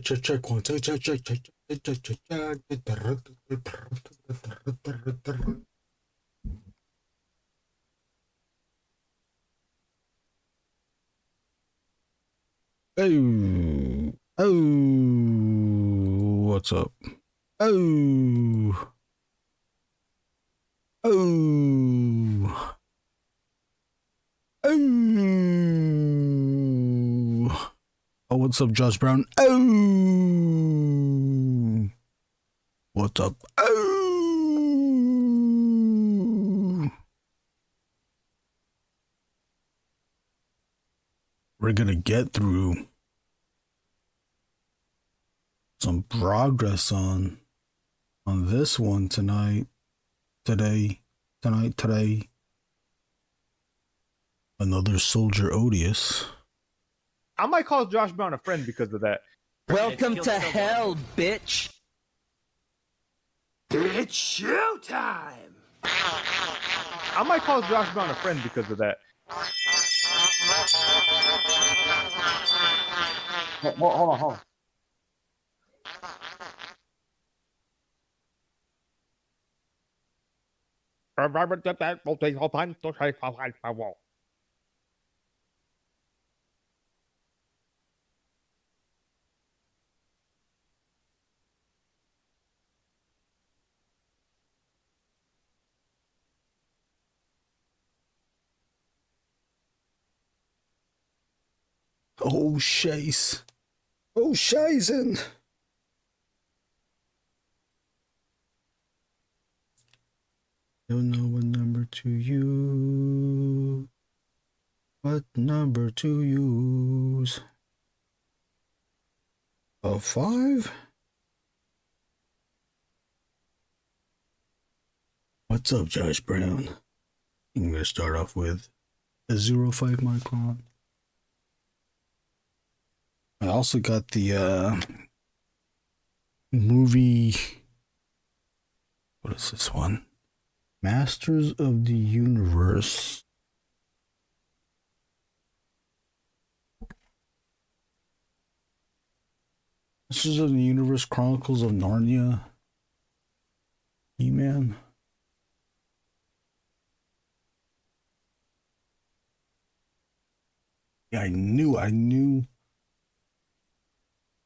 Check one, check. Oh, oh, what's up? Oh, oh, oh. Oh, what's up, Josh Brown? Oh, what's up? Oh, we're gonna get through some progress on this one today. Another soldier Odious. I might call Josh Brown a friend because of that. Welcome to hell, bitch. It's showtime! I might call Josh Brown a friend because of that. Hold on. Oh, Chase. Oh, Shizen. Don't know what number to use. What number to use? A 5? What's up, Josh Brown? I'm going to start off with a 0.5 micron. I also got the movie. What is this one? Masters of the Universe. Masters of the Universe Chronicles of Narnia. He-Man. Yeah, I knew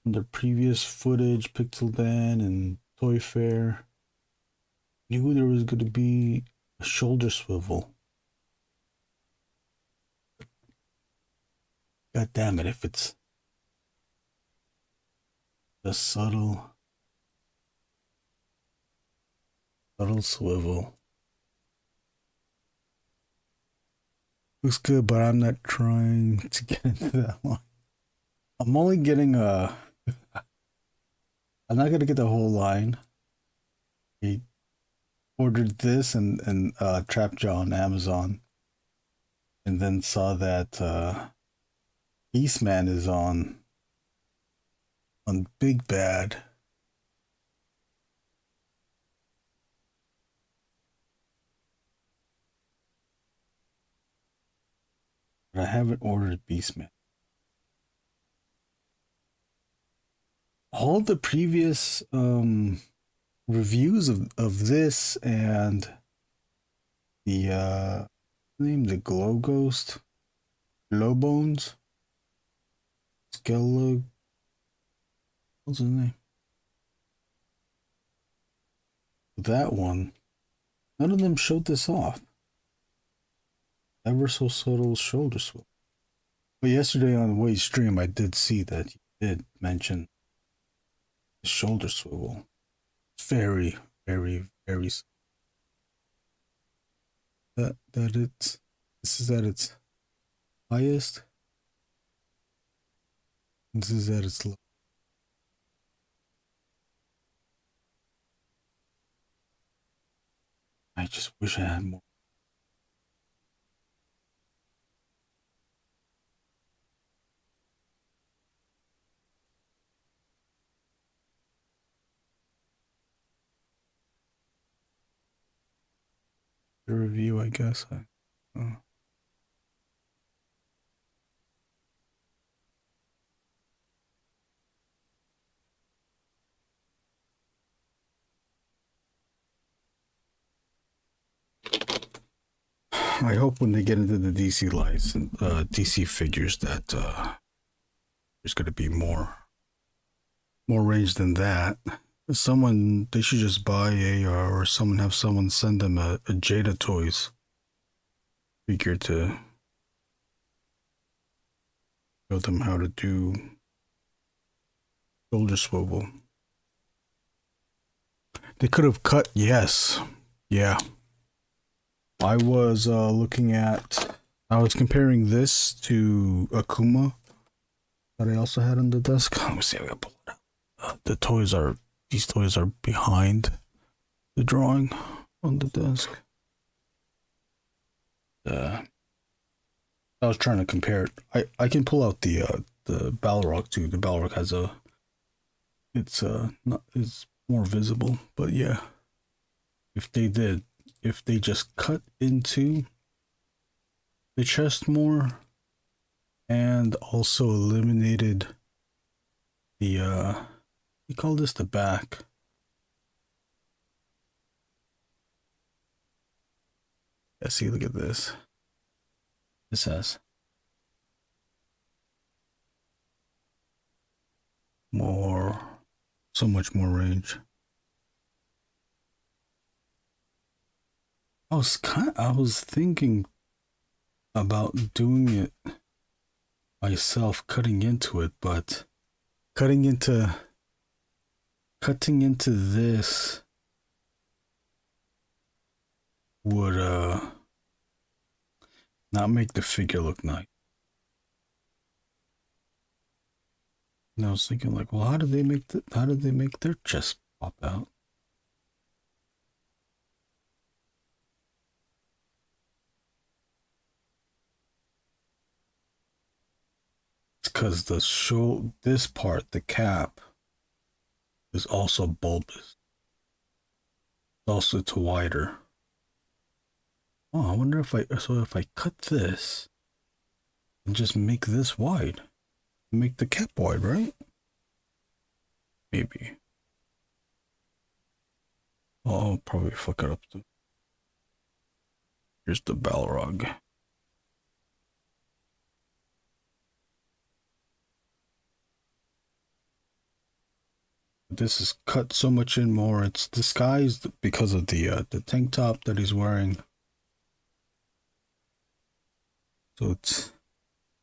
the previous footage, Pixel Dan and Toy Fair, knew there was going to be a shoulder swivel. God damn it, if it's a subtle swivel. Looks good, but I'm not trying to get into that one. I'm only getting I'm not gonna get the whole line. I ordered this and Trapjaw on Amazon, and then saw that Beastman is on Big Bad. But I haven't ordered Beastman. All the previous reviews of this and the Glow Ghost, Glow Bones, Skella, what's his name? That one, none of them showed this off. Ever so subtle shoulder swivel. But yesterday on the way stream, I did see that you did mention the shoulder swivel. Very, very, very. This is at its highest. This is at its low. I just wish I had more. The review, I guess. I hope when they get into the DC license, DC figures that there's going to be more range than that. Someone, they should just buy or have someone send them a Jada Toys figure to show them how to do shoulder swivel. They could have cut, yes. Yeah. I was I was comparing this to Akuma that I also had on the desk. Let me see if I can pull it out. These toys are behind the drawing on the desk. I was trying to compare it. I can pull out the Balrog too. The Balrog has it's more visible, but yeah. If they just cut into the chest more and also eliminated the we call this the back. Yeah, see, look at this. This has so much more range. I was thinking about doing it myself, cutting into it, but cutting into this would not make the figure look nice. And I was thinking, like, well, how did they make their chest pop out? It's because this part, the cap, is also bulbous. Also, it's wider. Oh, I wonder if I cut this and just make this wide, make the cap wide, right? Maybe. Oh, I'll probably fuck it up too. Here's the Balrog. This is cut so much in more. It's disguised because of the tank top that he's wearing. So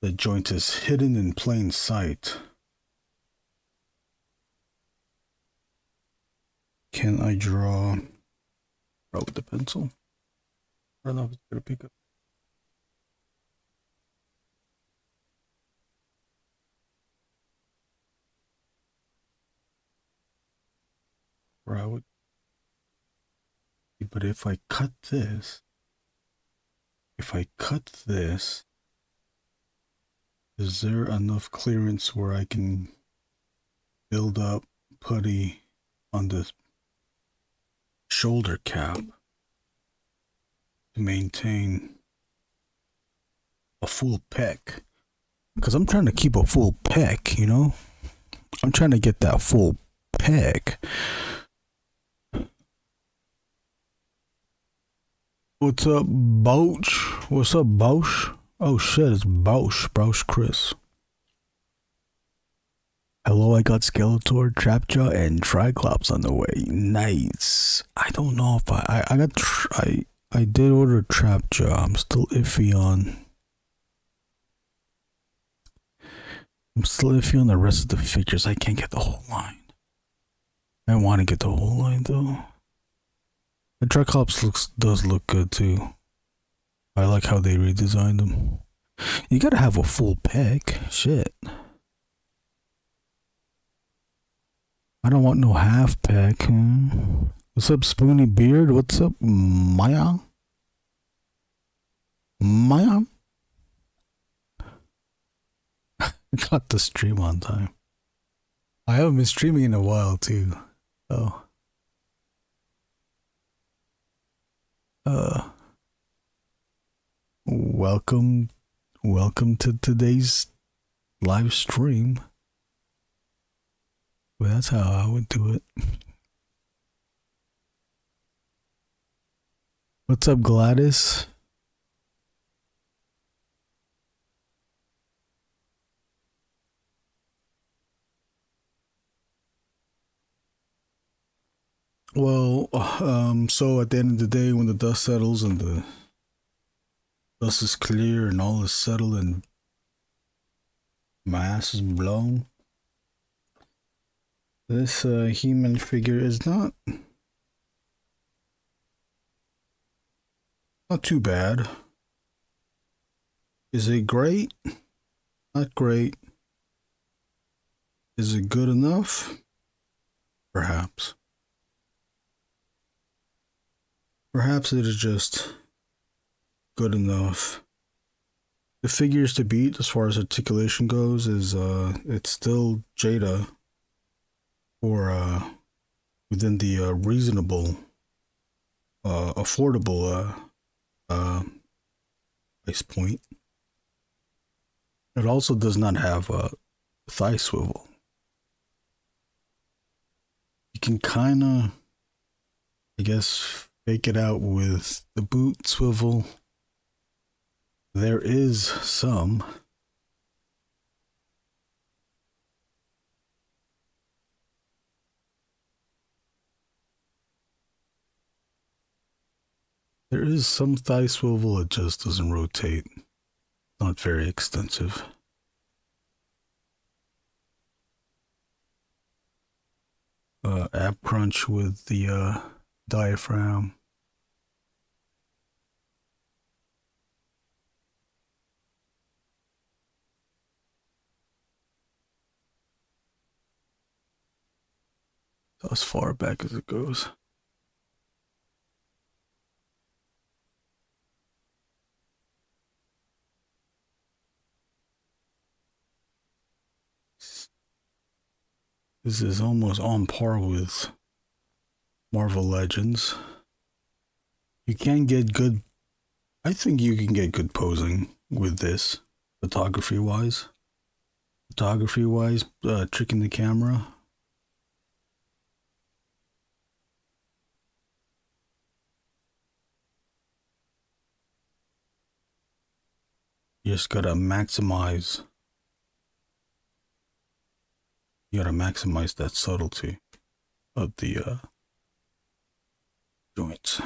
the joint is hidden in plain sight. Can I draw with the pencil? I don't know if it's gonna pick up. But if I cut this, is there enough clearance where I can build up putty on the shoulder cap to maintain a full pec? Because I'm trying to keep a full pec, you know? I'm trying to get that full pec. What's up, Bouch? What's up, Bouch? Oh shit, it's Bouch Chris. Hello, I got Skeletor, Trapjaw, and Triclops on the way. Nice. I don't know if I did order Trapjaw. I'm still iffy on. The rest of the figures. I can't get the whole line. I want to get the whole line though. The Triclops does look good too. I like how they redesigned them. You gotta have a full pec. Shit. I don't want no half pec. Huh? What's up, Spoony Beard? What's up, Maya? Got the stream on time. I haven't been streaming in a while too. Oh. Welcome to today's live stream. Well, that's how I would do it. What's up, Gladys? Well, so at the end of the day, when the dust settles and the dust is clear and all is settled and my ass is blown, this human figure is not too bad. Is it great? Not great. Is it good enough? Perhaps. Perhaps it is just good enough. The figures to beat as far as articulation goes is it's still Jada or within the reasonable affordable price point. It also does not have a thigh swivel. You can kind of, I guess, fake it out with the boot swivel. There is some. There is some thigh swivel, it just doesn't rotate. Not very extensive. Ab crunch with the diaphragm. As far back as it goes. This is almost on par with Marvel Legends. You can get good, I think you can get good posing with this, photography wise. Tricking the camera. You just gotta maximize. You gotta maximize that subtlety of the joints.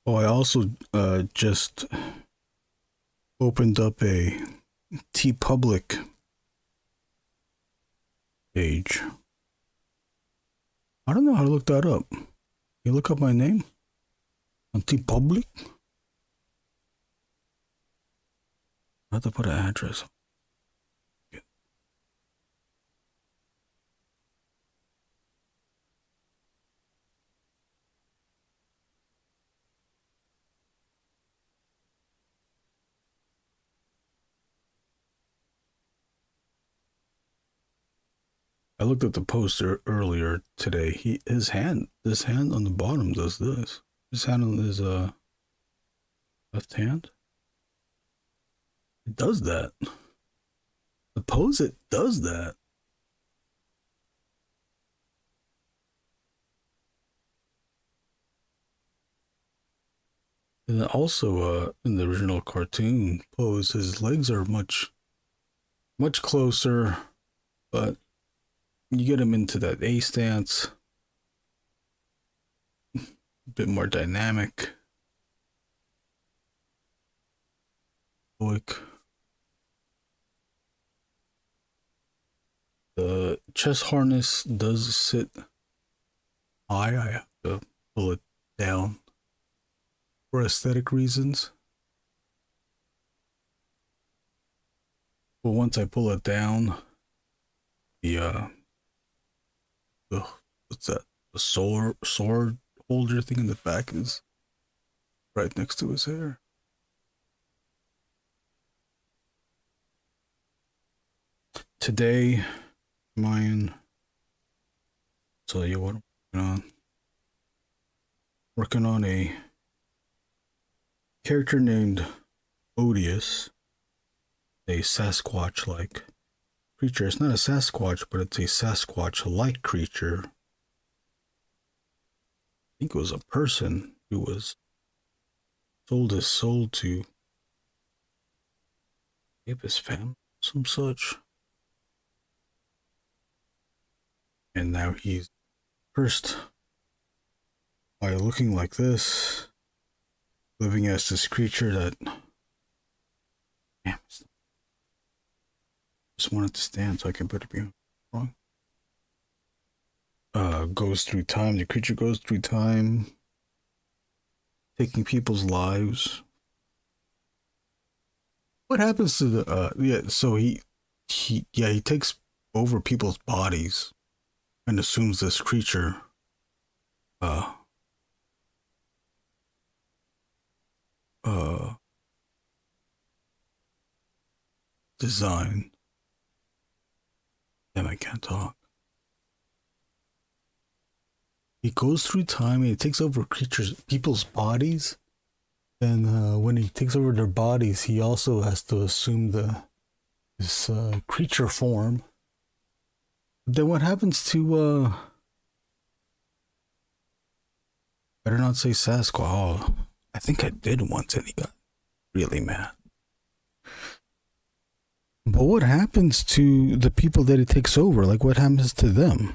Oh, I also just opened up a TeePublic page. I don't know how to look that up. You look up my name on TeePublic? I have to put an address. I looked at the poster earlier today. This hand on the bottom does this. His hand on his left hand. It does that. The pose, it does that. And then also, in the original cartoon pose, his legs are much closer, but you get him into that A stance, a bit more dynamic. Like the chest harness does sit high. I have to pull it down for aesthetic reasons. But once I pull it down, what's that? The sword holder thing in the back is right next to his hair. Today, Mayan, tell you what I'm working on a character named Odious, a Sasquatch-like creature. It's not a Sasquatch, but it's a Sasquatch-like creature. I think it was a person who was sold his soul to save his family, some such. And now he's cursed by looking like this, living as this creature that, damn, just wanted to stand so I can put it behind wrong. Goes through time. The creature goes through time, taking people's lives. What happens to the so he takes over people's bodies and assumes this creature design. Damn, I can't talk. He goes through time and he takes over people's bodies. And when he takes over their bodies, he also has to assume this creature form. Then what happens to better not say Sasquatch. Oh, I think I did once and he got really mad. But what happens to the people that he takes over? Like, what happens to them?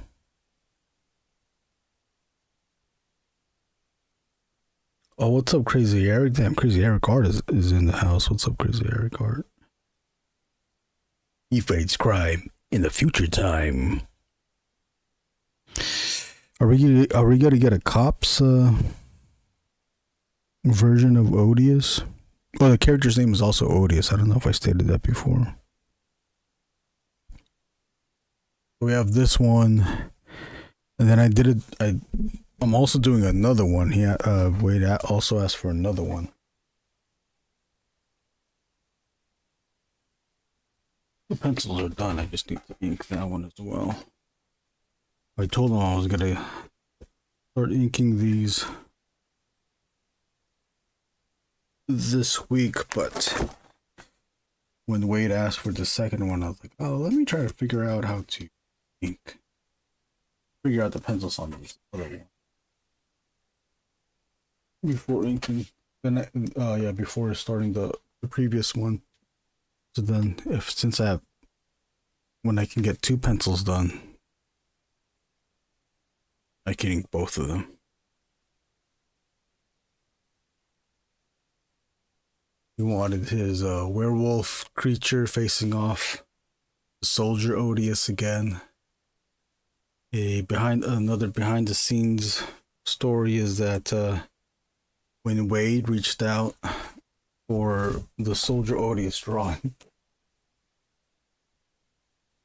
Oh, what's up, Crazy Eric? Damn, Crazy Eric Art is in the house. What's up, Crazy Eric Art? He fights crime in the future time. Are we gonna get a cops version of Odious? Oh, the character's name is also Odious. I don't know if I stated that before. We have this one, and then I'm also doing another one. Wade also asked for another one. The pencils are done. I just need to ink that one as well. I told him I was gonna start inking these this week, but when Wade asked for the second one, I was like, oh, let me try to figure out how to figure out the pencils on this other one before inking. Then before starting the previous one. So then, when I can get 2 pencils done, I can ink both of them. He wanted his werewolf creature facing off the soldier Odious again. Another behind the scenes story is that when Wade reached out for the soldier Odious drawing,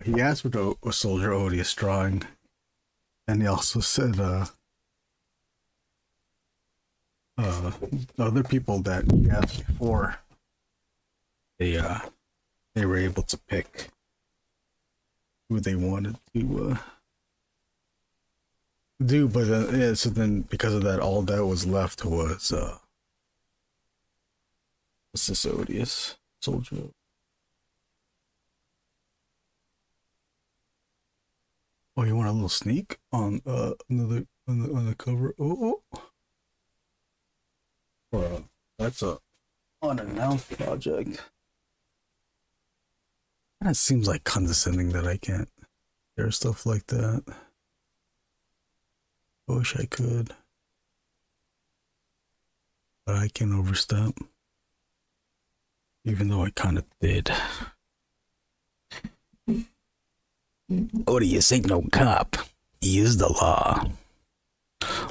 he asked for a soldier Odious drawing, and he also said other people that he asked before, they were able to pick who they wanted to Dude, but yeah, so then because of that, all that was left was what's this Odious soldier? Oh, you want a little sneak on another on the cover? Oh, that's a unannounced project. That seems like condescending that I can't share stuff like that. I wish I could, but I can overstep. Even though I kind of did. Odious ain't no cop. He is the law.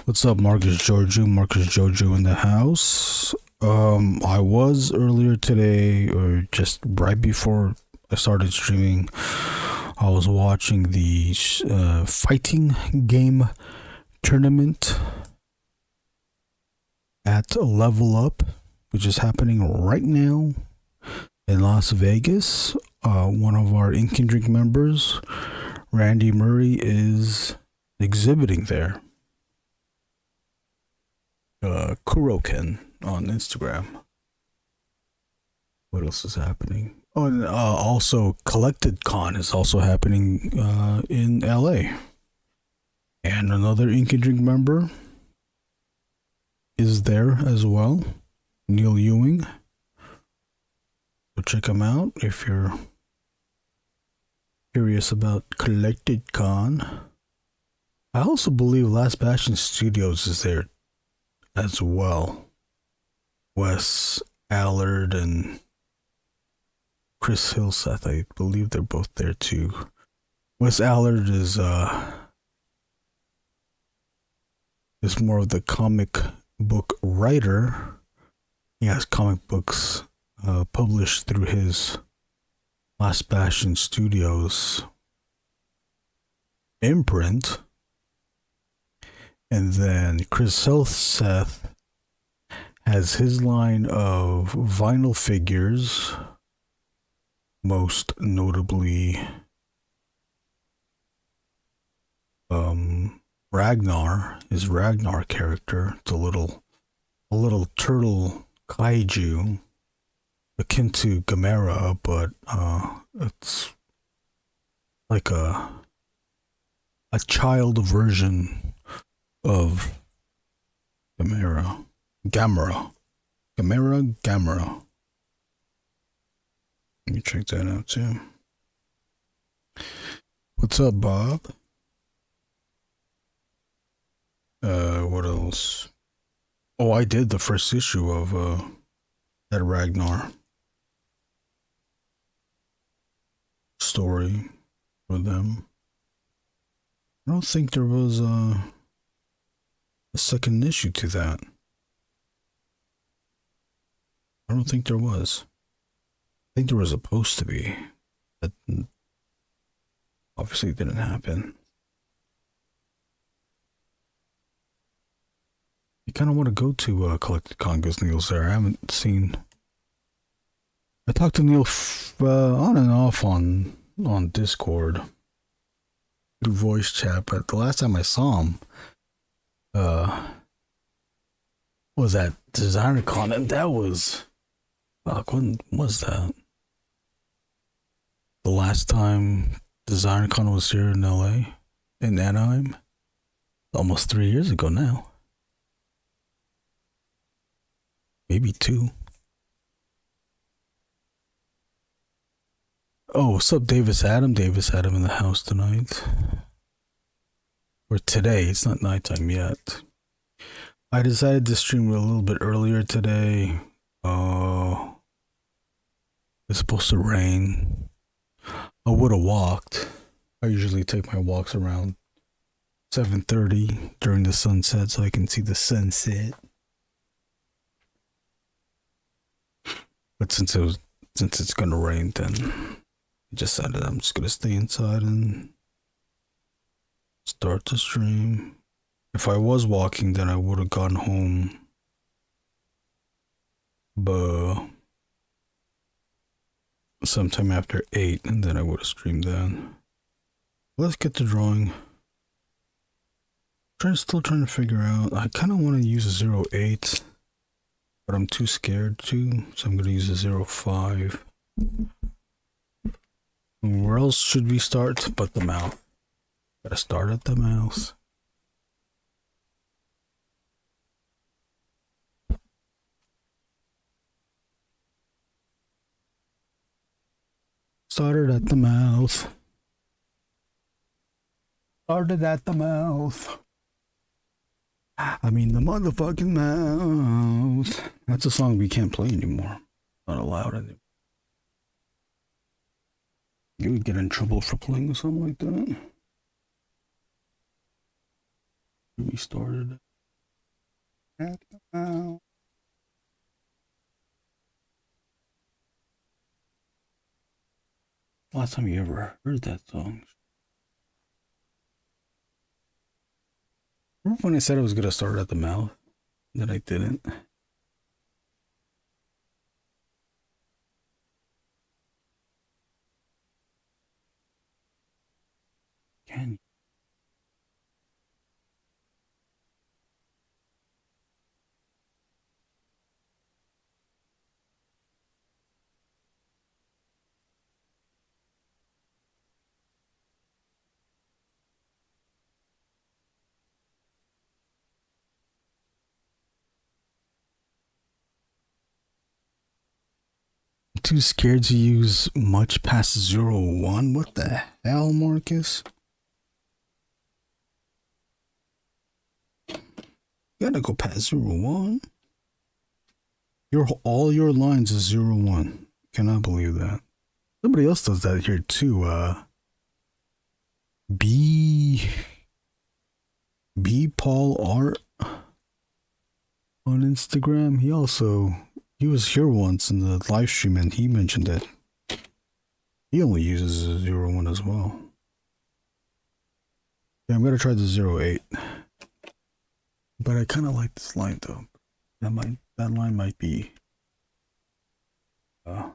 What's up, Marcus Jojo? Marcus Jojo in the house. I was earlier today, or just right before I started streaming, I was watching the fighting game tournament at Level Up, which is happening right now in Las Vegas. One of our Ink and Drink members, Randy Murray, is exhibiting there. Kuroken on Instagram. What else is happening? Oh, and also Collected Con is also happening in LA. And another Ink and Drink member is there as well, Neil Ewing. So check him out if you're curious about Collected Con. I also believe Last Bastion Studios is there as well. Wes Allard and Chris Hillseth, I believe they're both there too. Wes Allard is more of the comic book writer. He has comic books published through his Last Bastion Studios imprint. And then Chris Hillseth has his line of vinyl figures, most notably Ragnar, his Ragnar character. It's a little turtle kaiju akin to Gamera, but it's like a child version of Gamera. Let me check that out too. What's up, Bob? What else? Oh, I did the first issue of that Ragnar story for them. I don't think there was a second issue to that. I don't think there was. I think there was supposed to be. That obviously didn't happen. You kind of want to go to Collected Con because Neil's there. I haven't seen. I talked to Neil on and off on Discord through voice chat, but the last time I saw him was at Designer Con, and that was when was that? The last time Designer Con was here in LA, in Anaheim, almost 3 years ago now. Maybe 2. Oh, what's up, Davis Adam? Davis Adam in the house tonight. Or today, it's not nighttime yet. I decided to stream a little bit earlier today. It's supposed to rain. I would have walked. I usually take my walks around 7:30 during the sunset so I can see the sunset. But since it's gonna rain, then I decided I'm just gonna stay inside and start the stream. If I was walking, then I would have gone home, but sometime after 8, and then I would have streamed then. Let's get to drawing. Still trying to figure out. I kind of want to use a 08, but I'm too scared to, so I'm going to use a 05. Where else should we start but the mouth? Gotta start at the mouth. Started at the mouth. Started at the mouth. I mean the motherfucking mouth. That's a song we can't play anymore. Not allowed anymore. You would get in trouble for playing something like that. We started at the mouth. Last time you ever heard that song? Remember when I said I was gonna start at the mouth? That I didn't? Can you? Too scared to use much past 01? What the hell, Marcus? You gotta go past 01. All your lines is 01. Cannot believe that. Somebody else does that here too. B Paul Art on Instagram. He was here once in the live stream and he mentioned it. He only uses a 01 as well. Yeah, I'm gonna try the 08. But I kinda like this line though. That line might be a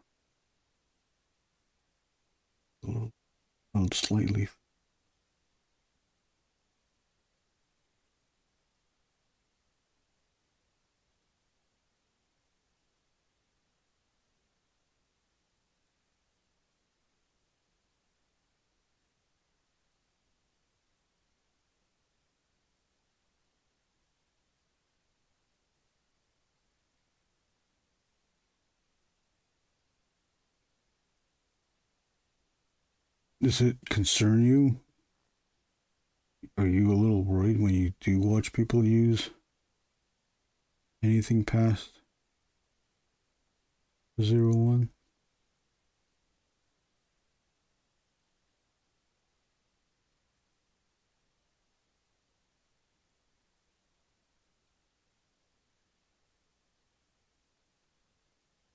little slightly. Does it concern you? Are you a little worried when you do watch people use anything past 01?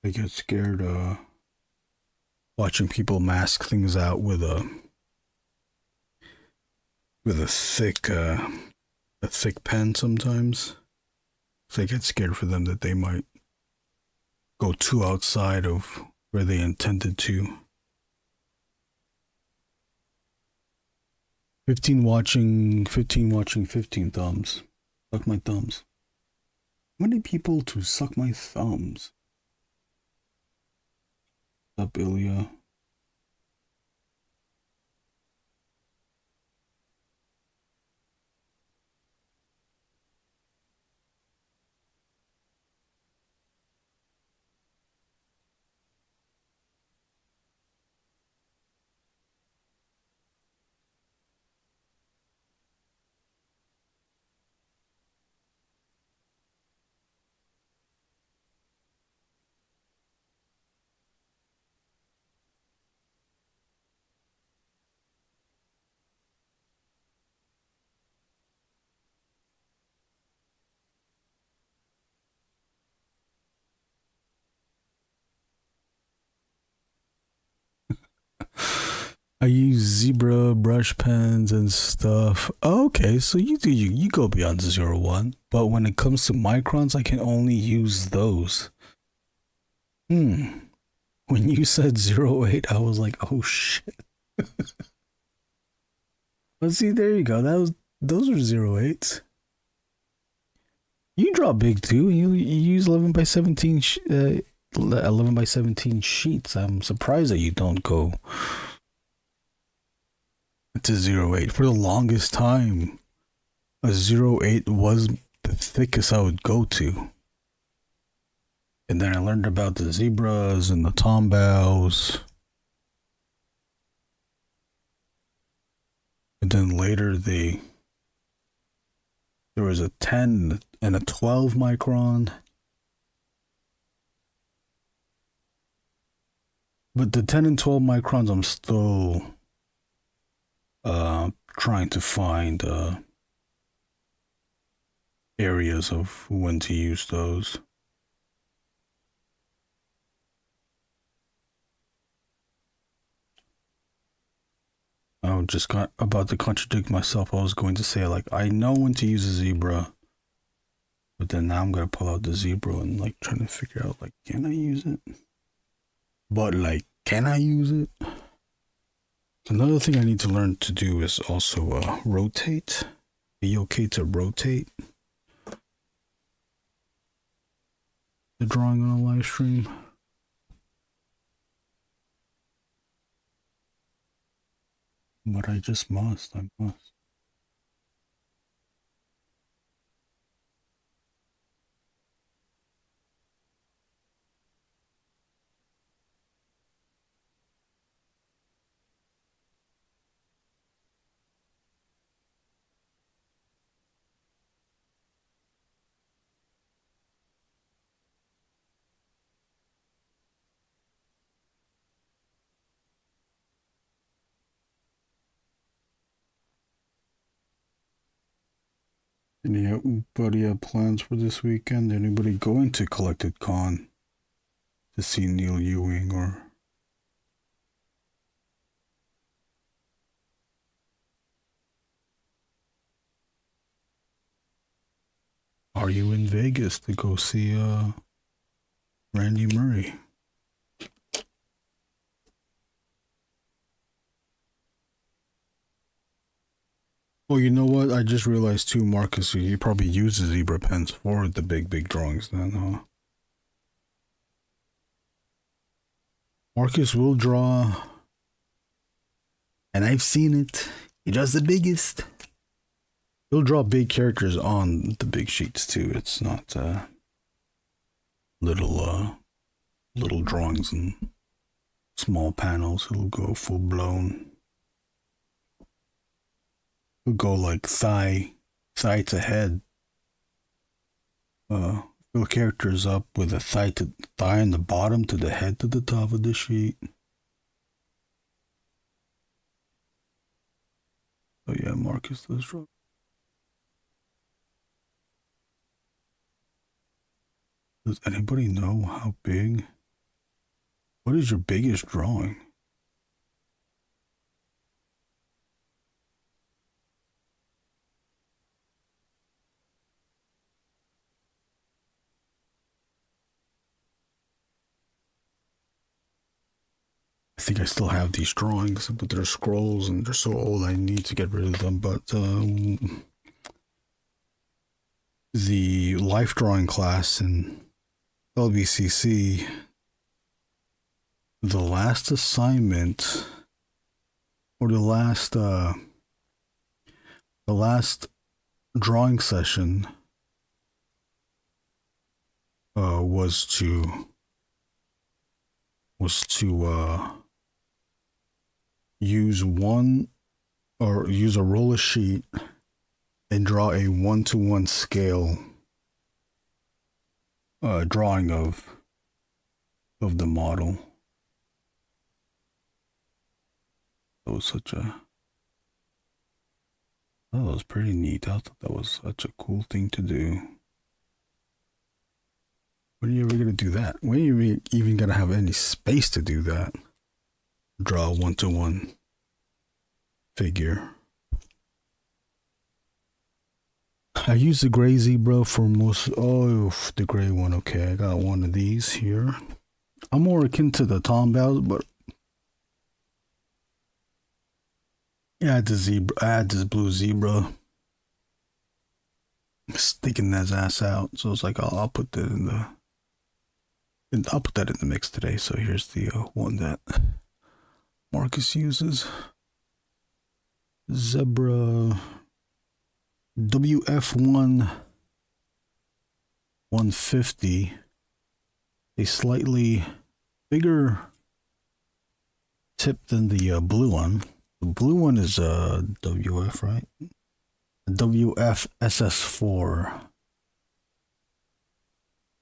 I get scared watching people mask things out with a thick pen sometimes. So I get scared for them that they might go too outside of where they intended to. 15 watching 15 thumbs. Suck my thumbs. How many people to suck my thumbs? What's up, Ilya? I use zebra brush pens and stuff. Oh, okay, so you go beyond 01, but when it comes to microns, I can only use those. When you said 08, I was like, oh shit. But see, there you go. Those are 0.8s. You draw big too. You use 11 by 17 11 by 17 sheets. I'm surprised that you don't go to 0.8. For the longest time, a 0.8 was the thickest I would go to. And then I learned about the zebras and the tombows. And then later there was a 10 and a 12 micron. But the 10 and 12 microns, I'm still trying to find areas of when to use those. I was just about to contradict myself. I was going to say, like, I know when to use a zebra, but then now I'm going to pull out the zebra and, like, trying to figure out, like, can I use it? But, like, can I use it? Another thing I need to learn to do is also rotate. Be okay to rotate the drawing on a live stream. But I just must. I must. Anybody have plans for this weekend? Anybody going to Collected Con to see Neil Ewing or? Are you in Vegas to go see Randy Murray? Oh, you know what? I just realized too, Marcus, you probably use the zebra pens for the big drawings then, huh? Marcus will draw, and I've seen it. He draws the biggest. He'll draw big characters on the big sheets too. It's not little drawings and small panels. He'll go full blown. He'll go like thigh to head. Fill characters up with a thigh on the bottom to the head to the top of the sheet. Oh yeah, Marcus does draw. Does anybody know how big? What is your biggest drawing? I think I still have these drawings, but they're scrolls and they're so old I need to get rid of them. But the life drawing class in LBCC, the last assignment or the last drawing session was to use a roller sheet and draw a 1-to-1 scale drawing of the model. That was pretty neat. I thought that was such a cool thing to do. When are you ever gonna do that? When are you even gonna have any space to do that? Draw a 1-to-1 figure. I use the gray zebra for most. Oh, the gray one. Okay, I got one of these here. I'm more akin to the tombows, but yeah, I had the zebra. I had this blue zebra sticking his ass out. So it's like I'll put that in the. I'll put that in the mix today. So here's the one that Marcus uses. Zebra WF1 150. A slightly bigger tip than the blue one. The blue one is WF, right? WF SS4. I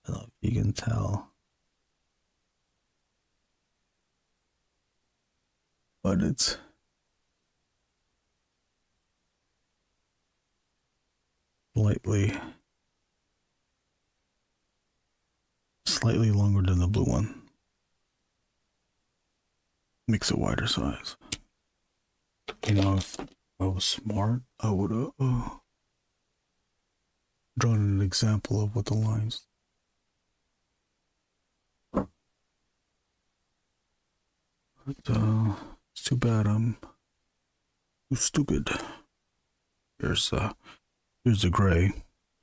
don't know if you can tell. But it's slightly longer than the blue one. Makes it wider size. You know, if I was smart, I would have drawn an example of what the lines. But it's too bad I'm too stupid. Here's the gray.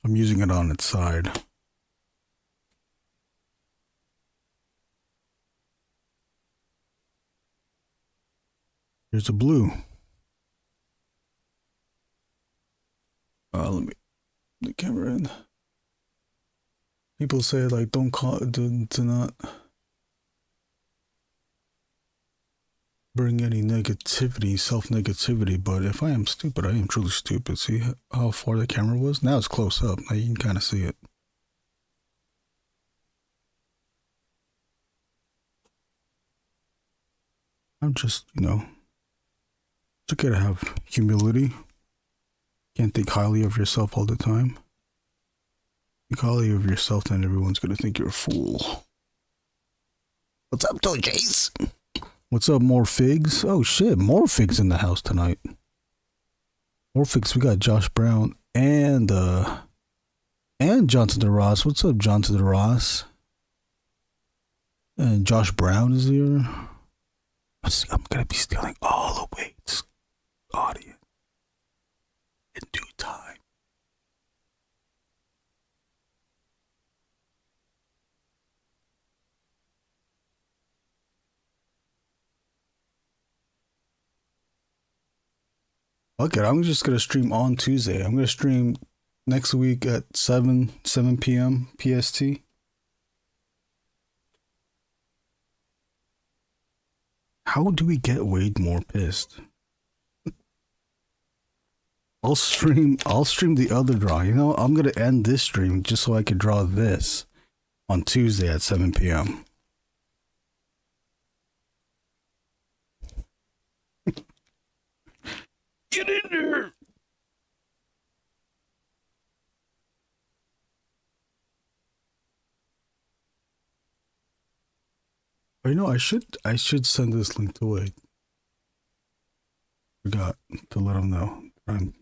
I'm using it on its side. Here's the blue. Let me the camera in. People say like don't call to not bring any negativity, self-negativity, but if I am stupid, I am truly stupid. See how far the camera was? Now it's close up. Now you can kind of see it. I'm just, it's okay to have humility. Can't think highly of yourself all the time. Think highly of yourself, then everyone's gonna think you're a fool. What's up, Toys? What's up, more figs? Oh shit, more figs in the house tonight. More figs. We got Josh Brown and Johnson DeRoss. What's up, Johnson DeRoss? And Josh Brown is here. I'm gonna be stealing all the Wade's audience in due time. Okay, I'm just gonna stream on Tuesday. I'm gonna stream next week at 7 p.m. PST. How do we get Wade more pissed? I'll stream the other draw. I'm gonna end this stream just so I could draw this on Tuesday at 7 p.m. Get in there. I should send this link to Wade. Forgot to let him know. I'm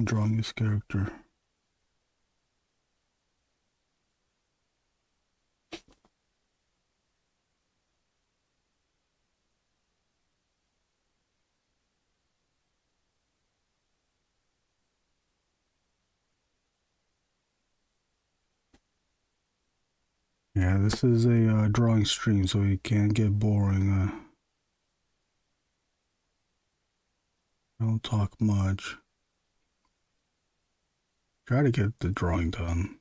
drawing this character. Yeah, this is a drawing stream, so it can't get boring. I don't talk much. Try to get the drawing done.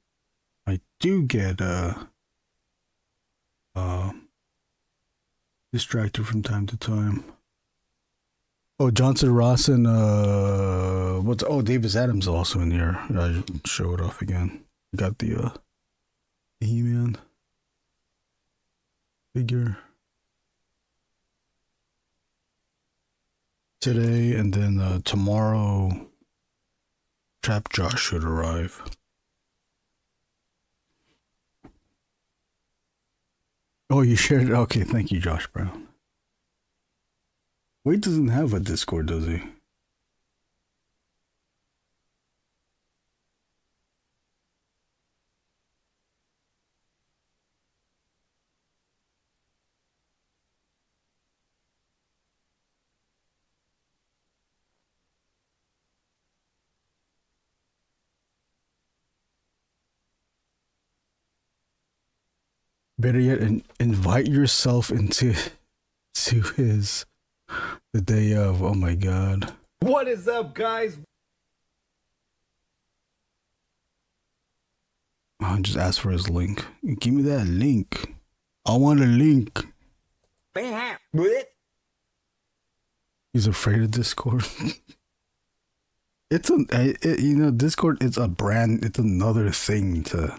I do get distracted from time to time. Oh, Johnson Ross and Davis Adams also in here. I show it off again. Got the He-Man figure today, and then tomorrow Trap Josh should arrive. Oh, you shared it? Okay, thank you, Josh Brown. Wade doesn't have a Discord, does he? Better yet, invite yourself into the day of. Oh my god. What is up, guys? I'll just ask for his link. Give me that link. I want a link. He's afraid of Discord. Discord is a brand. It's another thing to.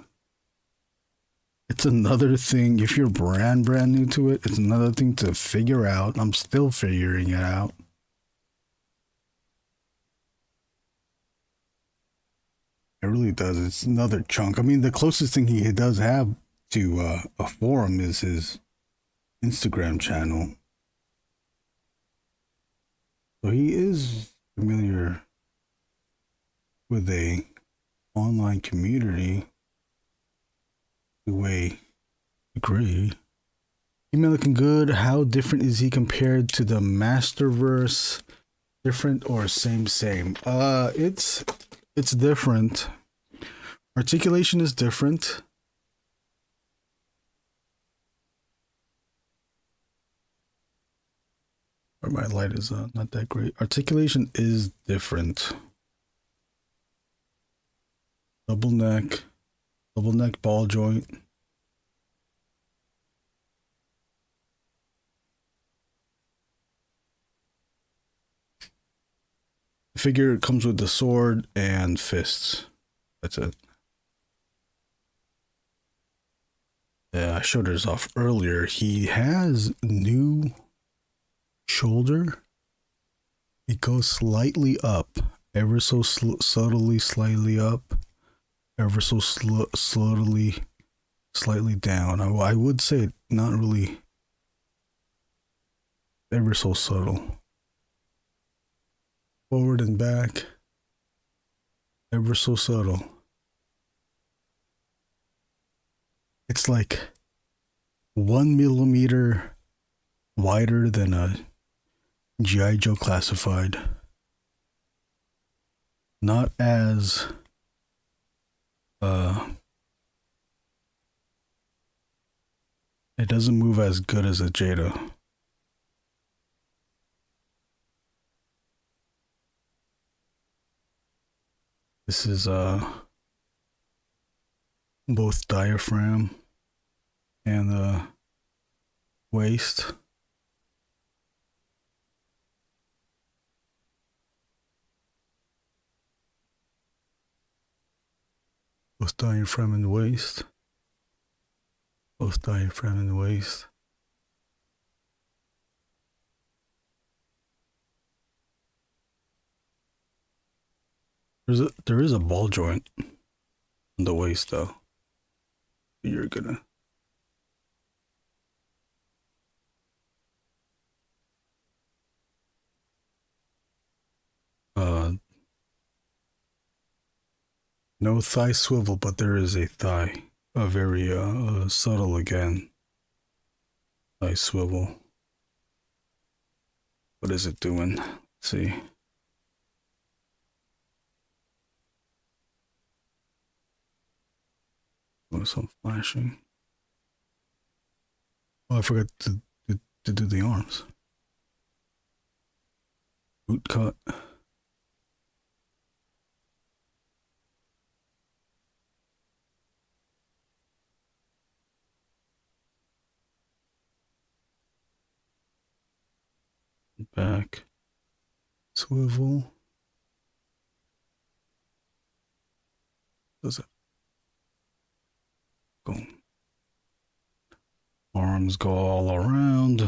It's another thing. If you're brand new to it, it's another thing to figure out. I'm still figuring it out. It really does. It's another chunk. I mean, the closest thing he does have to a forum is his Instagram channel. So he is familiar with a online community to a degree. Email looking good. How different is he compared to the Masterverse? Different or same? It's different. Articulation is different. Or my light is not that great. Articulation is different. Double neck ball joint. The figure comes with the sword and fists. That's it. Yeah, I showed his off earlier. He has new shoulder. It goes slightly up, ever so subtly, slightly up, ever so slowly, slightly down. I would say not really, ever so subtle. Forward and back, ever so subtle. It's like 1 millimeter wider than a G.I. Joe classified. Not as it doesn't move as good as a Jada. This is both diaphragm and the waist. Both diaphragm and waist. Both diaphragm and waist. There is a ball joint on the waist though. You're gonna no thigh swivel, but there is a thigh. A very subtle again. Thigh swivel. What is it doing? Let's see. Oh, some flashing. Oh, I forgot to do the arms. Boot cut. Back swivel. Does it go? Arms go all around.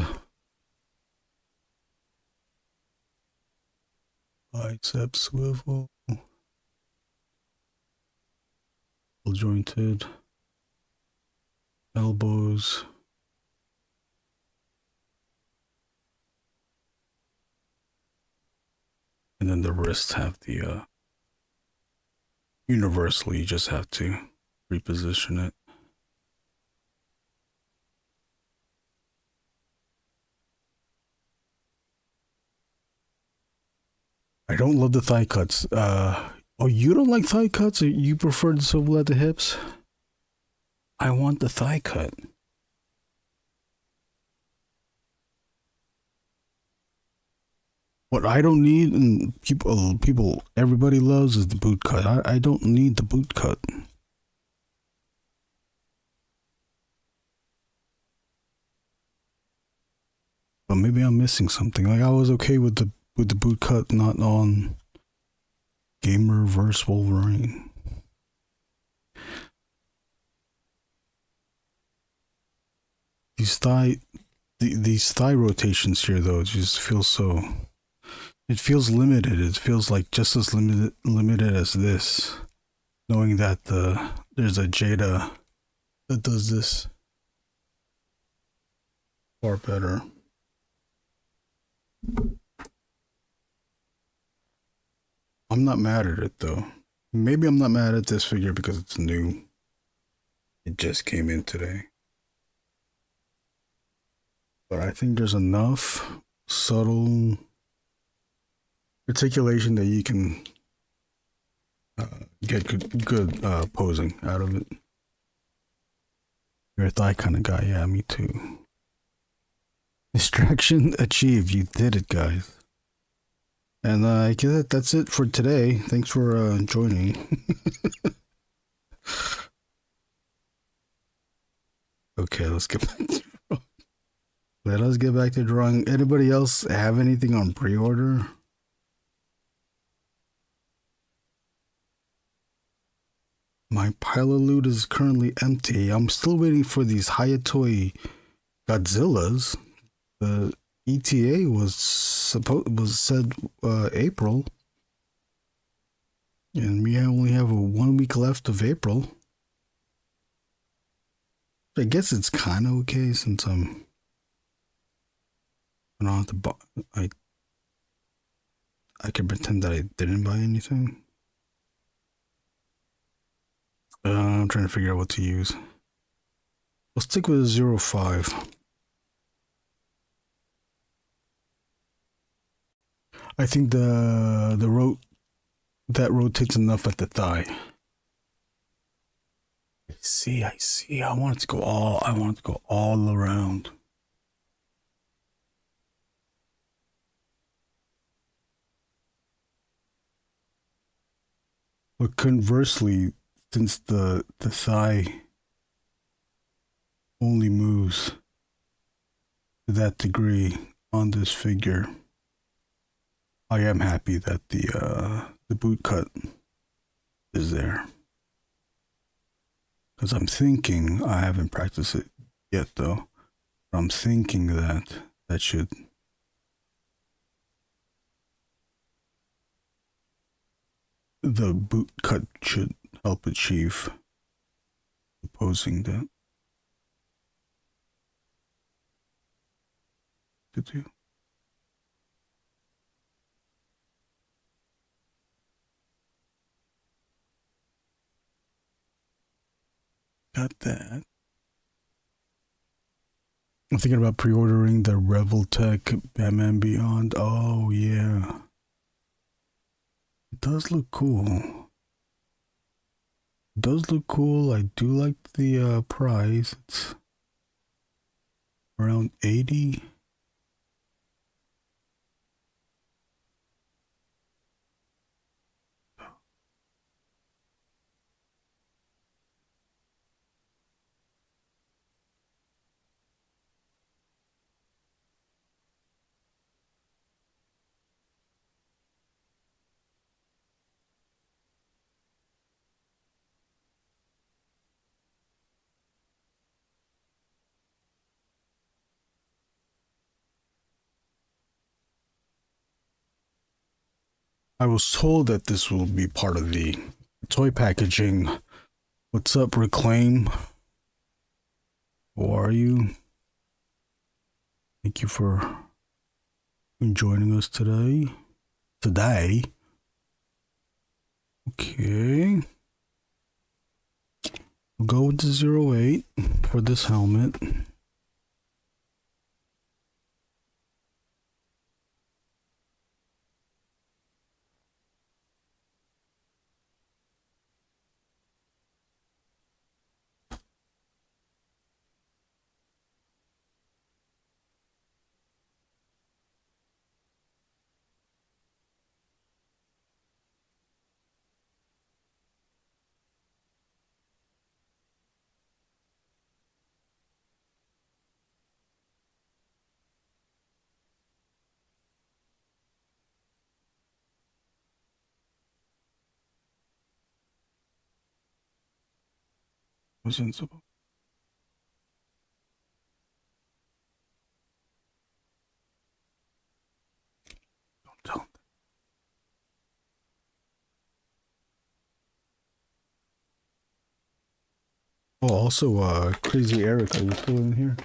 Bicep swivel. Full jointed. Elbows. And then the wrists have the universally, you just have to reposition it. I don't love the thigh cuts. Oh, you don't like thigh cuts? Or you prefer the swivel at the hips? I want the thigh cut. What I don't need, and everybody loves, is the boot cut. I don't need the boot cut. But maybe I'm missing something. Like, I was okay with the boot cut not on Gamer vs. Wolverine. These thigh rotations here, though, just feel so. It feels limited. It feels like just as limited as this, knowing that there's a Jada that does this far better. I'm not mad at it though. Maybe I'm not mad at this figure because it's new. It just came in today. But I think there's enough subtle articulation that you can get good posing out of it. You're a thigh kind of guy. Yeah, me too. Distraction achieved. You did it, guys. And I guess that's it for today. Thanks for joining. Okay, let's get back to let us get back to drawing. Anybody else have anything on pre-order? My pile of loot is currently empty. I'm still waiting for these Hayatoy Godzillas. The ETA was said April, and we only have 1 week left of April. I guess it's kind of okay since I don't have to buy. I can pretend that I didn't buy anything. I'm trying to figure out what to use. Let's stick with 05. I think that rotates enough at the thigh. I see. I want it to go all around. But conversely, since the thigh only moves to that degree on this figure, I am happy that the boot cut is there. Because I'm thinking, I haven't practiced it yet though, but I'm thinking that should the boot cut should help achieve the posing that to do. Got that. I'm thinking about pre-ordering the Reveltech Batman Beyond. Oh yeah. It does look cool. It does look cool. I do like the price. It's around 80. I was told that this will be part of the toy packaging. What's up, Reclaim? How are you? Thank you for joining us today. Okay. We'll go with the 08 for this helmet. Wasn't supposed. Don't tell him. Oh, also, Crazy Eric, are you still in here?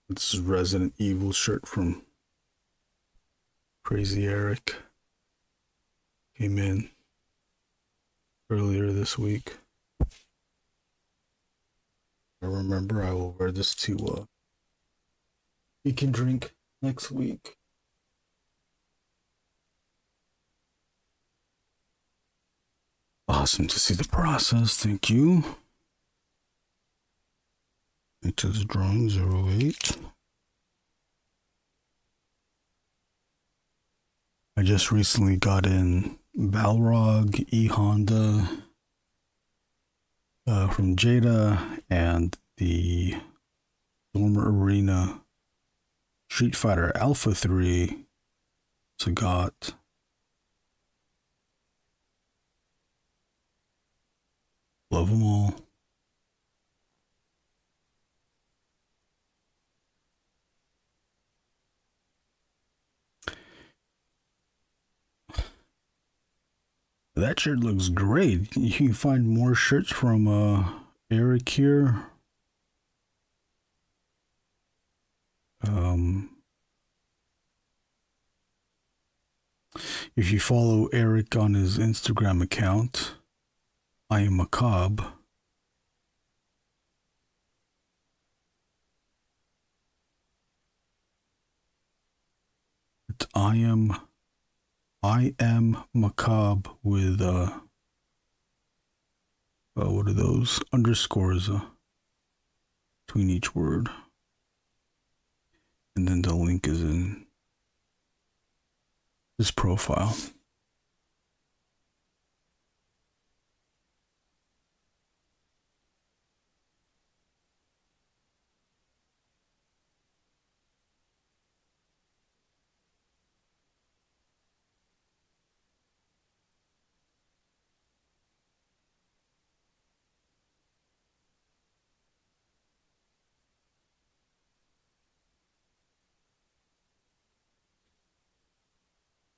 This is Resident Evil shirt from Crazy Eric. Came in earlier this week. I remember I will wear this to You Can Drink next week. Awesome to see the process. Thank you. Into the drawing 08. I just recently got in Balrog, E Honda from Jada, and the Dormer Arena Street Fighter Alpha 3 Sagat. Love them all. That shirt looks great. You can find more shirts from Eric here. If you follow Eric on his Instagram account, I am Macabre. It's I am Macabre with what are those underscores between each word, and then the link is in this profile.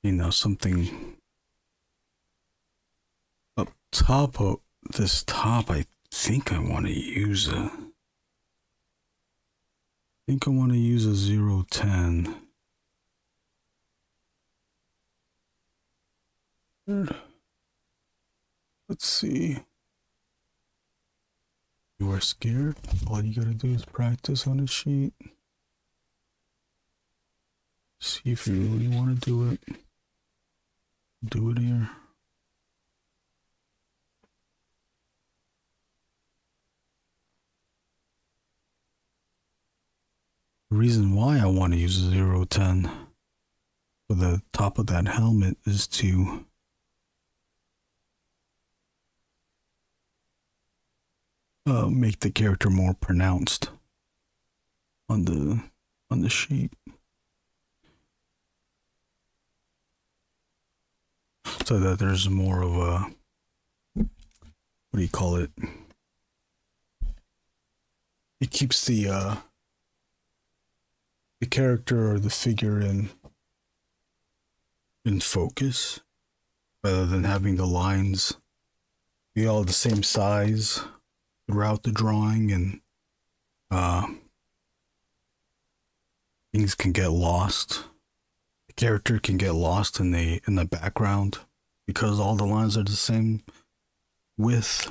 You know, something up top of this top, I think I want to use a 010. Let's see. You are scared? All you gotta do is practice on a sheet. See if you really want to do it. Do it here. The reason why I want to use a 010 for the top of that helmet is to make the character more pronounced on the sheet. So that there's more of a, what do you call it? It keeps the character or the figure in focus, rather than having the lines be all the same size throughout the drawing, and things can get lost. The character can get lost in the background because all the lines are the same width.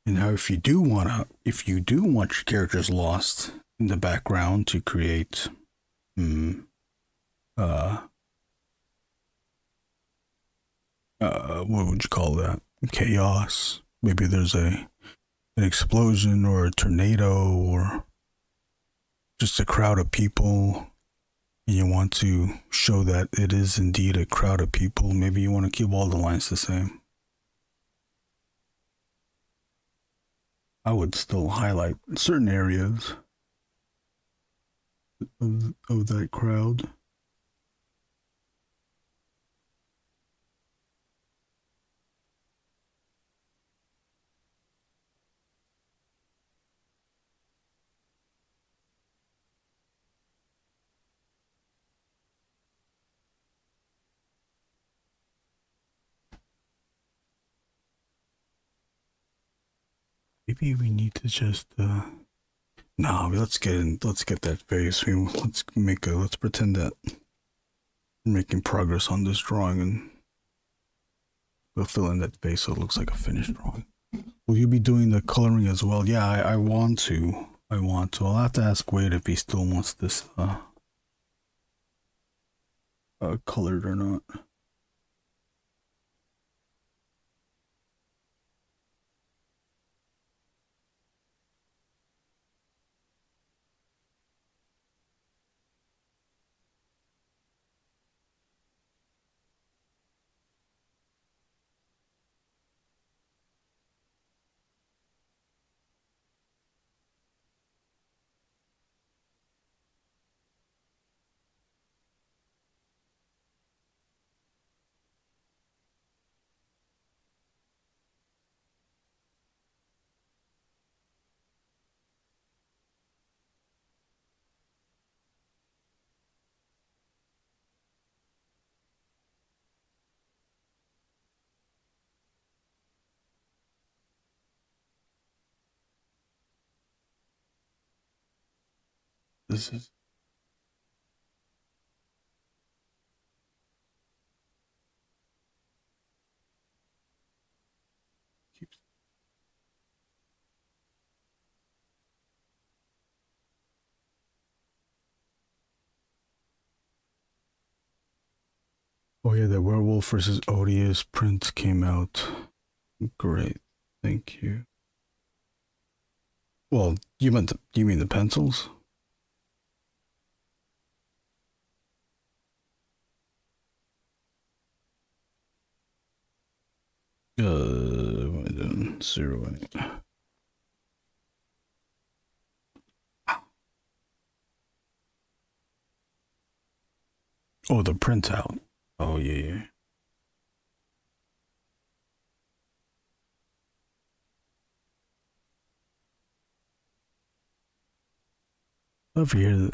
And now if you do want your characters lost in the background to create what would you call that? Chaos. Maybe there's an explosion or a tornado or just a crowd of people, and you want to show that it is indeed a crowd of people. Maybe you want to keep all the lines the same. I would still highlight certain areas. of that crowd. Maybe we need to just no, let's get that face. Let's pretend that we're making progress on this drawing, and we'll fill in that face so it looks like a finished drawing. Will you be doing the coloring as well? Yeah, I want to. I'll have to ask Wade if he still wants this colored or not. This is oh yeah, the Werewolf versus Odious print came out. Great, thank you. Well, you mean the pencils? What am I doing? Zeroing. Oh, the printout. Oh yeah. Love to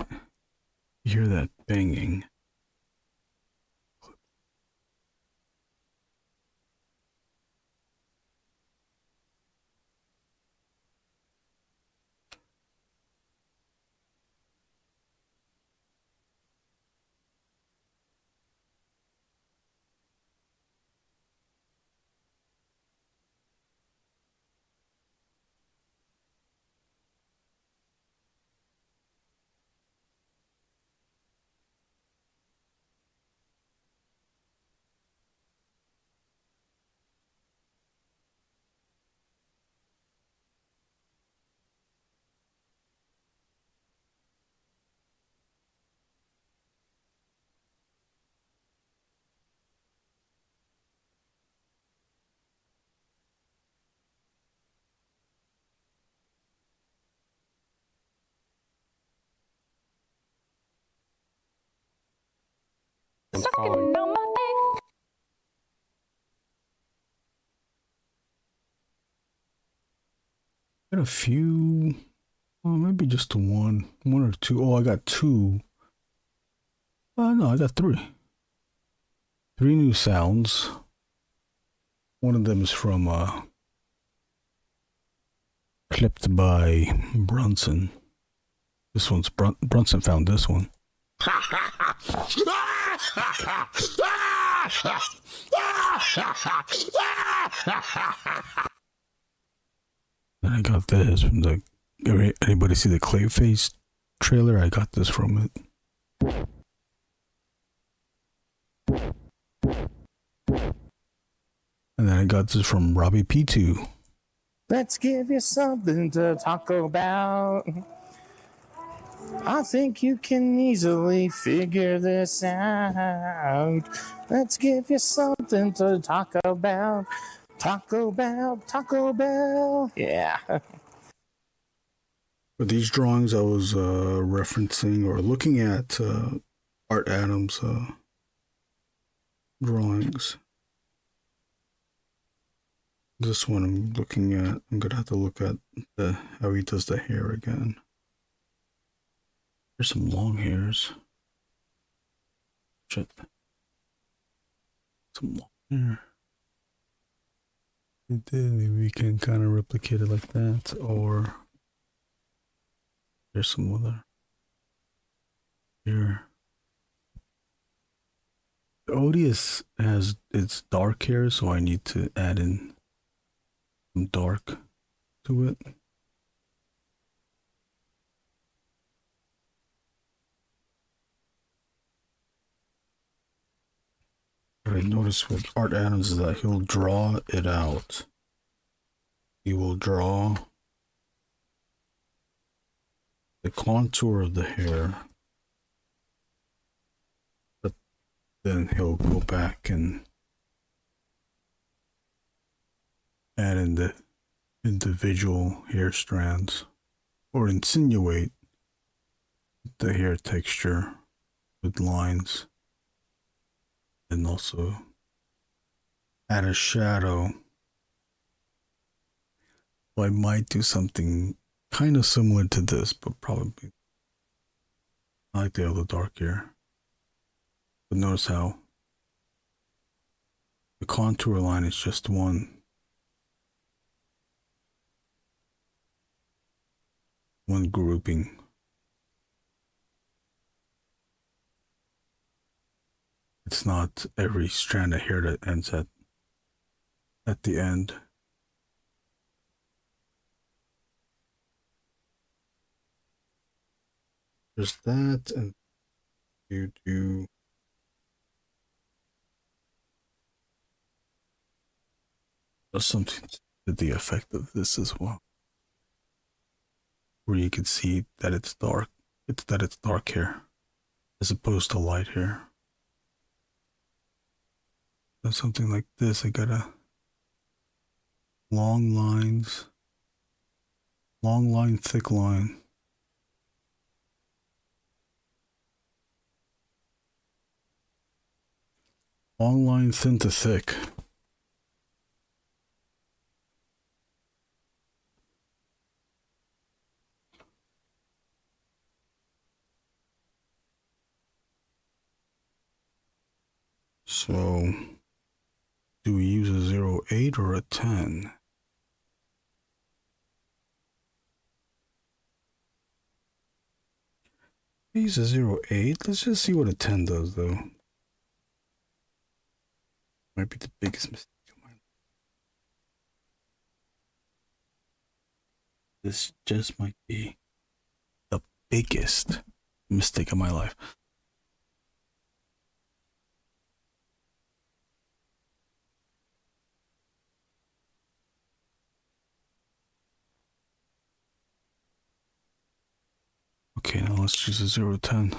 hear that banging. Got a few, well, maybe just one or two. Oh, I got two. No, I got three. Three new sounds. One of them is from clipped by Brunson. This one's Brunson found this one. And I got this from the. Anybody see the Clayface trailer? I got this from it. And then I got this from Robbie P2. Let's give you something to talk about. I think you can easily figure this out. Let's give you something to talk about. Taco Bell. Yeah. For these drawings, I was referencing or looking at Art Adams' drawings. This one I'm looking at, I'm gonna have to look at how he does the hair again. There's some long hairs. Shit. Some long hair. Maybe we can kind of replicate it like that, or there's some other here. The Odious has its dark hair, so I need to add in some dark to it. What I noticed with Art Adams is that he'll draw it out. He will draw the contour of the hair, but then he'll go back and add in the individual hair strands or insinuate the hair texture with lines, and also add a shadow. So I might do something kind of similar to this, but probably I like the other dark hair. But notice how the contour line is just one grouping. It's not every strand of hair that ends at the end. There's that, and you do something to the effect of this as well, where you can see that it's dark. It's dark hair as opposed to light hair. So something like this, I got long lines, long line, thick line. Long line, thin to thick. So, do we use a 0.8 or a 10? Use a 0.8. Let's just see what a 10 does, though. Might be the biggest mistake of my life. This just might be the biggest mistake of my life. Okay, now let's use a 0.10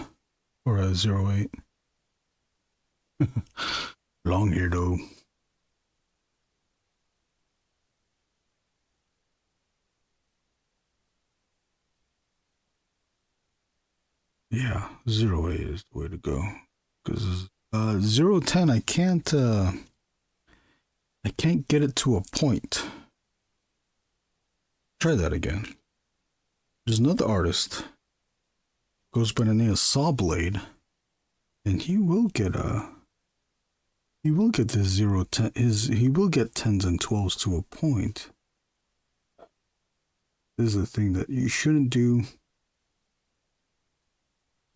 or a 0.8. Long hair though. Yeah, 0.8 is the way to go. Because 0.10, I can't get it to a point. Try that again. There's another artist, goes by the name of Sawblade, and he will get this 0.10. He will get 10s and 12s to a point. This is the thing that you shouldn't do.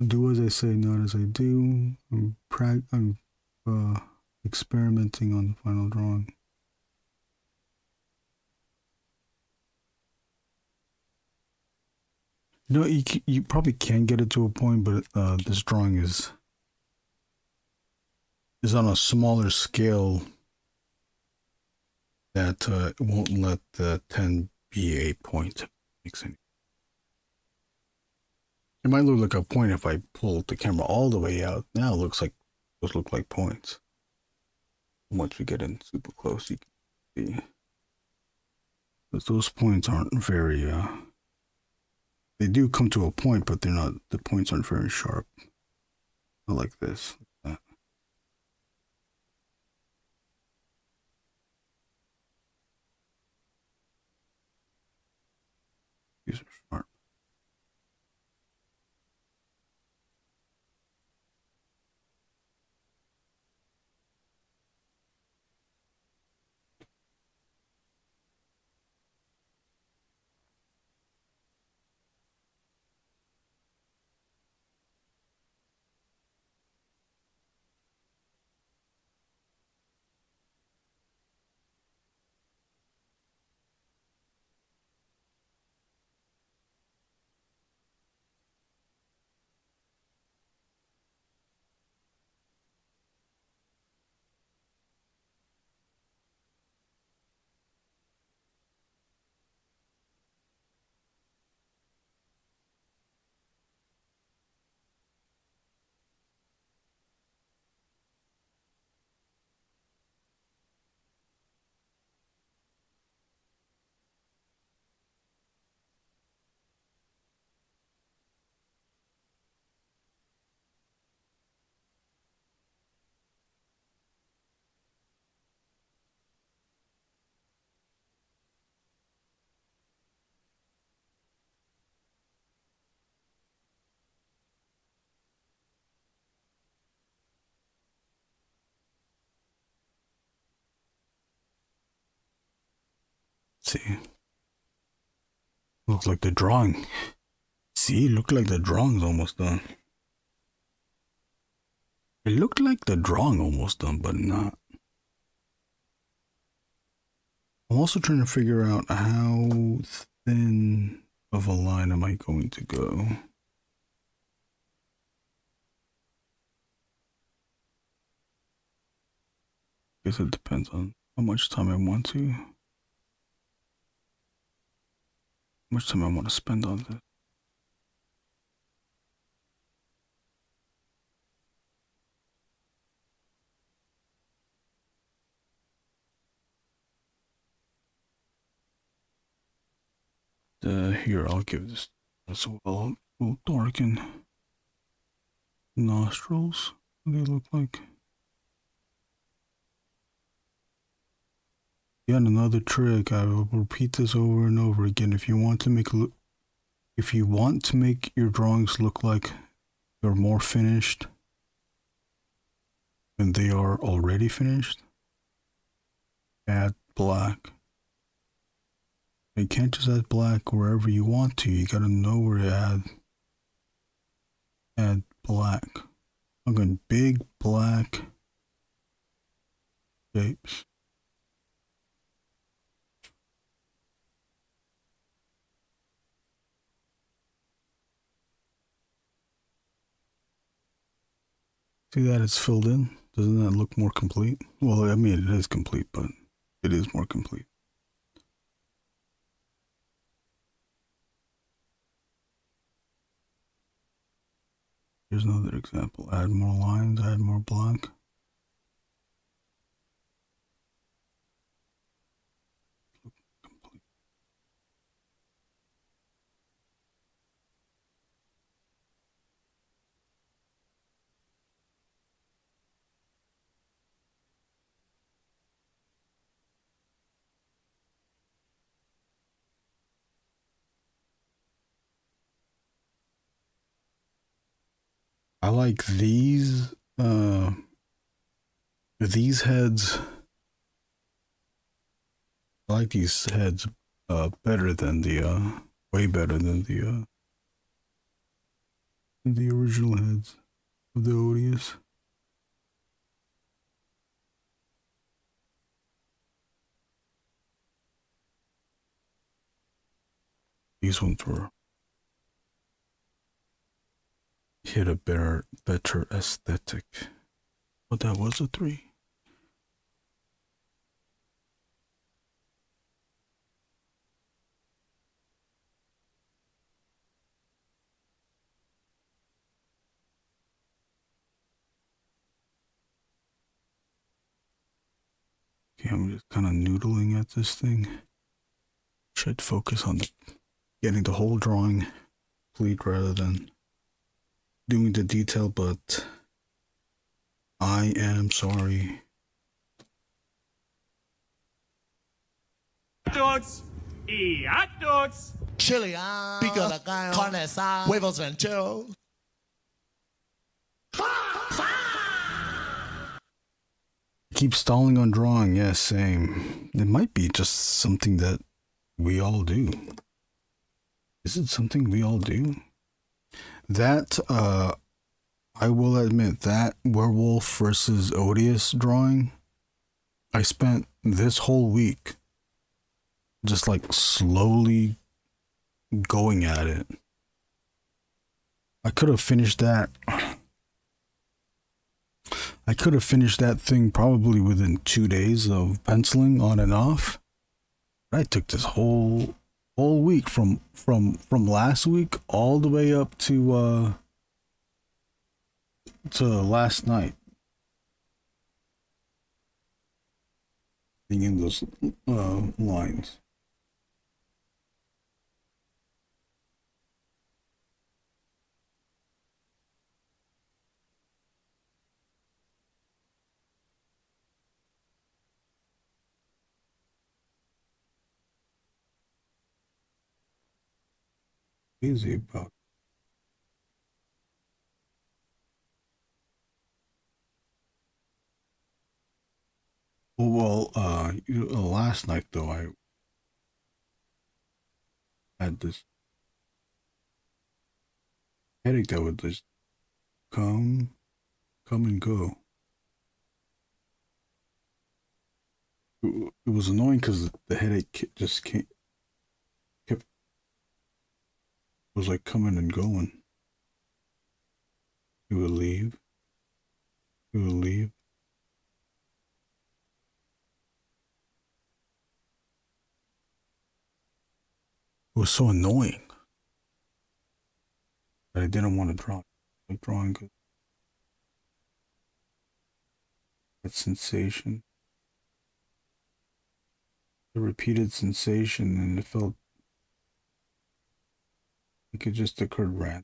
Do as I say, not as I do. I'm experimenting on the final drawing. You know, you probably can get it to a point, but this drawing is on a smaller scale that won't let the 10 be a point. Makes any. It might look like a point if I pull the camera all the way out. Now it looks like those look like points. Once we get in super close, you can see. But those points aren't very They do come to a point, but they're not. The points aren't very sharp. Not like this. Like that. These are sharp. See, looks like the drawing. See, looked like the drawing's almost done. It looked like the drawing almost done, but not. I'm also trying to figure out how thin of a line am I going to go. Guess it depends on how much time I want to. How much time I want to spend on this. Here, I'll give this as well. We'll darken nostrils. What do they look like? Again, another trick. I will repeat this over and over again. If you want to make your drawings look like they're more finished than they are already finished, add black. You can't just add black wherever you want to. You gotta know where to add black. I'm going big black shapes. See that it's filled in? Doesn't that look more complete? Well, I mean, it is complete, but it is more complete. Here's another example. Add more lines, add more black. Complete. I like these heads. I like these heads better than the way better than the original heads of the Odious. These ones were hit a better aesthetic. But that was a 3. Okay, I'm just kind of noodling at this thing. Should focus on getting the whole drawing complete rather than doing the detail, but I am sorry. Dogs y hot dogs. Chili, pico de gallo, carne asada, huevos rancheros. Keep stalling on drawing. Yeah, same. It might be just something that we all do. Is it something we all do? That, I will admit, that werewolf versus Odious drawing, I spent this whole week just like slowly going at it. I could have finished that. I could have finished that thing probably within 2 days of penciling on and off. I took this whole week from last week all the way up to last night. Being in those lines. Easy about. Well, last night though, I had this headache that would just come and go. It was annoying because the headache just kept. It was like coming and going. It would leave. It would leave. It was so annoying that I didn't want to draw. Like drawing good. That sensation. The repeated sensation, and it felt like it just occurred random.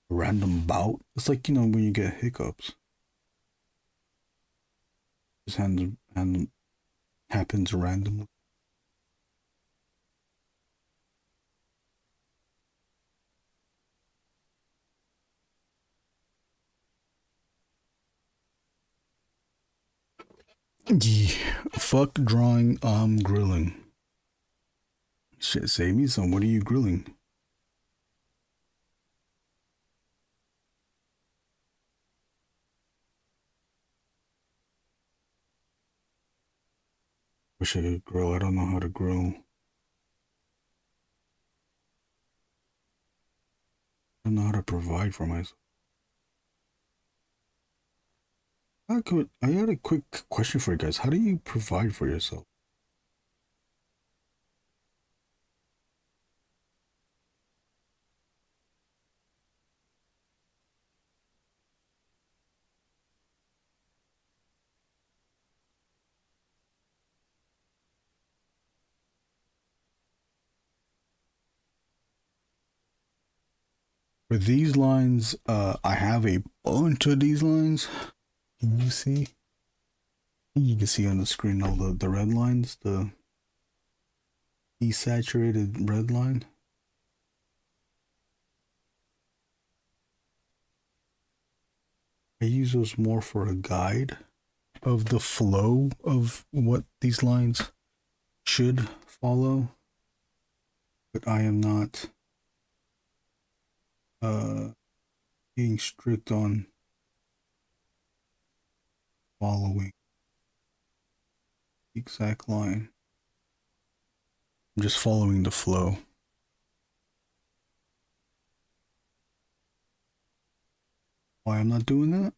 A random bout. It's like, you know, when you get hiccups. Just happens randomly. Yeah, fuck drawing, I'm grilling. Shit, save me some. What are you grilling? Wish I could grill. I don't know how to grill. I don't know how to provide for myself. I had a quick question for you guys. How do you provide for yourself? For these lines, I have a bunch of these lines. Can you see? You can see on the screen all the red lines, the desaturated red line. I use those more for a guide of the flow of what these lines should follow. But I am not being strict on following the exact line. I'm just following the flow. Why I'm not doing that?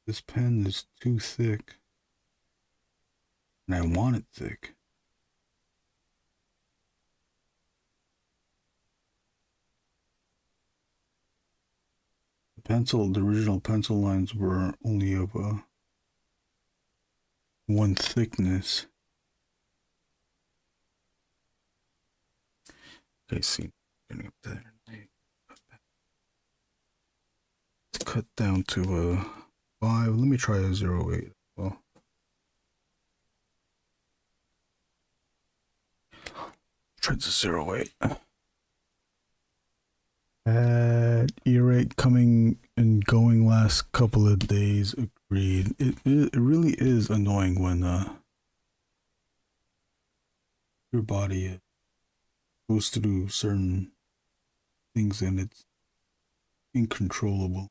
This pen is too thick. And I want it thick. The the original pencil lines were only of one thickness. Okay, see, getting up there. Let's cut down to 5. Let me try a 0.8. Well, try the 0.8. Ear rate coming and going last couple of days. Agreed. It really is annoying when your body goes through certain things and it's uncontrollable.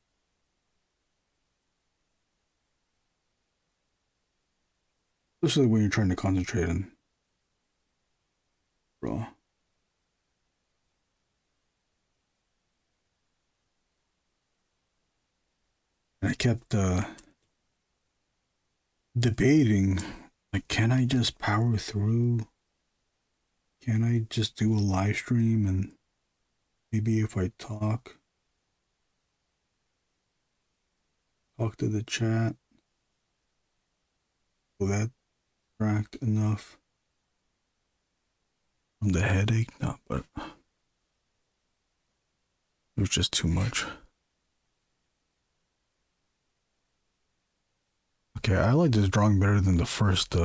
Especially when you're trying to concentrate on raw. And I kept debating, like, can I just power through? Can I just do a live stream and maybe if I talk to the chat, will that distract enough from the headache? No, but it was just too much. Okay, I like this drawing better than the first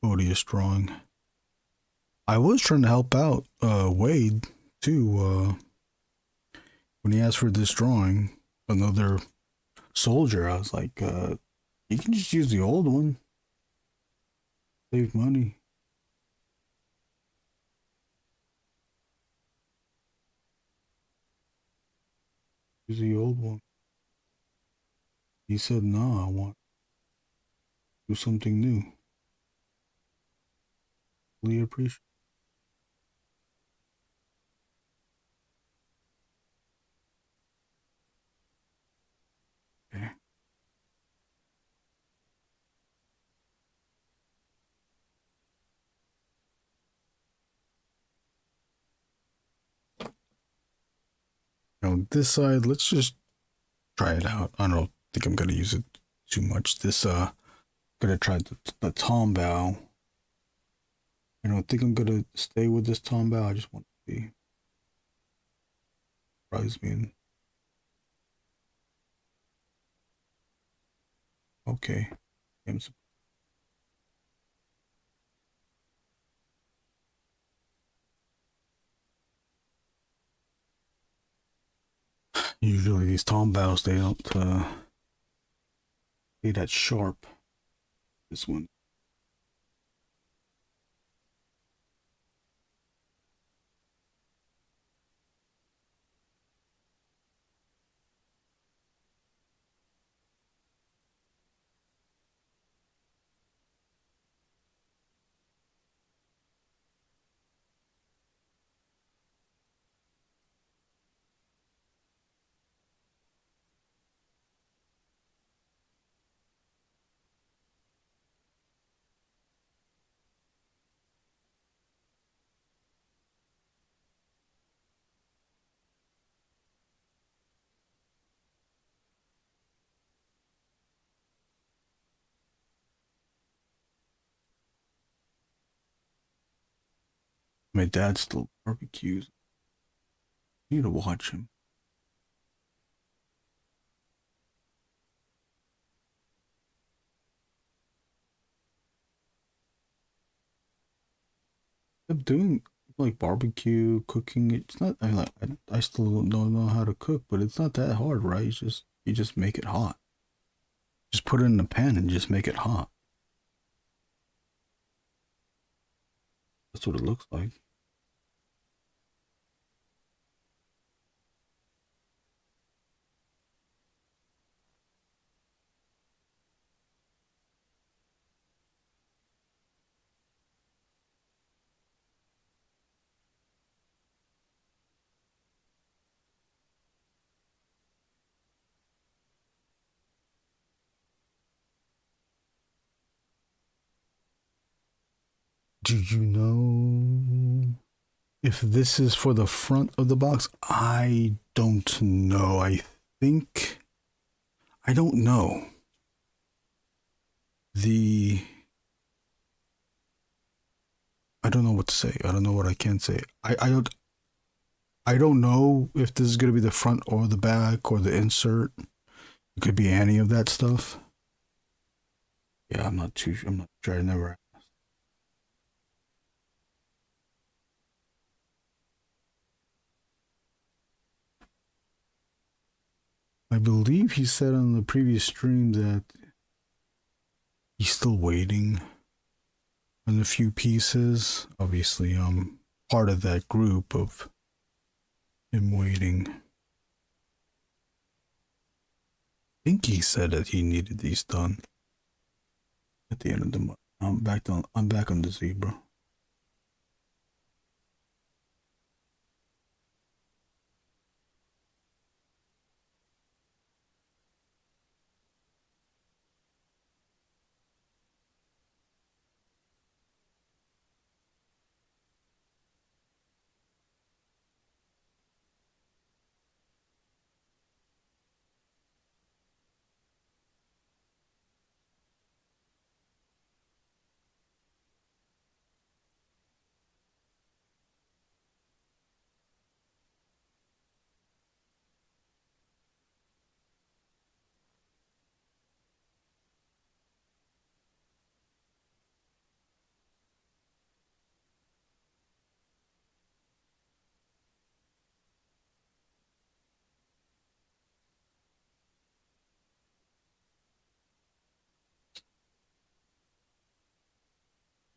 Odious drawing. I was trying to help out Wade too when he asked for this drawing, another soldier. I was like, you can just use the old one, save money. Use the old one. He said, no, I want to do something new. Really appreciate. Okay. Now this side, let's just try it out. I don't think I'm gonna use it too much. This gonna try the tom bow. I don't think I'm gonna stay with this tom bow. I just want to see. Surprise me. Okay. Usually these tom bows, they don't stay that sharp. This one. My dad still barbecues. I need to watch him. I'm doing like barbecue cooking. It's not. I still don't know how to cook, but it's not that hard, right? You just make it hot. Just put it in the pan and just make it hot. That's what it looks like. Do you know if this is for the front of the box? I don't know. I think I don't know. I don't know what to say. I don't know what I can say. I don't know if this is gonna be the front or the back or the insert. It could be any of that stuff. Yeah, I'm not sure. I never asked. I believe he said on the previous stream that he's still waiting on a few pieces. Obviously, I'm part of that group of him waiting. I think he said that he needed these done at the end of the month. I'm back on the zebra.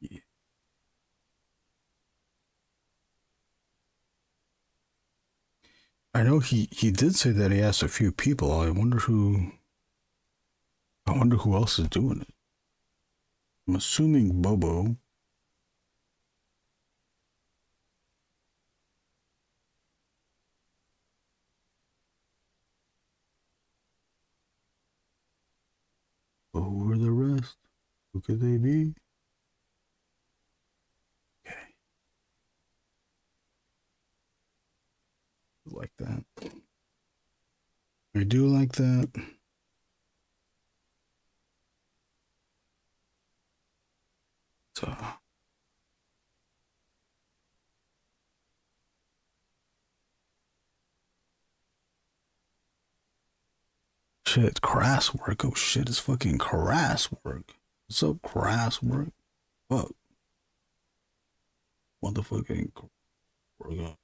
Yeah. I know he did say that he asked a few people. I wonder who else is doing it. I'm assuming Bobo. But who are the rest? Who could they be? Okay. Like that. I do like that. So shit, crass work. Oh shit, it's fucking crass work. What's up, crass work? Fuck. Motherfucking work.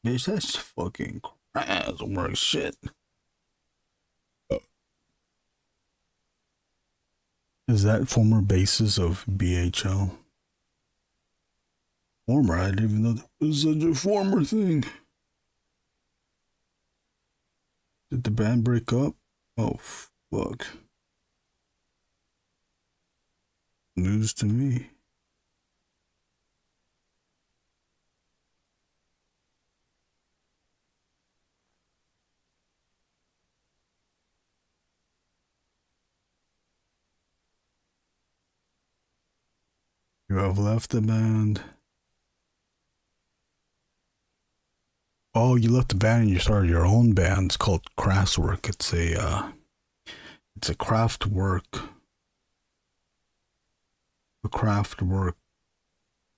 Bitch, that's fucking crass work shit. Is that former basis of BHL? Former? I didn't even know that was such a former thing. Did the band break up? Oh, fuck. News to me. You have left the band. Oh, you left the band and you started your own band. It's called Crasswork. It's a craft work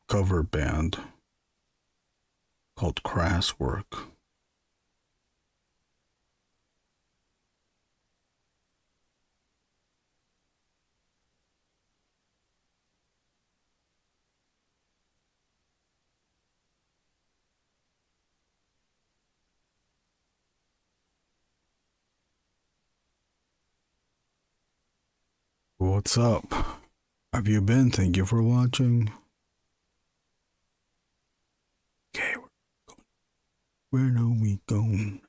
cover band called Crasswork. What's up? How have you been? Thank you for watching. Okay, where are we going?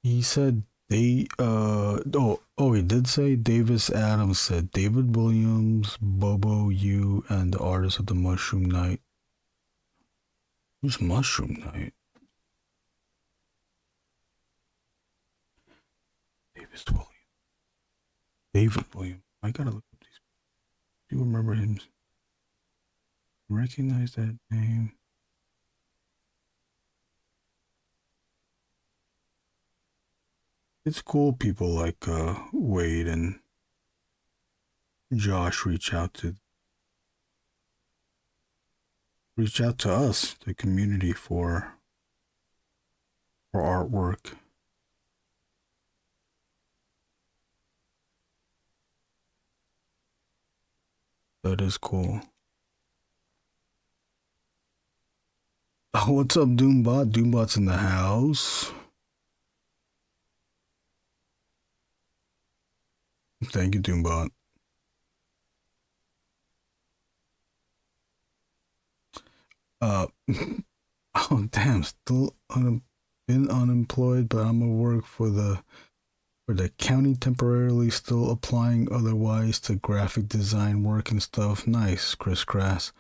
He said he did say Davis Adams said David Williams, Bobo, you, and the artist of the Mushroom Night. Who's Mushroom Night? David Williams. I gotta look up these. Do you remember him? Recognize that name. It's cool people like Wade and Josh reach out to us, the community, for artwork. That is cool. Oh, what's up, Doombot? Doombot's in the house. Thank you, Doombot. Oh damn, still been unemployed, but I'm gonna work for the county temporarily, still applying otherwise to graphic design work and stuff. Nice, Chris Crass.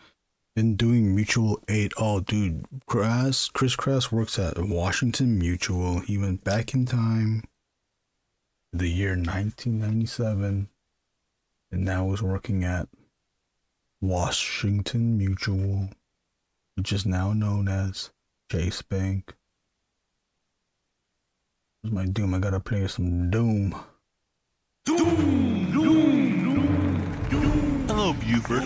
Been doing mutual aid. Oh dude, Chris Crass works at Washington Mutual. He went back in time, the year 1997, and now is working at Washington Mutual, which is now known as Chase Bank. Where's my Doom? I gotta play some Doom. Hello, Buford.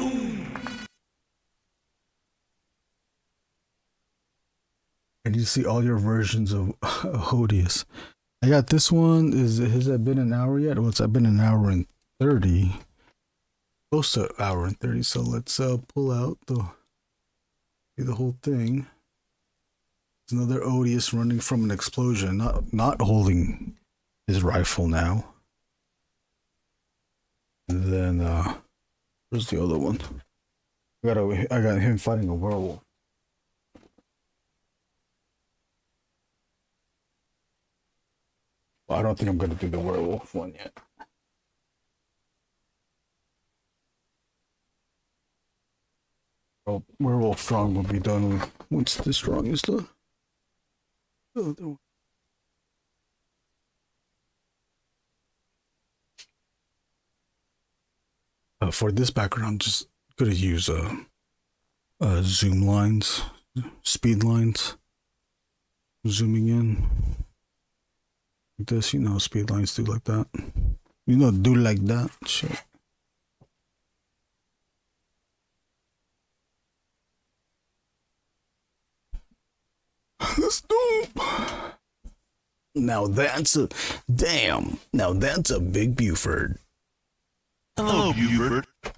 I need to see all your versions of Odious. I got this one. Has that been an hour yet? Well, it's been an hour and 30. Close to an hour and 30. So let's pull out the whole thing. There's another Odious running from an explosion, not holding his rifle now. And then where's the other one? I got him fighting a werewolf. Well, I don't think I'm gonna do the werewolf one yet. Well, werewolf strong will be done once the strong is done. For this background, I'm just gonna use zoom lines, speed lines, zooming in. This, speed lines do like that. Do like that. Shit. That's dope. Now that's a damn. Now that's a big Buford. Hello, Buford. I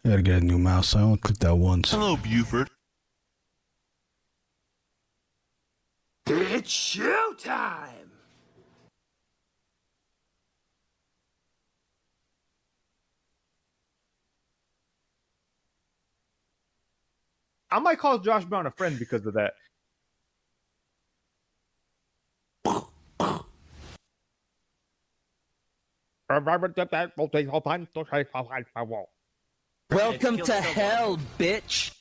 gotta get a new mouse. I only clicked that once. Hello, Buford. It's showtime! I might call Josh Brown a friend because of that. Welcome to hell, bitch.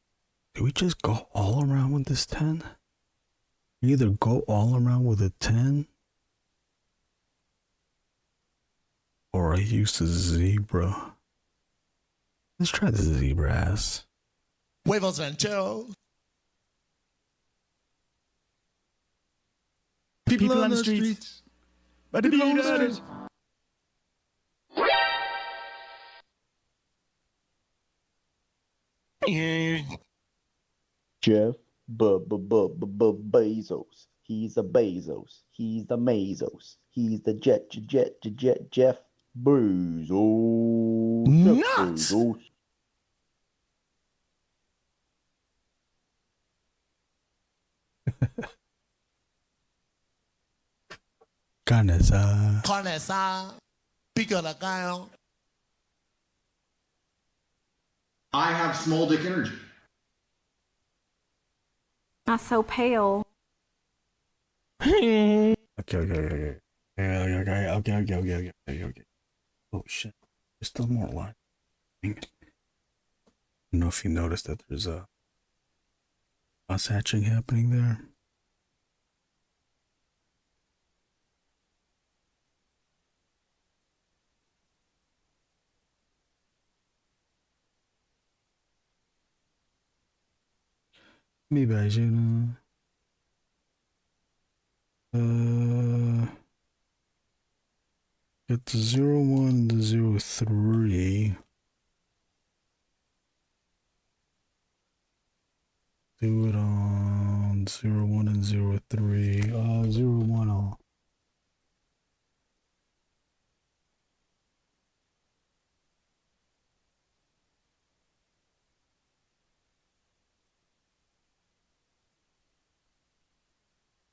What do we just go all around with this 10? We either go all around with a 10, or I use the zebra. Let's try the zebra ass. Huevos rancheros. People on the streets. By the people on the streets. Jeff Bezos. He's a Bezos. He's the Mazos. He's the Jeff Bezos. Nuts! Bezos. Canesa. Carnesa. Pico la gallo. I have small dick energy. Not so pale. Okay. Okay. Oh shit. There's still more line. I don't know if you noticed that there's a cross hatching happening there. Maybe I should get the 01 to 03. Do it on 01 and 03. 01 all.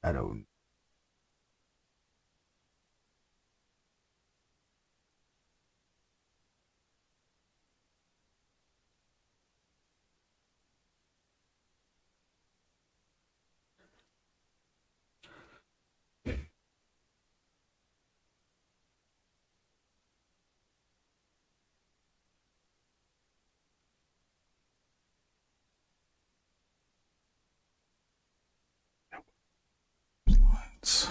I don't. Lines.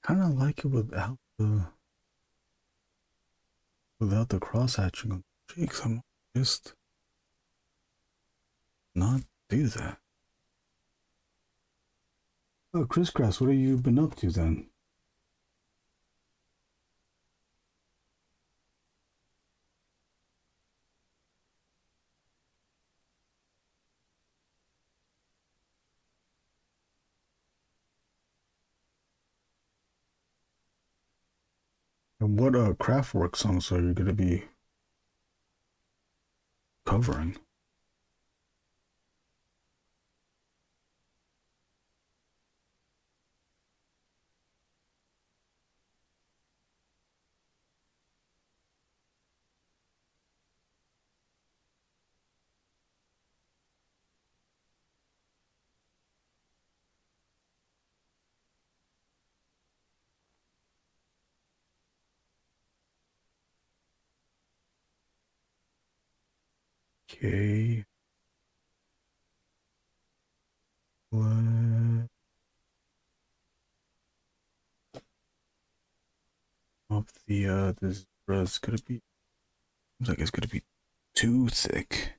Kind of like it without the cross hatching on the cheeks. I'm just not do that. Oh, Chris Cross, what have you been up to then? And what Kraftwerk songs are you gonna be covering? Okay. What? Of the this is gonna be, seems like it's gonna be too thick.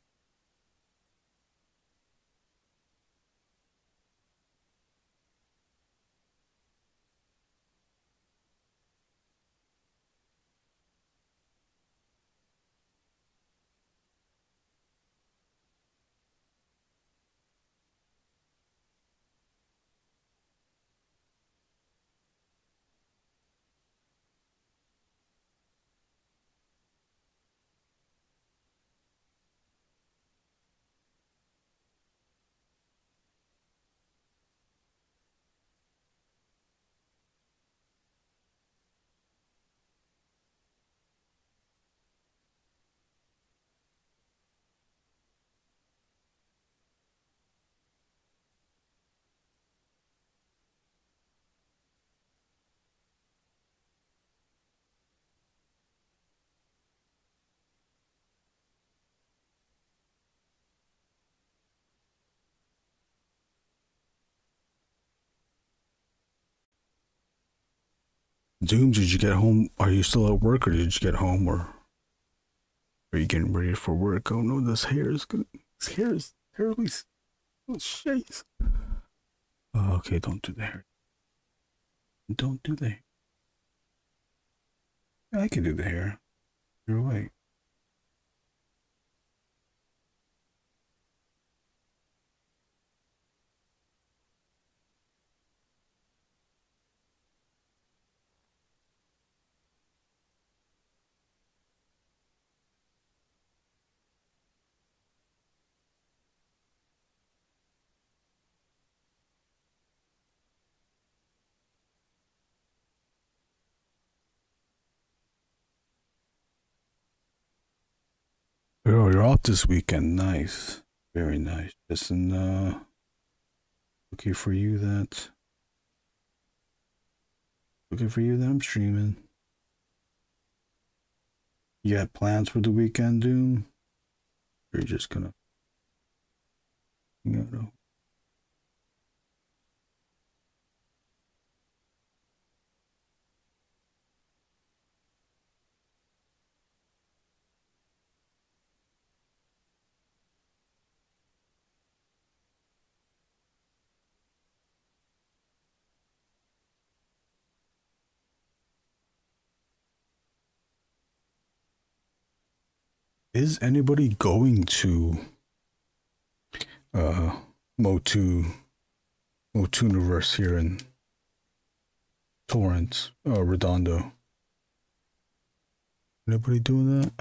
Zoom, did you get home? Are you still at work, or did you get home, or are you getting ready for work? Oh no, this hair is good. This hair is terribly. Oh, shit. Oh, okay, don't do the hair. Don't do the hair. I can do the hair. You're away. Oh, you're off this weekend. Nice. Very nice. Listen, okay for you that. Okay for you that I'm streaming. You got plans for the weekend, Doom? Or you're just gonna. You know. Is anybody going to Motu Motooniverse here in Torrance, Redondo? Anybody doing that?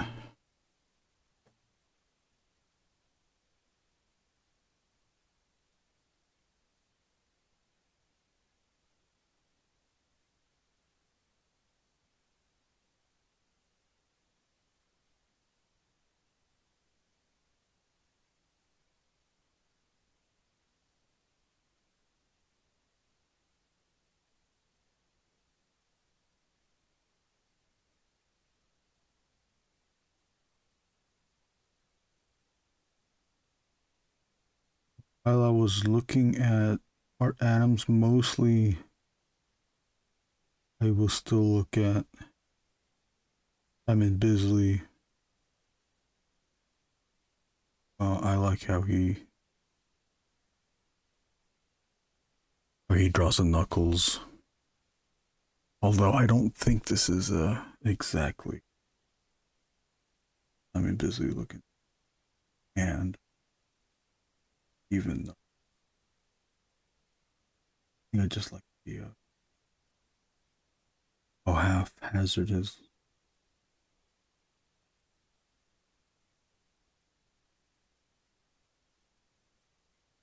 While I was looking at Art Adams, mostly I will still look at Simon Bisley. I like how he draws the knuckles. Although I don't think this is exactly Simon Bisley looking. And even I just like the haphazardous.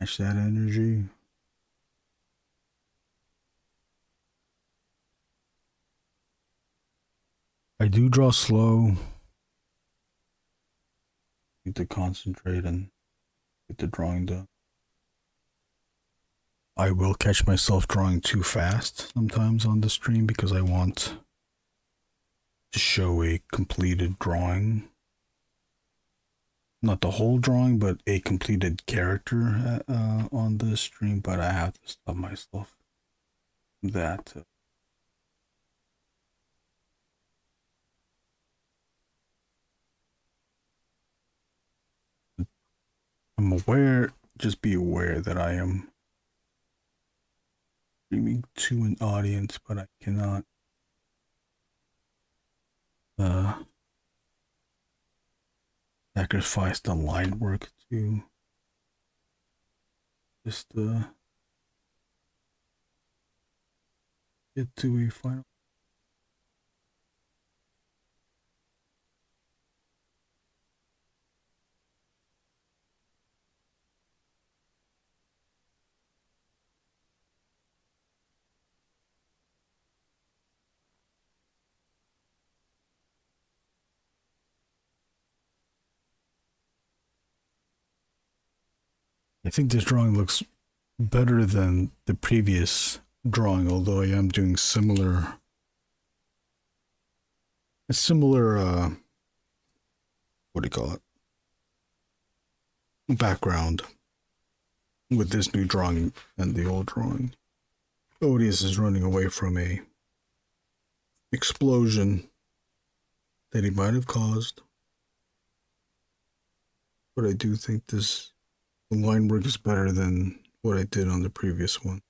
Match that energy. I do draw slow. Need to concentrate and get the drawing done. I will catch myself drawing too fast sometimes on the stream because I want to show a completed drawing. Not the whole drawing, but a completed character on the stream, but I have to stop myself from that. I'm aware, just be aware that I am streaming to an audience, but I cannot sacrifice the line work to just get to a final. I think this drawing looks better than the previous drawing, although I am doing a similar what do you call it, background with this new drawing and the old drawing. Odious is running away from a explosion that he might have caused. But I do think the line work is better than what I did on the previous one.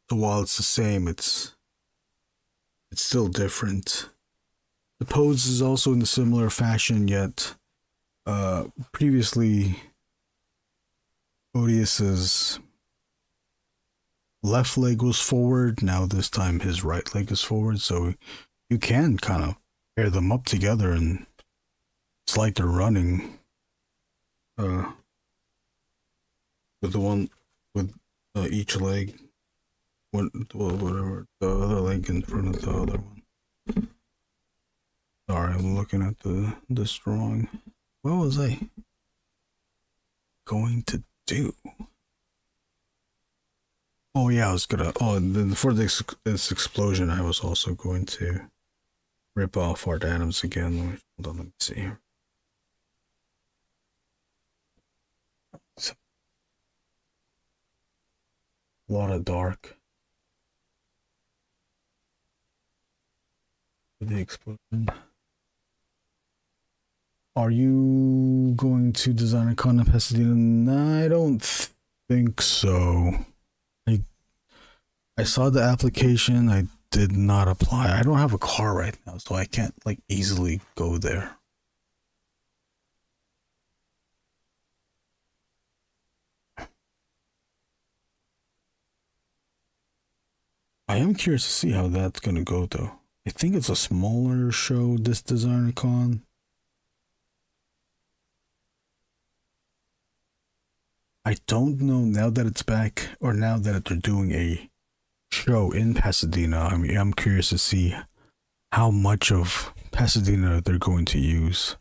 So while it's the same, it's still different. The pose is also in a similar fashion, yet previously Odious's left leg was forward. Now this time his right leg is forward, so you can kind of pair them up together, and it's like they're running with the one with each leg, whatever, the other leg in front of the other one. Sorry, I'm looking at this drawing. What was I going to do? Oh yeah, I was gonna. Oh, and then for this explosion, I was also going to rip off Art Adams again. Hold on, let me see here. A lot of dark. The explosion. Are you going to design a con in Pasadena? No, I don't think so. I saw the application. I did not apply. I don't have a car right now, so I can't like easily go there. I am curious to see how that's gonna go though. I think it's a smaller show, this designer con. I don't know now that it's back, or now that they're doing a show in Pasadena. I mean, I'm curious to see how much of Pasadena they're going to use.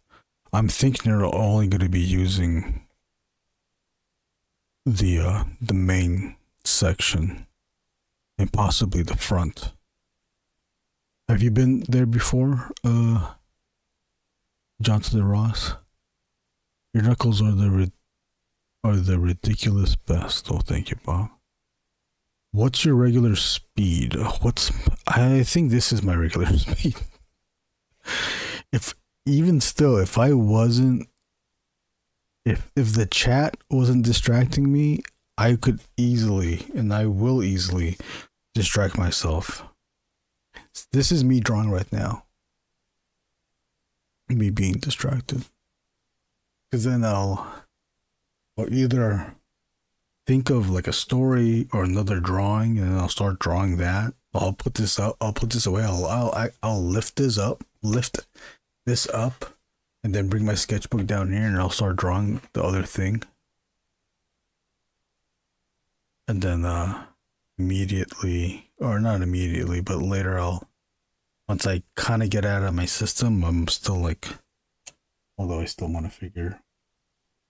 I'm thinking they're only going to be using the main section and possibly the front. Have you been there before, Johnson and Ross? Your knuckles are the ridiculous best. Oh, thank you, Bob. What's your regular speed? I think this is my regular speed. If the chat wasn't distracting me, I could easily, and I will easily, distract myself. This is me drawing right now. Me being distracted. Because then I'll either think of like a story or another drawing, and I'll start drawing that. I'll put this up. I'll put this away. I'll lift this up, and then bring my sketchbook down here, and I'll start drawing the other thing. And then immediately, or not immediately, but later once I kind of get out of my system, I'm still like, although I still want to figure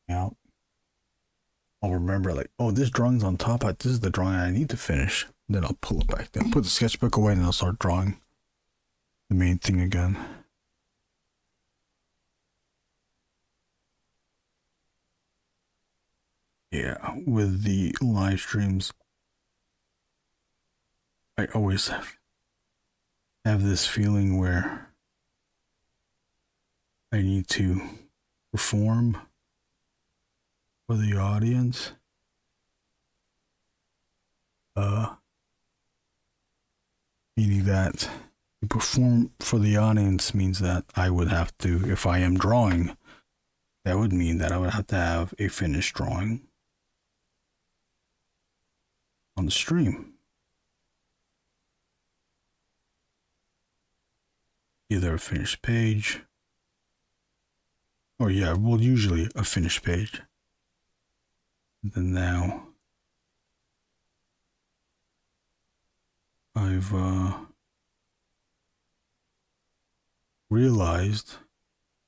out. I'll remember like, oh, this drawing's on top. This is the drawing I need to finish. Then I'll pull it back. Then put the sketchbook away, and I'll start drawing the main thing again. Yeah, with the live streams, I always have this feeling where I need to perform for the audience. Meaning that to perform for the audience means that I would have to, if I am drawing, that would mean that I would have to have a finished drawing on the stream. Either a finished page, or yeah, well, usually a finished page. And then now I've realized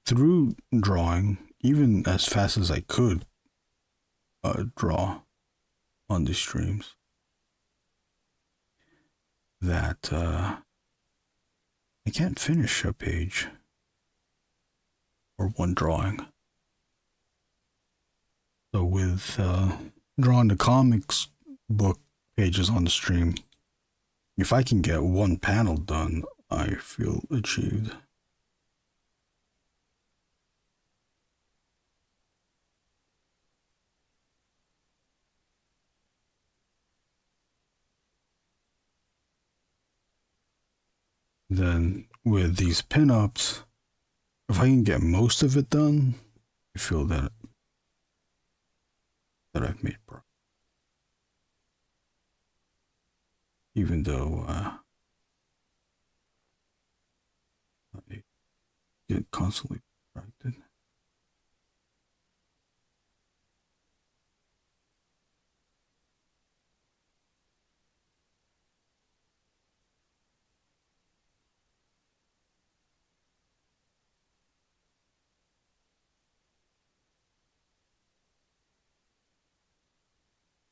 through drawing, even as fast as I could draw on these streams, that I can't finish a page or one drawing. So with drawing the comics book pages on the stream, if I can get one panel done, I feel achieved. Then with these pinups, if I can get most of it done, I feel that I've made progress. Even though I get constantly distracted.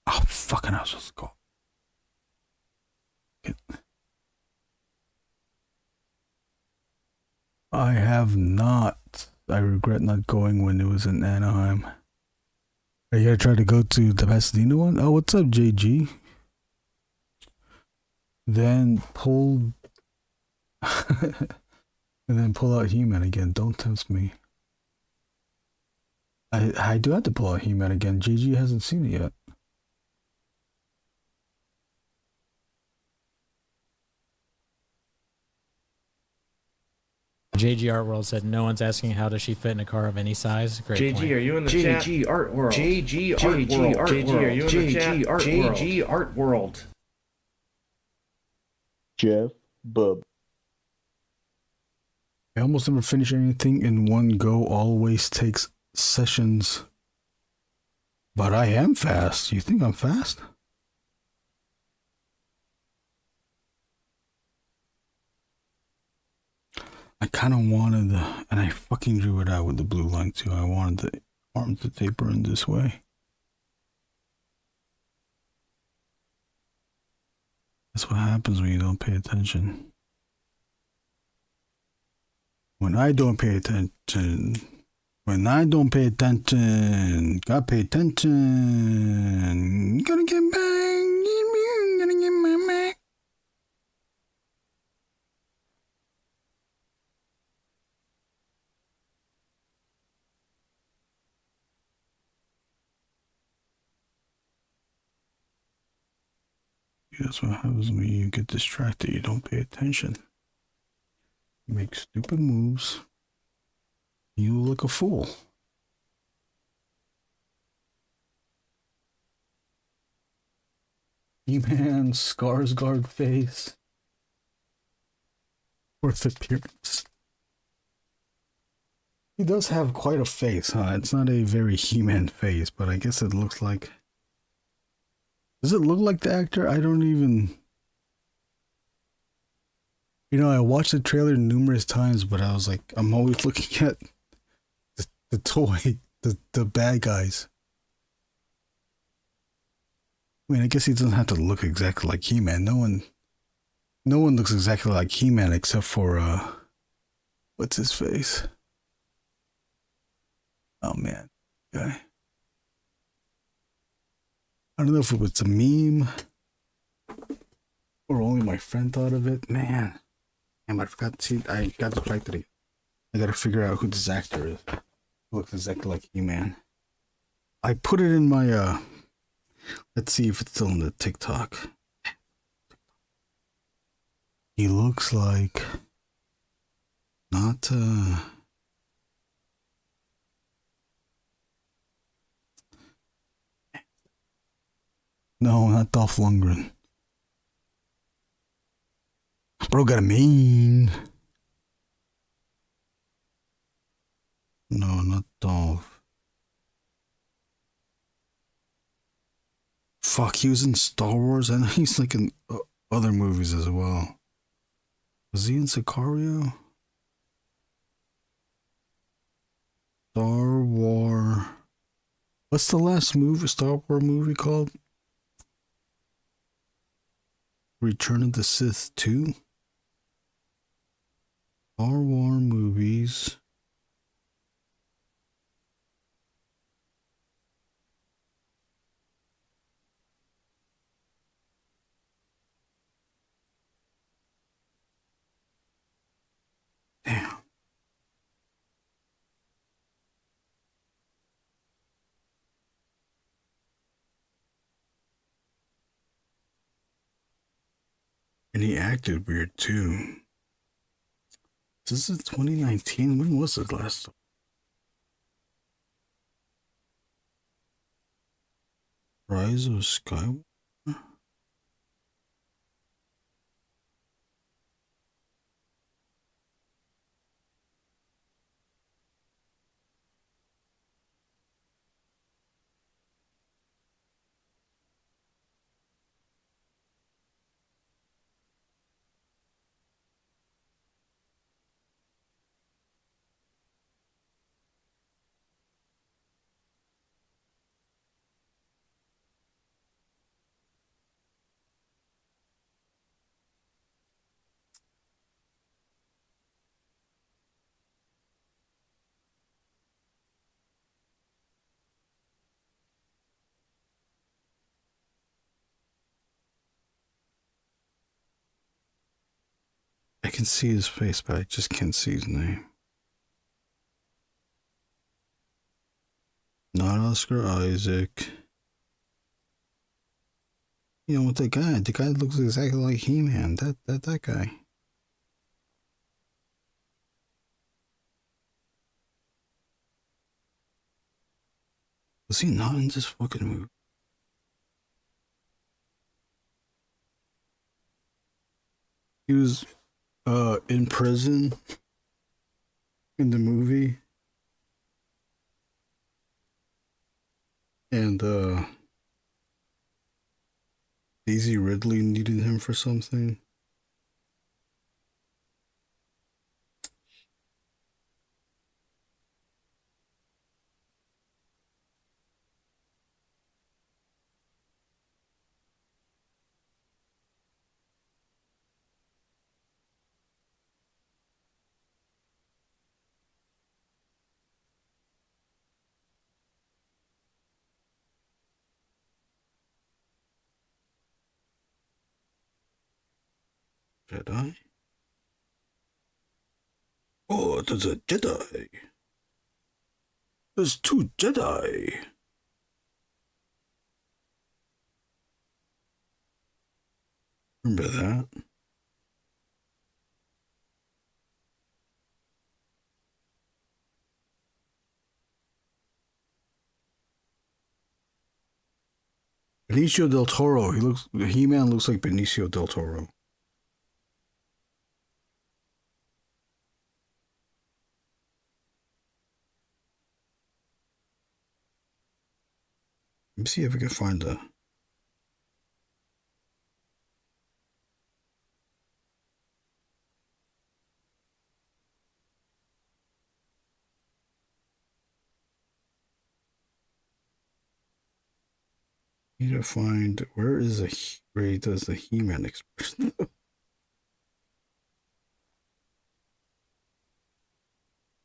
Oh, fucking hell, let's go. I have not. I regret not going when it was in Anaheim. I gotta try to go to the Pasadena one. Oh, what's up, JG? Then pull, and then pull out He-Man again. Don't tempt me. I do have to pull out He-Man again. JG hasn't seen it yet. JG Art World said no one's asking how does she fit in a car of any size. Great JG, point. are you in the chat? JG Art World. JG Art World. JG, are you in the chat? JG Art World. Jeff Bub. I almost never finish anything in one go. Always takes sessions. But I am fast. You think I'm fast? I kind of wanted the, and I fucking drew it out with the blue line too. I wanted the arm to taper in this way. That's what happens when you don't pay attention. When I don't pay attention. When I don't pay attention. Gotta pay attention. Gotta get back. Gotta get my back. That's what happens when you get distracted. You don't pay attention. You make stupid moves. You look a fool. He-Man, Skarsgård face. Worth appearance. He does have quite a face, huh? It's not a very He-Man face, but I guess it looks like... Does it look like the actor? I don't even... You know, I watched the trailer numerous times, but I was like, I'm always looking at the toy, the bad guys. I mean, I guess he doesn't have to look exactly like He-Man. No one looks exactly like He-Man except for, what's his face? Oh, man. Okay. I don't know if it was a meme or only my friend thought of it. Man. Damn, I forgot to see. I got distracted again. I gotta figure out who this actor is. Who looks exactly like He-Man. I put it in my, let's see if it's still in the TikTok. He looks like... Not, No, not Dolph Lundgren. Bro got a mean. No, not Dolph. Fuck, he was in Star Wars and he's like in other movies as well. Was he in Sicario? Star Wars. What's the last movie, Star Wars movie called? Return of the Sith 2? Star Wars movies. And he acted weird too. This is 2019. When was it last time? Rise of Skywalker? I can see his face, but I just can't see his name. Not Oscar Isaac. You know what, the guy looks exactly like He-Man. That guy. Was he not in this fucking movie? He was in prison in the movie. And Daisy Ridley needed him for something. Jedi? Oh, there's a Jedi. There's 2 Jedi. Remember that? Benicio del Toro. He-Man looks like Benicio del Toro. Let me see if I can find a... Need to find... Where is where he does the He-Man expression?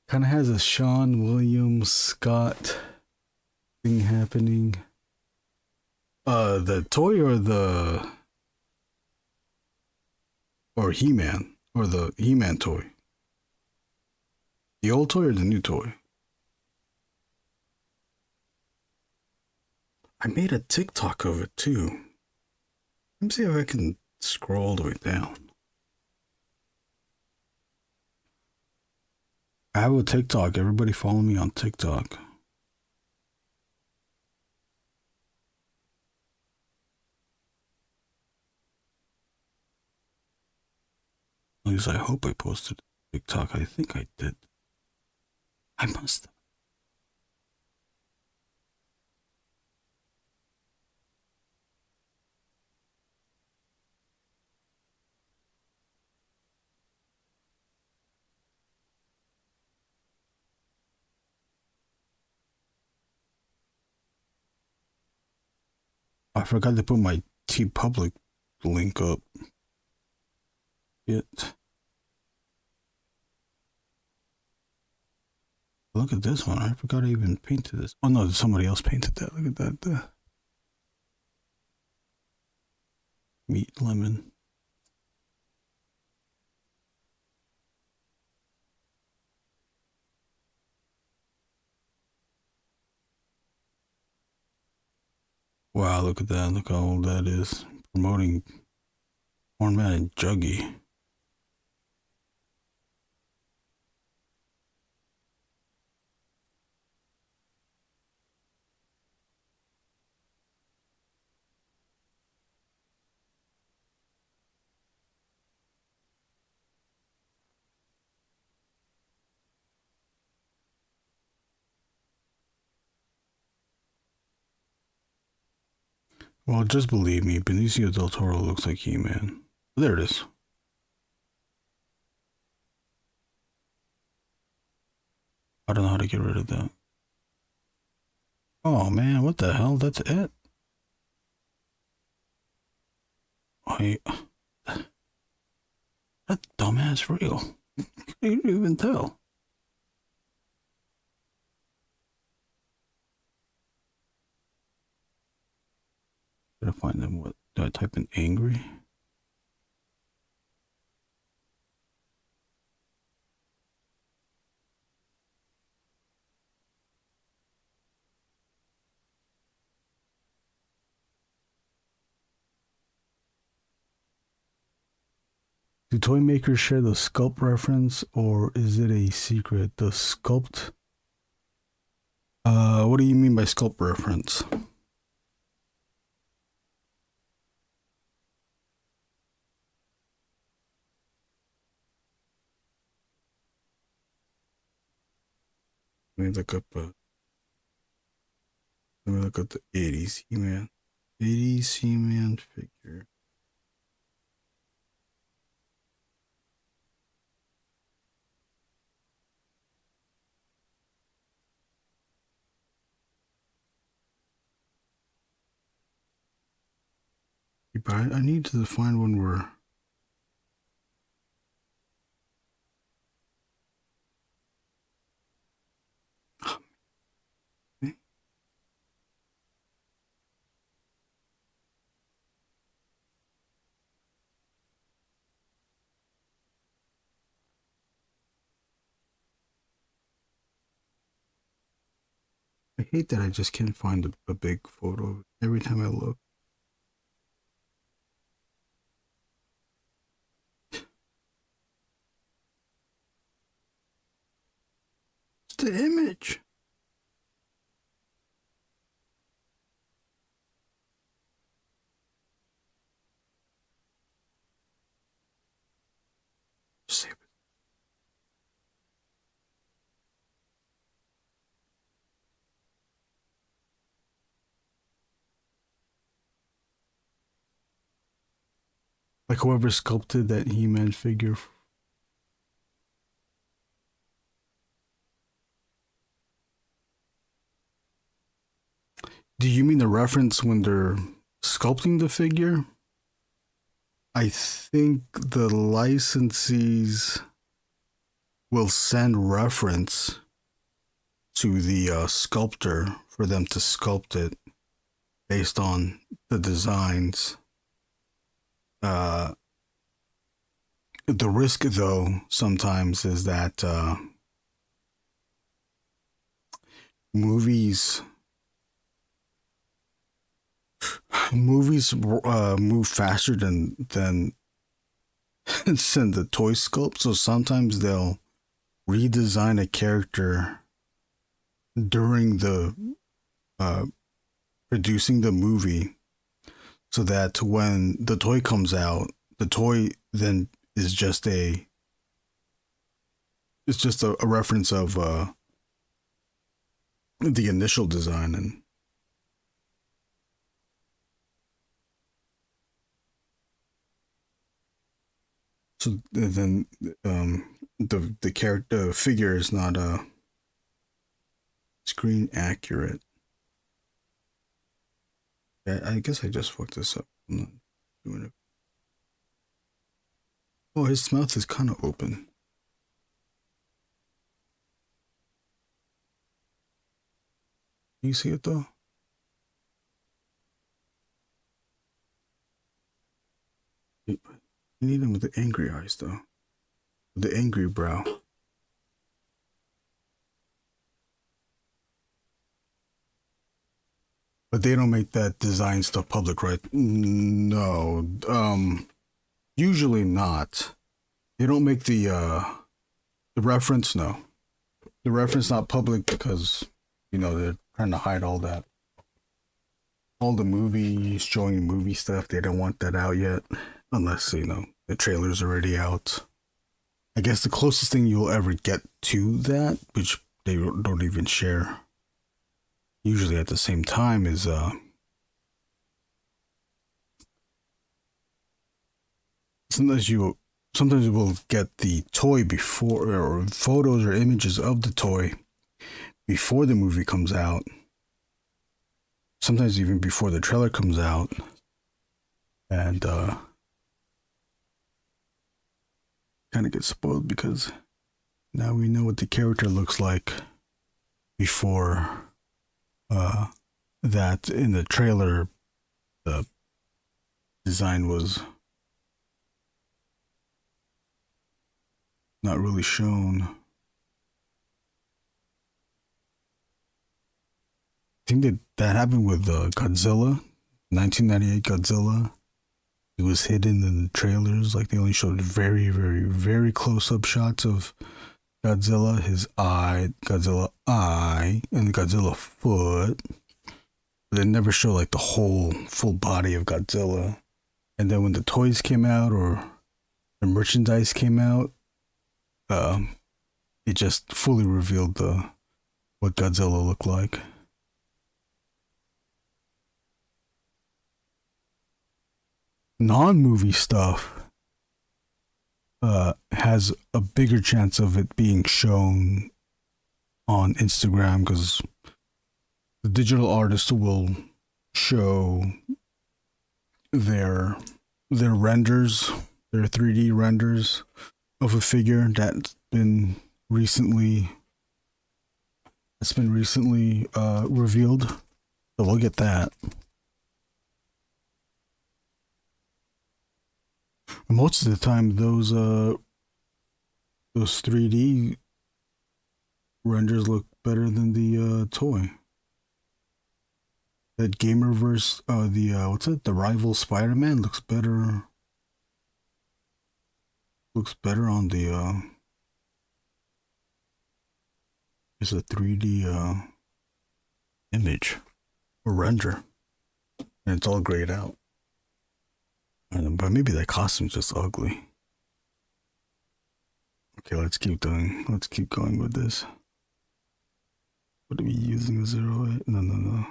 Kind of has a Sean William Scott thing happening. The toy or He-Man, or the He-Man toy? The old toy or the new toy? I made a TikTok of it too. Let me see if I can scroll all the way down. I have a TikTok. Everybody follow me on TikTok. At least I hope I posted TikTok. I think I did. I must have. I forgot to put my TeePublic link up. Look at this one. I forgot I even painted this. Oh no, somebody else painted that. Look at that. Meat lemon. Wow, look at that. Look how old that is. Promoting Cornman and Juggy. Well, just believe me, Benicio del Toro looks like He-Man. There it is. I don't know how to get rid of that. Oh man, what the hell? That's it? That dumbass real. You didn't even tell. Gotta find them. What do I type in? Angry? Do toy makers share the sculpt reference, or is it a secret? The sculpt? What do you mean by sculpt reference? Let me look up the 80s He-Man. 80s He-Man figure. But I need to find one where I hate that I just can't find a big photo every time I look. It's the image. Save it. Like whoever sculpted that He-Man figure. Do you mean the reference when they're sculpting the figure? I think the licensees will send reference to the sculptor for them to sculpt it based on the designs. The risk, though, sometimes is that movies move faster than send the toy sculpt. So sometimes they'll redesign a character during the producing the movie, so that when the toy comes out, the toy then is just a reference of the initial design. And so then the character figure is not screen accurate. I guess I just fucked this up. I'm not doing it. Oh, his mouth is kind of open. Can you see it though? You need him with the angry eyes though. With the angry brow. But they don't make that design stuff public, right? No. Usually not. They don't make the reference. No, the reference not public because they're trying to hide all that. All the movies showing movie stuff, they don't want that out yet, unless the trailer's already out. I guess the closest thing you'll ever get to that, which they don't even share, usually at the same time, is sometimes you will get the toy before, or photos or images of the toy before the movie comes out. Sometimes even before the trailer comes out. And kind of get spoiled because now we know what the character looks like before that in the trailer the design was not really shown. I think that happened with Godzilla, 1998 Godzilla. It was hidden in the trailers. Like, they only showed very, very, very close-up shots of Godzilla, his eye, Godzilla eye, and Godzilla foot. But they never show like the whole full body of Godzilla. And then when the toys came out or the merchandise came out, it just fully revealed what Godzilla looked like. Non-movie stuff has a bigger chance of it being shown on Instagram because the digital artists will show their renders, their 3D renders of a figure that's been recently revealed. So we'll get that. Most of the time, those 3D renders look better than the toy. That Gamerverse, the Rival Spider-Man looks better. Looks better on the it's a 3D image or render, and it's all grayed out. But maybe that costume's just ugly. Okay, let's keep going with this. What are we using? 08? No.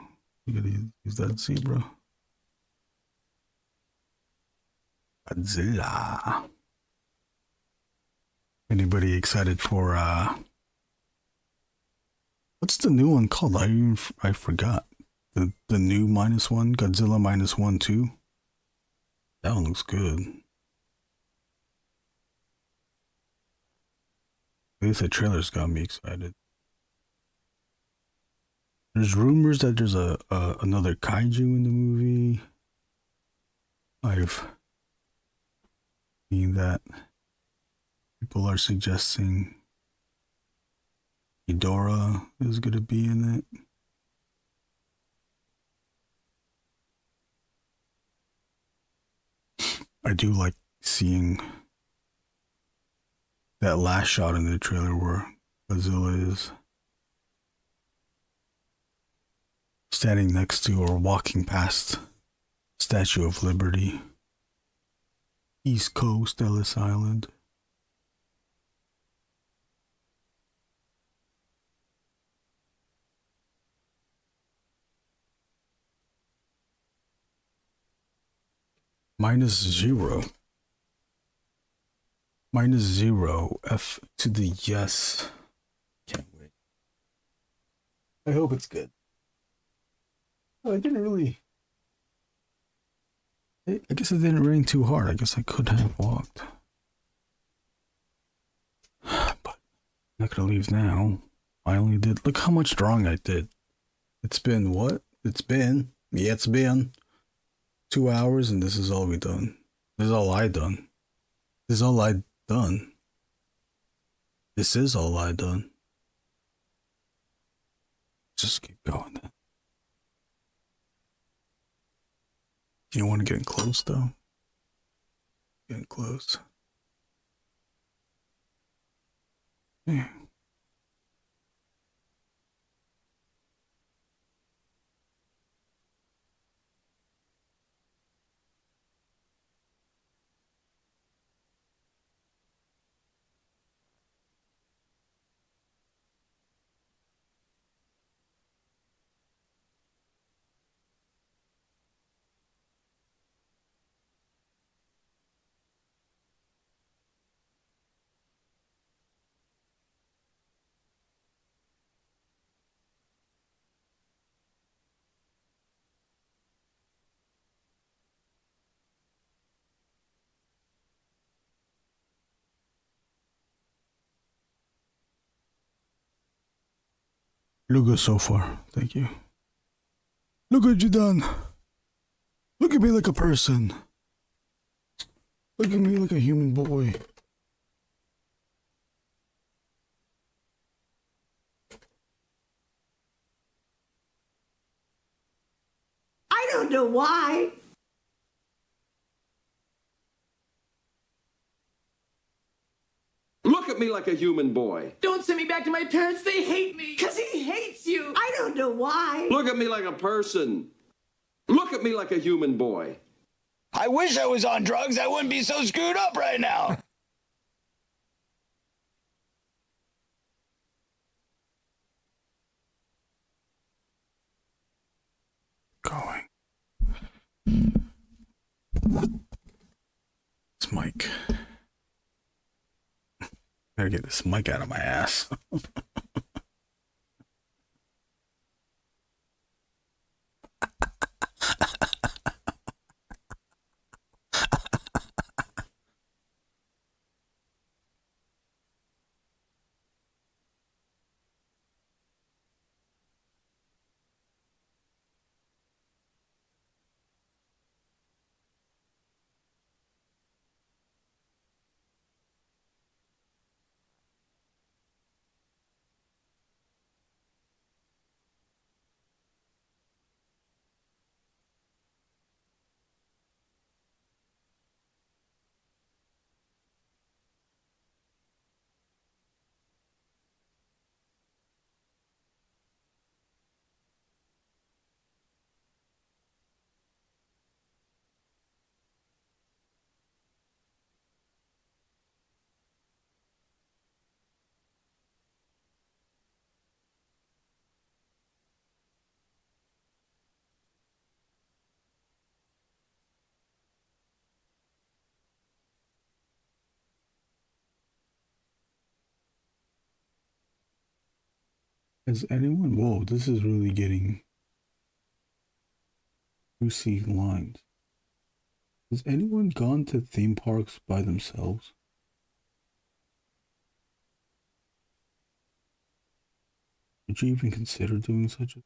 We gotta use that zebra. Godzilla. Anybody excited for what's the new one called? I forgot. The new -1, Godzilla -1 2. That one looks good. At least the trailer's got me excited. There's rumors that there's another kaiju in the movie. I've seen that people are suggesting Ghidorah is going to be in it. I do like seeing that last shot in the trailer where Godzilla is standing next to or walking past Statue of Liberty, East Coast, Ellis Island. -0. -0. F to the yes. Can't wait. I hope it's good. Oh, it didn't really. I guess it didn't rain too hard. I guess I could have walked. But I'm not gonna leave now. I only did. Look how much drawing I did. It's been what? It's been 2 hours, and this is all we done. This is all I done. This is all I done. This is all I done. Just keep going then. You don't want to get close though? Getting close. Yeah. Look good so far. Thank you. Look what you done. Look at me like a person. Look at me like a human boy. I don't know why. Look at me like a human boy. Don't send me back to my parents. They hate me. Because he hates you. I don't know why. Look at me like a person. Look at me like a human boy. I wish I was on drugs. I wouldn't be so screwed up right now. Going. This mic. Gotta get this mic out of my ass. Has anyone? Whoa, this is really getting juicy lines. Has anyone gone to theme parks by themselves? Would you even consider doing such a?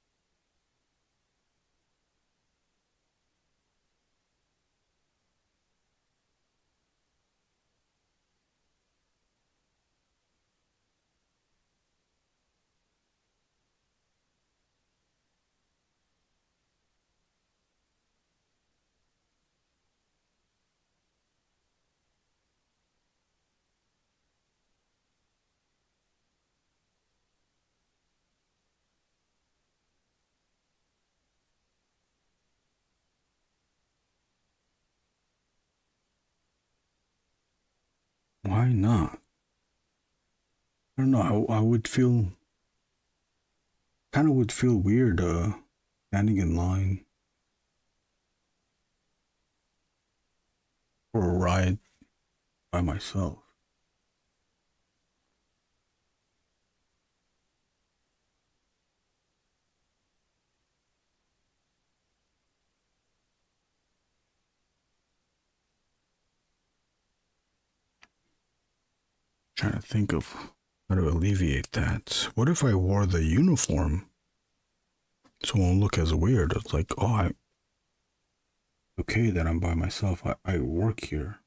Why not? I don't know. I would feel, kind of would feel weird, standing in line for a ride by myself. Trying to think of how to alleviate that. What if I wore the uniform? So it won't look as weird. It's like, oh, okay that I'm by myself. I work here.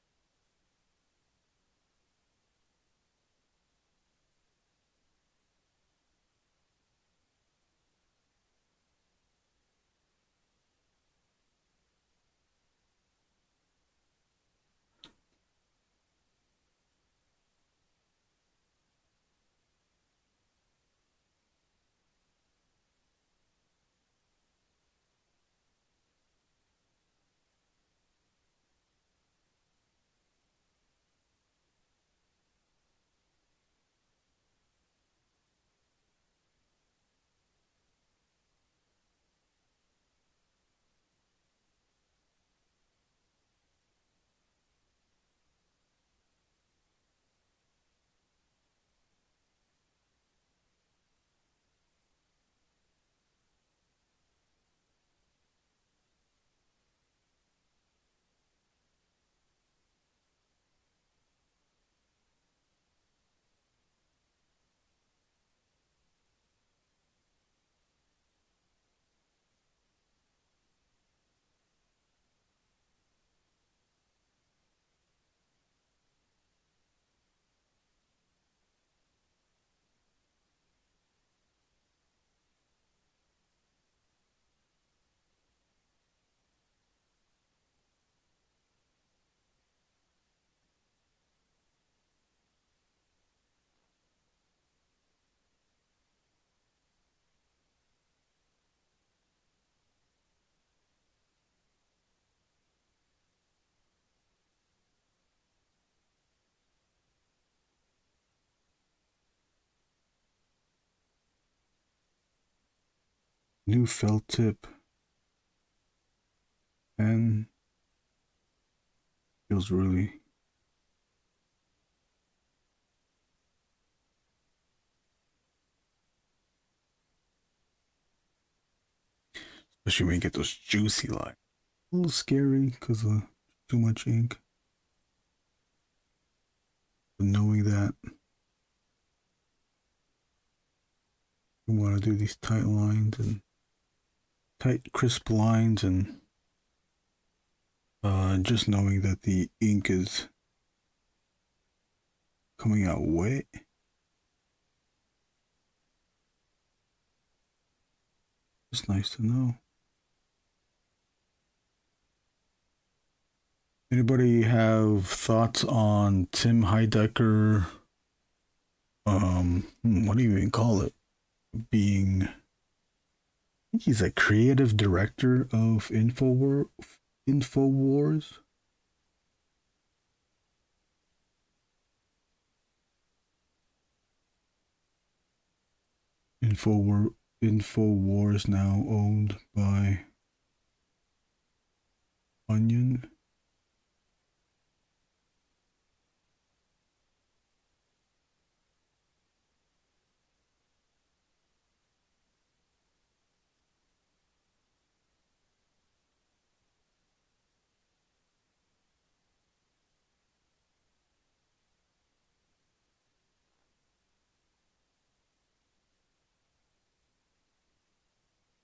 New felt tip. And feels really especially when you get those juicy lines. A little scary because of too much ink. But knowing that you want to do these tight lines and tight, crisp lines, and just knowing that the ink is coming out wet. It's nice to know. Anybody have thoughts on Tim Heidecker? What do you even call it? Being, I think he's a creative director of InfoWars. InfoWars now owned by Onion.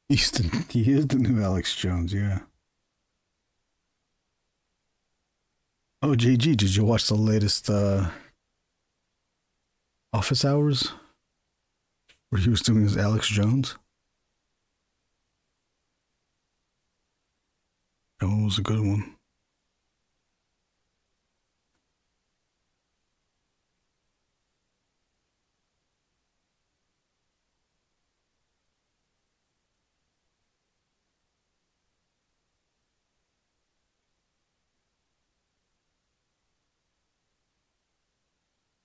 He is the new Alex Jones, yeah. Oh, JG, did you watch the latest Office Hours? Where he was doing his Alex Jones? That one was a good one.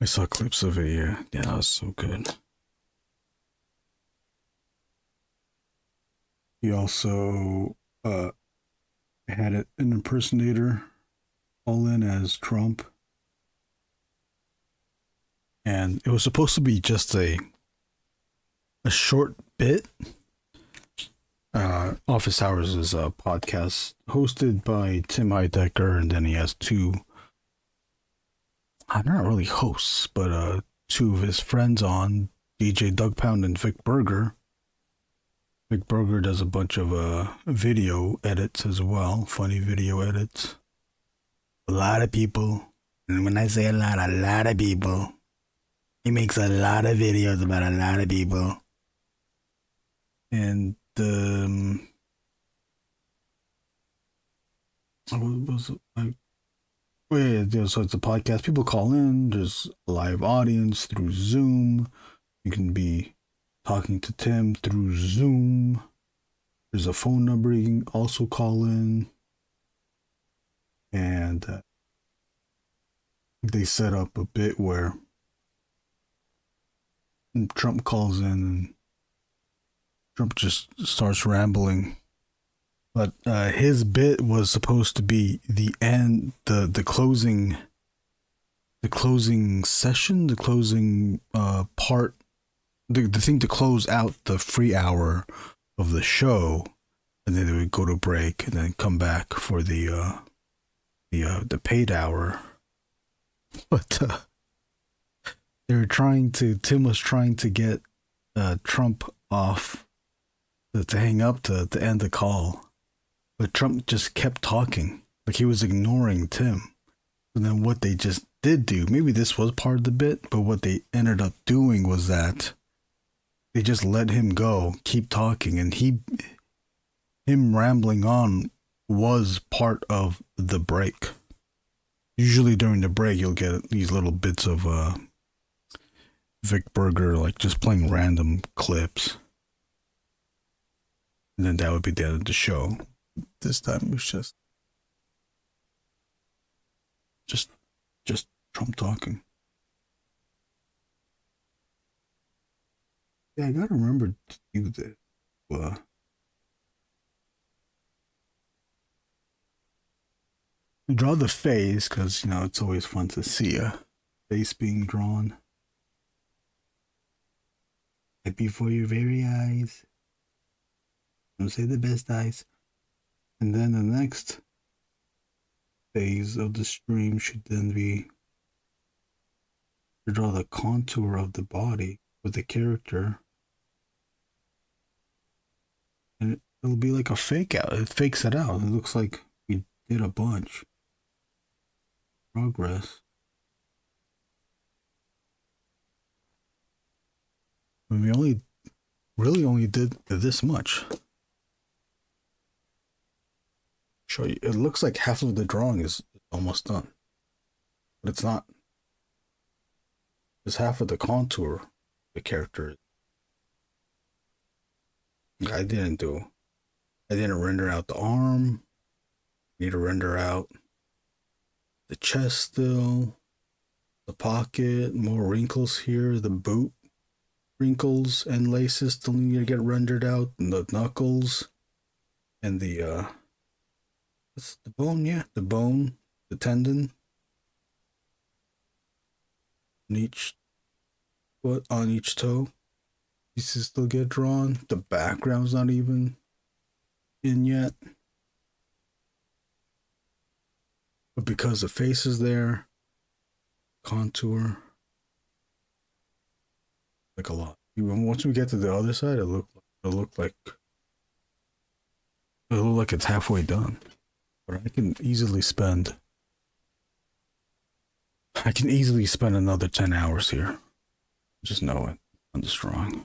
I saw clips of it, yeah. Yeah, that was so good. He also had an impersonator all in as Trump. And it was supposed to be just a short bit. Office Hours is a podcast hosted by Tim Heidecker, and then he has two, not really hosts, but two of his friends on, DJ Doug Pound and Vic Berger. Vic Berger does a bunch of video edits as well, funny video edits. A lot of people, and when I say a lot of people, he makes a lot of videos about a lot of people. And what was it like? Yeah, so it's a podcast. People call in. There's a live audience through Zoom. You can be talking to Tim through Zoom. There's a phone number you can also call in. And they set up a bit where Trump calls in and Trump just starts rambling. But his bit was supposed to be the end, the closing session, the closing part, the thing to close out the free hour of the show, and then they would go to break and then come back for the paid hour. But Tim was trying to get Trump off to hang up to end the call. But Trump just kept talking, like he was ignoring Tim. And then what they just did do, maybe this was part of the bit, but what they ended up doing was that they just let him go, keep talking, and him rambling on was part of the break. Usually during the break, you'll get these little bits of Vic Berger, like just playing random clips. And then that would be the end of the show. This time it was just Trump talking. Yeah, I gotta remember to do that. Draw the face, because, you know, it's always fun to see a face being drawn. Right before your very eyes. Don't say the best eyes. And then the next phase of the stream should then be to draw the contour of the body with the character. And it'll be like a fake out. It fakes it out. It looks like we did a bunch. Progress. I mean, we really only did this much. Show you. It looks like half of the drawing is almost done, but it's not. It's half of the contour the character. I didn't render out the arm. Need to render out the chest still, the pocket, more wrinkles here, the boot wrinkles and laces still need to get rendered out, and the knuckles, and the what's the bone? Yeah, the bone, the tendon on each foot, on each toe. Pieces still get drawn. The background's not even in yet, but because the face is there, contour, like a lot. Once we get to the other side, it'll look like it's halfway done. But I can easily spend another 10 hours here. Just know it. I'm just drawing.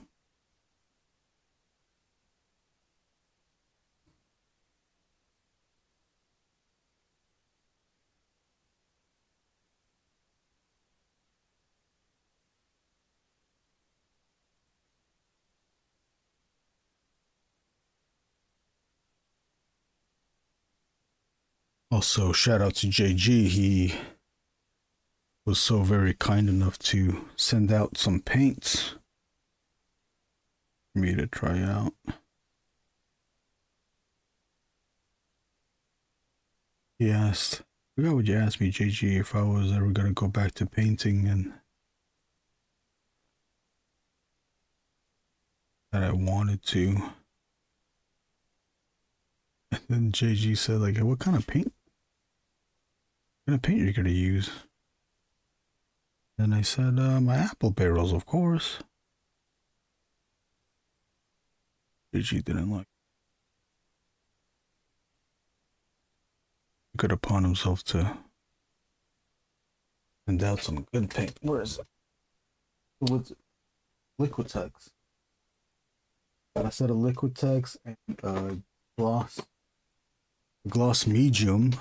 Also, shout out to JG. He was so very kind enough to send out some paints for me to try out. He asked, I forgot what you asked me, JG, if I was ever going to go back to painting, and that I wanted to. And then JG said, like, what kind of paint? What kind of paint are you going to use? And I said, my apple barrels, of course. JG didn't like it. He took it upon himself to send out some good paint. Where is it? What's it? Liquitex. Got a set of Liquitex and gloss medium.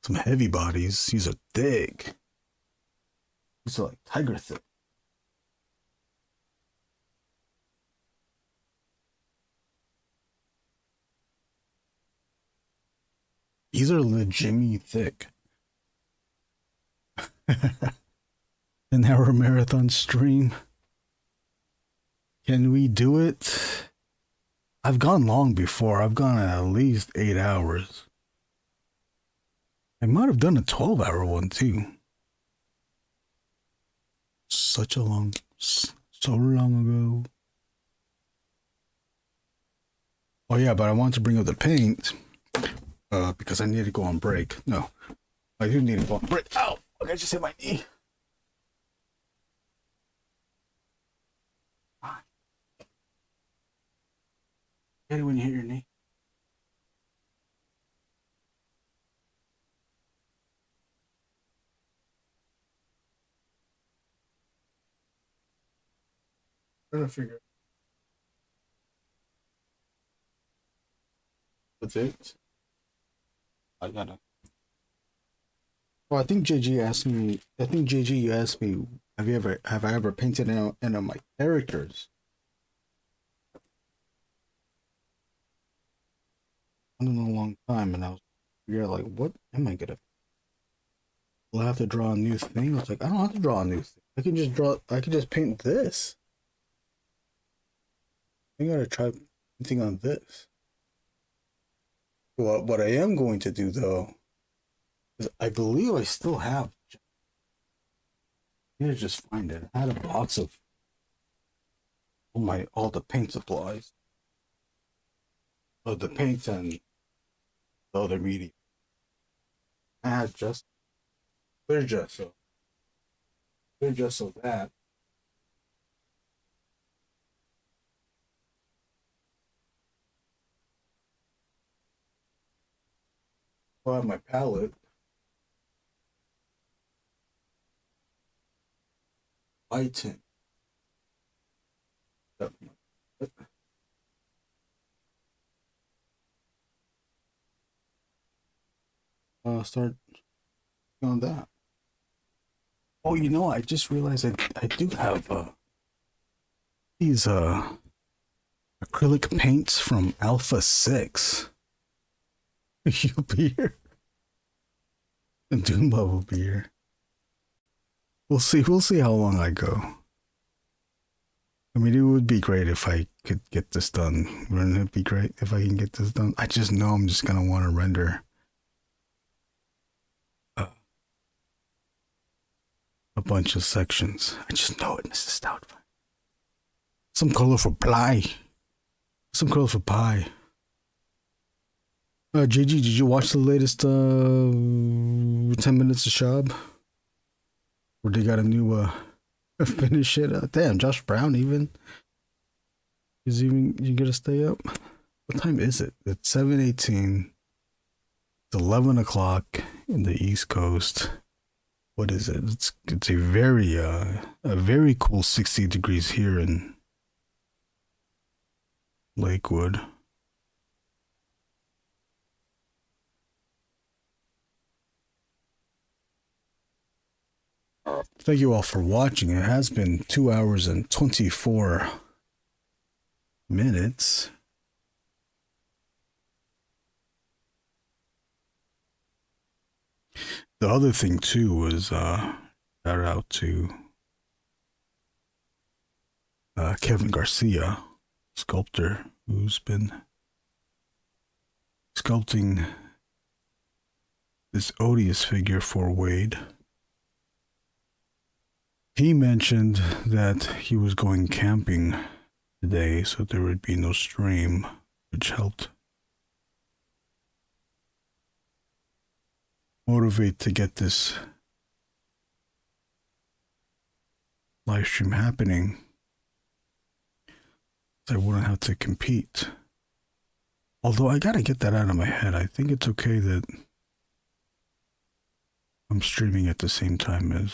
Some heavy bodies. These are thick. These are like tiger thick. These are legit thick. An hour marathon stream. Can we do it? I've gone long before. I've gone at least 8 hours. I might have done a 12-hour one too. So long ago. Oh yeah, but I wanted to bring up the paint because I need to go on break. No, I do need to go on break. Ow! I just hit my knee. Get it when you hit your knee. Trying to figure. That's it. I gotta. Well, I think JG asked me. I think JG, you asked me, have I ever painted any of my characters? In a long time, and I was like, what am I gonna? Will I have to draw a new thing? I was like, I don't have to draw a new thing. I can just paint this. I gotta try painting on this. What I am going to do though is I believe I still have. I need to just find it. I had a box of all the paint supplies. The paint and the other media. I had just clear gesso. Clear gesso that. I have my palette. Lighting. Start on that. Oh, you know, I just realized I do have these acrylic paints from Alpha 6. You'll be here. And Doomba will be here. We'll see how long I go. I mean, it would be great if I could get this done. Wouldn't it be great if I can get this done? I just know I'm just gonna want to render a bunch of sections. I just know it, Mrs. Stoutfire. Some colorful pie. Some colorful pie. JG, did you watch the latest 10 Minutes of Shab? Where they got a new finish it? Damn, Josh Brown you gotta stay up? What time is it? It's 7:18. It's 11 o'clock in the East Coast. What is it? It's a very cool 60 degrees here in Lakewood. Thank you all for watching. It has been 2 hours and 24 minutes. The other thing too was shout out to Kevin Garcia, sculptor, who's been sculpting this Odious figure for Wade. He mentioned that he was going camping today, so there would be no stream, which helped motivate to get this live stream happening. So I wouldn't have to compete. Although I gotta get that out of my head. I think it's okay that I'm streaming at the same time as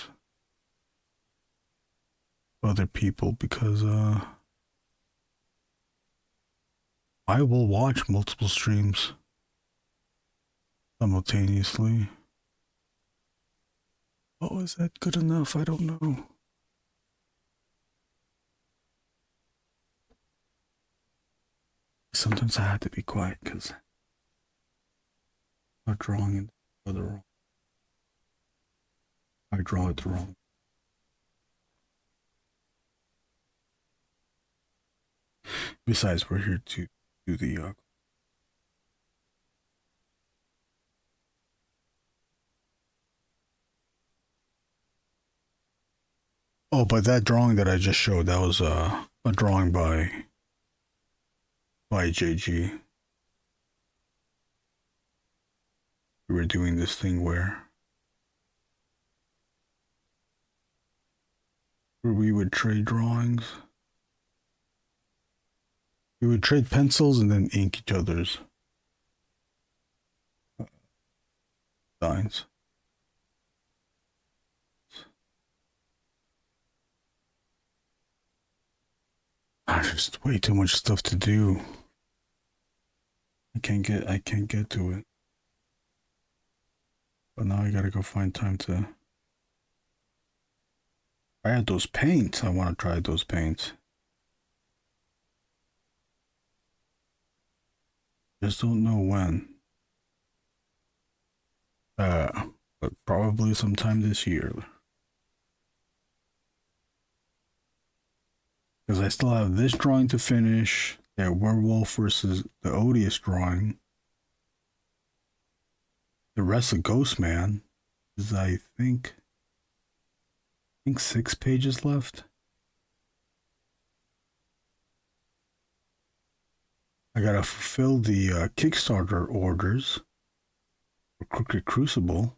other people, because I will watch multiple streams simultaneously. Oh, is that good enough? I don't know. Sometimes I have to be quiet because I'm drawing it the wrong. I draw it the wrong. Besides, we're here to do the oh, but that drawing that I just showed, that was a drawing by JG. We were doing this thing where we would trade drawings. We would trade pencils and then ink each other's designs. There's just way too much stuff to do. I can't get to it. But now I gotta go find time to. I had those paints. I want to try those paints. Just don't know when. But probably sometime this year. Because I still have this drawing to finish, that werewolf versus the Odious drawing. the rest of Ghostman is, I think 6 pages left. I gotta fulfill the Kickstarter orders for Crooked Crucible,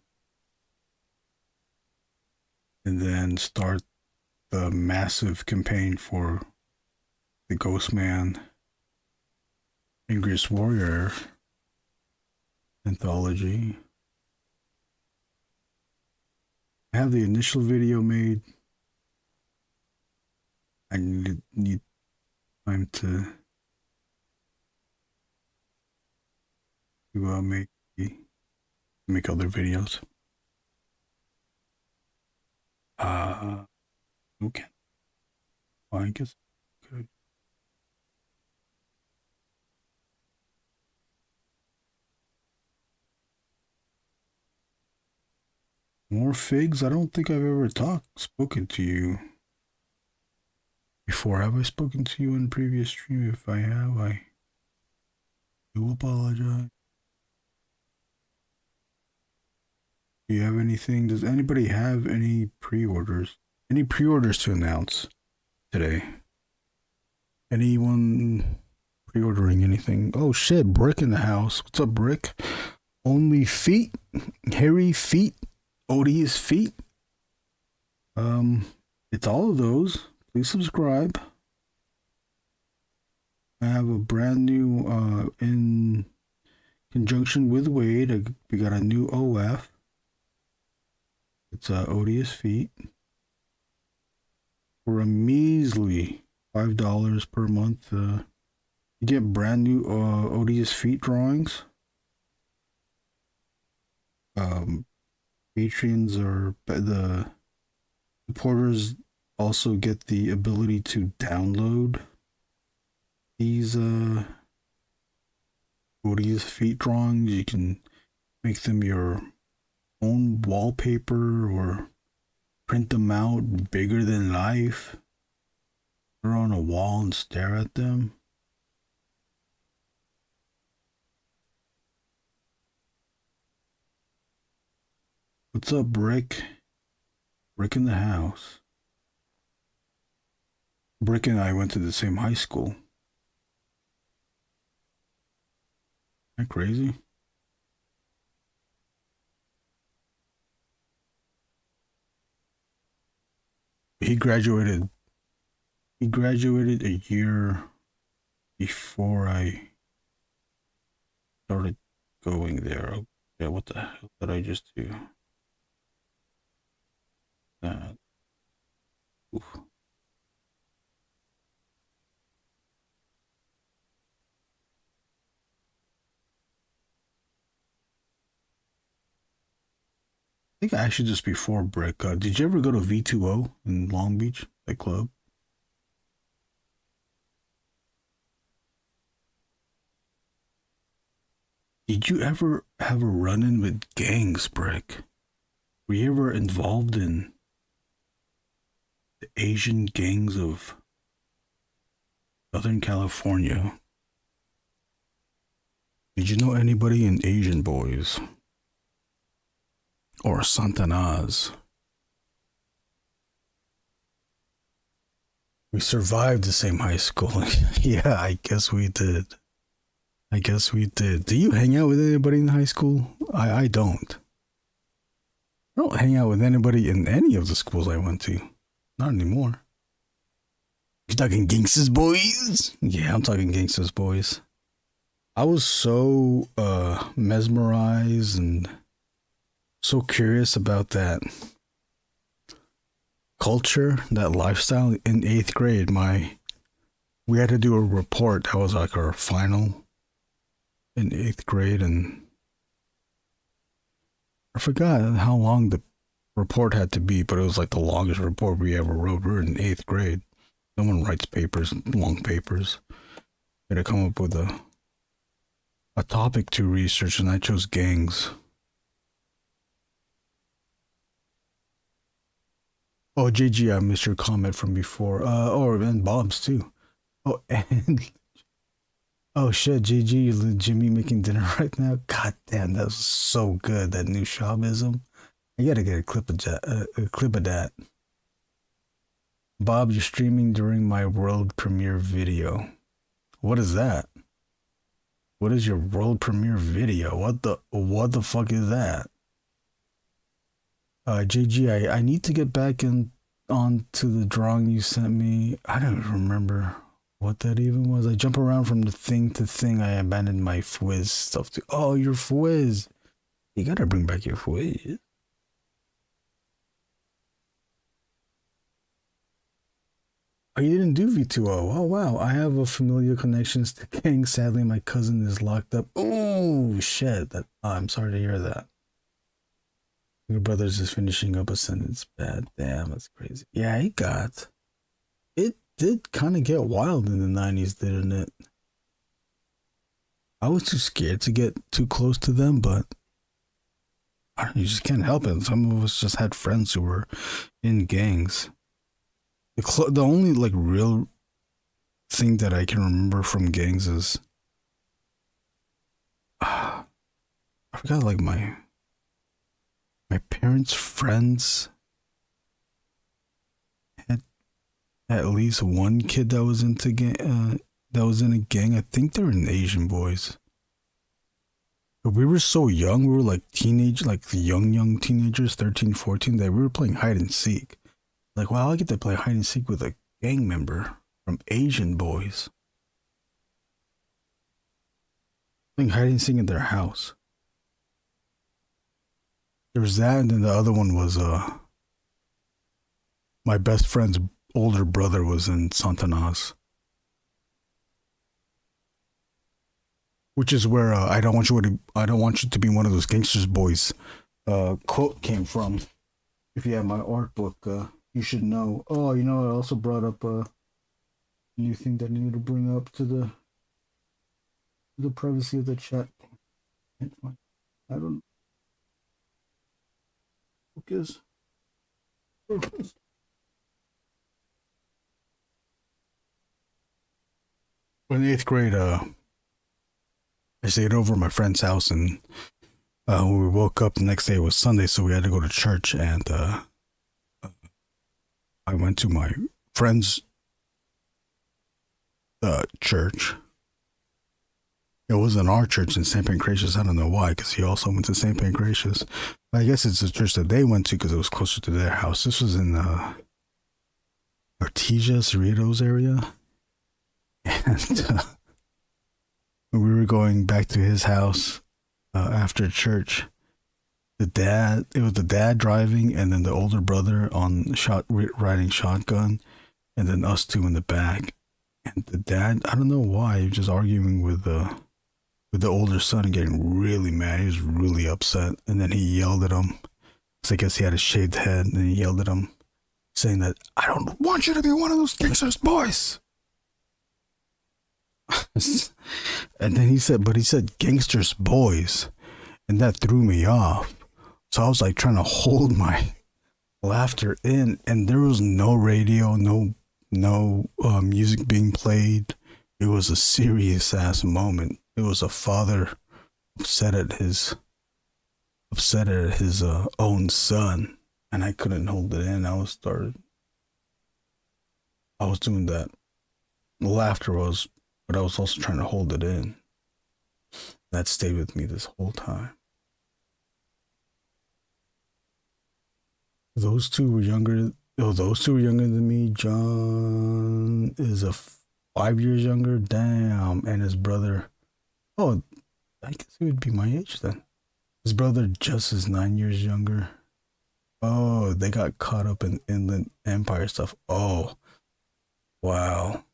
and then start the massive campaign for the Ghostman Angriest Warrior Anthology. I have the initial video made. I need time to make other videos. Okay. Well, I guess good. More figs? I don't think I've ever spoken to you before. Have I spoken to you in previous stream? If I have, I do apologize. Do you have anything? Does anybody have any pre-orders? Any pre-orders to announce today? Anyone pre-ordering anything? Oh shit, Brick in the house. What's up, Brick? Only feet? Hairy feet? Odious feet? It's all of those. Please subscribe. I have a brand new, in conjunction with Wade, we got a new OF. It's Odious Feet for a measly $5 per month. You get brand new Odious Feet drawings. Patrons or the supporters also get the ability to download these Odious Feet drawings. You can make them your own wallpaper or print them out bigger than life. Put her on a wall and stare at them. What's up, Brick? Brick in the house. Brick and I went to the same high school. Isn't that crazy? He graduated a year before I started going there. Yeah, what the hell did I just do? Oof. I think actually just before Brick, did you ever go to V2O in Long Beach, that club? Did you ever have a run-in with gangs, Brick? Were you ever involved in the Asian gangs of Southern California? Did you know anybody in Asian Boys? Or Santanaz? We survived the same high school. Yeah, I guess we did. Do you hang out with anybody in high school? I don't. I don't hang out with anybody in any of the schools I went to. Not anymore. You talking Gangsters Boys? Yeah, I'm talking Gangsters Boys. I was so mesmerized and so curious about that culture, that lifestyle. In 8th grade, we had to do a report. That was like our final in 8th grade, and I forgot how long the report had to be, but it was like the longest report we ever wrote. We were in 8th grade. No one writes papers, long papers. We had to come up with a topic to research, and I chose gangs. Oh, JG, I missed your comment from before. And Bob's too. Oh, and Oh shit, JG, you legitimately making dinner right now? God damn, that was so good. That new Shawmism. I gotta get a clip of that. Bob, you're streaming during my world premiere video. What is that? What is your world premiere video? What the fuck is that? JG, I need to get back onto the drawing you sent me. I don't even remember what that even was. I jump around from the thing to thing. I abandoned my Fwiz stuff to. Oh, your Fwiz. You gotta bring back your Fwiz. Oh, you didn't do V2O. Oh, wow. I have a familiar connections to King. Sadly, my cousin is locked up. Oh, shit. I'm sorry to hear that. Your brother's just finishing up a sentence. Bad. Damn, that's crazy. Yeah, it did kind of get wild in the 90s, didn't it? I was too scared to get too close to them, but you just can't help it. Some of us just had friends who were in gangs. The only like real thing that I can remember from gangs is I forgot, like my parents' friends had at least one kid that was into that was in a gang. I think they were Asian boys. But we were so young, we were like young teenagers, 13, 14, that we were playing hide and seek. Like, wow, I get to play hide and seek with a gang member from Asian boys. Playing hide and seek in their house. There was that, and then the other one was my best friend's older brother was in Santanaz. Which is where I don't want you to be one of those gangsters boys quote came from. If you have my art book, you should know. Oh, you know, I also brought up a new thing that I need to bring up to the privacy of the chat. I don't focus. In 8th grade, I stayed over at my friend's house, and when we woke up the next day, it was Sunday, so we had to go to church, and I went to my friend's church. It wasn't our church in St. Pancratius. I don't know why, because he also went to St. Pancratius. I guess it's the church that they went to because it was closer to their house. This was in Artesia, Cerritos area. And when we were going back to his house after church, it was the dad driving, and then the older brother riding shotgun, and then us two in the back. And the dad, I don't know why, he was just arguing with the older son and getting really mad. He was really upset, and then he yelled at him. So I guess he had a shaved head, and he yelled at him, saying that, "I don't want you to be one of those gangsters boys." And then he said gangsters boys, and that threw me off. So I was like trying to hold my laughter in, and there was no radio, no music being played. It was a serious ass moment. It was a father upset at his own son, and I couldn't hold it in. I was doing that. The laughter was, but I was also trying to hold it in. That stayed with me this whole time. Those two were younger than me. John is 5 years younger. Damn. And his brother, I guess he would be my age then. His brother just is 9 years younger. Oh, they got caught up in Inland Empire stuff. Oh, wow.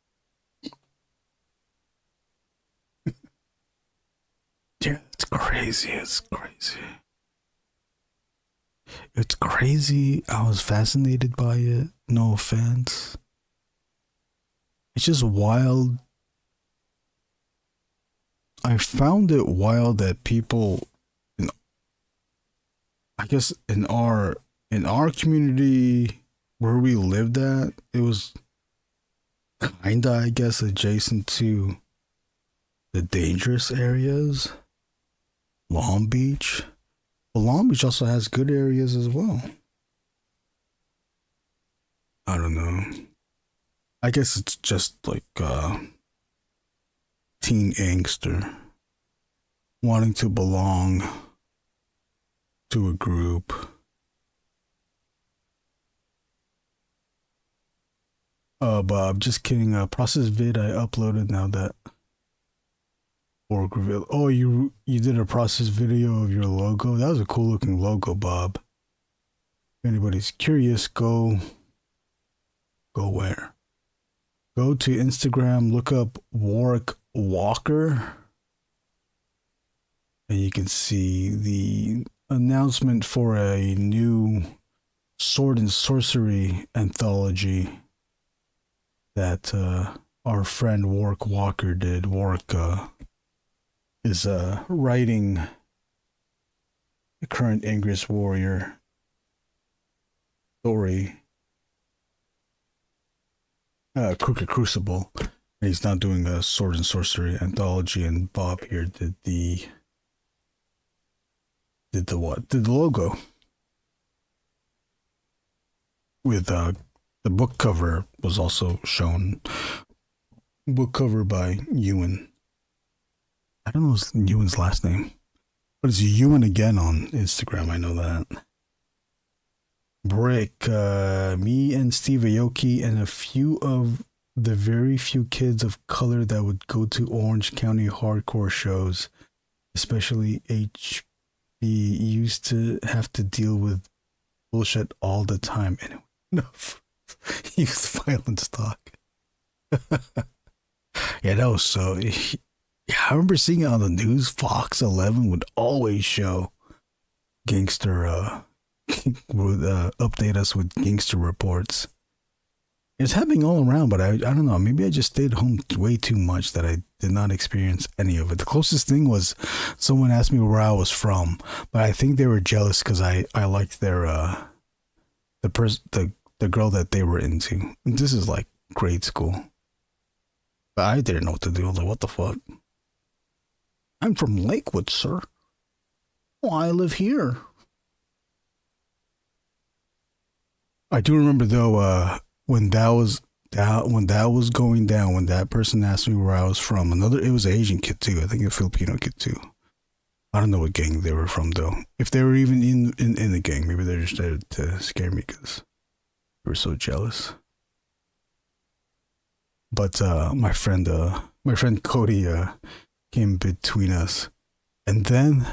Yeah, it's crazy. It's crazy. I was fascinated by it. No offense. It's just wild. I found it wild that people, I guess in our community where we lived at, it was kinda, I guess, adjacent to the dangerous areas. Long Beach. Well, Long Beach also has good areas as well. I don't know. I guess it's just like teen angster wanting to belong to a group. Bob, just kidding. Process vid I uploaded now that Warrick revealed. Oh, you did a process video of your logo. That was a cool looking logo, Bob. If anybody's curious, go where? Go to Instagram, look up Warrick Walker, and you can see the announcement for a new sword and sorcery anthology that our friend Warrick Walker did. Warrick is writing the current Angriest Warrior story, Crooked Crucible, and he's now doing a sword and sorcery anthology. And Bob here did the logo with the book cover was also shown. Book cover by Ewan. I don't know Ewan's last name, but it's Ewan again on Instagram. I know that. Brick, me and Steve Aoki and a few of the very few kids of color that would go to Orange County hardcore shows, especially HB, used to have to deal with bullshit all the time. Anyway, enough youth violence talk. Yeah, that was so. Yeah, I remember seeing it on the news. Fox 11 would always show gangster. Would update us with gangster reports. It's happening all around, but I don't know. Maybe I just stayed home way too much that I did not experience any of it. The closest thing was someone asked me where I was from, but I think they were jealous because I liked their the girl that they were into. And this is like grade school, but I didn't know what to do. I was like, what the fuck? I'm from Lakewood, sir. Oh, I live here. I do remember though, when that was going down, when that person asked me where I was from, it was an Asian kid too. I think a Filipino kid too. I don't know what gang they were from though. If they were even in the gang, maybe they just there to scare me because they were so jealous. But my friend Cody came between us, and then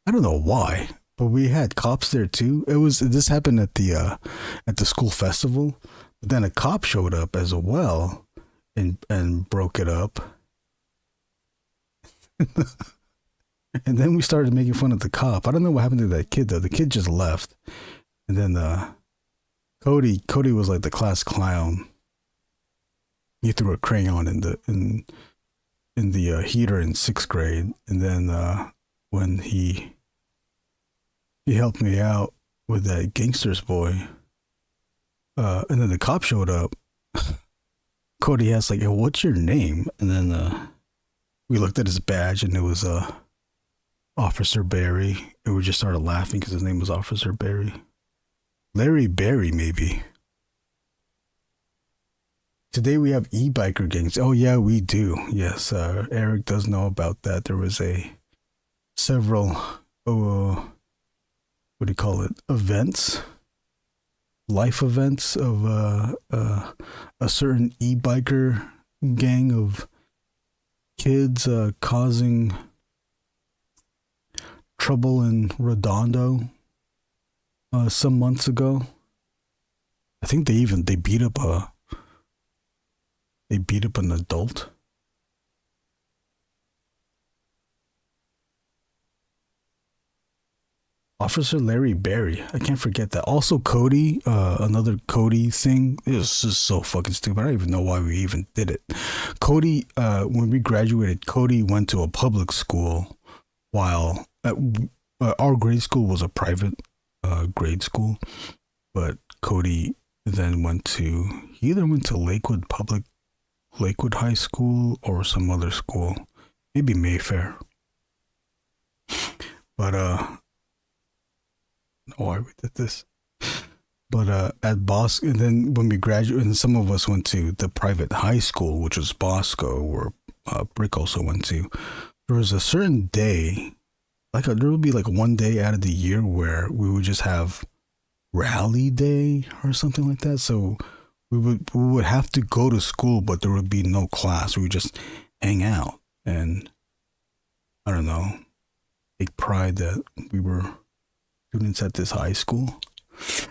I don't know why. But we had cops there too. This happened at the school festival. But then a cop showed up as well and broke it up. And then we started making fun of the cop. I don't know what happened to that kid though. The kid just left. And then Cody was like the class clown. He threw a crayon in the heater in 6th grade. And then when he helped me out with that gangster's boy. And then the cop showed up. Cody asked like, "Hey, what's your name?" And then we looked at his badge and it was Officer Barry. And we just started laughing because his name was Officer Barry. Larry Barry, maybe. Today we have e-biker gangs. Oh yeah, we do. Yes, Eric does know about that. There was several what do you call it? Events, life events of a certain e-biker gang of kids causing trouble in Redondo some months ago. I think they beat up an adult. Officer Larry Barry. I can't forget that. Also Cody, another Cody thing. It was just so fucking stupid. I don't even know why we even did it. Cody, when we graduated, Cody went to a public school while our grade school was a private grade school. But Cody then he either went to Lakewood High School or some other school. maybe Mayfair. But why we did this? But at Bosco, and then when we graduated, and some of us went to the private high school, which was Bosco, where Brick also went to. There was a certain day, there would be like one day out of the year where we would just have rally day or something like that. So we would have to go to school, but there would be no class. We would just hang out and, I don't know, take pride that we were students at this high school.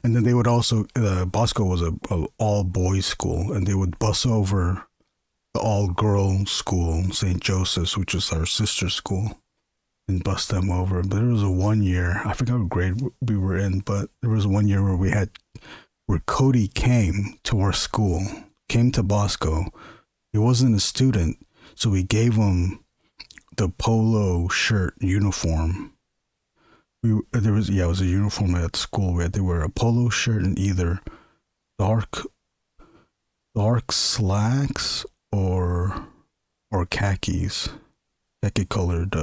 And then they would also, Bosco was a all boys school, and they would bus over the all girls school, St. Joseph's, which was our sister school, and bus them over. But there was a 1 year, I forgot what grade we were in, but there was 1 year where Cody came to our school, came to Bosco. He wasn't a student, so we gave him the polo shirt uniform. It was a uniform at school. We had to wear a polo shirt and either dark slacks or khaki colored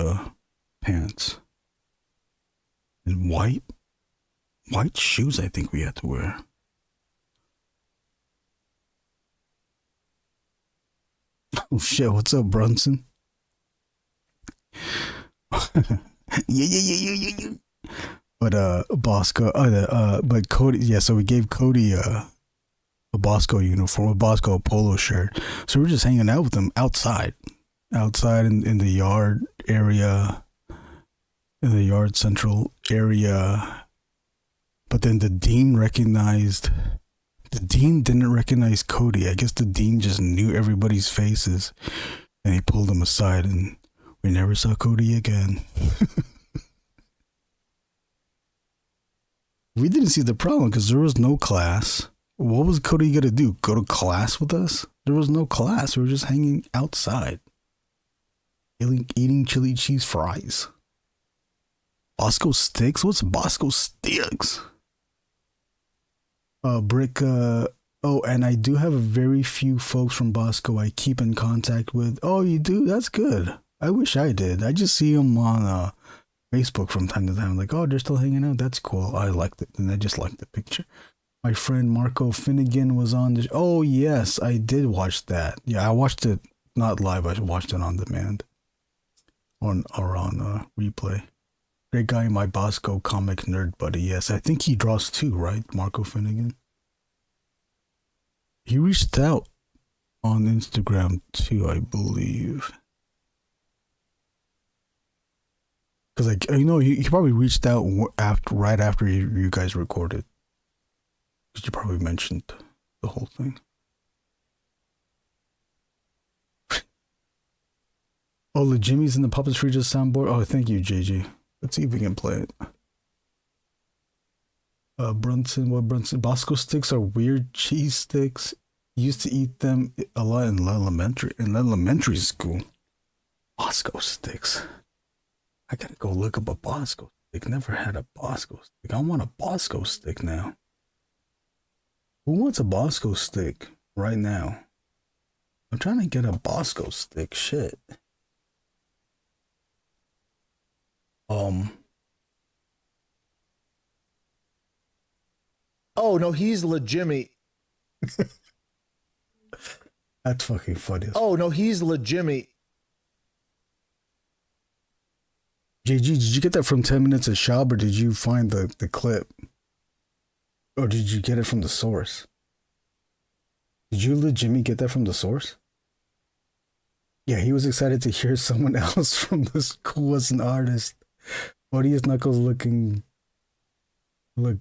pants, and white shoes. I think we had to wear. Oh shit! What's up, Brunson? Yeah. But Bosco, but Cody, yeah. So we gave Cody a Bosco uniform, a Bosco polo shirt. So we're just hanging out with him outside in the yard area, in the yard central area. But then the dean didn't recognize Cody. I guess the dean just knew everybody's faces, and he pulled him aside, and we never saw Cody again. We didn't see the problem because there was no class. What was Cody gonna do? Go to class with us? There was no class. We were just hanging outside, eating chili cheese fries. Bosco sticks? What's Bosco sticks? Brick. Oh, and I do have a very few folks from Bosco I keep in contact with. Oh, you do? That's good. I wish I did. I just see them on Facebook from time to time. Like, oh, they're still hanging out. That's cool. I liked it, and I just liked the picture. My friend Marco Finnegan was on the. Oh yes, I did watch that. Yeah, I watched it not live. I watched it on demand, on replay. Great guy, my Bosco comic nerd buddy. Yes, I think he draws too, right? Marco Finnegan. He reached out on Instagram too, I believe. Because he probably reached out right after you guys recorded. Because you probably mentioned the whole thing. Oh, the Jimmy's in the Puppets Free Just soundboard. Oh, thank you, JG. Let's see if we can play it. Brunson? Bosco sticks are weird cheese sticks. Used to eat them a lot in elementary school. Bosco sticks. I gotta go look up a Bosco stick. Never had a Bosco stick. I want a Bosco stick now. Who wants a Bosco stick right now? I'm trying to get a Bosco stick. Shit. Oh no, he's legitimate. That's fucking funny. Oh no, he's legitimate. JG, did you get that from 10 Minutes of Shop, or did you find the clip? Or did you get it from the source? Did you legitimately get that from the source? Yeah, he was excited to hear someone else from the school as an artist. Odious Knuckles look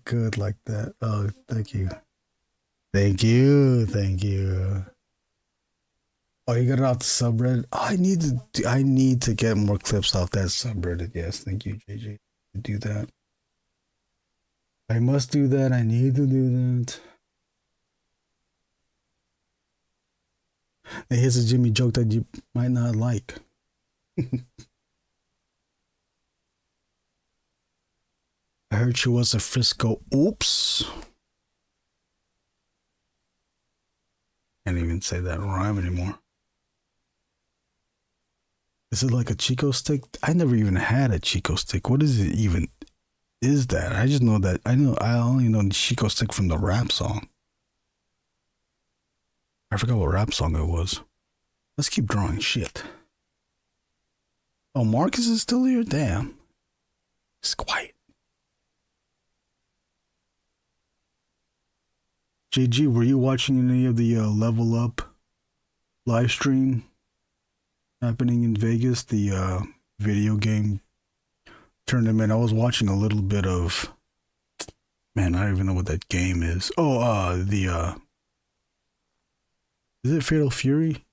good like that. Oh, thank you. Thank you. Oh, you got it off the subreddit? Oh, I need to get more clips off that subreddit. Yes, thank you, JJ. To do that. I must do that. I need to do that. And here's a Jimmy joke that you might not like. I heard she was a Frisco. Oops. Can't even say that rhyme anymore. Is it like a Chico stick? I never even had a Chico stick. What is it even? Is that? I just know that. I only know the Chico stick from the rap song. I forgot what rap song it was. Let's keep drawing shit. Oh, Marcus is still here? Damn. It's quiet. JG, were you watching any of the Level Up live stream happening in Vegas? The video game tournament. I was watching a little bit of. Man, I don't even know what that game is. Oh, is it Fatal Fury?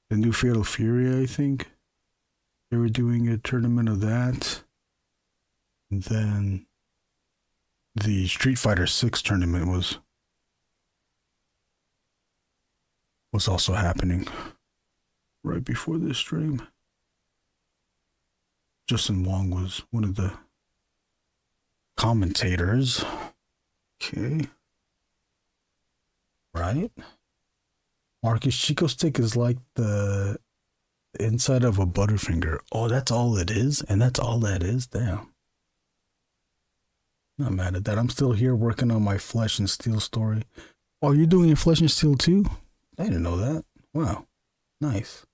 The new Fatal Fury, I think. They were doing a tournament of that. And then the Street Fighter 6 tournament was also happening right before this stream. Justin Wong was one of the commentators. Okay. Right. Marcus, Chico stick is like the inside of a Butterfinger. Oh, that's all it is? And that's all that is? Damn. Not mad at that. I'm still here working on my Flesh and Steel story. Oh, you're doing your Flesh and Steel too? I didn't know that. Wow. Nice.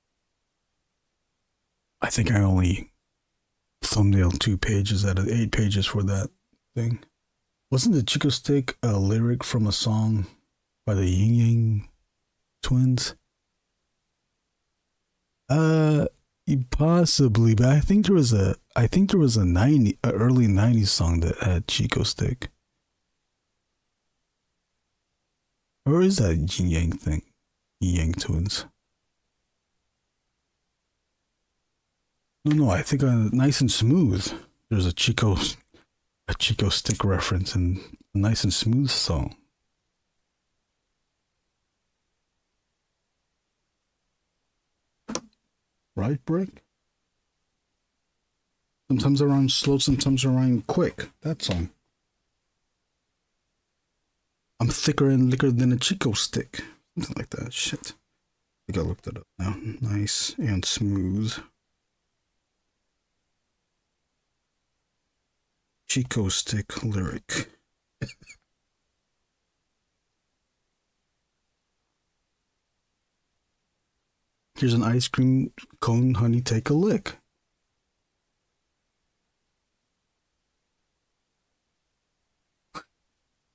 I think I only thumbnailed 2 pages out of 8 pages for that thing. Wasn't the Chico stick a lyric from a song by the Yin Yang Twins? Possibly, but I think there was a early 90s song that had Chico stick. Or is that Yin Yang thing? Yin Yang Twins. No, I think Nice and Smooth. There's a Chico stick reference in a Nice and Smooth song. Right, Brick? Sometimes I rhyme slow, sometimes I rhyme quick. That song. I'm thicker and liquor than a Chico stick. Something like that. Shit. I think I looked it up now. Nice and Smooth. Chico stick lyric. Here's an ice cream cone, honey, take a lick.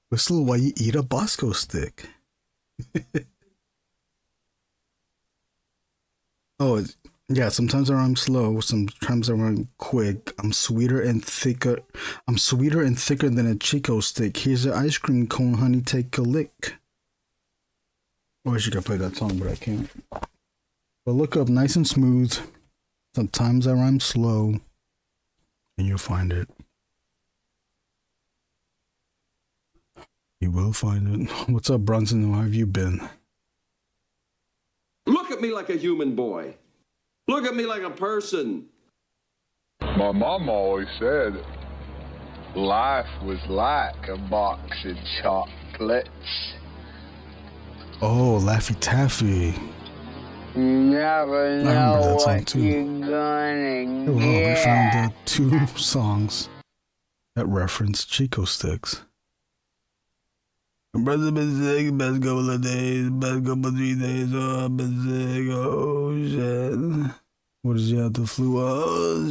Whistle while you eat a Bosco stick. Oh, yeah, sometimes I rhyme slow, sometimes I rhyme quick. I'm sweeter and thicker than a Chico stick. Here's an ice cream cone, honey, take a lick. I wish you could play that song, but I can't. But look up Nice and Smooth. Sometimes I rhyme slow. And you'll find it. You will find it. What's up, Brunson? How have you been? Look at me like a human boy. Look at me like a person. My mom always said life was like a box of chocolates. Oh, Laffy Taffy. You never know what you're gonna Well, get. we found 2 songs that reference Chico sticks. Brother been sick, best couple of days, best couple 3 days, oh, I've been sick, oh shit. What is you the flu? Oh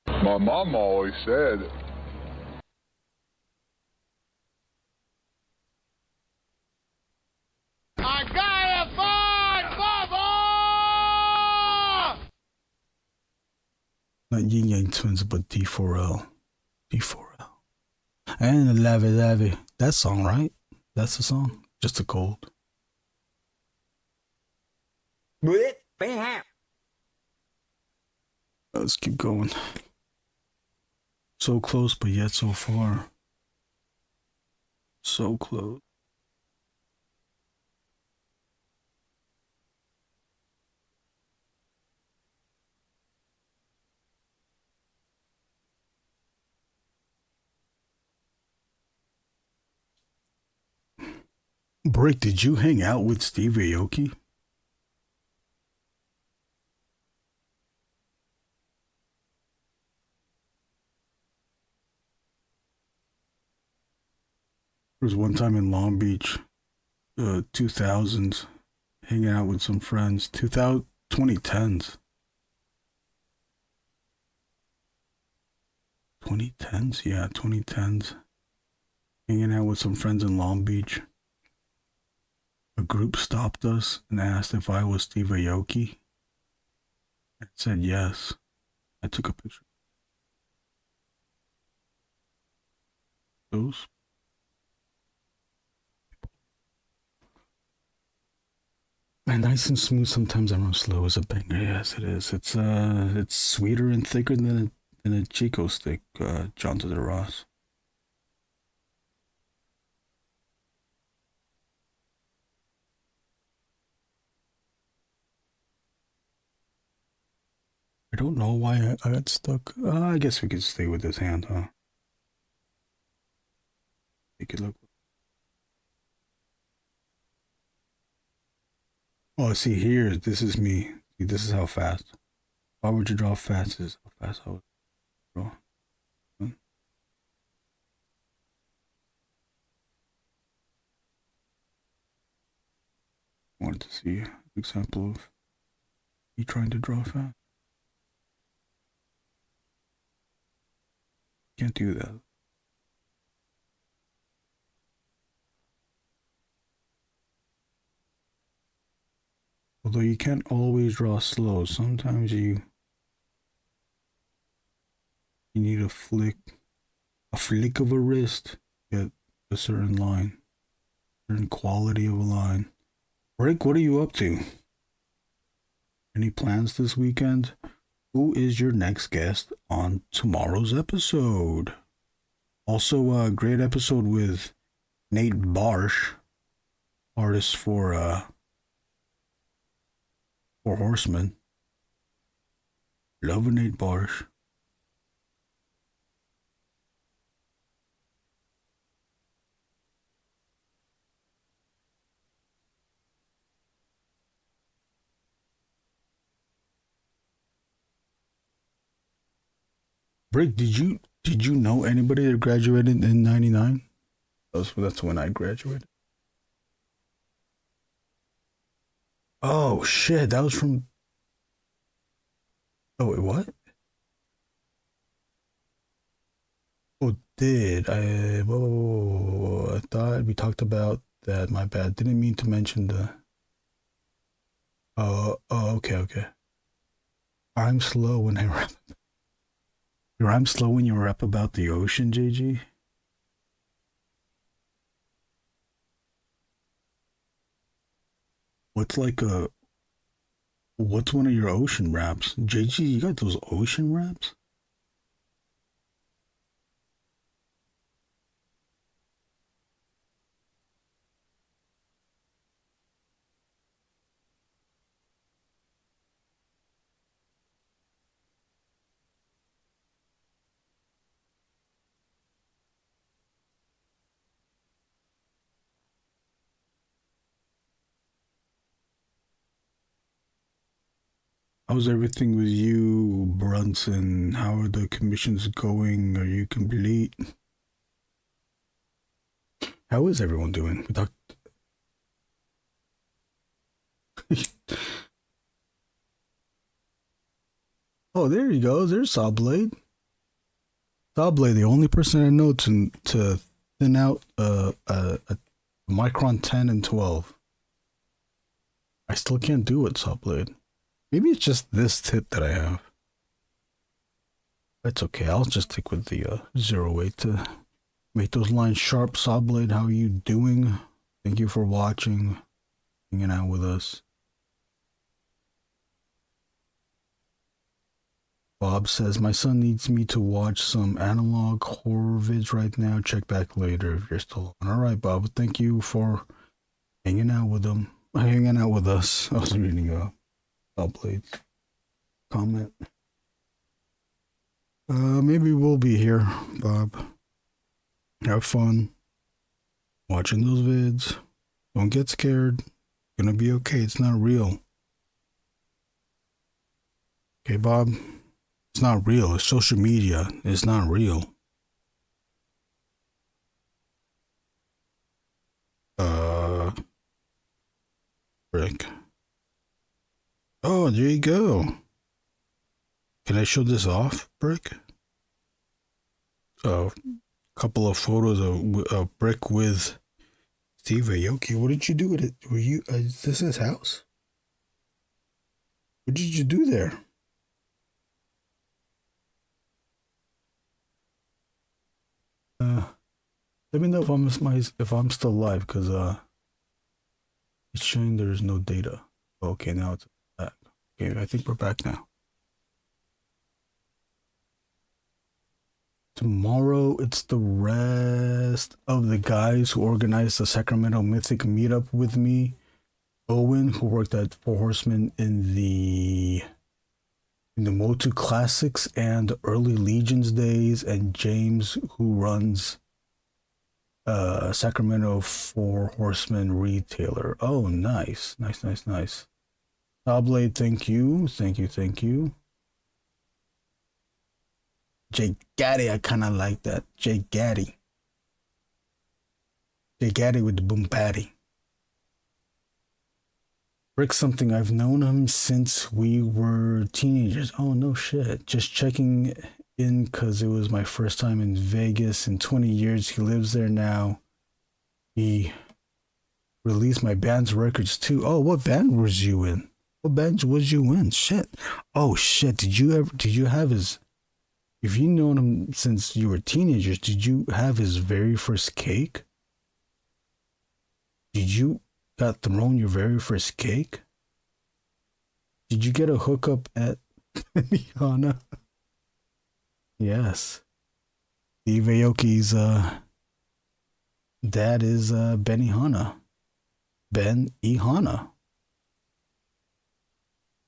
shit. My mom always said I got a fun, Bubba! Not Yin Yang Twins, but D4L. D4L. And Lavy Lavy. That song, right? That's the song? Just a cold. Let's keep going. So close, but yet so far. So close. Brick, did you hang out with Steve Aoki? was one time in Long Beach, 2000s, hanging out with some friends. 2010s. 2010s, yeah, 2010s. Hanging out with some friends in Long Beach. A group stopped us and asked if I was Steve Aoki. I said yes. I took a picture. Those. And nice and smooth. Sometimes I run slow as a banger. Yes, it is. It's sweeter and thicker than a Chico stick. John to the Ross. I don't know why I got stuck. I guess we could stay with this hand, huh? Make it look. Oh, see here, this is me. See, this is how fast. Why would you draw fast? This is how fast I would draw. Wanted to see an example of me trying to draw fast. Can't do that. Although you can't always draw slow. Sometimes you need a flick of a wrist to get a certain line, certain quality of a line. Rick, what are you up to? Any plans this weekend? Who is your next guest on tomorrow's episode? Also, a great episode with Nate Barsh, artist for Horseman. Love Nate Barsh. Brick, did you know anybody that graduated in '99? That's when I graduated. Oh shit, that was from. Oh wait, what? Oh, did I? Whoa, I thought we talked about that. My bad. Didn't mean to mention the. Oh, okay. I'm slow when I rap. I'm slow when you rap about the ocean, JG. What's one of your ocean raps? JG, you got those ocean raps? How's everything with you, Brunson? How are the commissions going? Are you complete? How is everyone doing? We talked. Oh, there he goes. There's Sawblade. Sawblade, the only person I know to thin out a micron 10 and 12. I still can't do it, Sawblade. Maybe it's just this tip that I have. That's okay. I'll just stick with the 0.8 to make those lines sharp. Sawblade, how are you doing? Thank you for watching, hanging out with us. Bob says, my son needs me to watch some analog horror vids right now. Check back later if you're still on. All right, Bob. Thank you for hanging out with them. Hanging out with us. I was reading Sawblade's comment. Maybe we'll be here, Bob. Have fun watching those vids. Don't get scared. It's gonna be okay. It's not real. Okay, Bob? It's not real. It's social media. It's not real. Brick. Oh, there you go. Can I show this off, Brick? A couple of photos of Brick with Steve Aoki. What did you do with it? Were you? Is this his house? What did you do there? Let me know if I'm still live, because it's showing there's no data. Okay, now it's back. Okay, I think we're back now. Tomorrow, it's the rest of the guys who organized the Sacramento Mythic meetup with me. Owen, who worked at Four Horsemen in the Motu Classics and early Legions days, and James, who runs Sacramento Four Horsemen retailer. Oh, nice. Blade, thank you. Jay Gaddy, I kind of like that. Jay Gaddy with the boom patty. Rick's something I've known him since we were teenagers. Oh, no shit. Just checking in because it was my first time in Vegas in 20 years. He lives there now. He released my band's records too. Oh, what band was you in? What band was you in? Shit. Oh shit. Did you have his, if you known him since you were teenagers, did you have his very first cake? Did you got thrown your very first cake? Did you get a hookup at Benihana? Yes. Steve Aoki's dad is Benihana. Ben Ihana.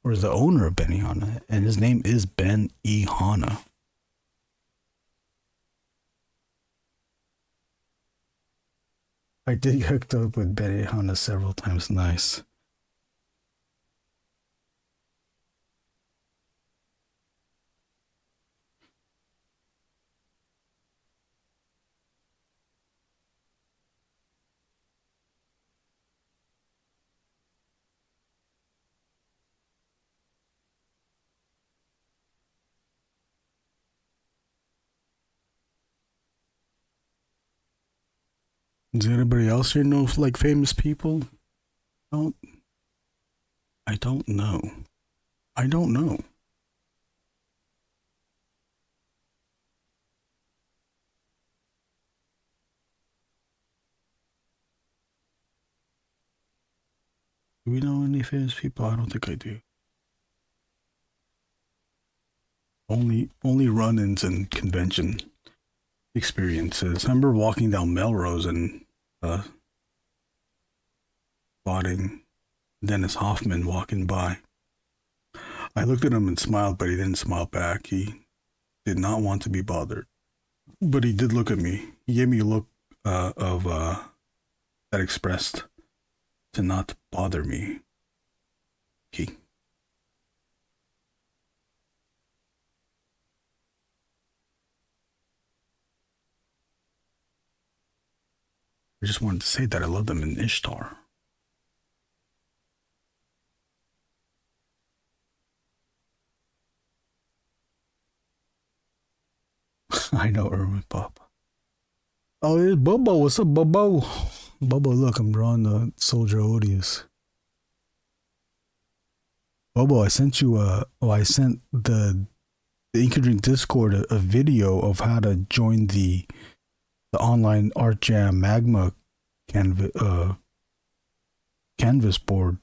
Or the owner of Benihana. And his name is Ben Ihana. I did get hooked up with Benihana several times. Nice. Does anybody else here know of, like, famous people? I don't know. Do we know any famous people? I don't think I do. Only run-ins and convention experiences. I remember walking down Melrose and spotting Dennis Hoffman walking by. I looked at him and smiled, but he didn't smile back. He did not want to be bothered. But he did look at me. He gave me a look that expressed to not bother me. I just wanted to say that I love them in Ishtar. I know Erwin Papa. Oh, it's Bobo. What's up, Bobo? Bobo, look, I'm drawing the soldier Odious. Bobo, I sent you I sent the Inkadrink Discord a video of how to join the online Art Jam Magma canvas board.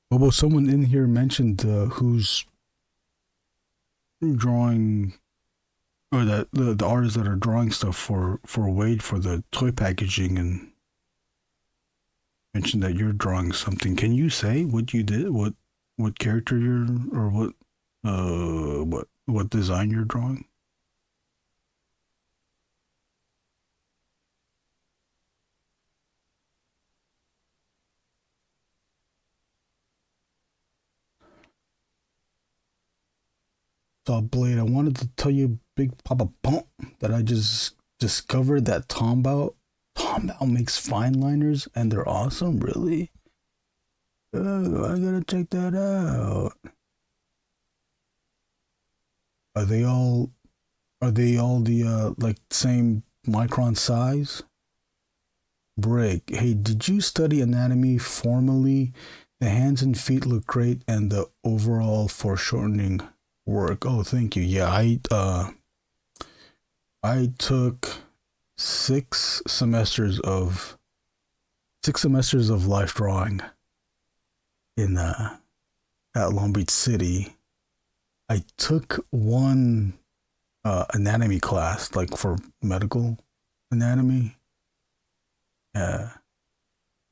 Bobo, someone in here mentioned who's drawing, or that the artists that are drawing stuff for Wade for the toy packaging, and mentioned that you're drawing something. Can you say what you did? What character you're, or what design you're drawing? saw Blade, I wanted to tell you, Big Papa Bump, that I just discovered that Tombow makes fine liners and they're awesome. Really? Oh, I gotta check that out. Are they all the like same micron size? Break. Hey, did you study anatomy formally? The hands and feet look great, and the overall foreshortening work. Oh, thank you. Yeah, I took 6 semesters of life drawing in at Long Beach City. I took one anatomy class, like for medical anatomy.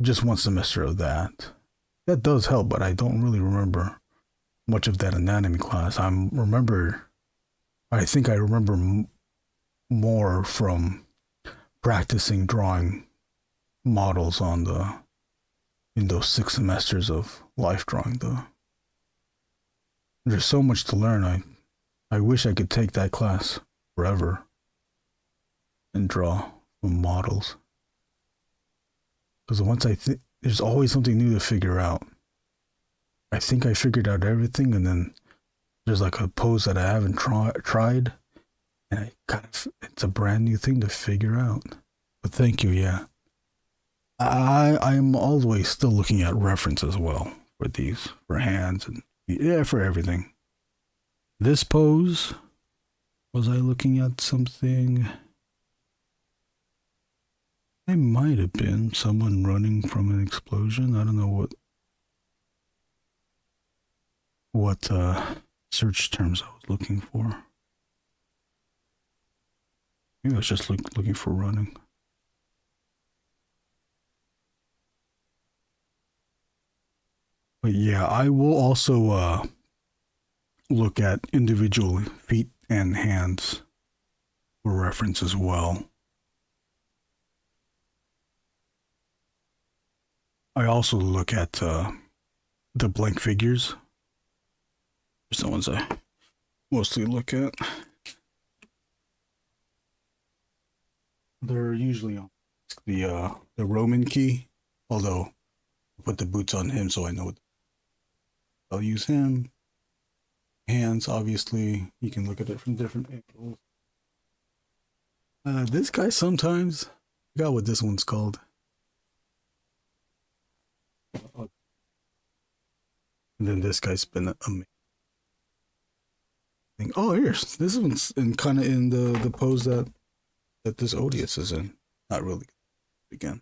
Just one semester of that. That does help, but I don't really remember much of that anatomy class. I think I remember more from practicing drawing models in those 6 semesters of life drawing, though. There's so much to learn. I wish I could take that class forever and draw from models. Because once there's always something new to figure out. I think I figured out everything, and then there's like a pose that I haven't tried, and it's a brand new thing to figure out. But thank you, yeah. I'm always still looking at reference as well for hands and for everything. This pose, was I looking at something? I might have been someone running from an explosion. I don't know what search terms I was looking for. Maybe I was just looking for running. But yeah, I will also look at individual feet and hands for reference as well. I also look at the blank figures. There's the ones I mostly look at. They're usually on the Roman key, although I put the boots on him so I know I'll use him. Hands, obviously, you can look at it from different angles. This guy sometimes, I forgot what this one's called. And then this guy's been amazing. Oh, here's this one's kind of in the pose that this Odious is in. Not really. Again.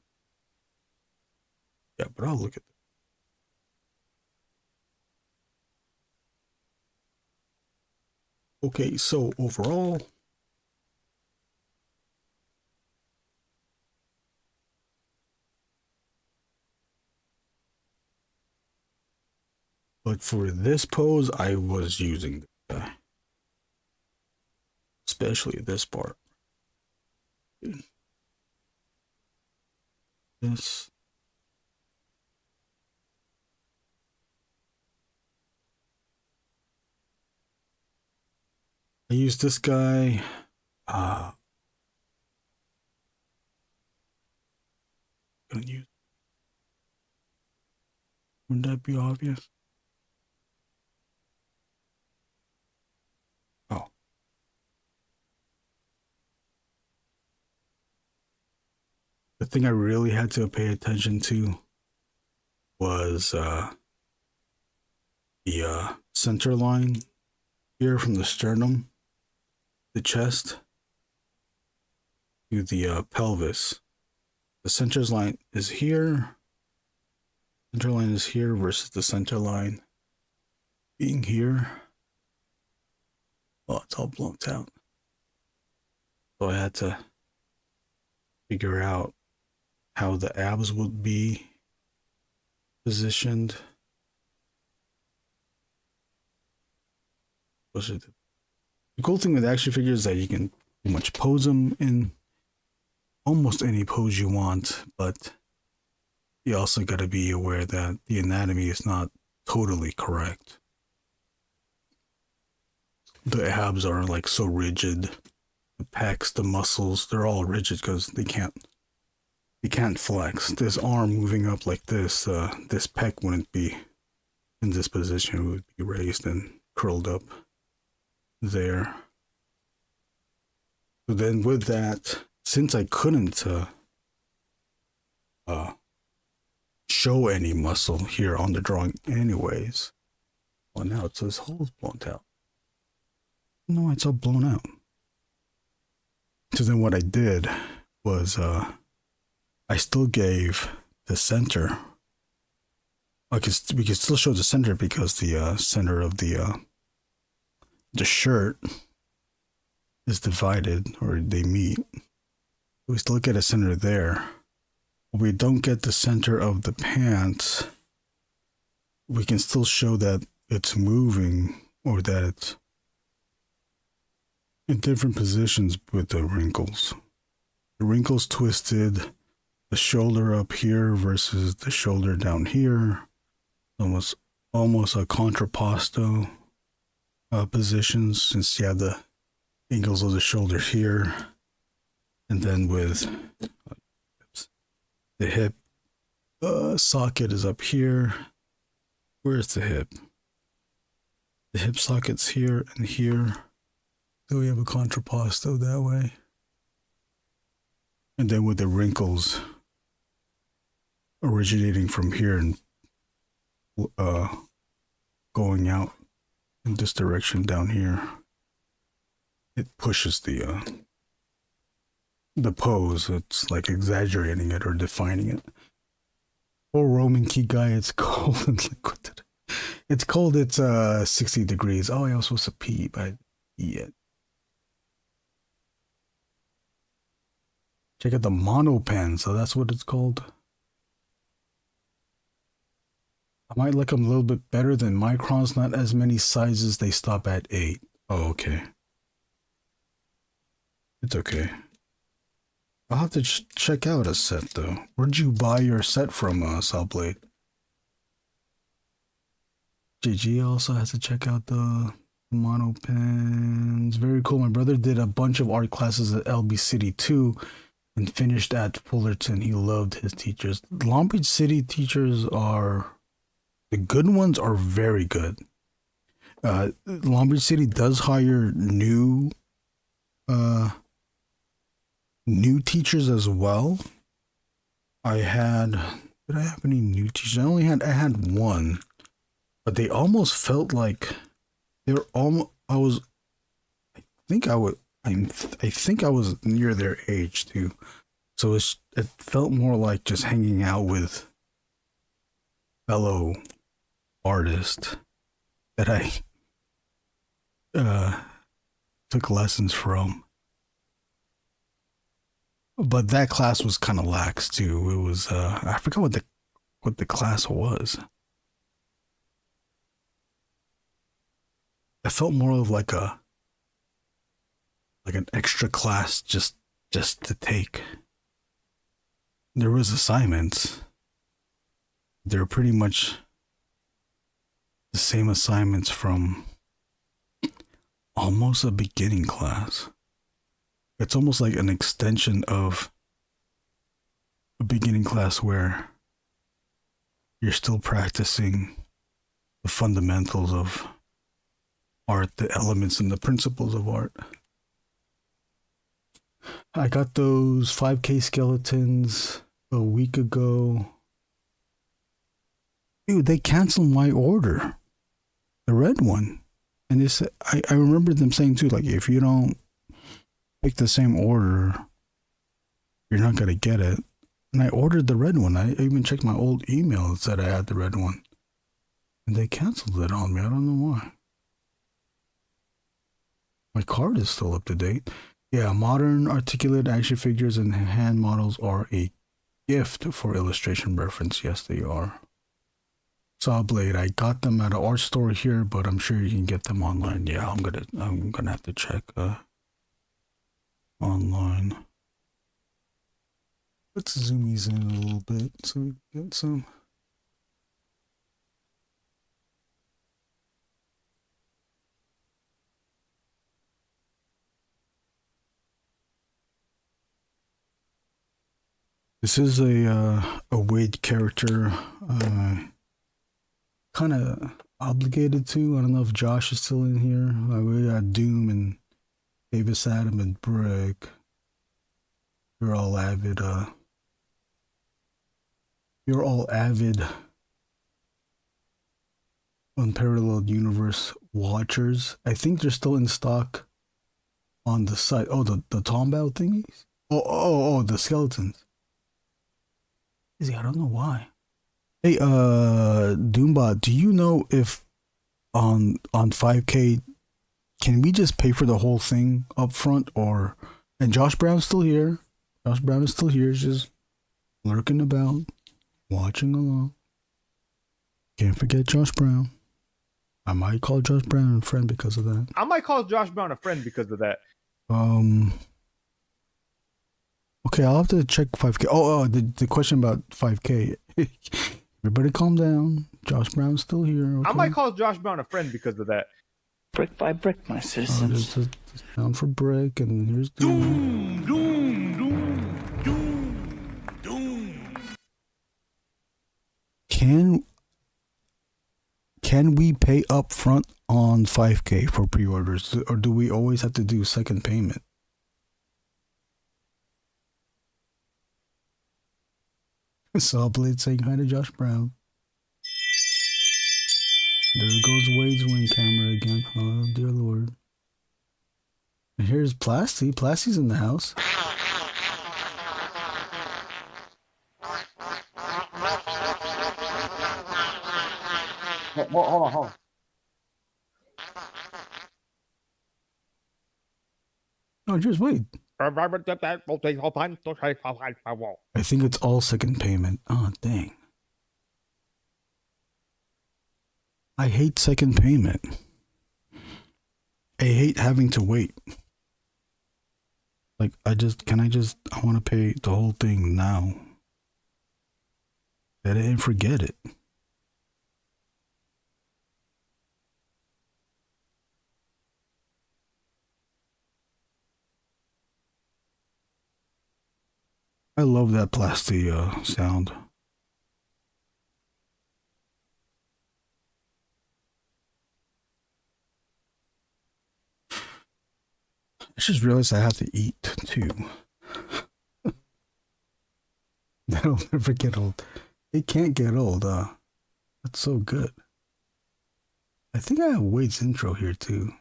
Yeah, but I'll look at that. Okay, so overall, but for this pose, I was using this guy. Especially this part. This. I use this guy. Gonna use. Wouldn't that be obvious? Oh. The thing I really had to pay attention to was the center line here from the sternum, the chest, to the pelvis. The center line is here. Center line is here versus the center line being here. Oh, it's all blown out. So I had to figure out how the abs would be positioned. The cool thing with action figures is that you can pretty much pose them in almost any pose you want, but you also got to be aware that the anatomy is not totally correct. the abs are like so rigid. The pecs, the muscles, they're all rigid because they can't flex. This arm moving up like this, this pec wouldn't be in this position. It would be raised and curled up there. So then with that, since I couldn't show any muscle here on the drawing anyways, well, now it says holes blown out. No, it's all blown out. So then what I did was I still gave the center. We could still show the center because the center of the shirt is divided, or they meet. We still get a center there. We don't get the center of the pants. We can still show that it's moving, or that it's in different positions with the wrinkles. The wrinkles twisted, the shoulder up here versus the shoulder down here. Almost a contrapposto positions, since you have the angles of the shoulder here. And then with the hip socket is up here. Where's the hip? The hip socket's here and here. So we have a contrapposto that way. And then with the wrinkles originating from here and going out in this direction down here, it pushes the pose. It's like exaggerating it or defining it. Oh, Roman key guy, it's cold and liquid. It's cold. It's 60 degrees. Oh, I was supposed to pee, but yeah. Check out the mono pen. So that's what it's called. I might like them a little bit better than microns. Not as many sizes. They stop at 8. Oh, okay. It's okay. I'll have to check out a set though. Where'd you buy your set from, Sawblade? JG also has to check out the mono pens. Very cool. My brother did a bunch of art classes at LB City too, and finished at Fullerton. He loved his teachers. Long Beach City teachers are, the good ones are very good. Long Beach City does hire new teachers as well. Did I have any new teachers? I had one, but they almost felt like they were almost, I think I was near their age too. So it felt more like just hanging out with fellow artists that I took lessons from. But that class was kind of lax too. It was I forgot what the class was. I felt more of like an extra class just to take. There was assignments. They were pretty much the same assignments from almost a beginning class. It's almost like an extension of a beginning class where you're still practicing the fundamentals of art, the elements and the principles of art. I got those 5K skeletons a week ago. Dude, they canceled my order. The red one. And they said, I remember them saying too, like, if you don't pick the same order, you're not going to get it. And I ordered the red one. I even checked my old email and said I had the red one. And they canceled it on me. I don't know why. My card is still up to date. Yeah, modern articulate action figures and hand models are a gift for illustration reference. Yes, they are. Sawblade, I got them at an art store here, but I'm sure you can get them online. Yeah, I'm gonna have to check online. Let's zoom these in a little bit so we can get some. This is a Wade character. Kind of obligated to. I don't know if Josh is still in here. We got Doom and Davis Adam and Brick. You're all avid. You're all avid Unparalleled Universe watchers. I think they're still in stock on the site. Oh, the Tombow thingies? Oh, the skeletons. I don't know why. Hey, Doombot, do you know if on 5K, can we just pay for the whole thing up front, or, and Josh Brown's still here. Josh Brown is still here, just lurking about, watching along. Can't forget Josh Brown. I might call Josh Brown a friend because of that. I might call Josh Brown a friend because of that. Okay, I'll have to check 5K. Oh, the question about 5K. Everybody calm down. Josh Brown's still here. Okay? I might call Josh Brown a friend because of that. Brick by brick, my citizens. There's a sound for Brick, and here's Doom. Can we pay up front on 5K for pre-orders, or do we always have to do second payment? Sawblade saying hi to Josh Brown. There goes Wade's ring camera again. Oh dear lord. And here's Plasty. Plasty's in the house. Hold on. Oh, just Wade. I think it's all second payment. Oh, dang. I hate second payment. I hate having to wait. Like, I want to pay the whole thing now. Set it and forget it. I love that Plasty sound. I just realized I have to eat too. That'll never get old. It can't get old. That's so good. I think I have Wade's intro here too.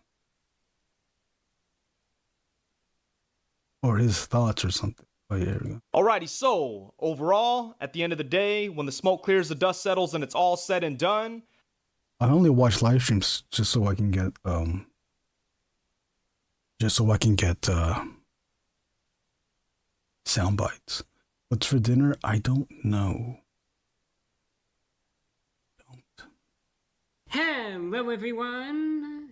Or his thoughts or something. Oh, yeah, there we go. Alrighty, so overall, at the end of the day, when the smoke clears, the dust settles, and it's all said and done. I only watch live streams just so I can get sound bites. What's for dinner? I don't know. Hello, everyone.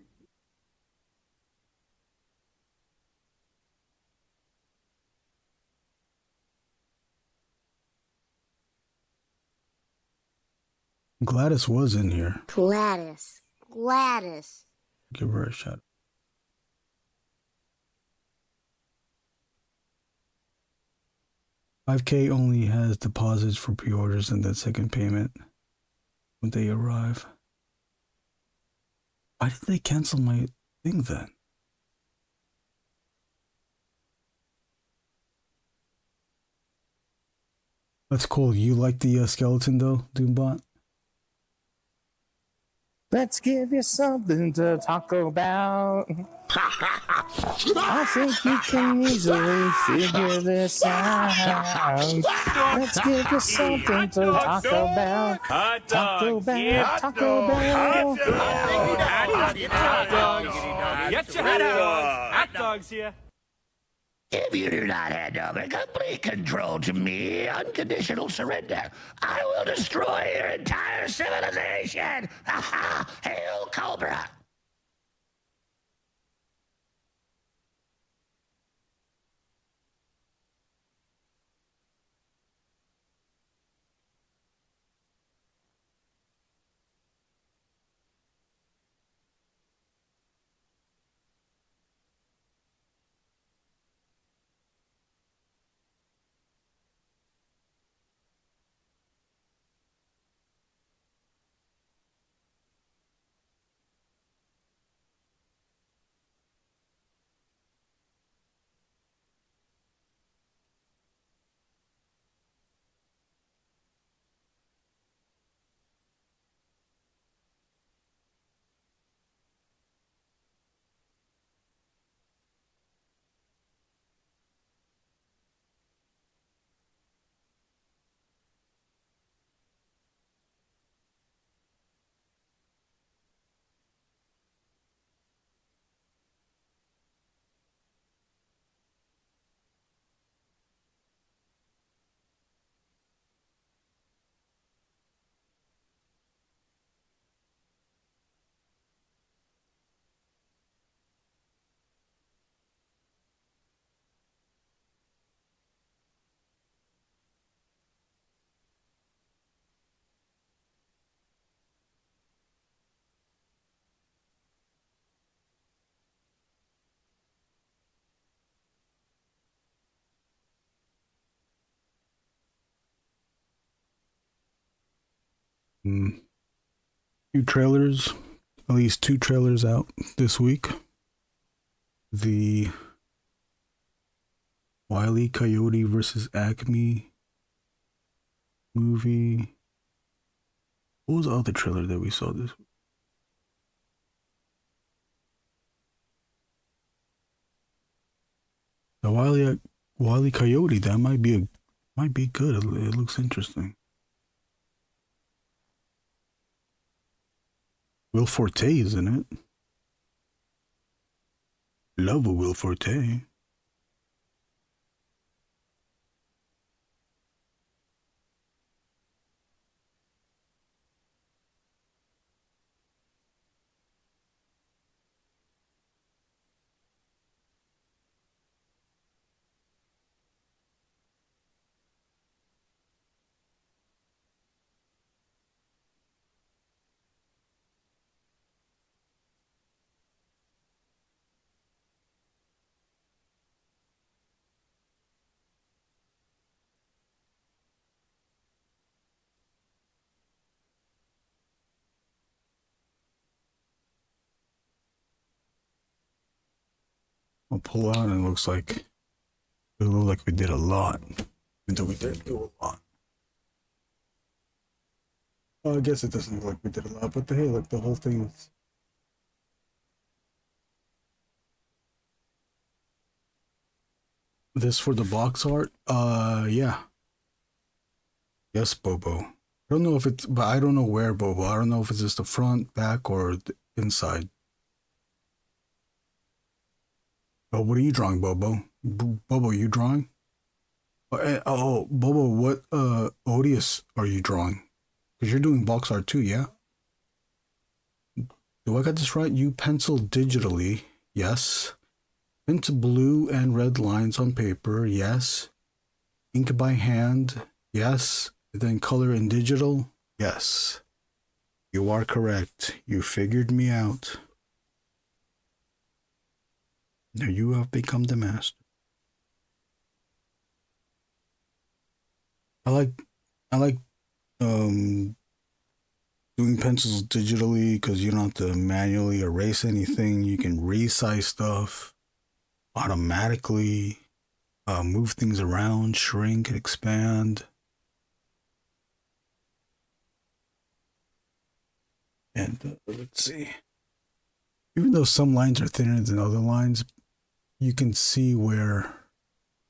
Gladys was in here. Gladys. Give her a shot. $5K only has deposits for pre-orders and then second payment when they arrive. Why did they cancel my thing then? That's cool. You like the skeleton though, Doombot? Let's give you something to talk about. I think you can easily figure this out. Let's give you something to talk about. Taco Bell, Taco Bell. Get your hot dogs here. If you do not hand over complete control to me, unconditional surrender, I will destroy your entire civilization! Ha ha! Hail Cobra! Two trailers, at least two trailers out this week. The Wile E. Coyote versus Acme movie. What was the other trailer that we saw this week? The Wile E. Coyote, that might be good. It looks interesting. Will Forte is in it. Love a Will Forte. I'll pull out and it looks like we did a lot. Even though we didn't do a lot. Well, I guess it doesn't look like we did a lot, but hey, look, the whole thing is... This for the box art? Yeah. Yes, Bobo. I don't know if it's, but I don't know where, Bobo. I don't know if it's just the front, back, or the inside. Oh, what are you drawing, Bobo? Bobo, you drawing? Oh, Bobo, what Odious are you drawing? Because you're doing box art too, yeah? Do I got this right? You pencil digitally, yes. Into blue and red lines on paper, yes. Ink by hand, yes. Then color in digital, yes. You are correct. You figured me out. Now you have become the master. I like doing pencils digitally because you don't have to manually erase anything. You can resize stuff automatically, move things around, shrink, expand. And let's see. Even though some lines are thinner than other lines, you can see that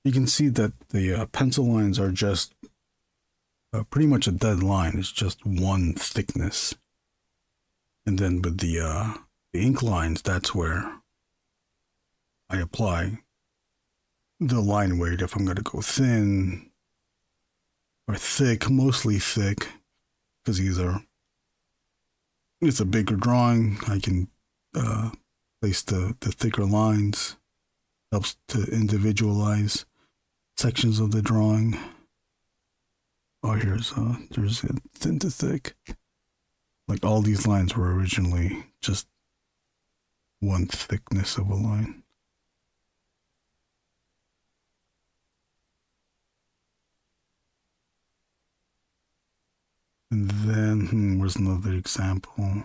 the pencil lines are just pretty much a dead line. It's just one thickness. And then with the ink lines, that's where I apply the line weight. If I'm going to go thin or thick, mostly thick, because it's a bigger drawing. I can place the thicker lines. Helps to individualize sections of the drawing. Oh, there's thin to thick. Like all these lines were originally just one thickness of a line. And then, where's another example?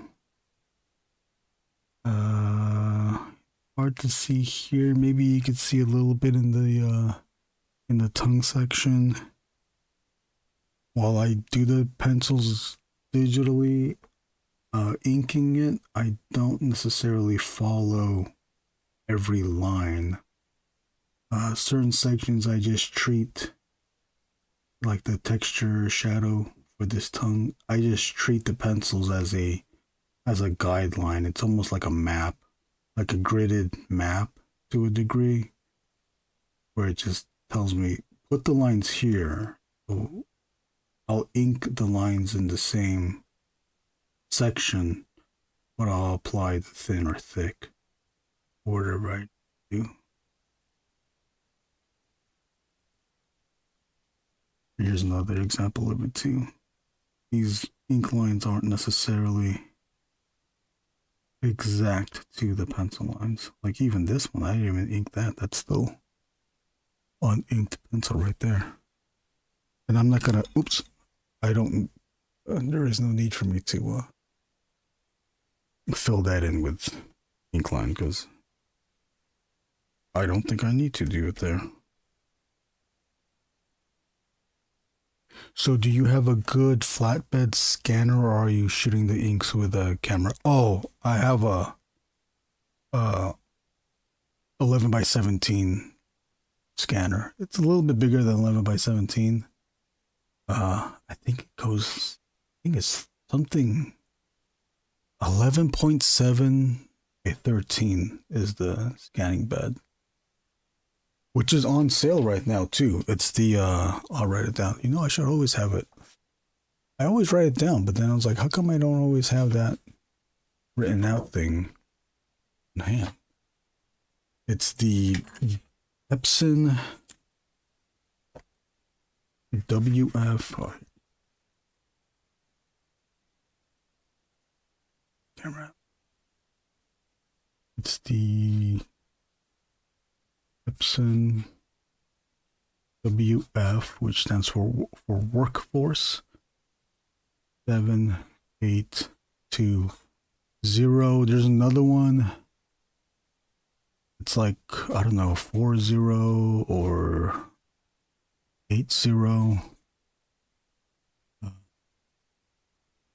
Hard to see here. Maybe you could see a little bit in the tongue section. While I do the pencils digitally, inking it, I don't necessarily follow every line. Certain sections I just treat, like the texture shadow for this tongue, I just treat the pencils as a guideline. It's almost like a map, like a gridded map to a degree, where it just tells me, put the lines here. So I'll ink the lines in the same section, but I'll apply the thin or thick, whatever I do. Here's another example of it too. These ink lines aren't necessarily exact to the pencil lines. Like even this one, I didn't even ink that. That's still uninked pencil right there. And I'm not gonna, I don't there is no need for me to fill that in with Inkline because I don't think I need to do it there. So do you have a good flatbed scanner, or are you shooting the inks with a camera? Oh, I have a 11 by 17 scanner. It's a little bit bigger than 11 by 17. I think it's something 11.7 by 13 is the scanning bed, which is on sale right now too. It's the I'll write it down. You know, I should always have it. I always write it down, but then I was like, how come I don't always have that written out thing in hand? It's the Epson WF camera. It's the Epson WF, which stands for Workforce 7820. There's another one. It's like, I don't know, 40 or 80.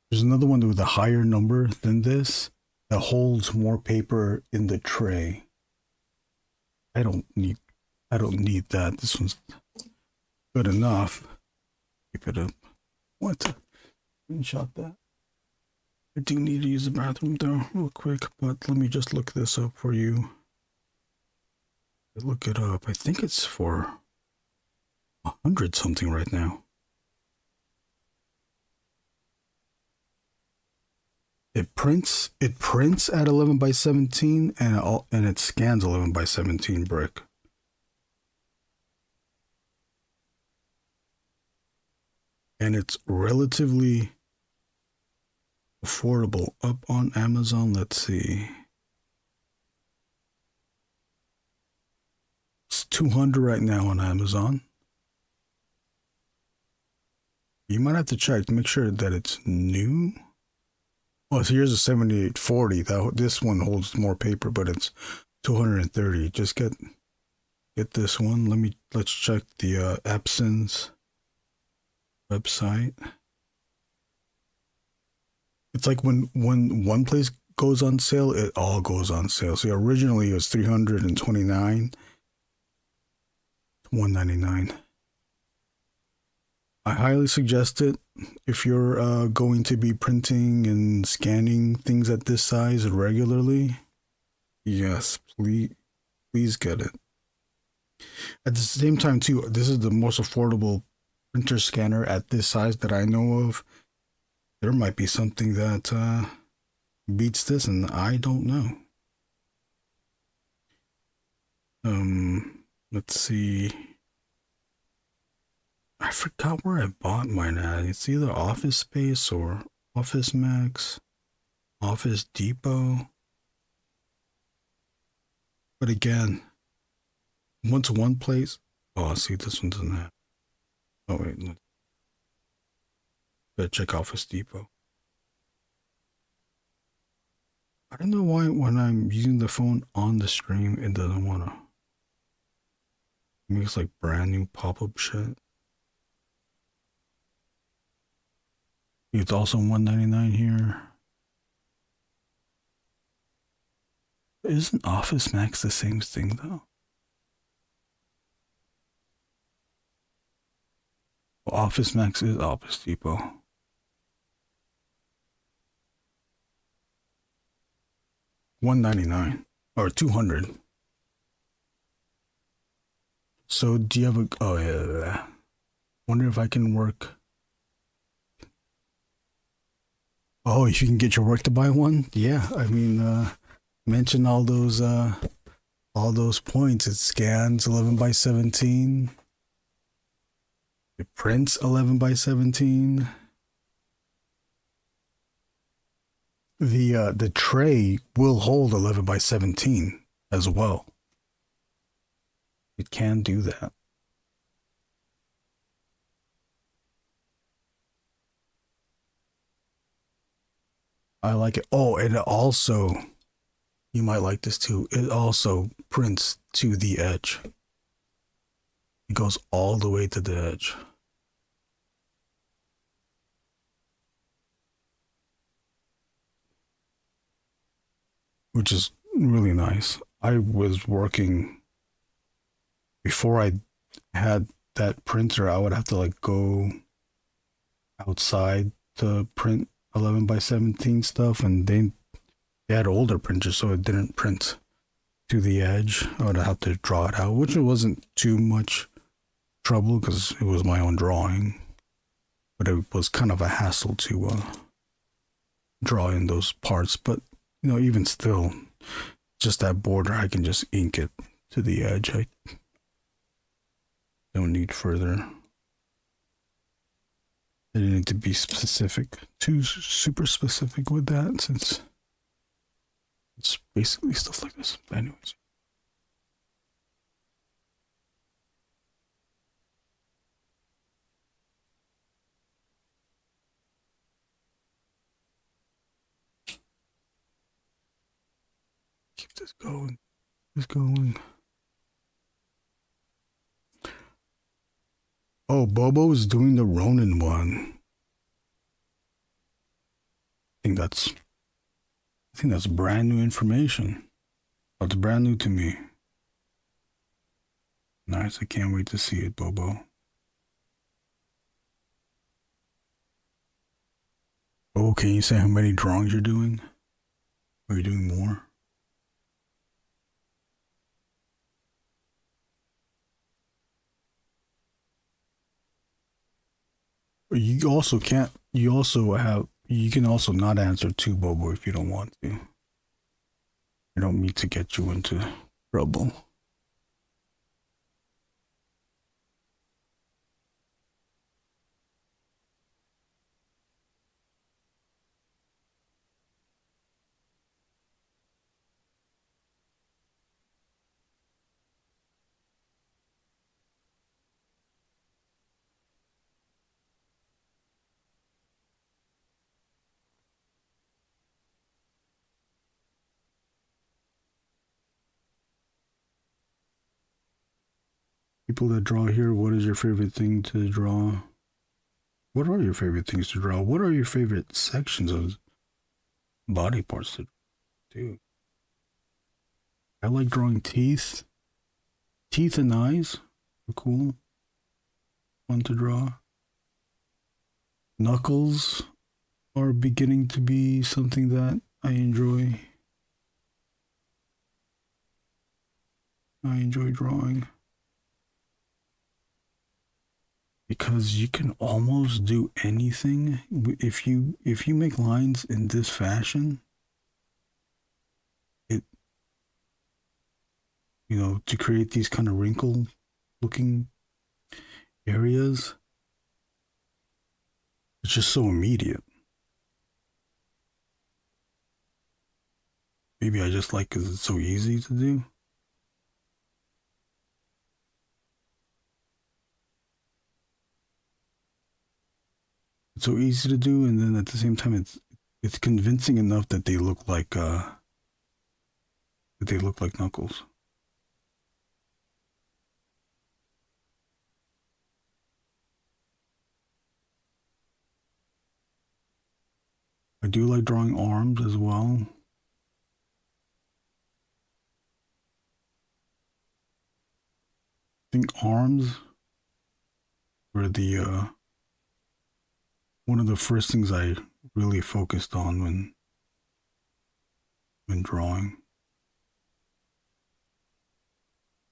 There's another one with a higher number than this that holds more paper in the tray. I don't need that. This one's good enough. Keep it up. What? Screenshot that. I do need to use the bathroom though, real quick, but let me just look this up for you. Look it up. I think it's for 100 something right now. It prints at 11 by 17 and it scans 11 by 17 brick. And it's relatively affordable up on Amazon. Let's see. It's $200 right now on Amazon. You might have to check to make sure that it's new. Well, so here's a 7840. This one holds more paper, but it's $230. Just get this one. Let's check the Epson's website. It's like when one place goes on sale, it all goes on sale. So originally it was $329, $199. I highly suggest it if you're going to be printing and scanning things at this size regularly. Yes, please get it. At the same time too, this is the most affordable printer scanner at this size that I know of. There might be something that beats this, and I don't know. Let's see. I forgot where I bought mine at. It's either Office Space or Office Max, Office Depot. But again, once one place. Oh, see, this one doesn't have. Oh wait, no. Better check Office Depot. I don't know why when I'm using the phone on the stream, it doesn't want to. It makes like brand new pop-up shit. It's also $199 here. Isn't Office Max the same thing though? Well, Office Max is Office Depot. $199 or $200. So do you have a? Oh yeah. Wonder if I can work. Oh, if you can get your work to buy one, yeah. I mean, mention all those points. It scans 11 by 17. It prints 11 by 17. The tray will hold 11 by 17 as well. It can do that. I like it. Oh, and it also, you might like this too. It also prints to the edge. It goes all the way to the edge. Which is really nice. I was working before I had that printer. I would have to like go outside to print 11 by 17 stuff, and they had older printers, so it didn't print to the edge. I would have to draw it out, which it wasn't too much trouble because it was my own drawing, but it was kind of a hassle to draw in those parts. But you know, even still, just that border, I can just ink it to the edge. I don't need further. I didn't need to be specific, too super specific with that, since it's basically stuff like this. But anyways. Keep this going. Keep this going. Oh, Bobo's doing the Ronin one. I think that's brand new information. That's brand new to me. Nice, I can't wait to see it, Bobo. Oh, can you say how many drawings you're doing? Are you doing more? You can also not answer too, Bobo, if you don't want to. I don't mean to get you into trouble. People that draw here, what is your favorite thing to draw? What are your favorite things to draw? What are your favorite sections of body parts to do? I like drawing teeth. Teeth and eyes are cool. Fun to draw. Knuckles are beginning to be something that I enjoy. I enjoy drawing. Because you can almost do anything if you make lines in this fashion. It, you know, to create these kind of wrinkle looking areas, it's just so immediate. Maybe I just like because it's so easy to do. So easy to do, and then at the same time it's convincing enough that they look like Knuckles. I do like drawing arms as well. I think arms were the one of the first things I really focused on when drawing.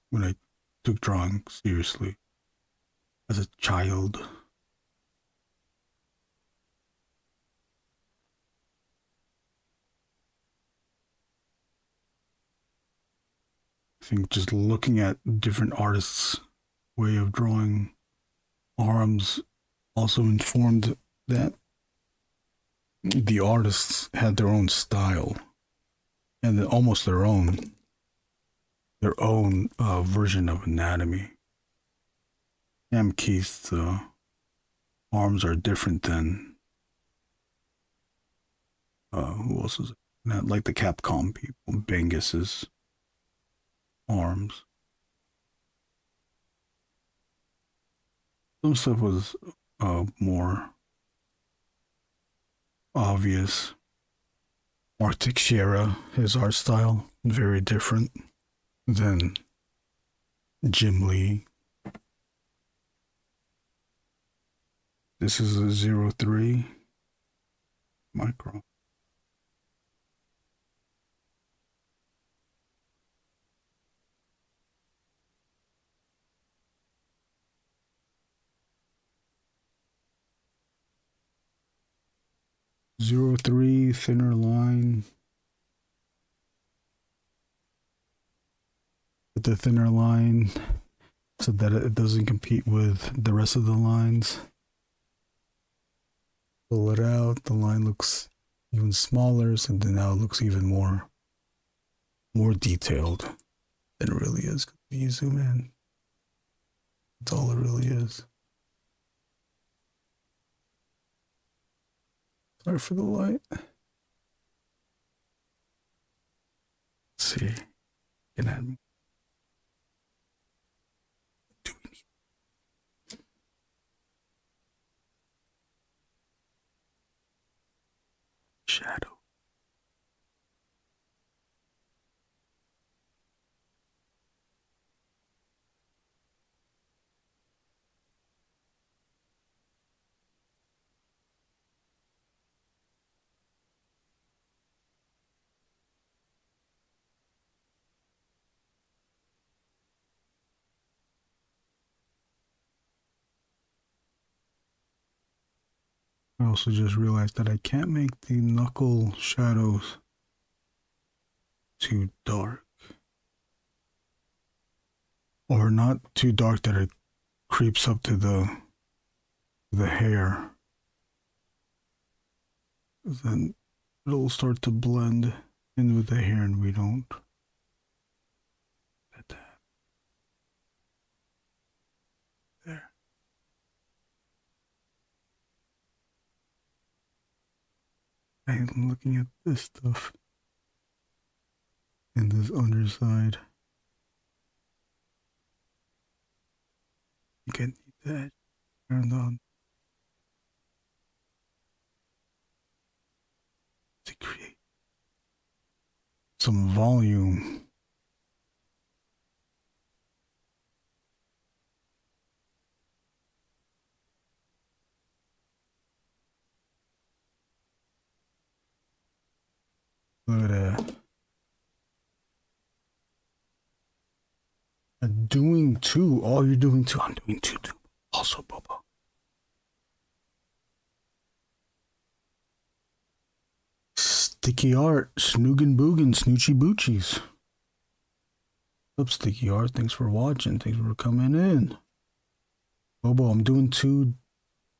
When I took drawing seriously as a child. I think just looking at different artists' way of drawing arms also informed that the artists had their own style and almost their own version of anatomy. Sam Keith's arms are different than Who else is it? Not like the Capcom people. Bangus's arms. Some stuff was more obvious. Arctic Sierra, his art style, very different than Jim Lee. This is a 03 micro. Zero 03 thinner line. With the thinner line so that it doesn't compete with the rest of the lines. Pull it out, the line looks even smaller, so then now it looks even more detailed than it really is. When you zoom in, that's all it really is. Sorry for the light. Let's see. Can add more. Do we need shadow? I also just realized that I can't make the knuckle shadows too dark. Or not too dark that it creeps up to the hair. Then it'll start to blend in with the hair and we don't get that. There. I'm looking at this stuff and this underside. You can need that turned on to create some volume. But doing two. Oh, you're doing two. I'm doing two too. Also, Bubba. Sticky art. Snoogan Boogan. Snoochie Boochies. What's up, Sticky art? Thanks for watching. Thanks for coming in. Bobo, I'm doing two.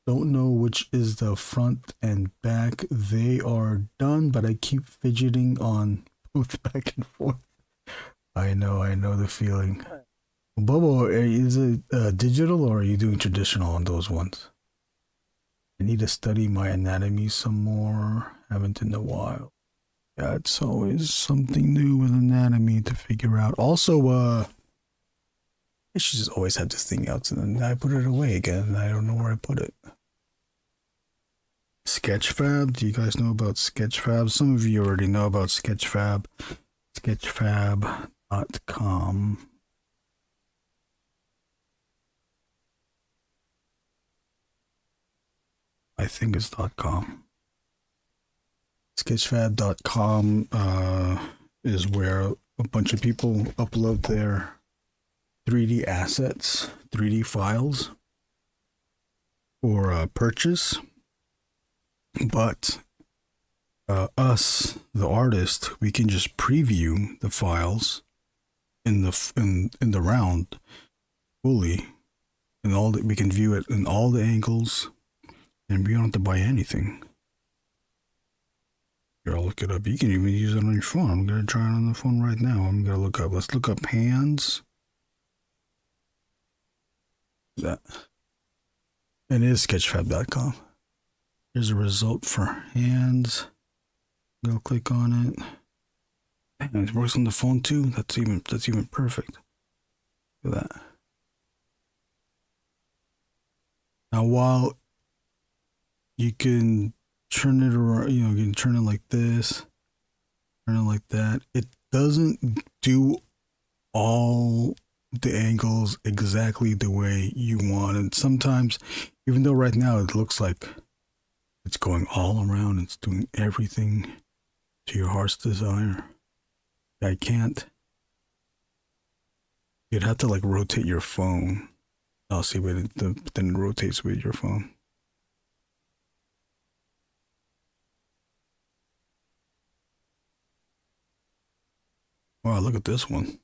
Don't know which is the front and back. They are done, but I keep fidgeting on both back and forth. I know the feeling. Bobo, is it digital or are you doing traditional on those ones? I need to study my anatomy some more. Haven't in a while. Yeah, it's always something new with anatomy to figure out. Also, I should just always have this thing out and then I put it away again and I don't know where I put it. Sketchfab, do you guys know about Sketchfab? Some of you already know about Sketchfab. Sketchfab.com. I think it's .com. Sketchfab.com is where a bunch of people upload their 3D assets, 3D files for purchase. But us, the artist, we can just preview the files in the round fully, and we can view it in all the angles, and we don't have to buy anything. Here, I'll look it up. You can even use it on your phone. I'm gonna try it on the phone right now. I'm gonna look up. Let's look up hands. That. It is sketchfab.com. Here's a result for hands. Go click on it. And it works on the phone too. That's even perfect. Look at that. Now while you can turn it around, you can turn it like this, turn it like that. It doesn't do all the angles exactly the way you want. And sometimes, even though right now it looks like it's going all around, it's doing everything to your heart's desire. I can't. You'd have to like rotate your phone. I'll see, but then it rotates with your phone. Wow, look at this one.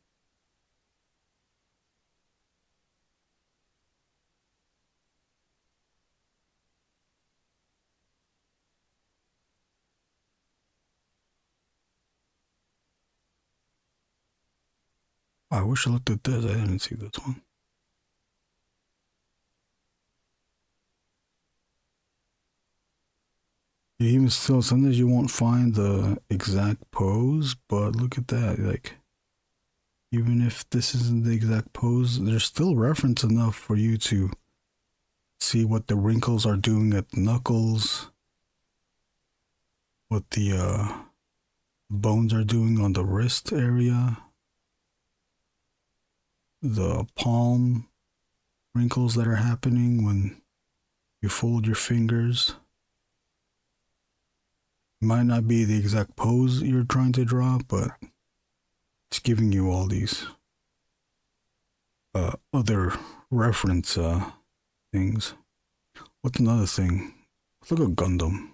I wish I looked at this. I didn't see this one. Even still, sometimes you won't find the exact pose, but look at that. Like, even if this isn't the exact pose, there's still reference enough for you to see what the wrinkles are doing at the knuckles, what the bones are doing on the wrist area, the palm wrinkles that are happening when you fold your fingers. Might not be the exact pose you're trying to draw, but it's giving you all these other reference things. What's another thing? Look at Gundam.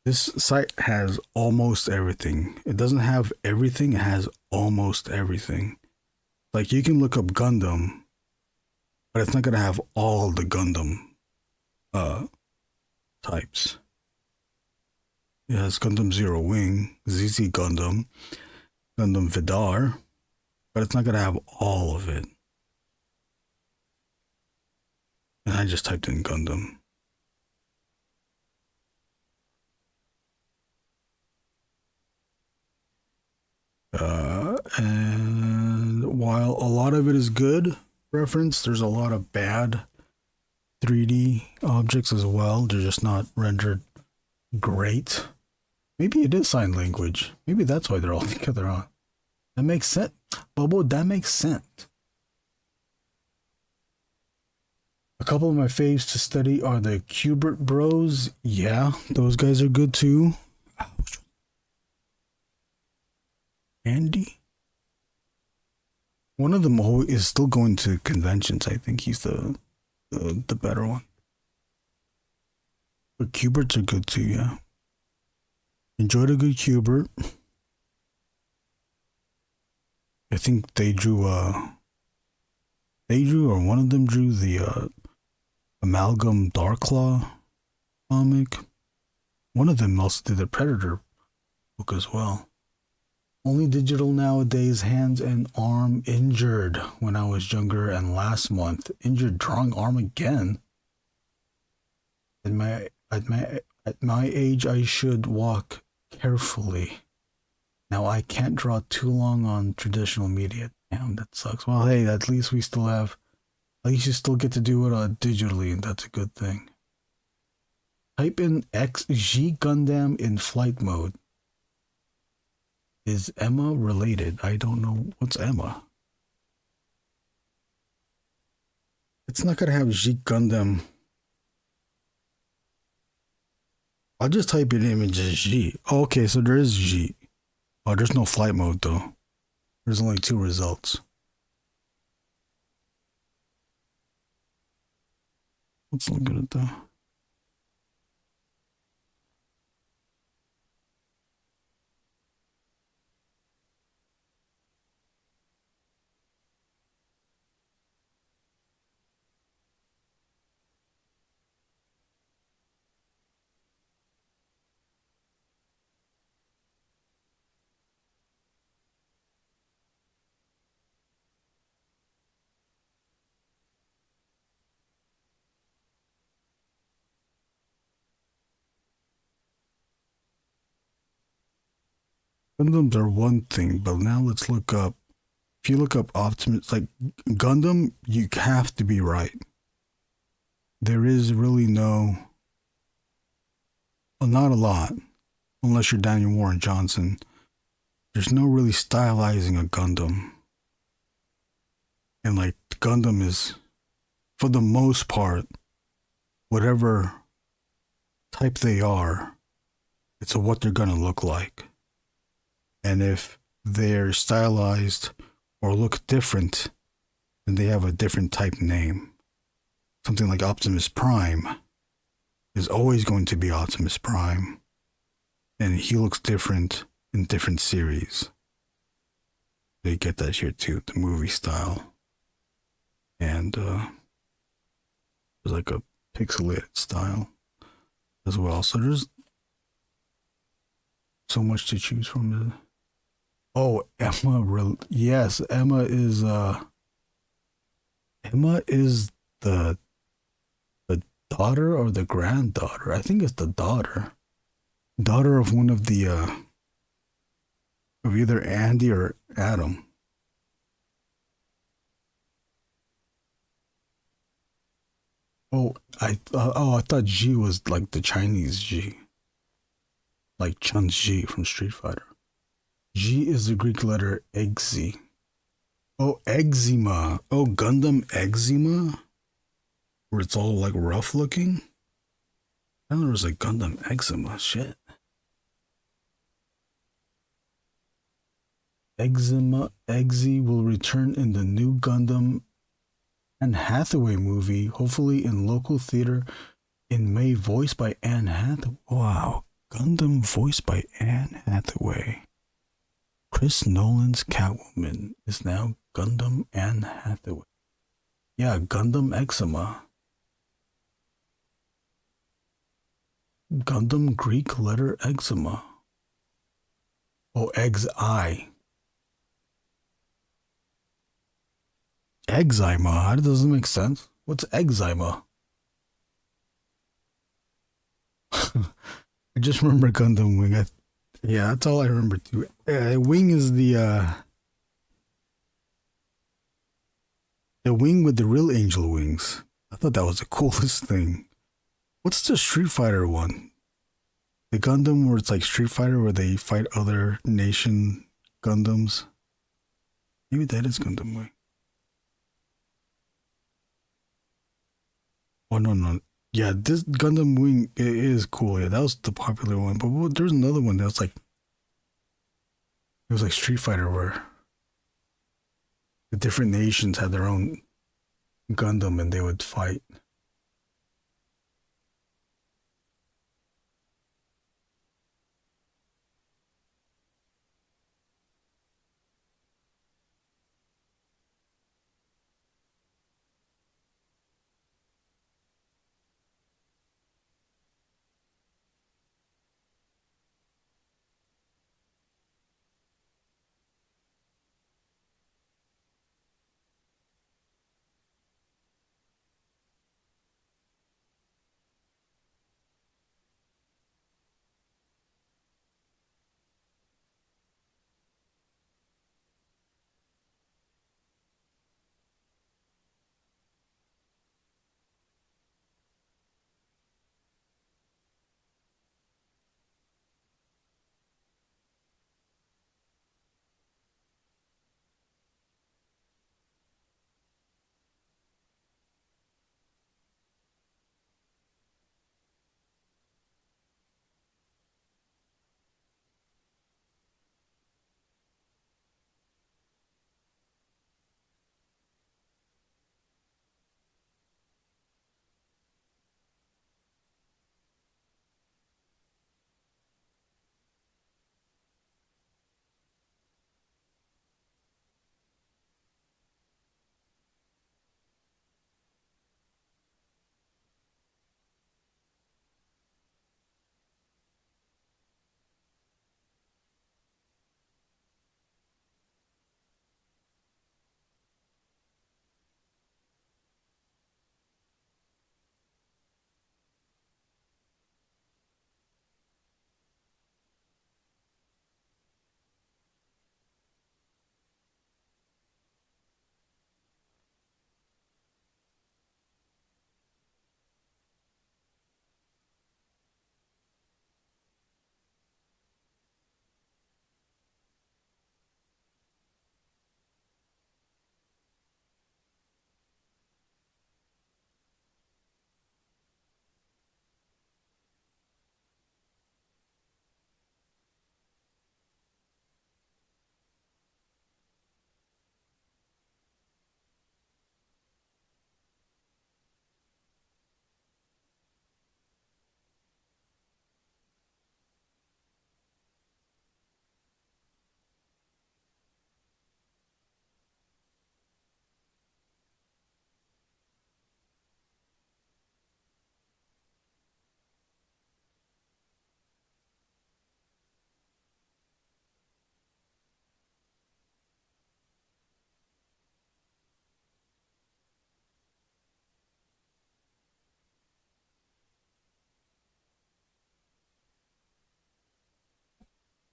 This site has almost everything. It doesn't have everything, it has almost everything. Like, you can look up Gundam, but it's not gonna have all the Gundam types. It has Gundam Zero Wing, ZZ Gundam, Gundam Vidar, but it's not gonna have all of it. And I just typed in Gundam. And while a lot of it is good reference, there's a lot of bad 3D objects as well. They're just not rendered great. Maybe it is sign language. Maybe that's why they're all together on. That makes sense. Bubble, that makes sense. A couple of my faves to study are the Kubert Bros. Yeah, those guys are good too. Andy? One of them is still going to conventions. I think he's the better one. But Kuberts are good too, yeah. Enjoyed a good Kubert. I think they drew or one of them drew the Amalgam Darklaw comic. One of them also did the Predator book as well. Only digital nowadays, hands and arm injured when I was younger, and last month injured drawing arm again. At my age, I should walk carefully. Now I can't draw too long on traditional media. Damn, that sucks. Well, hey, at least you still get to do it digitally, and that's a good thing. Type in XG Gundam in flight mode. Is Emma related? I don't know. What's Emma? It's not gonna have G Gundam. I'll just type in images G. Oh, okay, so there is G. Oh, there's no flight mode though. There's only 2 results. Let's look at it though. Gundams are one thing, but now let's look up. If you look up Optimus, like Gundam, you have to be right. There is really no, well, not a lot, unless you're Daniel Warren Johnson. There's no really stylizing a Gundam. And like Gundam is, for the most part, whatever type they are, it's what they're gonna look like. And if they're stylized or look different, then they have a different type name. Something like Optimus Prime is always going to be Optimus Prime, and he looks different in different series. They get that here too, the movie style. And there's like a pixelated style as well. So there's so much to choose from. Oh, Emma, yes, Emma is the daughter or the granddaughter. I think it's the daughter of one of the of either Andy or Adam. Oh, I thought G was like the Chinese G, like Chun-Chi from Street Fighter. G is the Greek letter Eggsy. Oh, eczema. Oh, Gundam eczema, where it's all like rough looking. I thought there was a Gundam eczema. Shit. Eczema Eggsy will return in the new Gundam Anne Hathaway movie, hopefully in local theater in May, voiced by Anne Hathaway. Wow, Gundam voiced by Anne Hathaway. Chris Nolan's Catwoman is now Gundam Anne Hathaway. Yeah, Gundam eczema. Gundam Greek letter eczema. Oh, eggs-I. Eczema? That doesn't make sense. What's eczema? I just remember Gundam Wing. Yeah, that's all I remember too. Wing is the wing with the real angel wings. I thought that was the coolest thing. What's the Street Fighter one? The Gundam where it's like Street Fighter where they fight other nation Gundams? Maybe that is Gundam Wing. Oh, no. Yeah, this Gundam Wing is cool. Yeah, that was the popular one. But there's another one that was like, it was like Street Fighter where the different nations had their own Gundam and they would fight.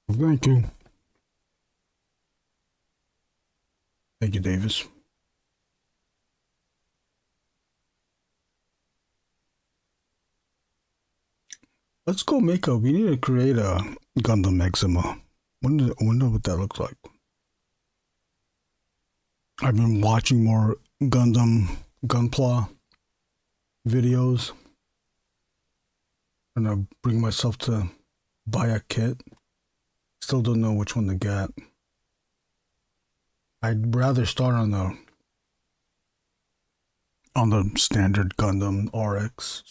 Thank you. Thank you, Davis. Let's go make we need to create a Gundam eczema. Wonder what that looks like. I've been watching more Gundam Gunpla videos. And I bring myself to buy a kit. Still don't know which one to get. I'd rather start on the standard Gundam RX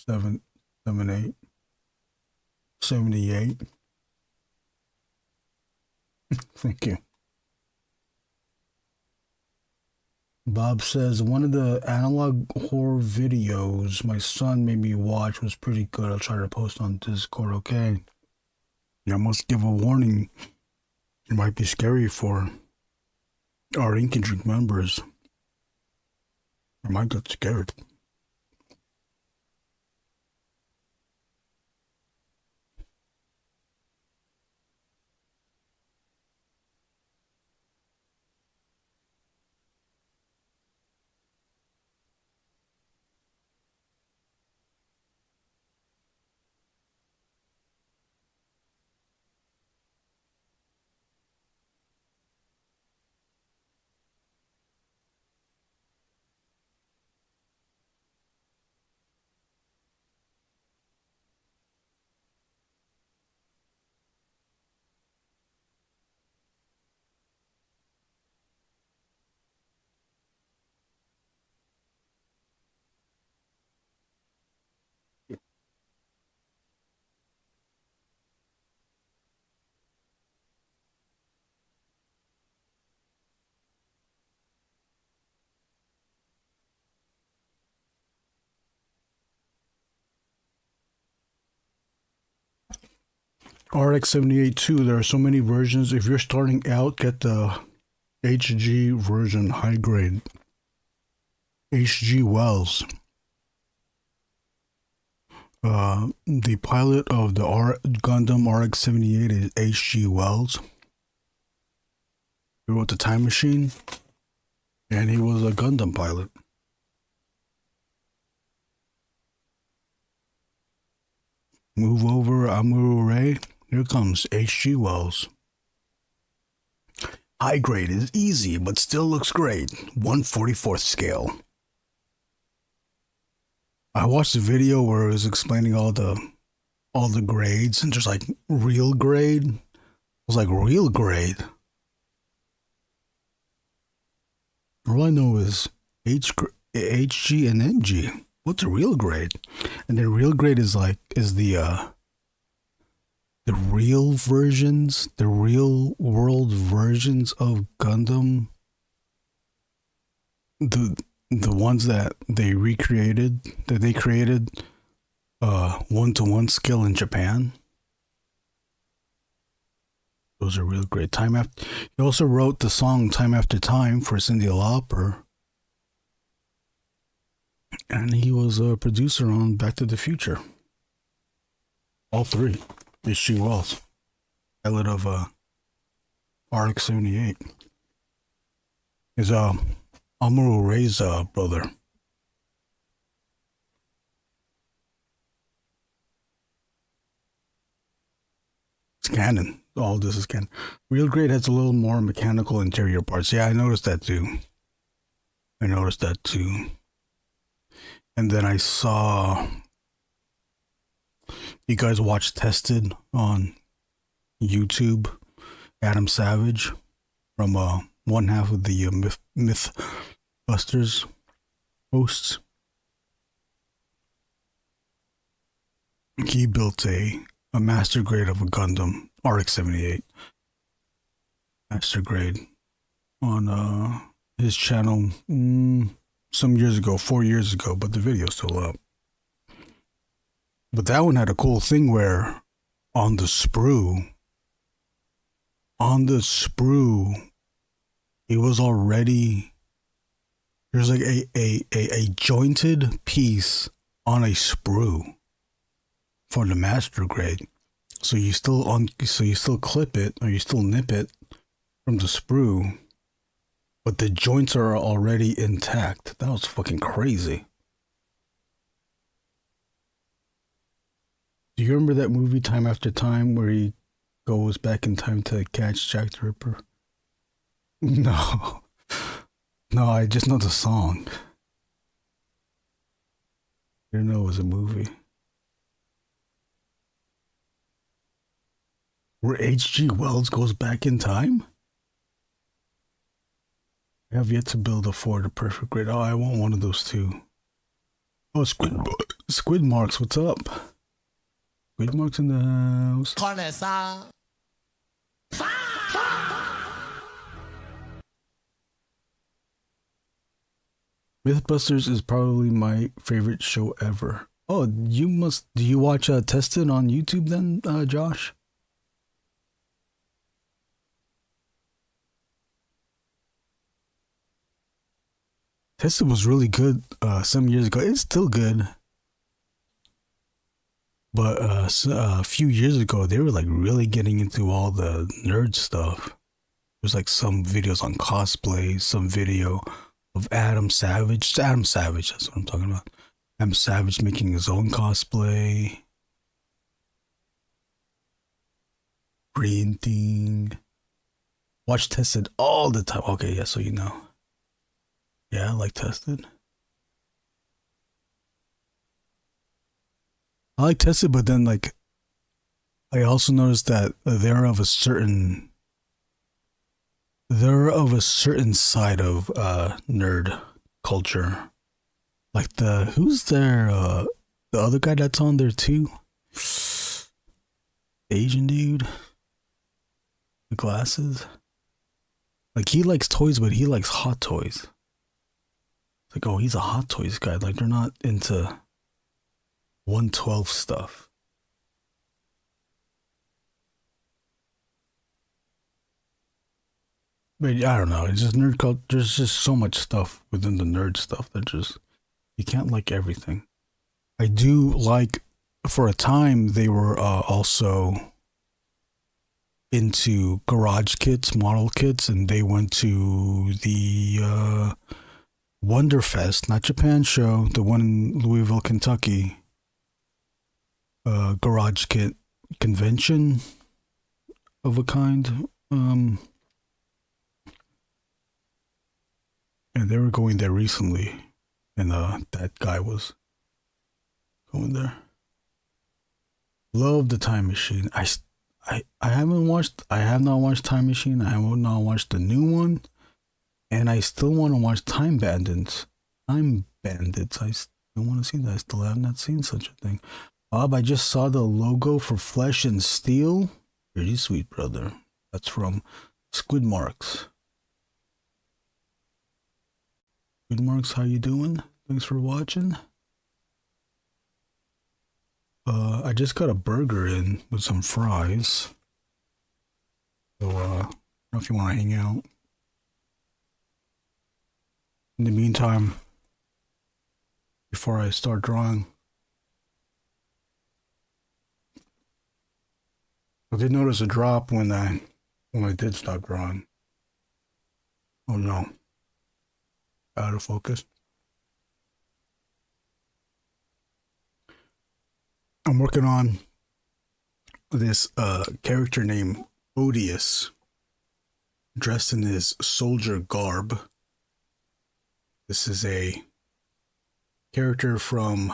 78. Thank you. Bob says, one of the analog horror videos my son made me watch was pretty good. I'll try to post on Discord, okay? I must give a warning. It might be scary for our Ink and Drink members. I might get scared. RX 78 too. There are so many versions. If you're starting out, get the HG version, high grade. HG Wells. The pilot of the Gundam RX 78 is HG Wells. He wrote the Time Machine, and he was a Gundam pilot. Move over, Amuro Ray. Here comes H.G. Wells. High grade is easy, but still looks great. 1/44th scale. I watched a video where it was explaining all the grades, and there's like real grade. I was like, real grade? All I know is HG and MG. What's a real grade? And then real grade is the real versions, the real world versions of Gundam. The ones that they recreated, that they created 1-to-1 scale in Japan. Those are real great. He also wrote the song Time After Time for Cyndi Lauper. And he was a producer on Back to the Future. All three. H.G. Wells, pilot of RX 78. Is Amuro Ray's brother. It's canon. All this is canon. Real grade has a little more mechanical interior parts. Yeah, I noticed that too. And then I saw... You guys watch Tested on YouTube? Adam Savage from one half of the Mythbusters hosts. He built a master grade of a Gundam RX 78. Master grade on his channel some years ago, 4 years ago, but the video's still up. But that one had a cool thing where on the sprue, it was already, there's like a jointed piece on a sprue for the master grade. So you still clip it or you still nip it from the sprue, but the joints are already intact. That was fucking crazy. Do you remember that movie Time After Time where he goes back in time to catch Jack the Ripper? No. No, I just know the song. I didn't know it was a movie. Where H.G. Wells goes back in time? I have yet to build a Ford, a perfect grid. Oh, I want one of those too. Oh, Squid Marks, what's up? Squid Marks in the house. Mythbusters is probably my favorite show ever. Oh, do you watch Tested on YouTube then, Josh? Tested was really good some years ago. It's still good. But a few years ago, they were like really getting into all the nerd stuff. There's like some videos on cosplay, some video of Adam Savage. It's Adam Savage, that's what I'm talking about. Adam Savage making his own cosplay. Printing. Watch Tested all the time. Okay, yeah, so you know. Yeah, I like Tested. I like Tested, but then like I also noticed that they're of a certain side of nerd culture. Like who's there? The other guy that's on there too. Asian dude. The glasses. Like he likes toys, but he likes hot toys. It's like, oh, he's a hot toys guy. Like they're not into 112 stuff. But I don't know. It's just nerd culture. There's just so much stuff within the nerd stuff that just you can't like everything. I do like. For a time, they were also into garage kits, model kits, and they went to the Wonderfest, not Japan show, the one in Louisville, Kentucky. Garage kit convention of a kind. And they were going there recently, and that guy was going there. Love the Time Machine. I have not watched Time Machine. I have not watched the new one, and I still want to watch Time Bandits. I still want to see that. I still have not seen such a thing. Bob, I just saw the logo for Flesh and Steel. Pretty sweet, brother. That's from Squid Marks. Squid Marks, how you doing? Thanks for watching. I just got a burger in with some fries. So, I don't know if you want to hang out. In the meantime, before I start drawing, I did notice a drop when I did stop drawing. Oh no. Out of focus. I'm working on this character named Odious, dressed in his soldier garb. This is a character from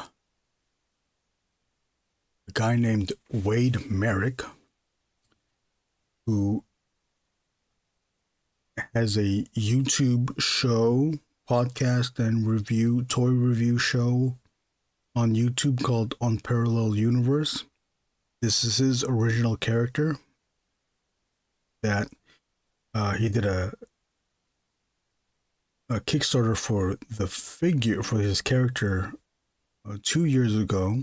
a guy named Wade Merrick, who has a YouTube show, podcast, and toy review show on YouTube called Unparalleled Universe. This is his original character that he did a Kickstarter for the figure for his character 2 years ago,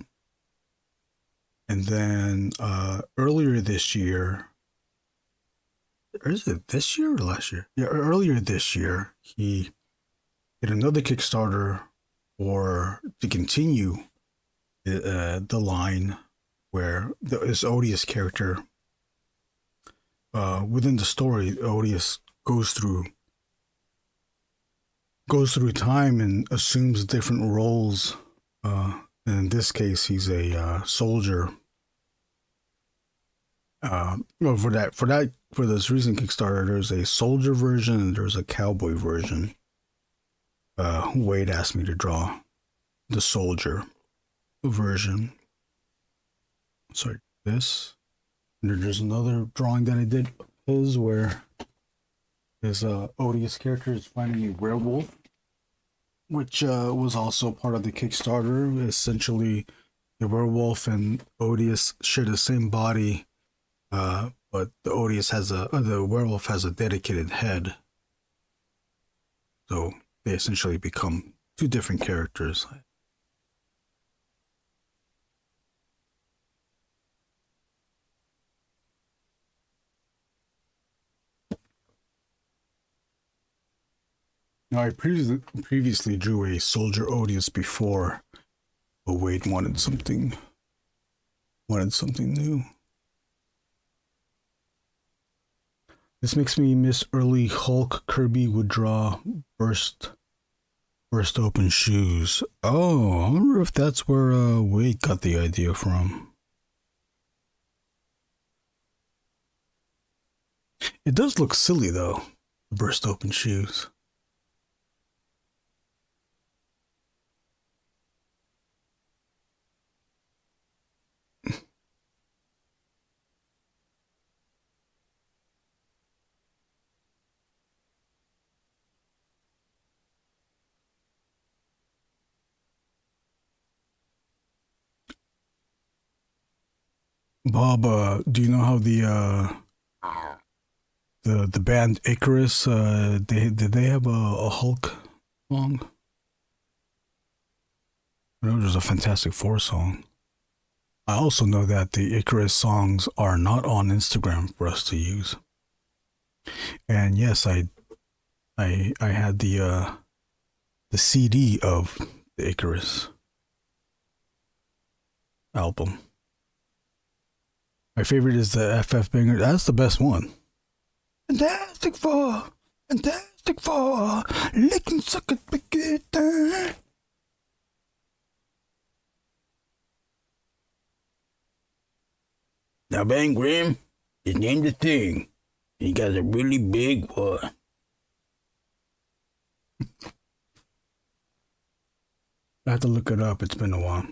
and then earlier this year, or is it this year or last year? Yeah, earlier this year he did another Kickstarter to continue the line where this Odious character, within the story, Odious goes through time and assumes different roles. And in this case, he's a soldier. Well, for this recent Kickstarter, there's a soldier version and there's a cowboy version. Wade asked me to draw the soldier version. Sorry, this. And there's another drawing that I did of his where his Odious character is finding a werewolf, which was also part of the Kickstarter. Essentially, the werewolf and Odious share the same body, but the werewolf has a dedicated head. So they essentially become two different characters. Now, I previously drew a soldier Odious before, but Wade wanted something new. This makes me miss early Hulk. Kirby would draw burst open shoes. Oh, I wonder if that's where Wade got the idea from. It does look silly though, burst open shoes. Bob, do you know how the band Icarus, did they have a Hulk song? I know there's a Fantastic Four song. I also know that the Icarus songs are not on Instagram for us to use. And yes, I had the CD of the Icarus album. My favorite is the FF banger. That's the best one. Fantastic Four, licking sucker, pick it down. Now, Bang Grim is named the thing. He got a really big one. I have to look it up. It's been a while.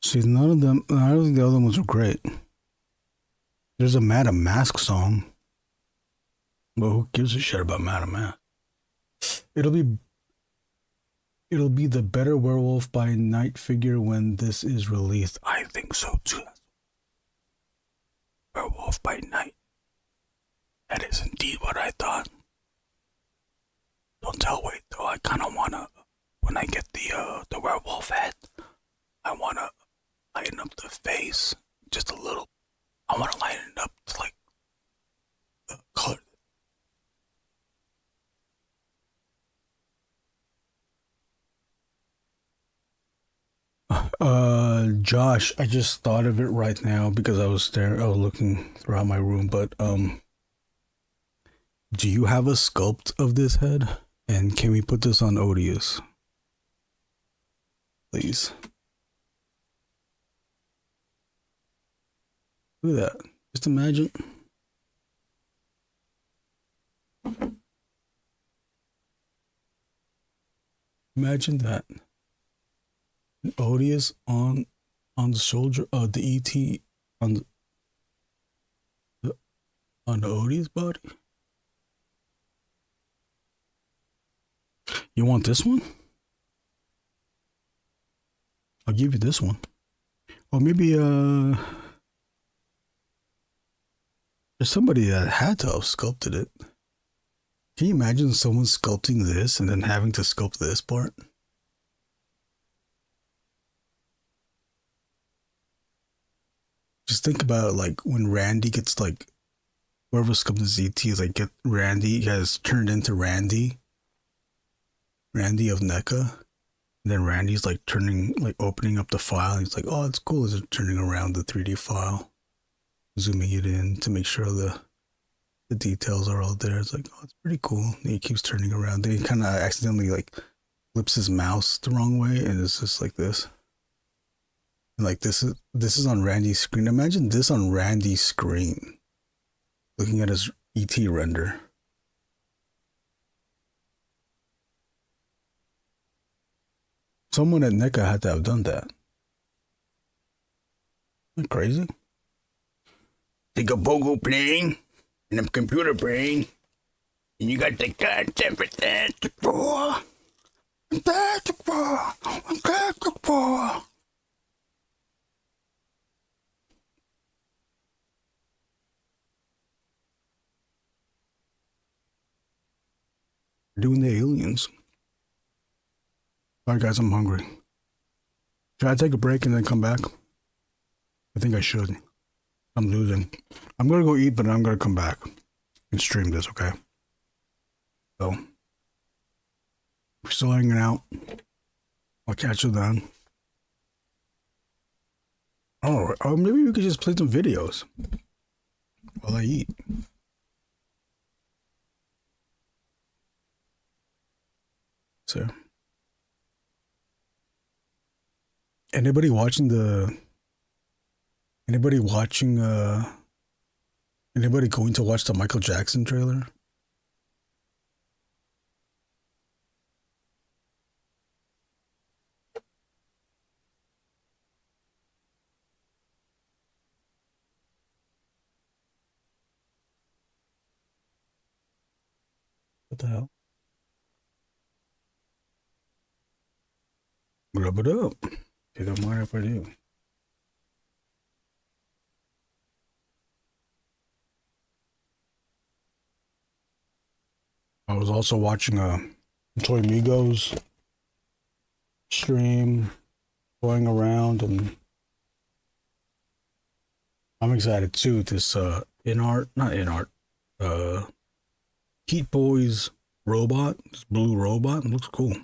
See, none of them, I don't think the other ones were great. There's a Madame Mask song. But who gives a shit about Madame Mask? It'll be the better Werewolf by Night figure when this is released. I think so too. Werewolf by Night. That is indeed what I thought. Don't tell Wade though. I kind of wanna, when I get the werewolf head, I wanna lighten up the face just a little. I want to lighten it up to like the color. Josh, I just thought of it right now because I was looking throughout my room, but do you have a sculpt of this head? And can we put this on Odious? Please. Look at that. Just imagine. Imagine that. An Odious on the shoulder of the ET on the Odious body. You want this one? I'll give you this one. Or maybe there's somebody that had to have sculpted it. Can you imagine someone sculpting this and then having to sculpt this part? Just think about like when Randy gets like, whoever sculpted ZT is like, get Randy has turned into Randy of NECA. And then Randy's like opening up the file. And he's like, "Oh, it's cool." Is turning around the 3D file, zooming it in to make sure the details are all there. It's like, oh, it's pretty cool. And he keeps turning around. Then he kind of accidentally like flips his mouse the wrong way, and it's just like this. And like this is on Randy's screen. Imagine this on Randy's screen, looking at his ET render. Someone at NECA had to have done that. Isn't that crazy? Take a pogo plane and a computer brain, and you got the content for that for. Doing the aliens. Alright guys, I'm hungry. Should I take a break and then come back? I think I should. I'm losing. I'm gonna go eat, but I'm gonna come back and stream this, okay? So, we're still hanging out. I'll catch you then. Oh, maybe we could just play some videos while I eat. So, anybody going to watch the Michael Jackson trailer? What the hell? Rub it up. You don't mind if I do. I was also watching a Toy Migos stream, going around, and I'm excited too. This Heat Boys robot, this blue robot, it looks cool.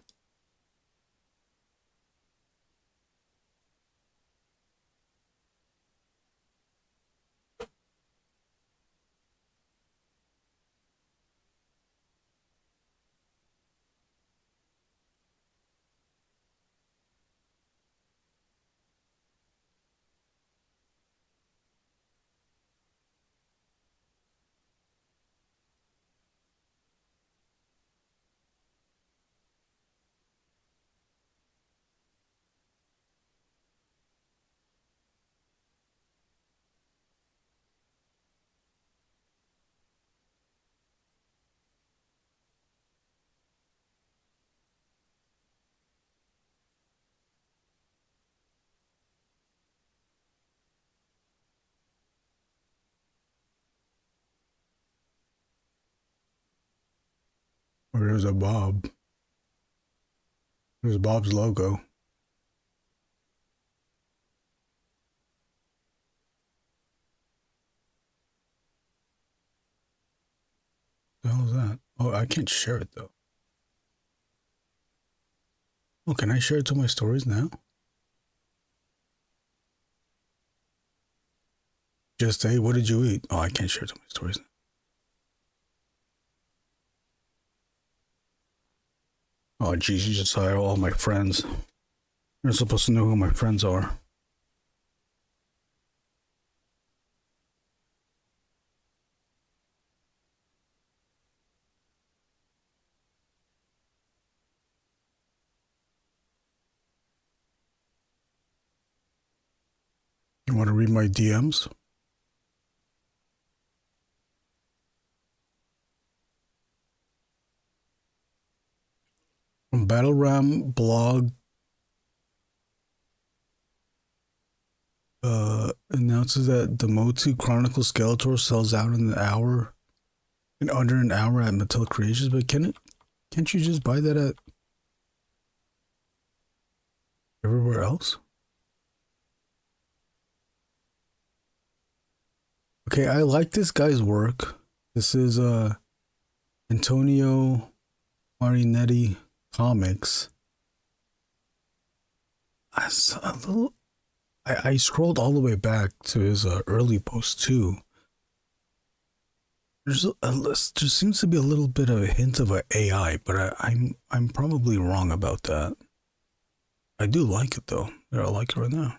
Or there's a Bob. There's Bob's logo. What the hell is that? Oh, I can't share it though. Oh, can I share it to my stories now? Just say, what did you eat? Oh, I can't share it to my stories now. Oh, geez, you just saw all my friends. You're supposed to know who my friends are. You want to read my DMs? From Battle Ram blog announces that the Motu Chronicle Skeletor sells out in under an hour at Mattel Creations, but can't you just buy that at everywhere else? Okay, I like this guy's work. This is Antonio Marinetti Comics. I saw a little. I scrolled all the way back to his early post too. There seems to be a little bit of a hint of an AI, but I'm probably wrong about that. I do like it though. I like it right now.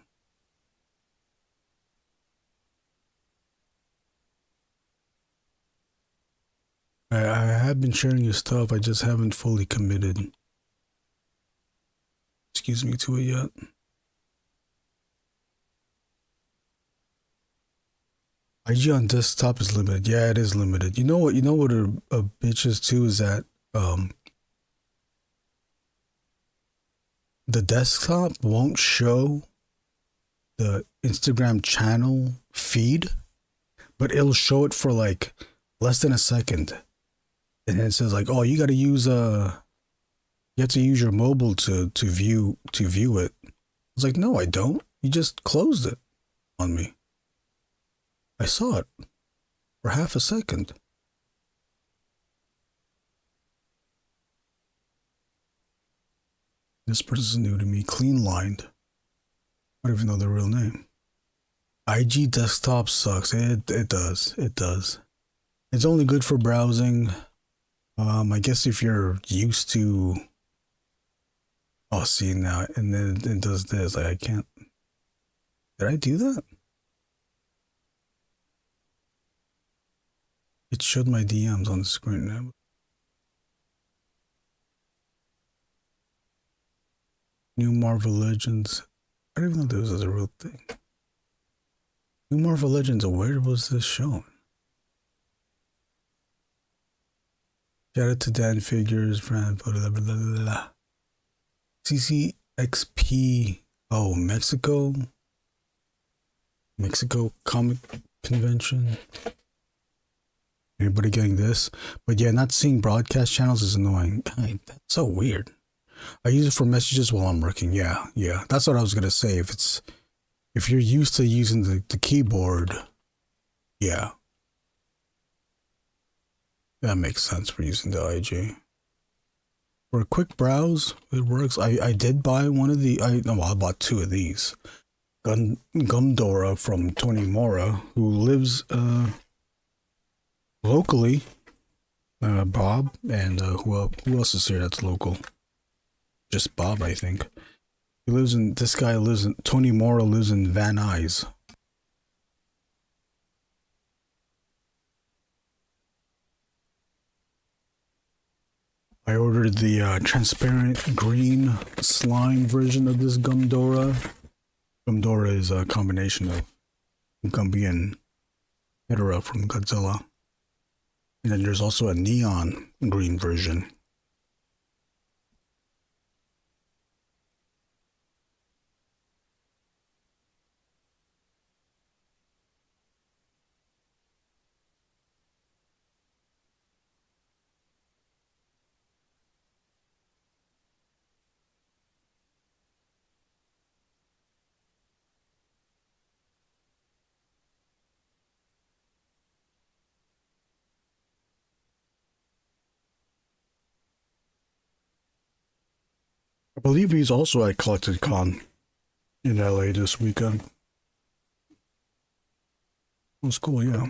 I have been sharing your stuff. I just haven't fully committed. Excuse me to it yet. IG on desktop is limited. Yeah, it is limited. You know what? You know what a bitch is too is that the desktop won't show the Instagram channel feed, but it'll show it for like less than a second, and then it says like, "Oh, you got to use you have to use your mobile to view it." I was like, "No, I don't. You just closed it on me." I saw it for half a second. This person's new to me. Clean lined. I don't even know their real name. IG desktop sucks. It does. It does. It's only good for browsing. I guess if you're used to. Oh, see now, and then it does this. Like I can't. Did I do that? It showed my DMs on the screen now. New Marvel Legends. I don't even know this is a real thing. New Marvel Legends, where was this shown? Shout out to Dan Figures, brand, blah, blah, blah, blah, blah. CCXP, oh, Mexico Comic Convention. Anybody getting this? But yeah, not seeing broadcast channels is annoying. God, that's so weird. I use it for messages while I'm working. Yeah. That's what I was gonna say. If you're used to using the keyboard, yeah. That makes sense for using the IG. For a quick browse, it works. I did buy one of the I bought two of these. Gumdora from Tony Mora, who lives locally, Bob, and who else is here that's local? Just Bob, I think. Tony Mora lives in Van Nuys. I ordered the transparent green slime version of this Gumdora. Gumdora is a combination of Gumby and Hedorah from Godzilla. And then there's also a neon green version. I believe he's also at Collected Con in LA this weekend. That's cool, yeah.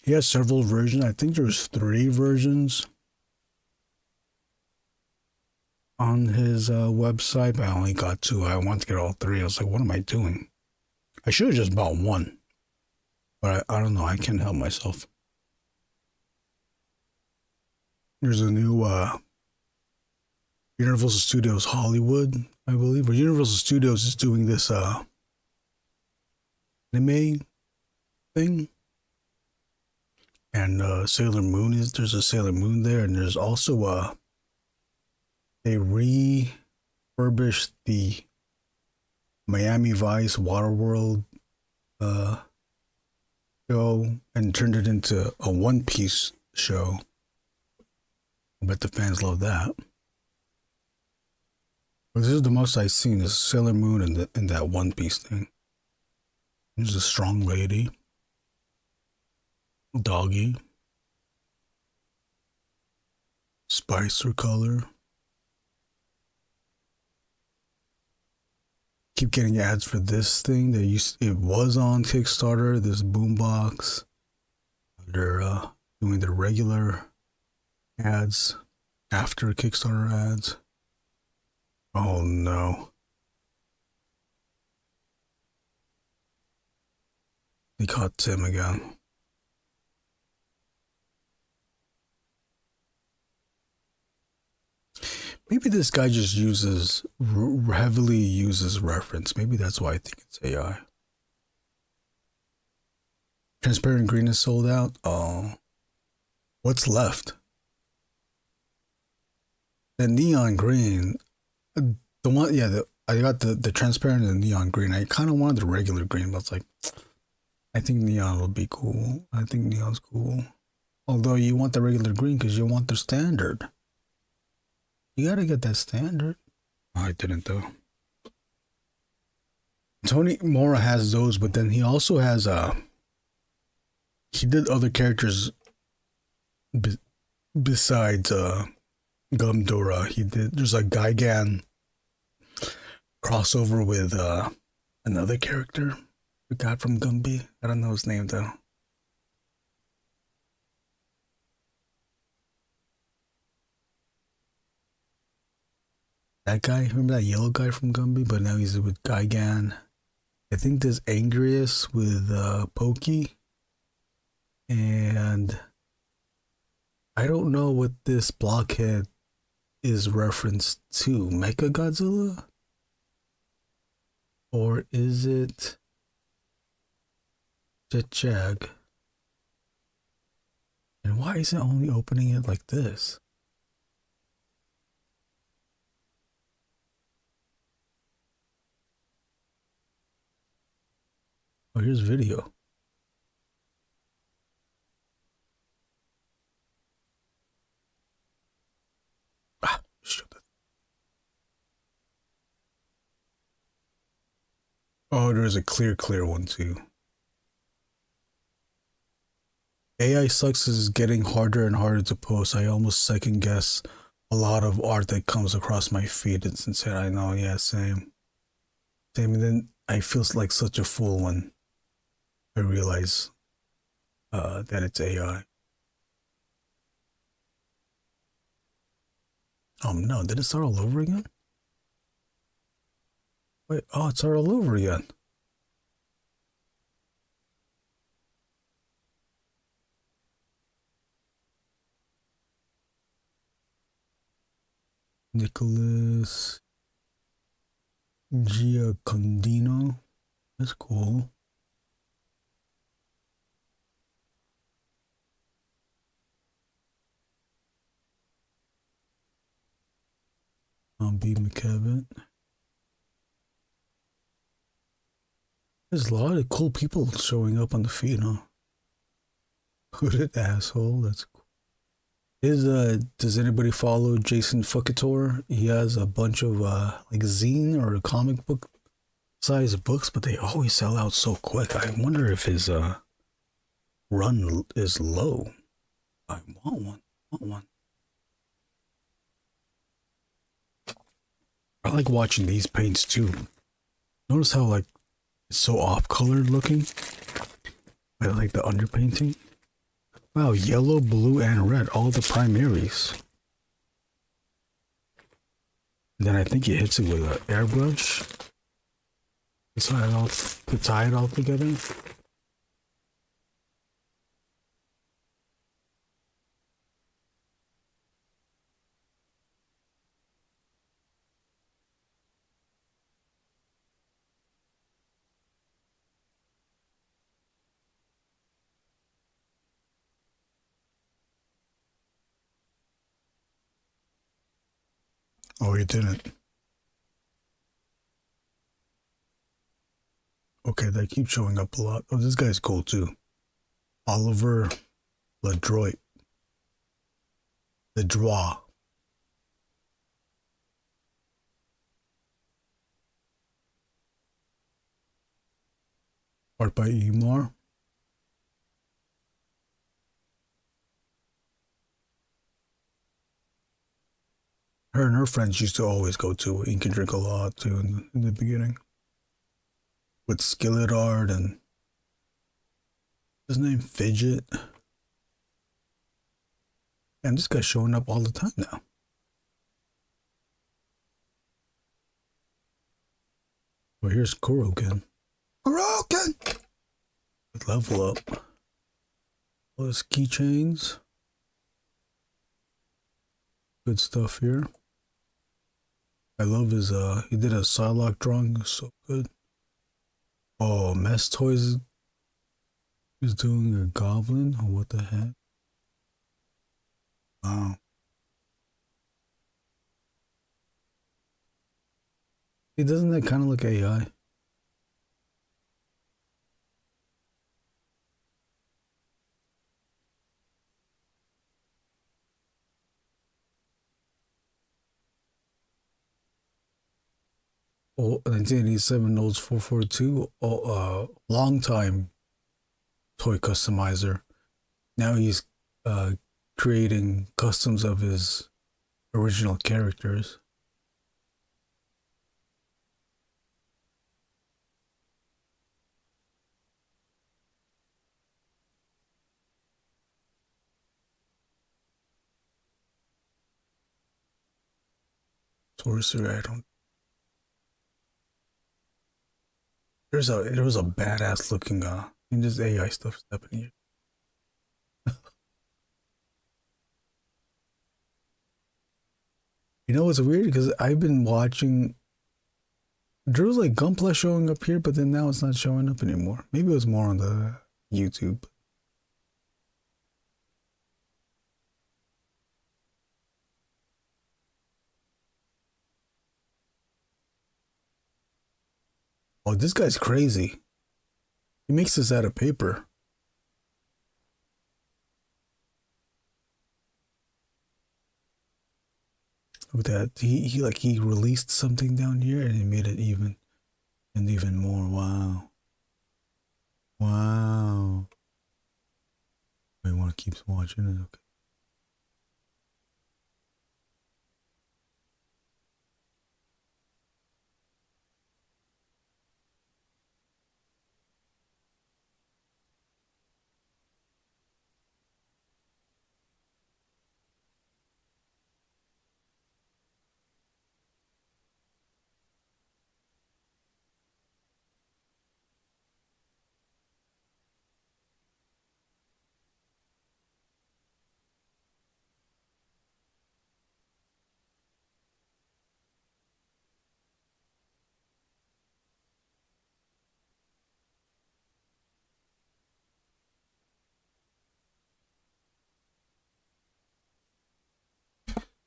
He has several versions. I think there's 3 versions on his website, but I only got 2. I want to get all 3. I was like, what am I doing? I should have just bought 1. But I don't know. I can't help myself. There's a new Universal Studios Hollywood, I believe, or Universal Studios is doing this anime thing, and Sailor Moon there's a Sailor Moon there, and there's also they refurbished the Miami Vice Waterworld show and turned it into a One Piece show. I bet the fans love that. But this is the most I've seen is Sailor Moon and that One Piece thing. There's a strong lady. Doggy. Spicer color. keep getting ads for this thing. It was on Kickstarter, this boombox. They're doing the regular ads after Kickstarter ads. Oh no. They caught Tim again. Maybe this guy just heavily uses reference. Maybe that's why I think it's AI. Transparent green is sold out. Oh, what's left? The neon green, the one, yeah. I got the transparent and neon green. I kind of wanted the regular green, but it's like, I think neon will be cool. I think neon's cool. Although you want the regular green because you want the standard. You gotta get that standard. Oh, I didn't though. Tony Mora has those, but then he also has he did other characters besides Gumdora. There's a Gigan crossover with another character we got from Gumby. I don't know his name though. That guy, remember that yellow guy from Gumby? But now he's with Gigan. I think there's Angriest with Pokey. And I don't know what this blockhead is referenced to. Mechagodzilla? Or is it Jag? And why is it only opening it like this? Oh, here's video. Oh, there's a clear one too. AI sucks is getting harder and harder to post. I almost second guess a lot of art that comes across my feed. It's insane. I know, yeah, same. And then I feel like such a fool when I realize that it's AI. Oh no, did it start all over again? Wait, oh, it started all over again. Nicholas Giacondino. That's cool. B. McKevin. There's a lot of cool people showing up on the feed, huh? Hooded asshole. That's cool. Does anybody follow Jason Fucator? He has a bunch of like zine or comic book size books, but they always sell out so quick. I wonder if his run is low. I want one. I like watching these paints too. Notice how like it's so off-colored looking. I like the underpainting. Wow, yellow, blue, and red, all the primaries. And then I think he hits it with an airbrush to tie it all together. Oh, he didn't. Okay, they keep showing up a lot. Oh, this guy's cool too. Oliver Ledroit. Ledroit. Art by Emar. Her and her friends used to always go to Ink and Drink a lot too in the beginning. with skillet art and his name Fidget. And this guy's showing up all the time now. Well, here's Kuroken. Kuroken! Level up. All his keychains. Good stuff here. I love his, he did a Psylocke drawing. It was so good. Oh, Mess Toys is doing a goblin. Oh, what the heck? Wow. Hey, doesn't that kind of look AI? Oh, 1987 Notes 442. Oh, long time toy customizer. Now he's creating customs of his original characters. Sorcerer, I don't. There was a badass looking in this AI stuff happening here. You know what's weird? Because I've been watching. There was like Gunpla showing up here, but then now it's not showing up anymore. Maybe it was more on the YouTube. Oh, this guy's crazy. He makes this out of paper. Look at that. He released something down here and he made it even and even more. Wow. Wow. I want to keep watching it. Okay.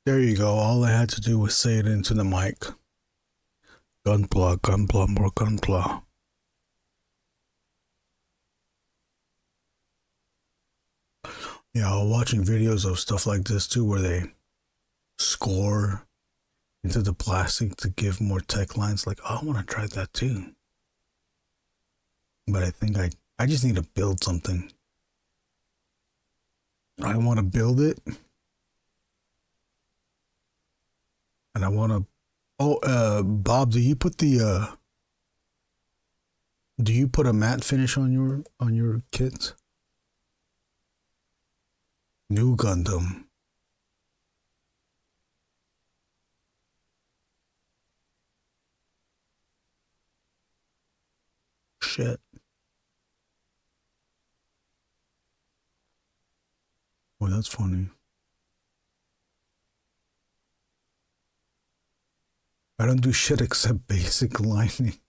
There you go. All I had to do was say it into the mic. Gunpla, Gunpla, more Gunpla. Yeah, I was watching videos of stuff like this too, where they score into the plastic to give more tech lines. Like, oh, I want to try that too. But I think I just need to build something. I want to build it. And I want to. Oh, Bob, do you put a matte finish on your kits? New Gundam. Shit. Oh, that's funny. I don't do shit except basic lining.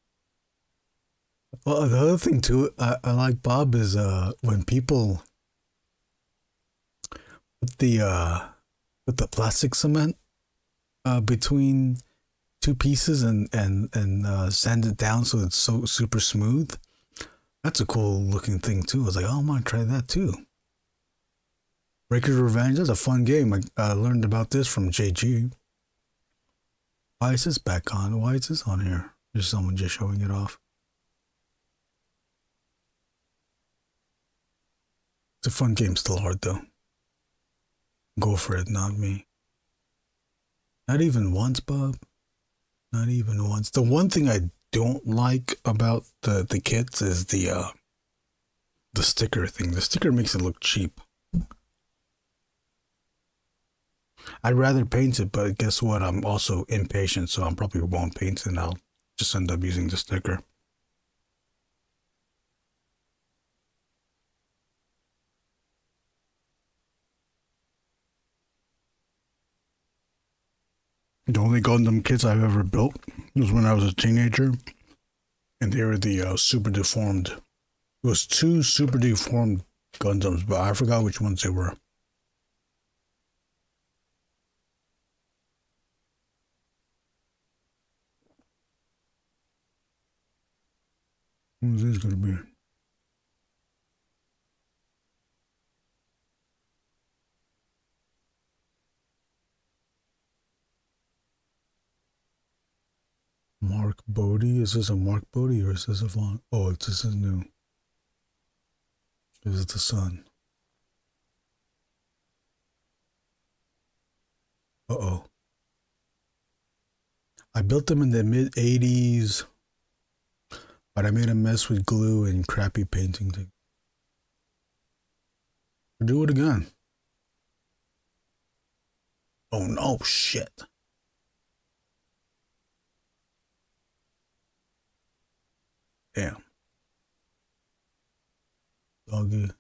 Well, the other thing too, I like Bob is when people put the plastic cement between two pieces and sand it down so it's so super smooth. That's a cool looking thing too. I was like, oh, I'm gonna try that too. Breaker's Revenge, that's a fun game. I learned about this from JG. Why is this back on? Why is this on here? There's someone just showing it off. It's a fun game, still hard though. Go for it, not me. Not even once, Bob. Not even once. The one thing I don't like about the kits is the sticker thing. The sticker makes it look cheap. I'd rather paint it, but guess what? I'm also impatient, so I probably won't paint it, and I'll just end up using the sticker. The only Gundam kits I've ever built was when I was a teenager, and they were the super deformed. It was 2 super deformed Gundams, but I forgot which ones they were. Who's this gonna be? Mark Bodie? Is this a Mark Bodie or is this a Vaughn? Oh, this is new. This is the sun. Uh-oh. I built them in the mid-80s, but I made a mess with glue and crappy painting thing. Do it again. Oh no, shit. Damn. Doggy.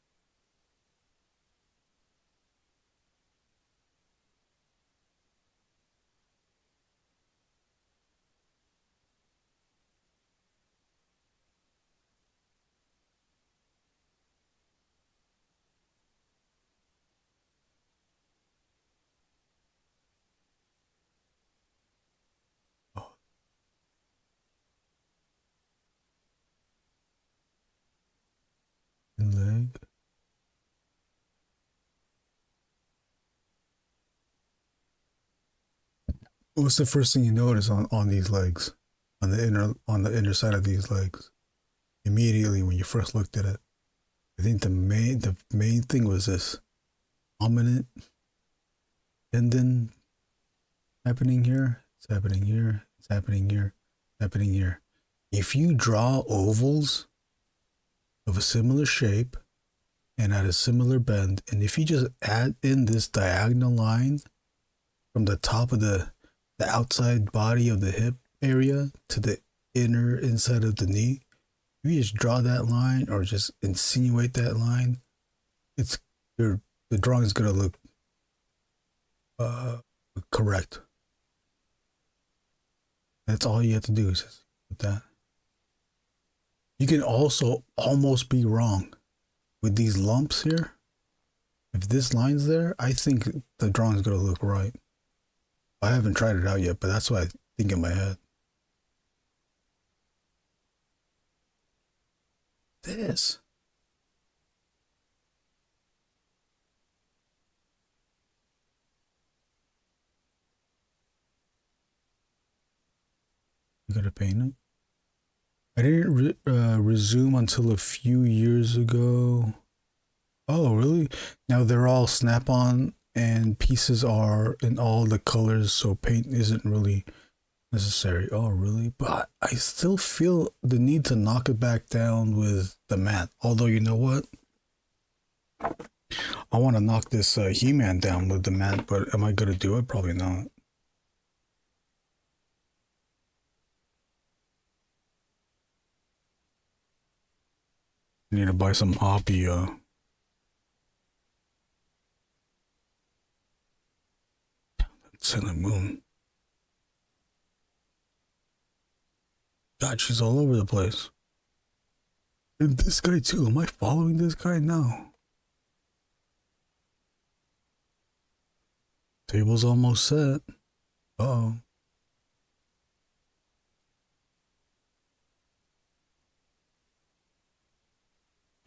Leg. What's the first thing you notice on these legs? On the inner side of these legs? Immediately when you first looked at it. I think the main thing was this prominent tendon happening here. It's happening here. It's happening here. It's happening here. If you draw ovals of a similar shape and at a similar bend, and if you just add in this diagonal line from the top of the outside body of the hip area to the inside of the knee, if you just draw that line or just insinuate that line, the drawing is gonna look correct. That's all you have to do is just with that. You can also almost be wrong with these lumps here. If this line's there, I think the drawing's gonna look right. I haven't tried it out yet, but that's what I think in my head. This. You gotta paint it? I didn't resume until a few years ago. Oh, really? Now they're all snap-on and pieces are in all the colors, so paint isn't really necessary. Oh, really? But I still feel the need to knock it back down with the matte. Although, you know what? I want to knock this He-Man down with the matte, but am I going to do it? Probably not. I need to buy some Hoppy, Sailor Moon. God, she's all over the place. And this guy too. Am I following this guy now? Table's almost set. Uh-oh.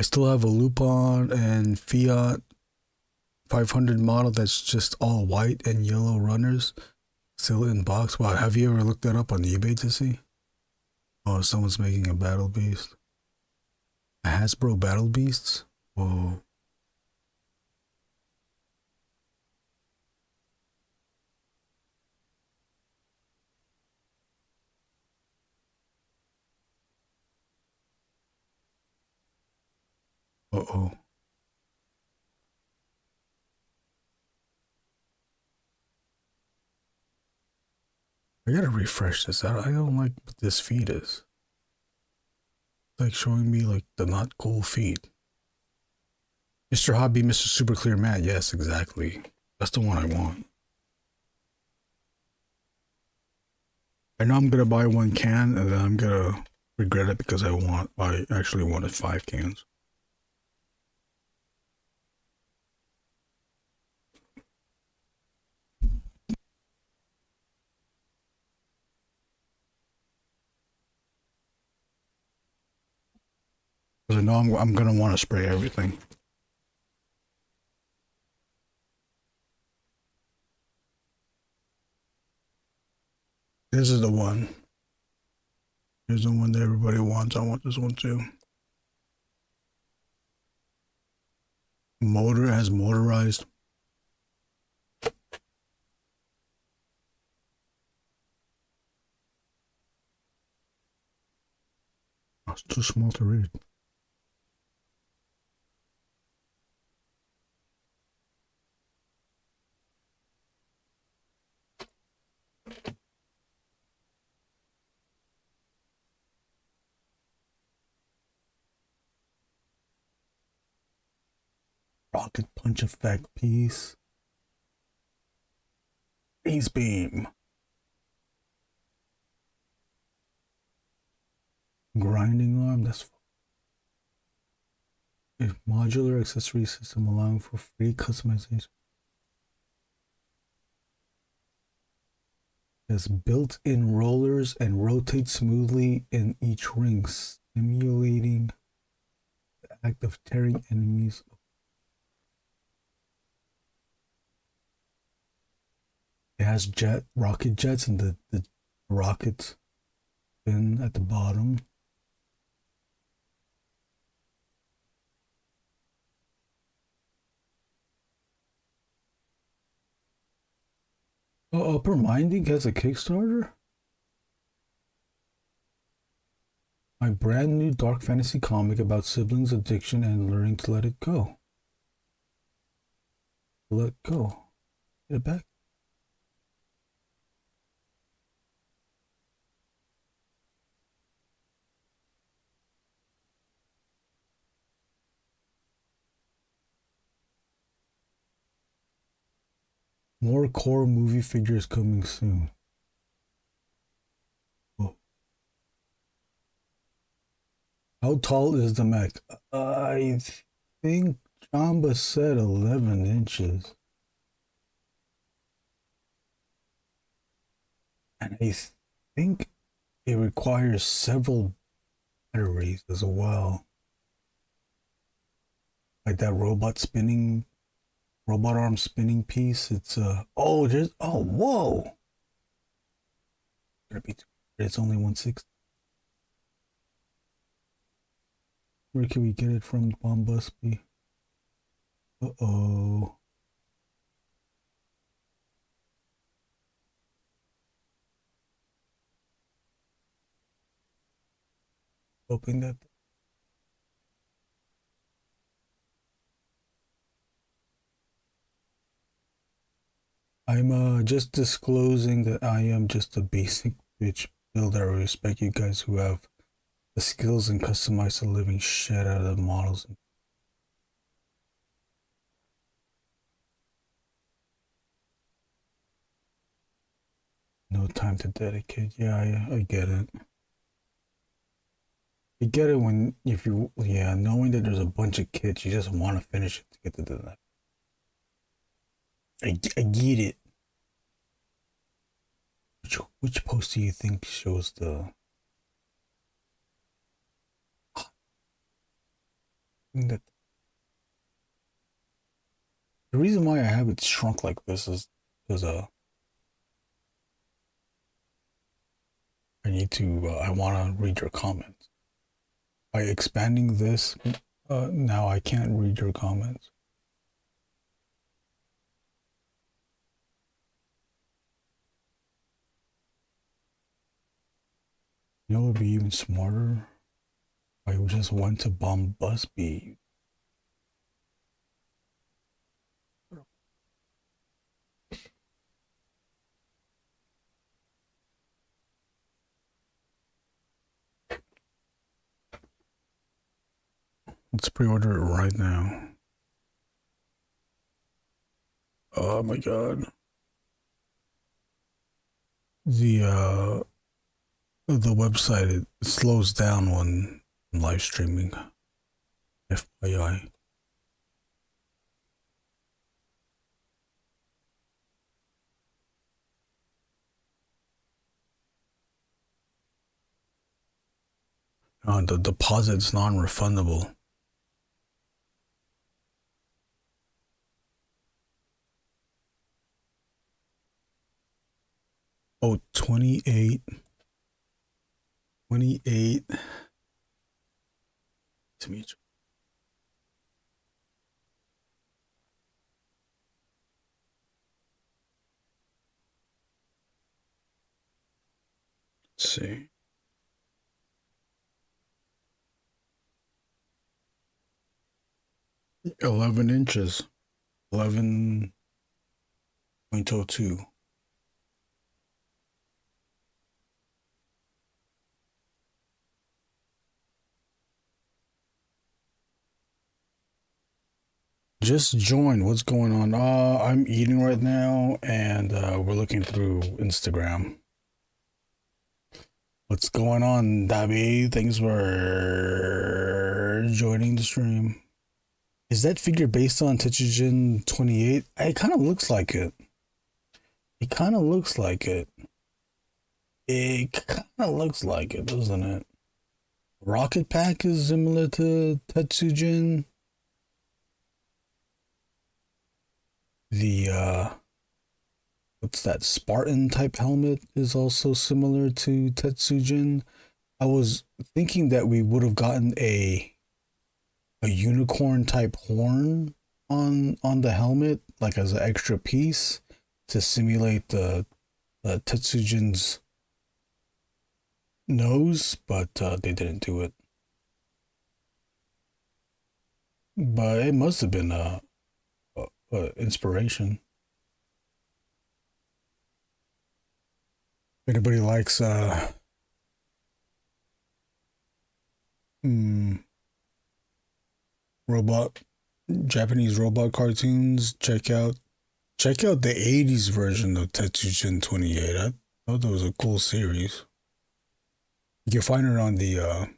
I still have a Lupin and Fiat 500 model that's just all white and yellow runners. Still in box. Wow, have you ever looked that up on eBay to see? Oh, someone's making a Battle Beast. A Hasbro Battle Beasts? Whoa. Uh-oh. I gotta refresh this. I don't like what this feed is. It's like showing me like the not cool feed. Mr. Hobby, Mr. Super Clear Matte. Yes, exactly. That's the one I want. I know I'm gonna buy 1 can and then I'm gonna regret it because I actually wanted 5 cans. Because I know I'm gonna want to spray everything. This is the one. Here's the one that everybody wants. I want this one too. Motor has motorized. Oh, it's too small to read. Rocket punch effect piece. Freeze beam. Grinding arm. That's a modular accessory system allowing for free customization. It has built-in rollers and rotates smoothly in each ring, simulating the act of tearing enemies. It has rocket jets and the rockets spin at the bottom. Oh, Upper Minding has a Kickstarter? My brand new dark fantasy comic about siblings' addiction and learning to let it go. Let go. Get it back. More core movie figures coming soon. Oh. How tall is the mech? I think Jamba said 11 inches. And I think it requires several batteries as well. Like that robot arm spinning piece. It's whoa. It's only 160. Where can we get it from, Bombusby? Uh-oh. Hoping that I'm just disclosing that I am just a basic bitch builder. I respect you guys who have the skills and customize the living shit out of the models. No time to dedicate. Yeah, I get it. You get it when, knowing that there's a bunch of kids, you just want to finish it to get to the next. I get it. Which post do you think shows the... The reason why I have it shrunk like this is because I want to read your comments. By expanding this, now I can't read your comments. You know what would be even smarter? I just went to Bombusby. Let's pre-order it right now. Oh my god. The website, it slows down when live streaming. FYI. The deposit's non-refundable. Oh, 28. 28. To meet you. Let's see. $11 inches. 11.02. Just joined. What's going on? I'm eating right now, and we're looking through Instagram. What's going on, Dabby? Thanks for joining the stream. Is that figure based on Tetsujin 28? It kind of looks like it. It kind of looks like it. It kind of looks like it, doesn't it? Rocket Pack is similar to Tetsujin. The what's that, Spartan type helmet is also similar to Tetsujin. I was thinking that we would have gotten a unicorn type horn on the helmet, like as an extra piece to simulate the Tetsujin's nose, but they didn't do it. But it must have been a inspiration. If anybody likes Japanese robot cartoons, check out the 80s version of Tetsujin 28. I thought that was a cool series. You can find it on the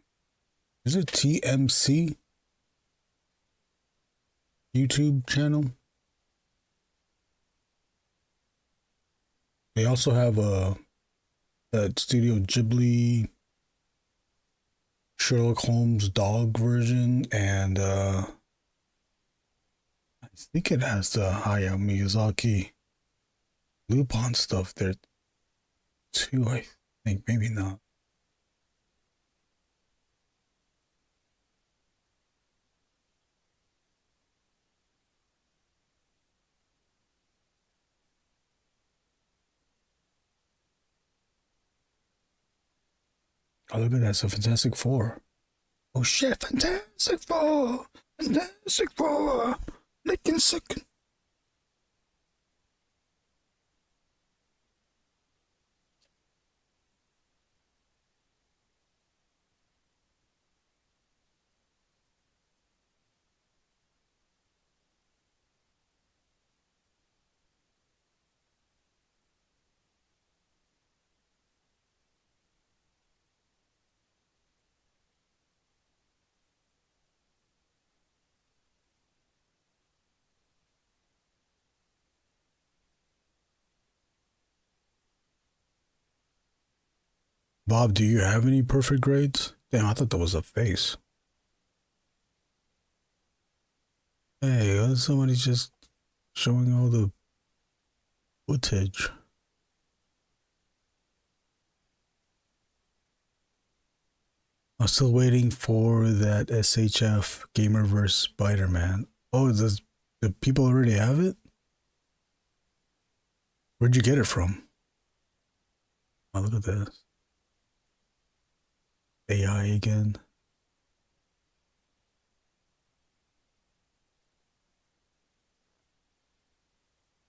is it TMC YouTube channel. They also have that Studio Ghibli Sherlock Holmes dog version, and I think it has the Hayao Miyazaki Lupin stuff there too, I think. Maybe not. Oh, look at that. So Fantastic Four. Oh shit, Fantastic Four! Fantastic Four! Licking second. Bob, do you have any perfect grades? Damn, I thought that was a face. Hey, somebody just showing all the footage. I'm still waiting for that SHF Gamerverse Spider-Man. Oh, the people already have it? Where'd you get it from? Oh, look at this. AI again.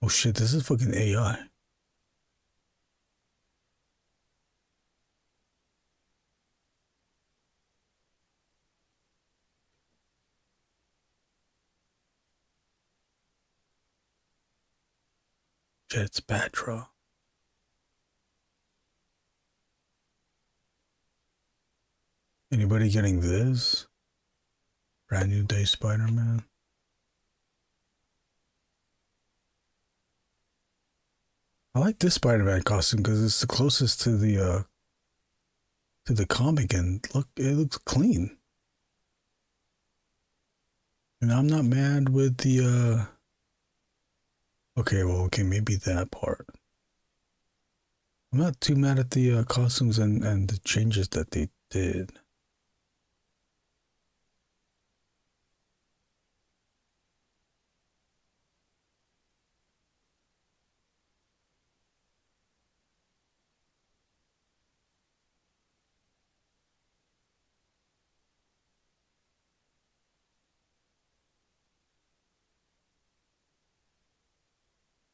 Oh shit, this is fucking AI. Jet's bad draw. Anybody getting this? Brand new day Spider-Man. I like this Spider-Man costume because it's the closest to the comic, and look, it looks clean. And I'm not mad with the okay, maybe that part. I'm not too mad at the costumes and the changes that they did.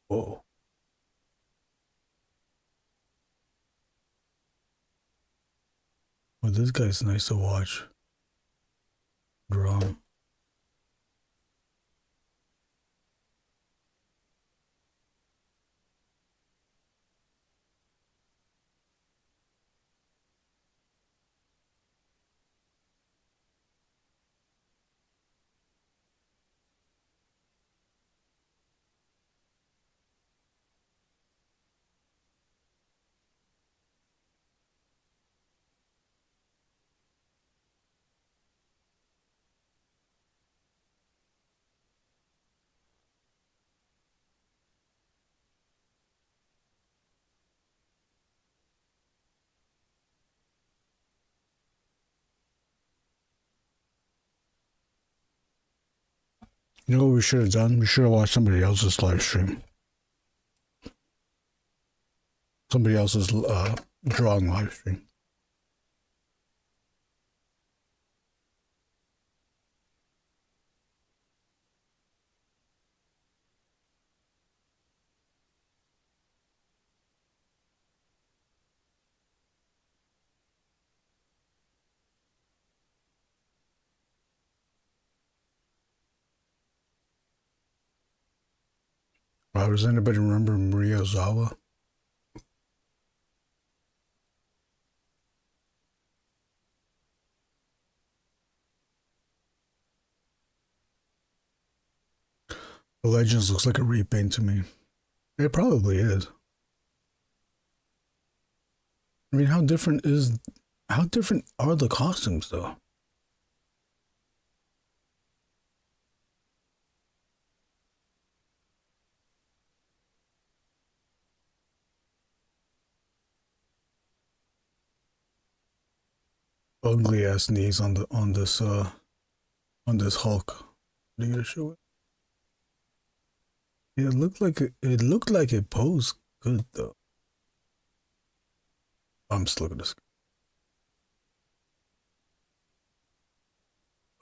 Whoa. Well, this guy's nice to watch. Draw. You know what we should have done? We should have watched somebody else's live stream. Somebody else's drawing live stream. Does anybody remember Maria Ozawa? The Legends looks like a repaint to me. It probably is. I mean, how different are the costumes though? Ugly ass knees on this Hulk. Are you gonna show it? It looked like it posed good though. I'm just looking at this.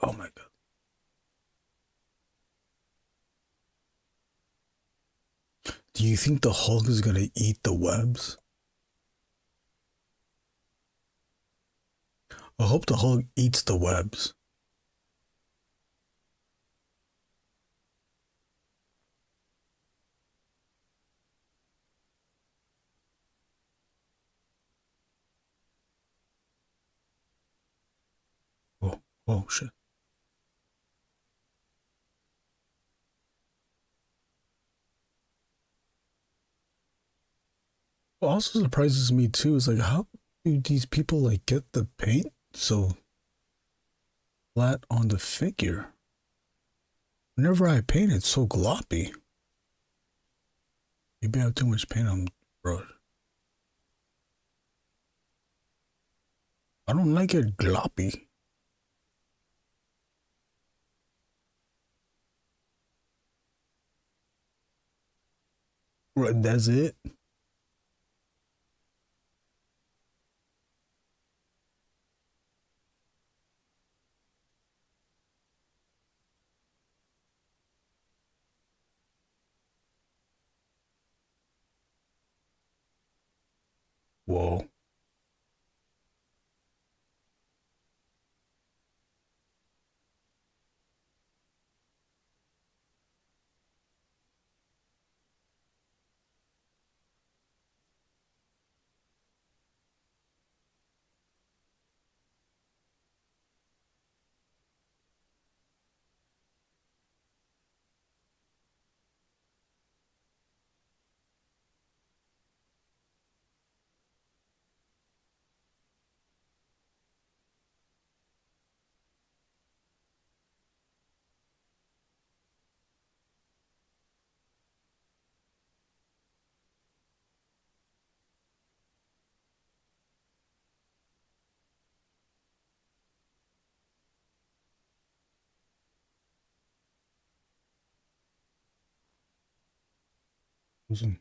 Oh my god. Do you think the Hulk is gonna eat the webs? I hope the Hulk eats the webs. Oh shit. What also surprises me too is like, how do these people like get the paint so flat on the figure? Whenever I paint, it's so gloppy. Maybe I have too much paint on the brush. I don't like it gloppy. Right, that's it. Whoa. frozen.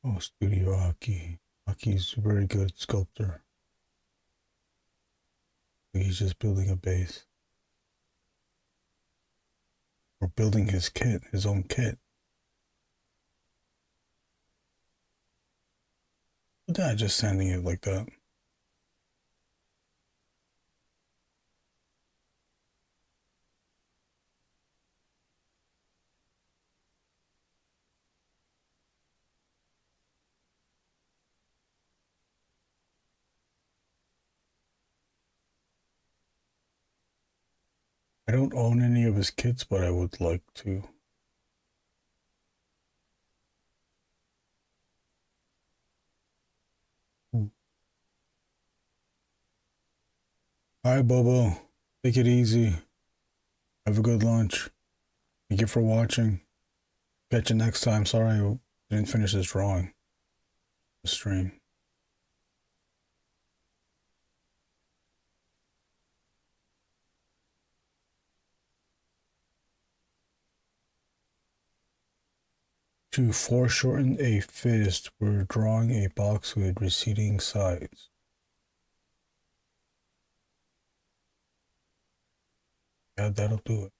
Oh, Studio Aki. Aki's a very good sculptor. He's just building a base. Or building his kit, his own kit. Look at that, just sanding it like that. I don't own any of his kits, but I would like to. Hi, Bobo. Take it easy. Have a good lunch. Thank you for watching. Catch you next time. Sorry I didn't finish this drawing. The stream. To foreshorten a fist, we're drawing a box with receding sides. Yeah, that'll do it.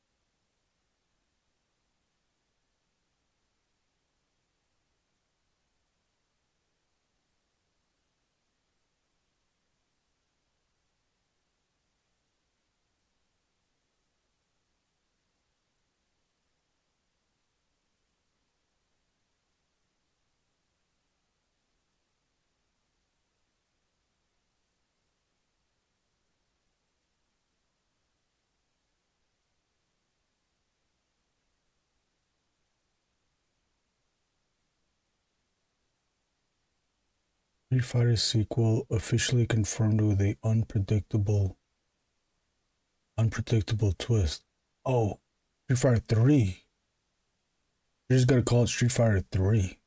Street Fighter sequel officially confirmed with a unpredictable twist. Oh, Street Fighter 3. You just gotta call it Street Fighter 3.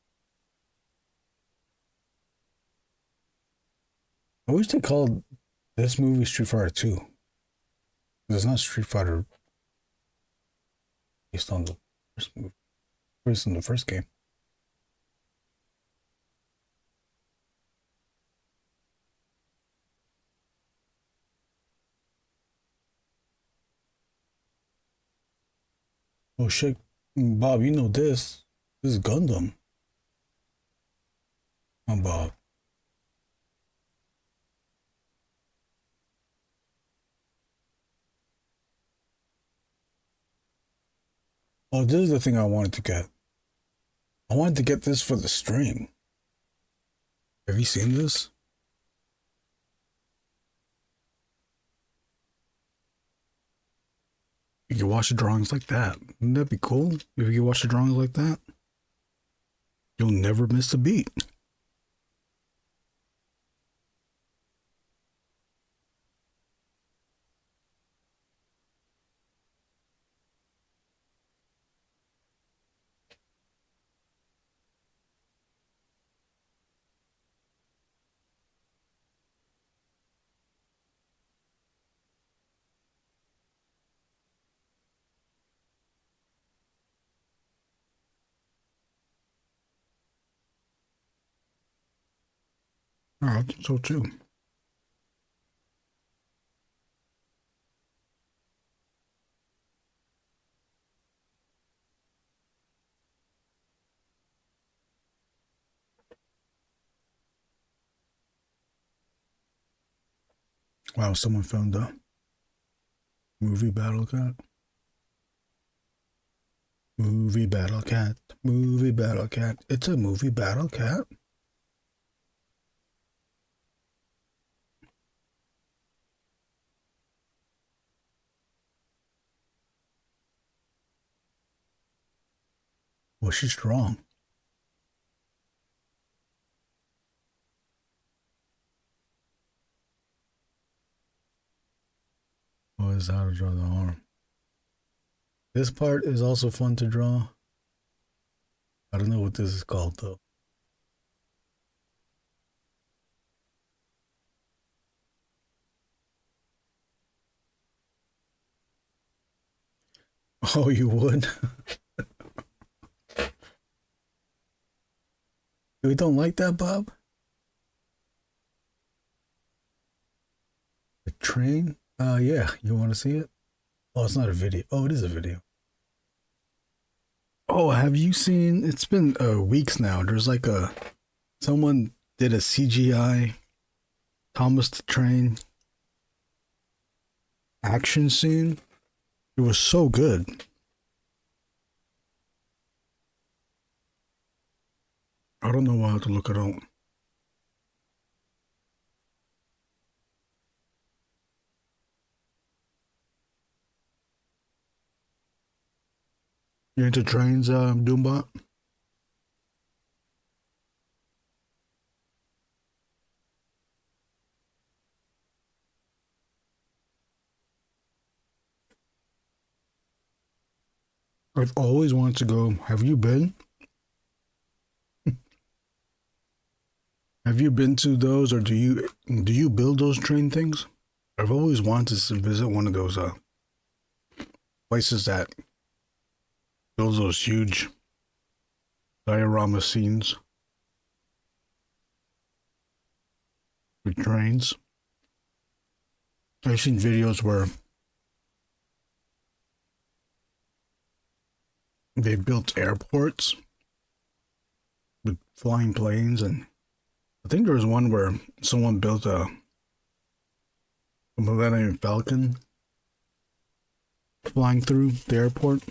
I wish they called this movie Street Fighter 2. It's not Street Fighter based on the first movie. Based on the first game. Oh shit, Bob, you know this. This is Gundam. Oh, Bob. Oh, this is the thing I wanted to get. I wanted to get this for the stream. Have you seen this? You can watch the drawings like that. Wouldn't that be cool? If you can watch the drawings like that, you'll never miss a beat. Oh, I think so too. Wow, someone found a movie Battle Cat. Movie Battle Cat. Movie Battle Cat. It's a movie Battle Cat. Well, she's strong. Oh, this is how to draw the arm. This part is also fun to draw. I don't know what this is called though. Oh, you would? We don't like that, Bob? The train? Yeah. You want to see it? Oh, it's not a video. Oh, it is a video. Oh, have you seen? It's been weeks now. There's like someone did a CGI Thomas the Train action scene. It was so good. I don't know how to look it up. You into trains, Doombot? I've always wanted to go. Have you been? Have you been to those, or do you build those train things? I've always wanted to visit one of those places that builds those huge diorama scenes with trains. I've seen videos where they built airports with flying planes, and I think there was one where someone built a Millennium Falcon flying through the airport.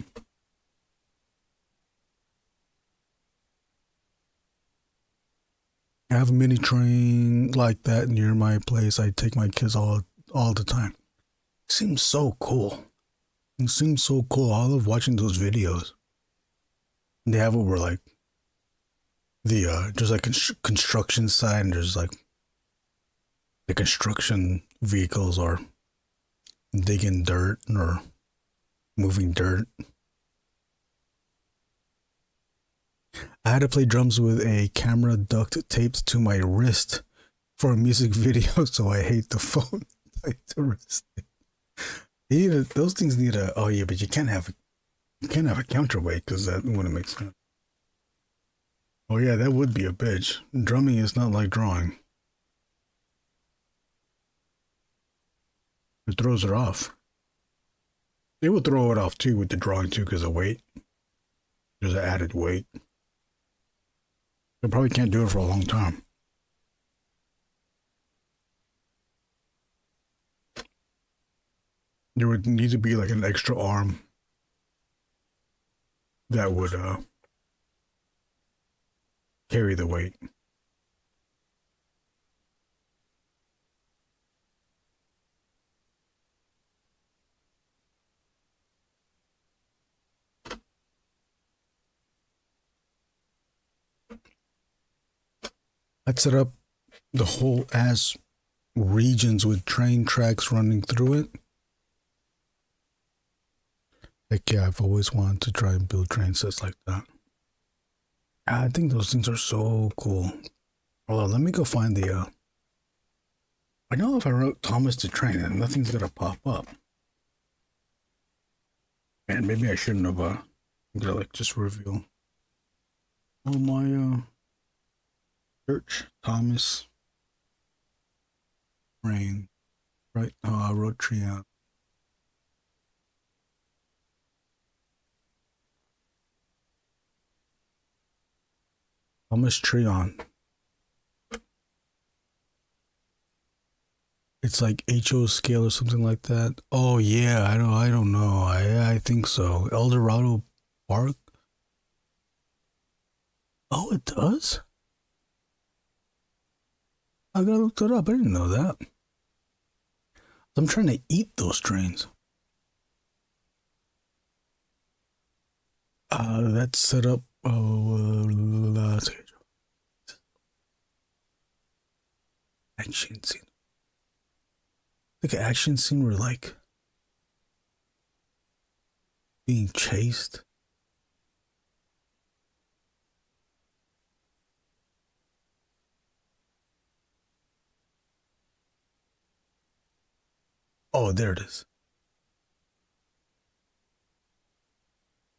I have a mini train like that near my place. I take my kids all the time. It seems so cool. It seems so cool. I love watching those videos. They have it where like there's like construction side, and there's like the construction vehicles are digging dirt or moving dirt. I had to play drums with a camera duct taped to my wrist for a music video, so I hate the phone tied to wrist. Those things need a. Oh yeah, but you can't have a counterweight because that wouldn't make sense. Oh yeah, that would be a bitch. Drumming is not like drawing. It throws it off. They would throw it off too with the drawing too because of weight. There's an added weight. They probably can't do it for a long time. There would need to be like an extra arm that would carry the weight. I'd set up the whole ass regions with train tracks running through it. Like, yeah, I've always wanted to try and build train sets like that. I think those things are so cool. Hold on, let me go find the, I know if I wrote Thomas the Train, then nothing's gonna pop up. And maybe I shouldn't have, I'm gonna like just reveal all my, search Thomas Train, right? Oh, I wrote Trion. Thomas Trion. It's like HO scale or something like that. Oh yeah, I don't know. I think so. Eldorado Park. Oh, it does? I gotta look it up. I didn't know that. I'm trying to eat those trains. That's set up. Action scene. Like an action scene where like being chased. Oh, there it is.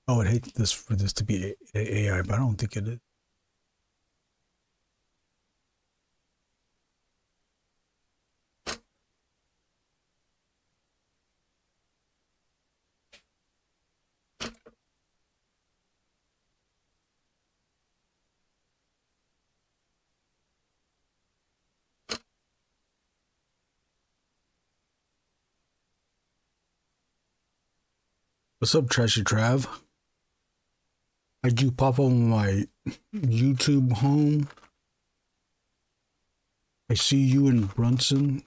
I would hate this for this to be AI, but I don't think it is. What's up, Trashy Trav? How'd you pop on my YouTube home? I see you in Brunson.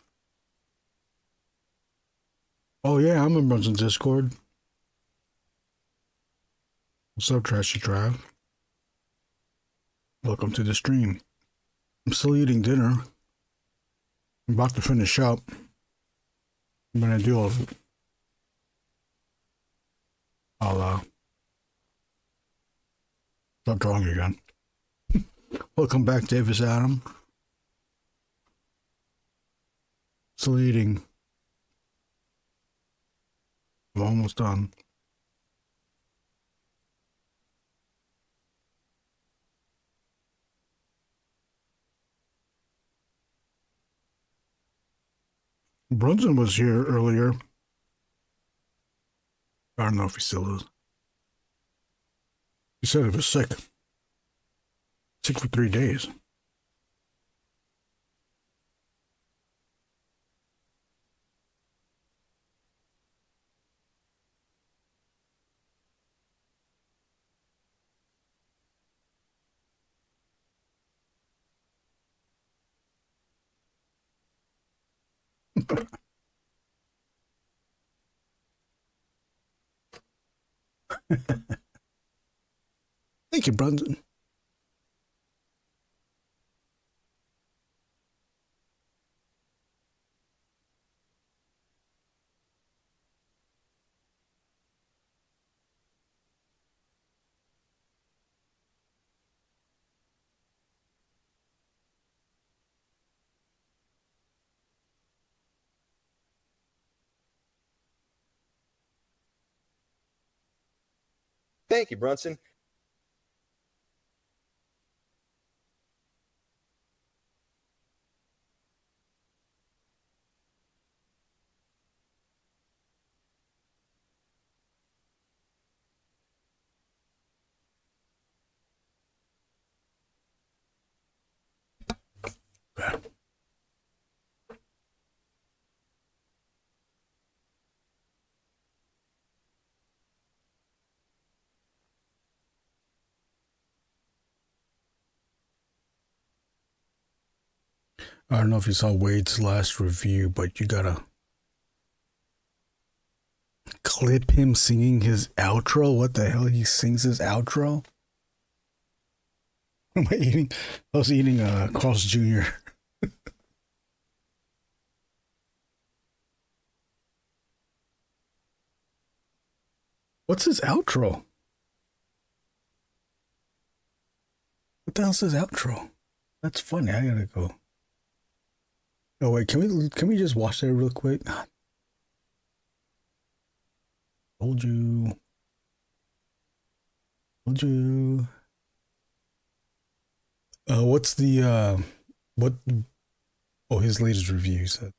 Oh yeah, I'm in Brunson's Discord. What's up, Trashy Trav? Welcome to the stream. I'm still eating dinner. I'm about to finish up. When I do, I'll start drawing again. Welcome back, Davis Adam. Still eating. I'm almost done. Brunson was here earlier. I don't know if he still is. He said he was sick. Sick for 3 days. Thank you, Brunson. Thank you, Brunson. I don't know if you saw Wade's last review, but you gotta clip him singing his outro. What the hell? He sings his outro? Am I eating? I was eating Carl's Jr. What's his outro? What the hell's his outro? That's funny. I gotta go. Oh wait, can we just watch that real quick? Told you. Told you. What's the what? Oh, his latest review said.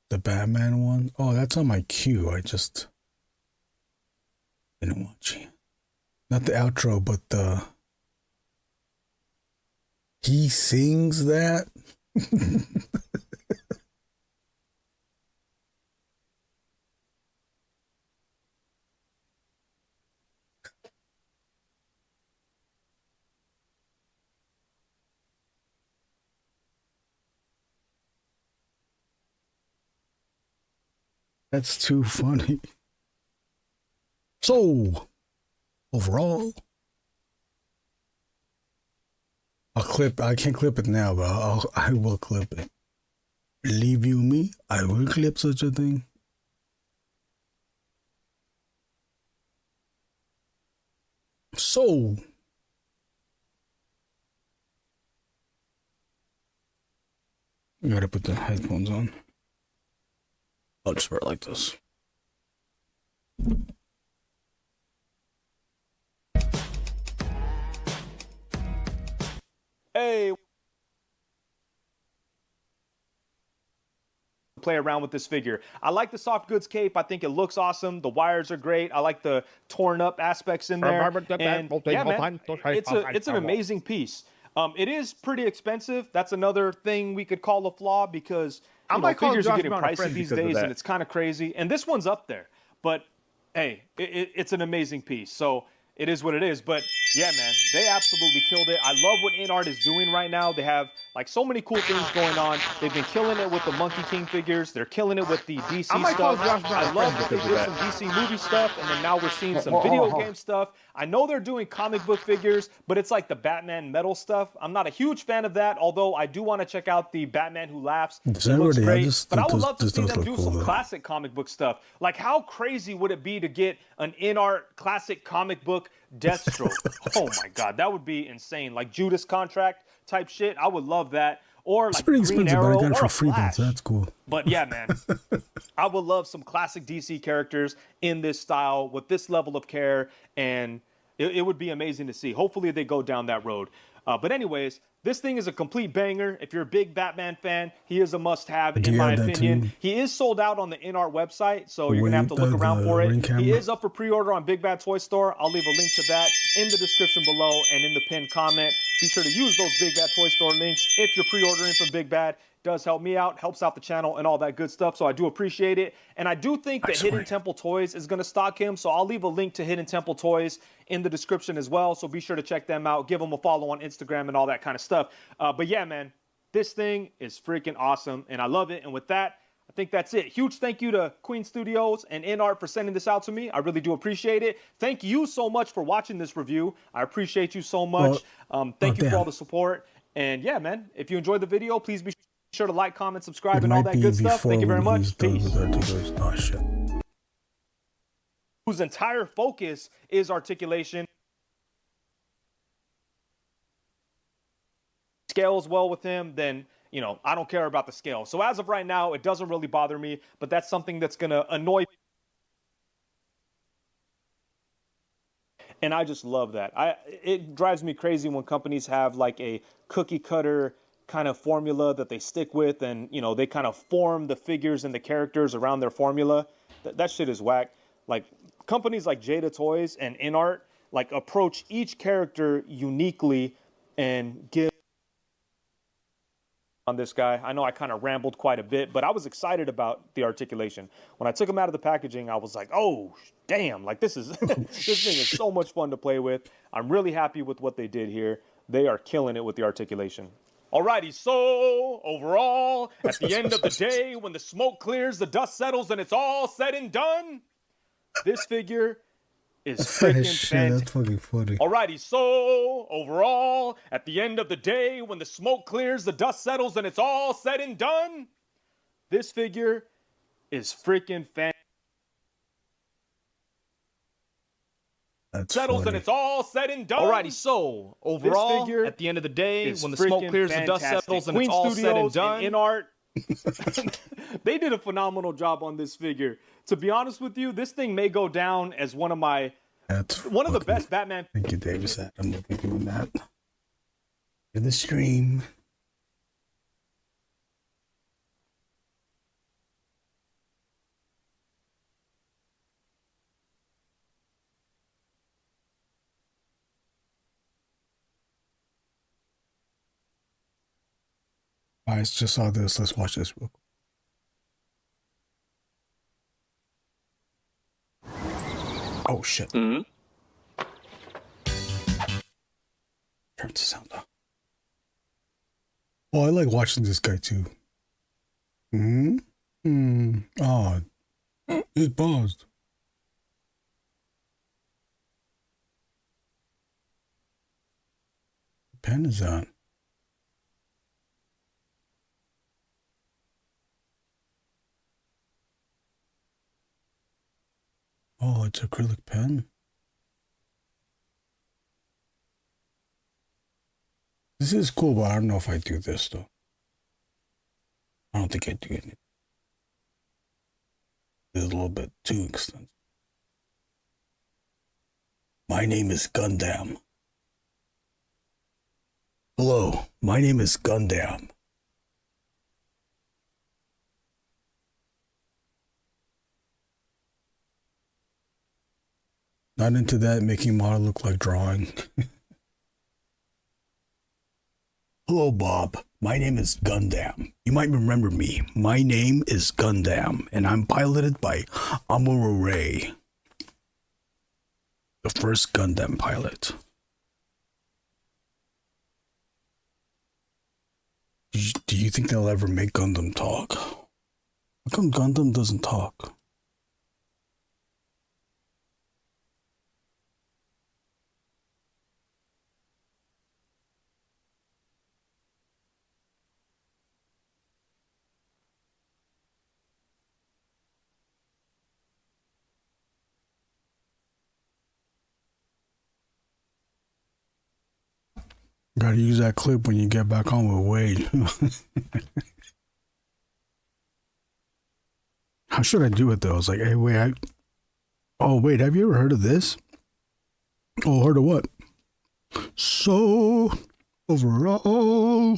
The Batman one? Oh, that's on my queue. I just didn't watch it. Not the outro, but the... He sings that? That's too funny. So, overall, I can't clip it now, but I will clip it. Believe you me, I will clip such a thing. So, I gotta put the headphones on. I'll just wear it like this. Hey, play around with this figure. I like the soft goods cape. I think it looks awesome. The wires are great. I like the torn up aspects in there. And yeah, man, it's an amazing piece. It is pretty expensive. That's another thing we could call a flaw because figures are getting pricey these days, and it's kind of crazy. And this one's up there, but hey, it's an amazing piece. So it is what it is. But yeah, man, they absolutely killed it. I love what InArt is doing right now. They have like so many cool things going on. They've been killing it with the Monkey King figures. They're killing it with the DC stuff. I love that they did some DC movie stuff, and then now we're seeing some video game stuff. I know they're doing comic book figures, but it's like the Batman metal stuff. I'm not a huge fan of that, although I do want to check out the Batman Who Laughs. It looks great, but I would love to see them do some classic comic book stuff. Like, how crazy would it be to get an InArt classic comic book Deathstroke? Oh my God, that would be insane. Like Judas Contract type shit. I would love that. Or like Green Arrow or a Flash. So that's cool. But yeah, man, I would love some classic DC characters in this style with this level of care, and it would be amazing to see. Hopefully they go down that road. But anyways, this thing is a complete banger. If you're a big Batman fan, he is a must-have in my opinion. He is sold out on the InArt website, so you're going to have to look around for it. He is up for pre-order on Big Bad Toy Store. I'll leave a link to that in the description below and in the pinned comment. Be sure to use those Big Bad Toy Store links if you're pre-ordering from Big Bad. Does help me out, helps out the channel and all that good stuff, so I do appreciate it. And I do think that Hidden Temple Toys is going to stock him, so I'll leave a link to Hidden Temple Toys in the description as well, so be sure to check them out, give them a follow on Instagram and all that kind of stuff. But yeah, man, this thing is freaking awesome, and I love it. And with that, I think that's it. Huge thank you to Queen Studios and InArt for sending this out to me. I really do appreciate it. Thank you so much for watching this review. I appreciate you so much. Thank you for all the support. And yeah, man, if you enjoyed the video, please be sure to like, comment, subscribe, and all that good stuff. Thank you very much. Peace. Oh, shit. Whose entire focus is articulation. Scales well with him, then, you know, I don't care about the scale. So as of right now, it doesn't really bother me, but that's something that's going to annoy me. And I just love that. It drives me crazy when companies have like a cookie cutter kind of formula that they stick with, and you know, they kind of form the figures and the characters around their formula. That shit is whack. Like companies like Jada Toys and InArt like approach each character uniquely and give on this guy. I know I kind of rambled quite a bit, but I was excited about the articulation. When I took him out of the packaging, I was like, oh damn, like this is this thing is so much fun to play with. I'm really happy with what they did here. They are killing it with the articulation. Alrighty, so overall, at the end of the day, when the smoke clears, the dust settles, and it's all said and done, this figure is freaking fantastic. That's fucking funny. Alrighty, so overall, at the end of the day, when the smoke clears, the dust settles, and it's all said and done, this figure is freaking fantastic. That's settles funny. and it's all said and done. Alrighty, so overall, at the end of the day, when the smoke clears, the dust settles, and it's all said and done. InArt, they did a phenomenal job on this figure. To be honest with you, this thing may go down as one of the best Batman. Thank you, Davis. I'm looking doing that for the stream. I just saw this. Let's watch this real quick. Oh shit. Turn the sound off. Oh, I like watching this guy too. Oh, it paused. Pen is on. Oh, it's acrylic pen. This is cool, but I don't know if I do this though. I don't think I do anything. It's a little bit too extensive. My name is Gundam. Hello, my name is Gundam. Not into that making model look like drawing. Hello, Bob. My name is Gundam. You might remember me. My name is Gundam, and I'm piloted by Amuro Ray, the first Gundam pilot. Do you think they'll ever make Gundam talk? How come Gundam doesn't talk? Gotta use that clip when you get back on with Wade. How should I do it though? It's like, hey, wait, wait, have you ever heard of this? Oh, heard of what? So, overall.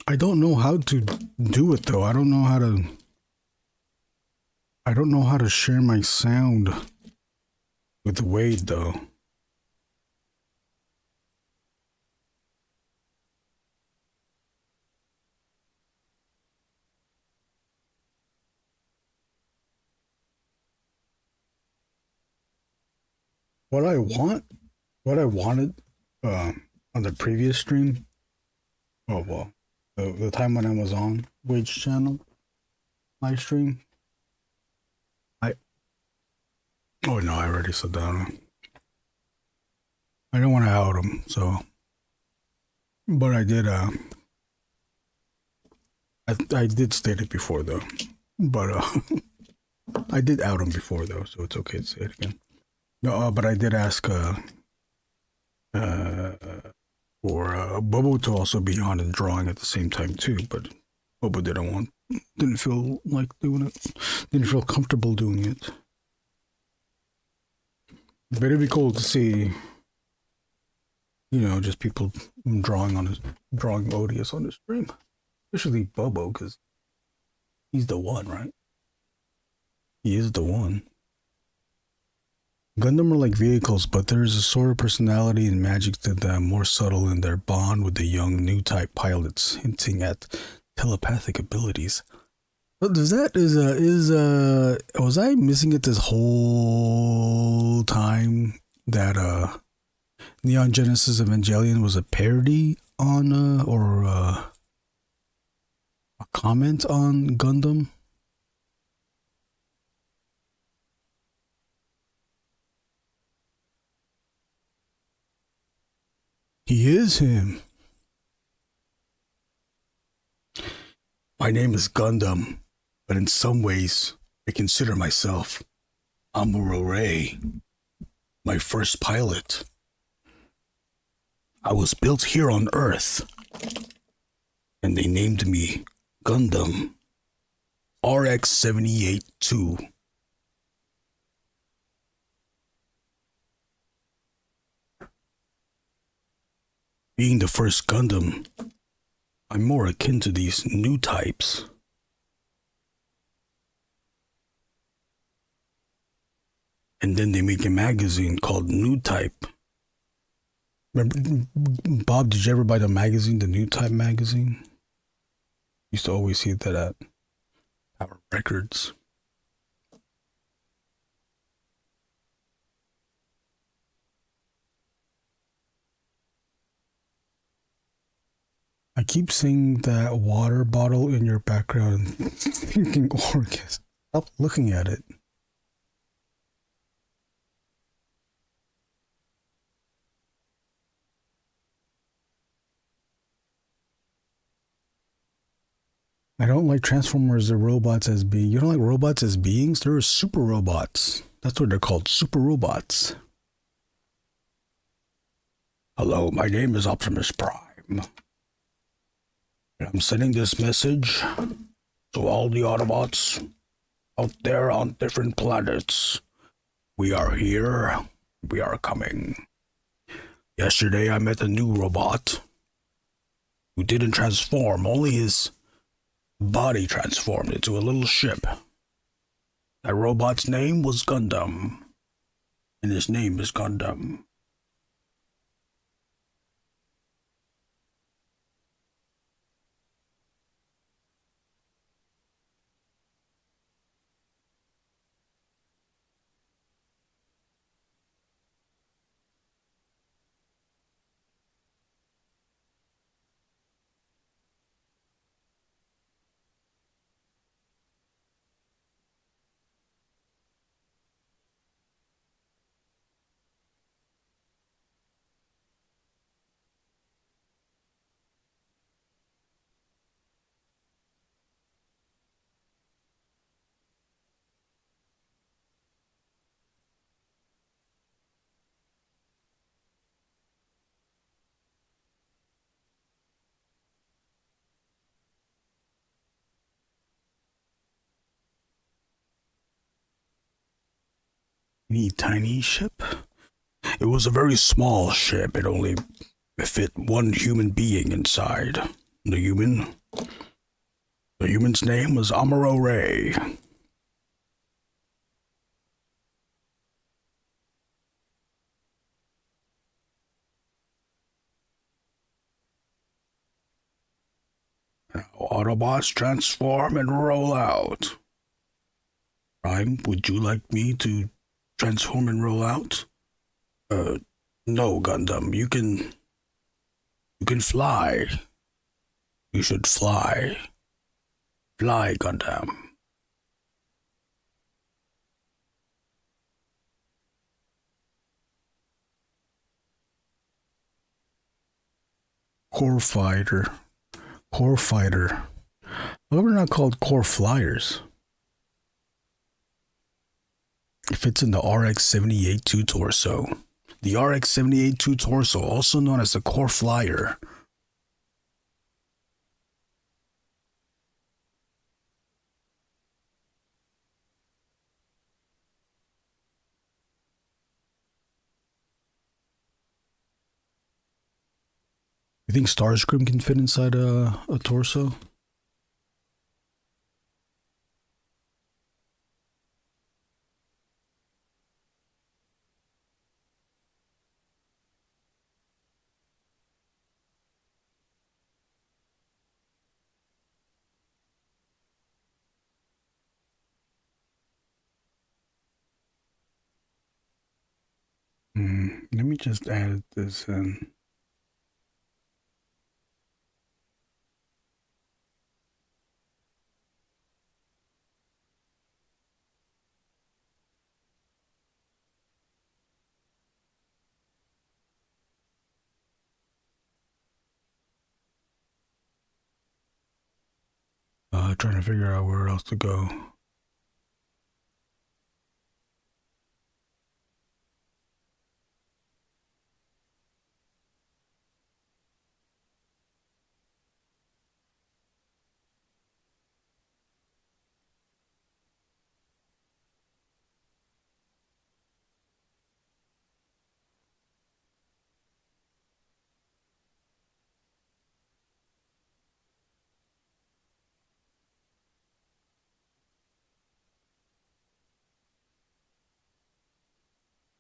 I don't know how to do it though. I don't know how to share my sound with Wade though. What I wanted on the previous stream, the time when I was on Wade's channel live stream. Oh no, I already said that. I don't want to out him, so. But I did. I did state it before though. But I did out him before though, so it's okay to say it again. No, but I did ask for Bobo to also be on and drawing at the same time too, but Bobo didn't feel like doing it, didn't feel comfortable doing it. But it'd be cool to see, just people drawing Odious on the stream, especially Bobo, because he's the one, right? He is the one. Gundam are like vehicles, but there's a sort of personality and magic to them, more subtle in their bond with the young new type pilots, hinting at telepathic abilities. But was I missing it this whole time that Neon Genesis Evangelion was a parody on or a comment on Gundam? He is him. My name is Gundam, but in some ways, I consider myself Amuro Ray, my first pilot. I was built here on Earth, and they named me Gundam RX-78-2. Being the first Gundam, I'm more akin to these new types. And then they make a magazine called New Type. Remember, Bob, did you ever buy the magazine, the New Type magazine? Used to always see that at Power Records. I keep seeing that water bottle in your background and thinking, Orcus, stop looking at it. I don't like Transformers or robots as being. You don't like robots as beings? They're super robots. That's what they're called, super robots. Hello, my name is Optimus Prime. And I'm sending this message to all the Autobots out there on different planets. We are here. We are coming. Yesterday I met a new robot who didn't transform, only his body transformed into a little ship. That robot's name was Gundam, and his name is Gundam. Tiny ship? It was a very small ship. It only fit one human being inside. The human's name was Amuro Ray. Now, Autobots transform and roll out. Prime, would you like me to transform and roll out? No, Gundam. You can fly. You should fly. Fly, Gundam. Core fighter. Core fighter. Why are we not called core flyers? It fits in the RX-78-2 torso. The RX-78-2 torso, also known as the core flyer. You think Starscream can fit inside a torso? Let me just add this in. Trying to figure out where else to go.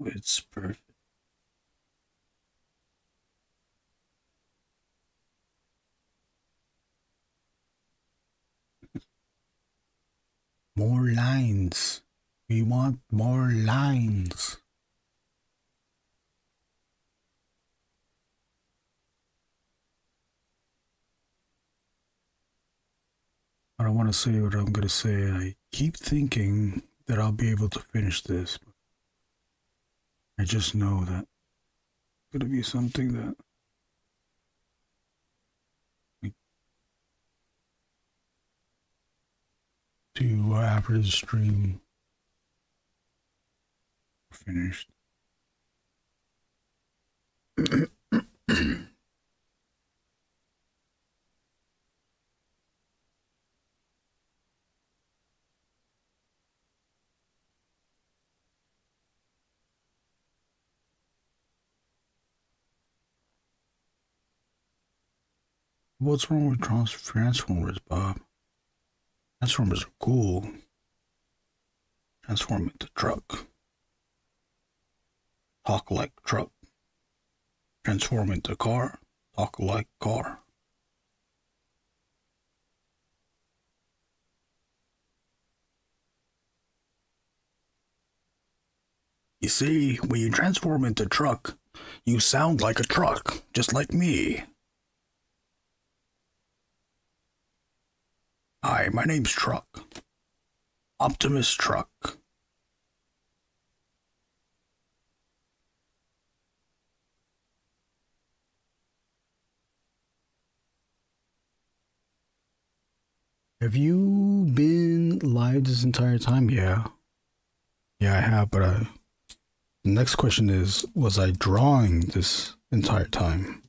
It's perfect. More lines. We want more lines. I don't want to say what I'm going to say. I keep thinking that I'll be able to finish this. But I just know that it's going to be something that we do after the stream finished. What's wrong with Transformers, Bob? Transformers are cool. Transform into truck. Talk like truck. Transform into car. Talk like car. You see, when you transform into truck, you sound like a truck, just like me. Hi, my name's Truck. Optimus Truck. Have you been live this entire time? Yeah. Yeah, I have, but the next question is, was I drawing this entire time?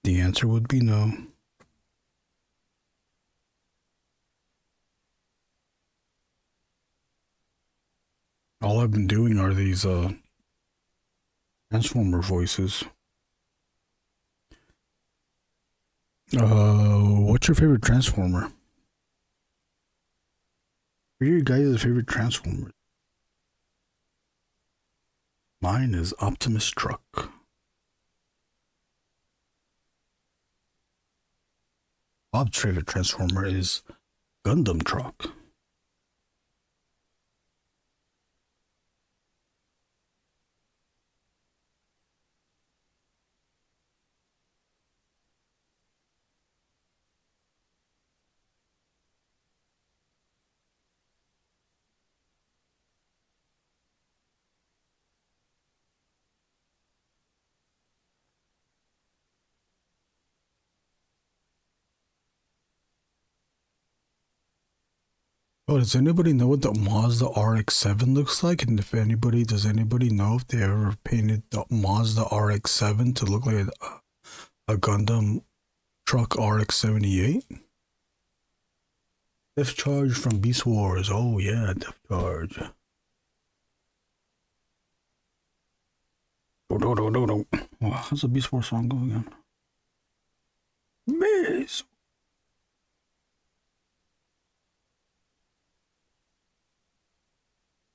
The answer would be no. All I've been doing are these Transformer voices. What's your favorite Transformer? What are your guys' favorite Transformers? Mine is Optimus Truck. Bob's favorite Transformer is Gundam Truck. Oh, does anybody know what the Mazda RX-7 looks like? And if anybody, does anybody know if they ever painted the Mazda RX-7 to look like a Gundam truck RX-78? Death Charge from Beast Wars. Oh yeah, Death Charge. Oh, how's the Beast Wars song go again? Miss.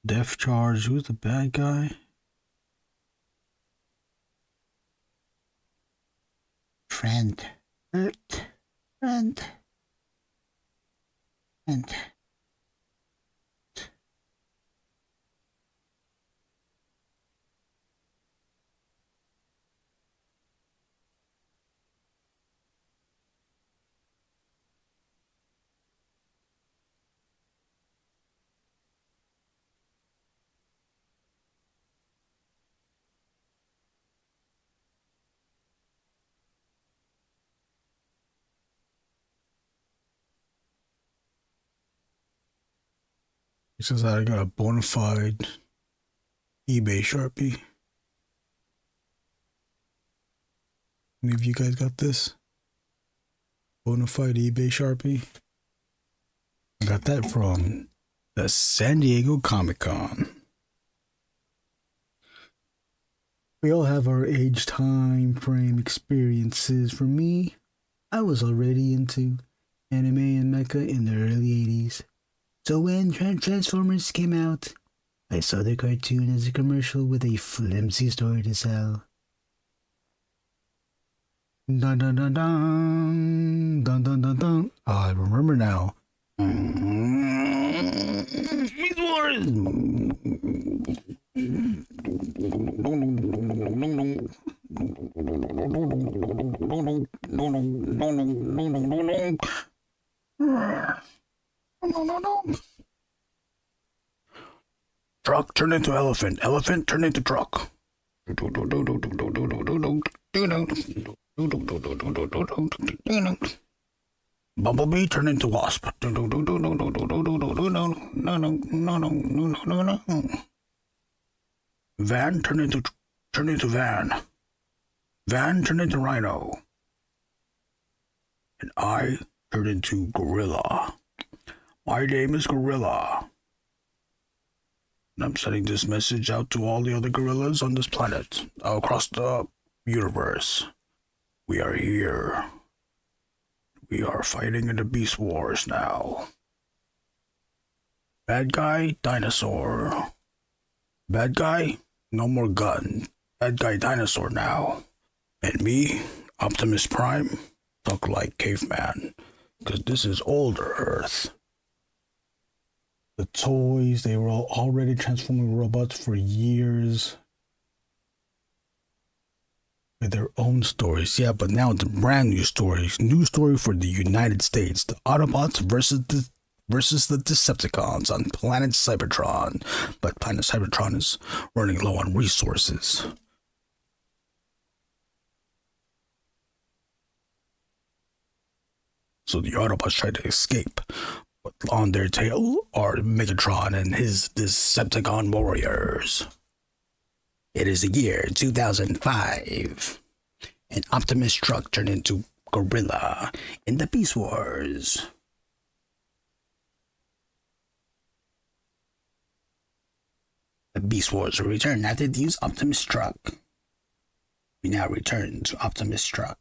Death Charge, who's the bad guy? Friend. Friend. He says I got a bona fide eBay Sharpie. Any of you guys got this? Bona fide eBay Sharpie? I got that from the San Diego Comic-Con. We all have our age, time, frame, experiences. For me, I was already into anime and mecha in the early 80s. So when Transformers came out, I saw the cartoon as a commercial with a flimsy story to sell. Dun dun dun dun dun dun dun dun. Oh, I remember now. Beast Wars. Truck turn into elephant. Elephant turn into truck. Bumblebee turn into wasp. Van turn into van. Van turn into rhino. And I turn into gorilla. My name is Gorilla. And I'm sending this message out to all the other gorillas on this planet, across the universe. We are here We are fighting in the Beast Wars now. Bad guy, dinosaur. Bad guy, no more gun. Bad guy, dinosaur now. And me, Optimus Prime, talk like caveman. Because this is older Earth. The toys, they were already transforming robots for years. With their own stories. Yeah, but now it's brand new stories. New story for the United States. The Autobots versus the Decepticons on planet Cybertron. But planet Cybertron is running low on resources. So the Autobots try to escape. But on their tail are Megatron and his Decepticon warriors. It is the year 2005. An Optimus truck turned into Gorilla in the Beast Wars. The Beast Wars will return after they use Optimus truck. We now return to Optimus truck.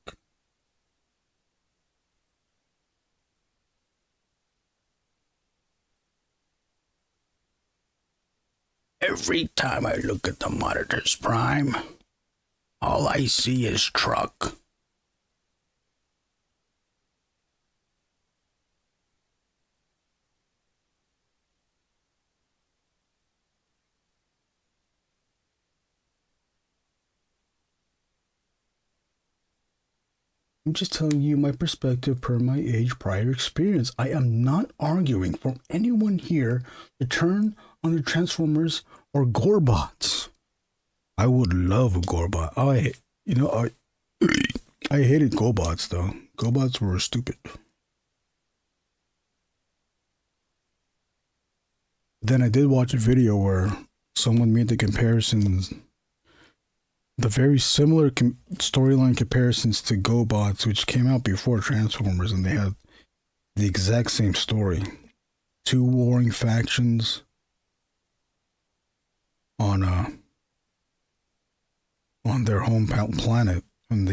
Every time I look at the monitors, Prime, all I see is truck. I'm just telling you my perspective per my age prior experience. I am not arguing for anyone here to turn on the Transformers or Gorebots. I would love a Gorbot. I hated Gobots though. Gobots were stupid. Then I did watch a video where someone made the comparisons, the very similar storyline comparisons to GoBots, which came out before Transformers, and they had the exact same story. Two warring factions on their home planet, and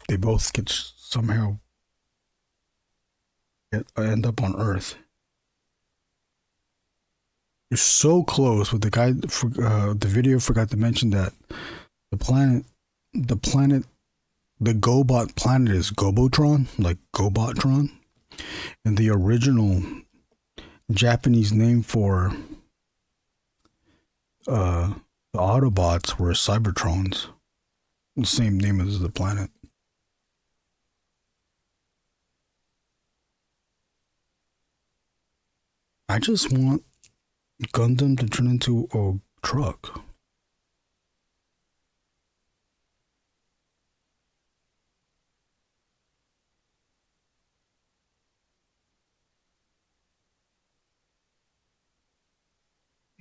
they both get somehow end up on Earth. You're so close, but the guy the video forgot to mention that the GoBot planet is Gobotron, like Gobotron, and the original Japanese name for the Autobots were Cybertrons, the same name as the planet. I just want Gundam to turn into a truck.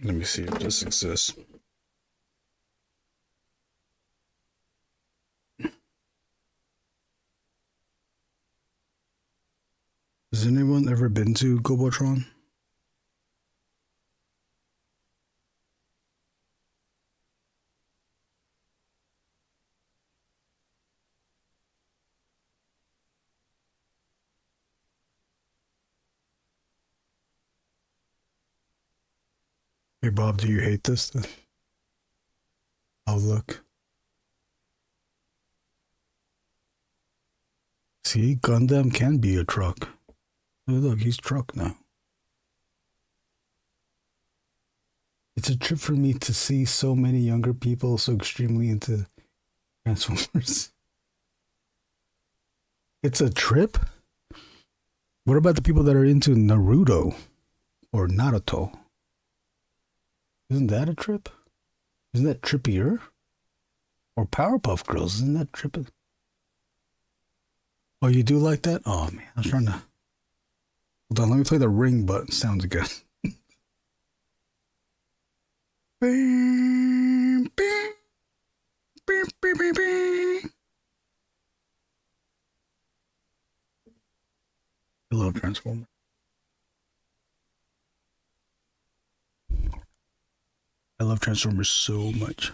Let me see if this exists. Has anyone ever been to Gobotron? Hey Bob, do you hate this? Oh look. See, Gundam can be a truck. Oh look, he's truck now. It's a trip for me to see so many younger people so extremely into Transformers. It's a trip? What about the people that are into Naruto or Naruto? Isn't that a trip? Isn't that trippier? Or Powerpuff Girls, isn't that trippy? Oh, you do like that? Oh man, I was trying to... Hold on, let me play the ring button. Sounds good. Bing, bing, bing, bing, bing, bing. I love Transformers. I love Transformers so much.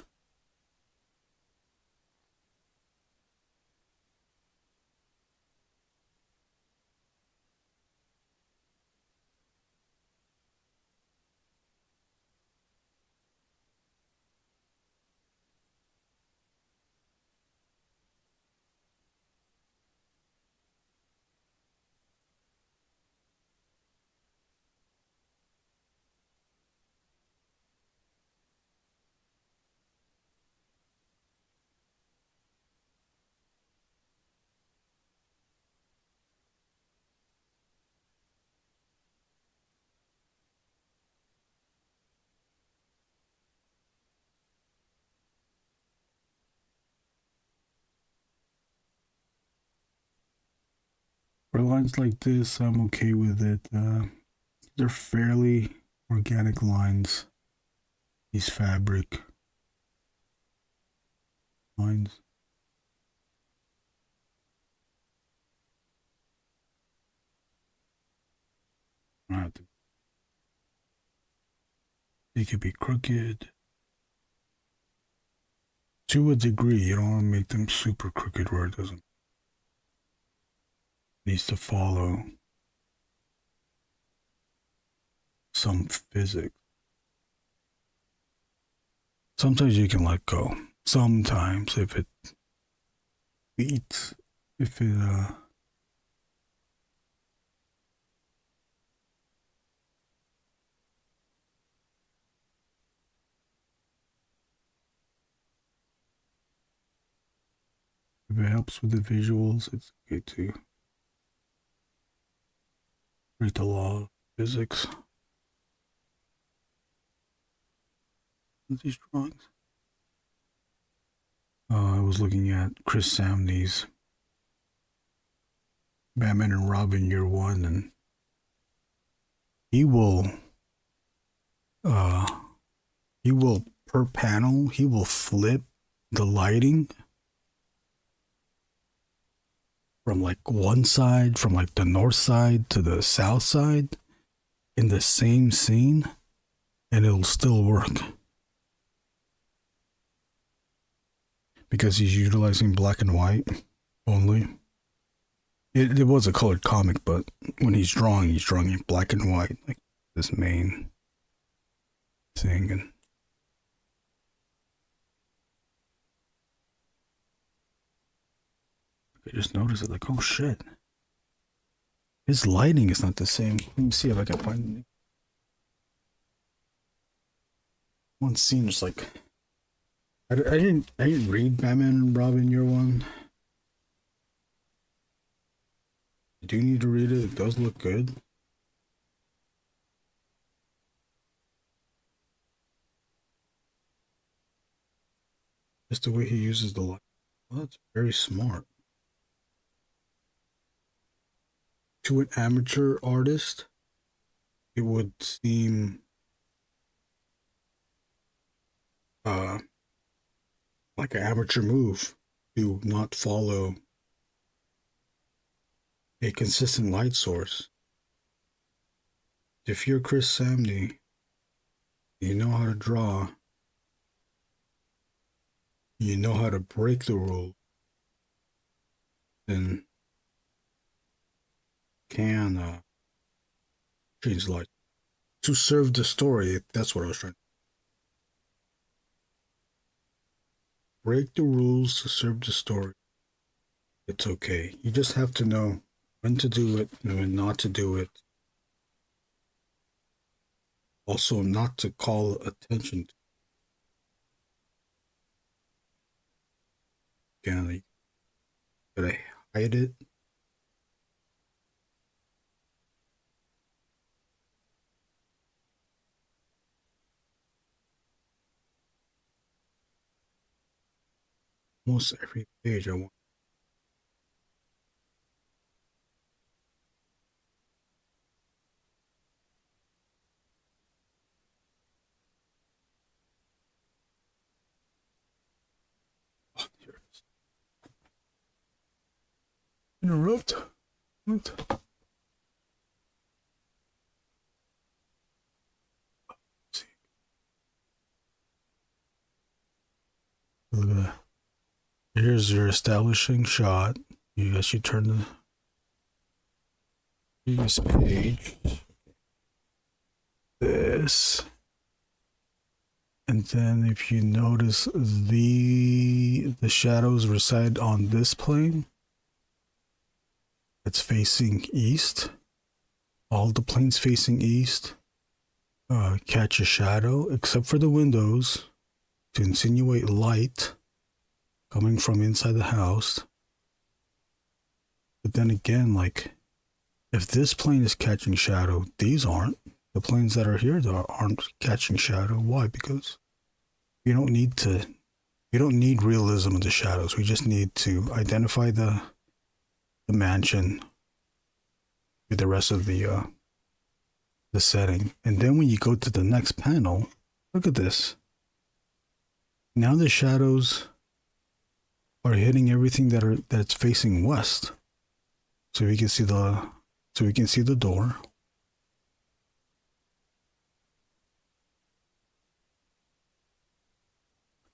For lines like this, I'm okay with it. They're fairly organic lines. These fabric lines. I don't have to. They could be crooked. To a degree, you don't want to make them super crooked where it doesn't. Needs to follow some physics. Sometimes you can let go. Sometimes if it beats, if it if it helps with the visuals, it's okay to read the law of physics. These drawings. I was looking at Chris Samney's Batman and Robin Year One, and he will per panel he will flip the lighting from like one side, from like the north side to the south side in the same scene, and it'll still work. Because he's utilizing black and white only. It was a colored comic, but when he's drawing in black and white, like this main thing. And I just noticed it, like, oh shit. His lighting is not the same. Let me see if I can find it. One scene is like, I didn't read Batman and Robin Year One. I do need to read it. It does look good. Just the way he uses the light. Well, that's very smart. To an amateur artist, it would seem like an amateur move to not follow a consistent light source. If you're Chris Samney, you know how to draw, you know how to break the rule, then can change the light to serve the story. That's what I was trying to break the rules to serve the story. It's okay. You just have to know when to do it and when not to do it. Also, not to call attention to. Can I hide it? Almost every page I want. Oh, here it is. Interrupt. What? See. Look at that. Here's your establishing shot. You guys should turn the previous page. This. And then if you notice the shadows reside on this plane. It's facing east. All the planes facing east catch a shadow except for the windows to insinuate light coming from inside the house. But then again, like, if this plane is catching shadow, these aren't. The planes that are here aren't catching shadow. Why? Because we don't need realism of the shadows. We just need to identify the mansion with the rest of the setting. And then when you go to the next panel, look at this. Now the shadows are hitting everything that's facing west. So we can see the door.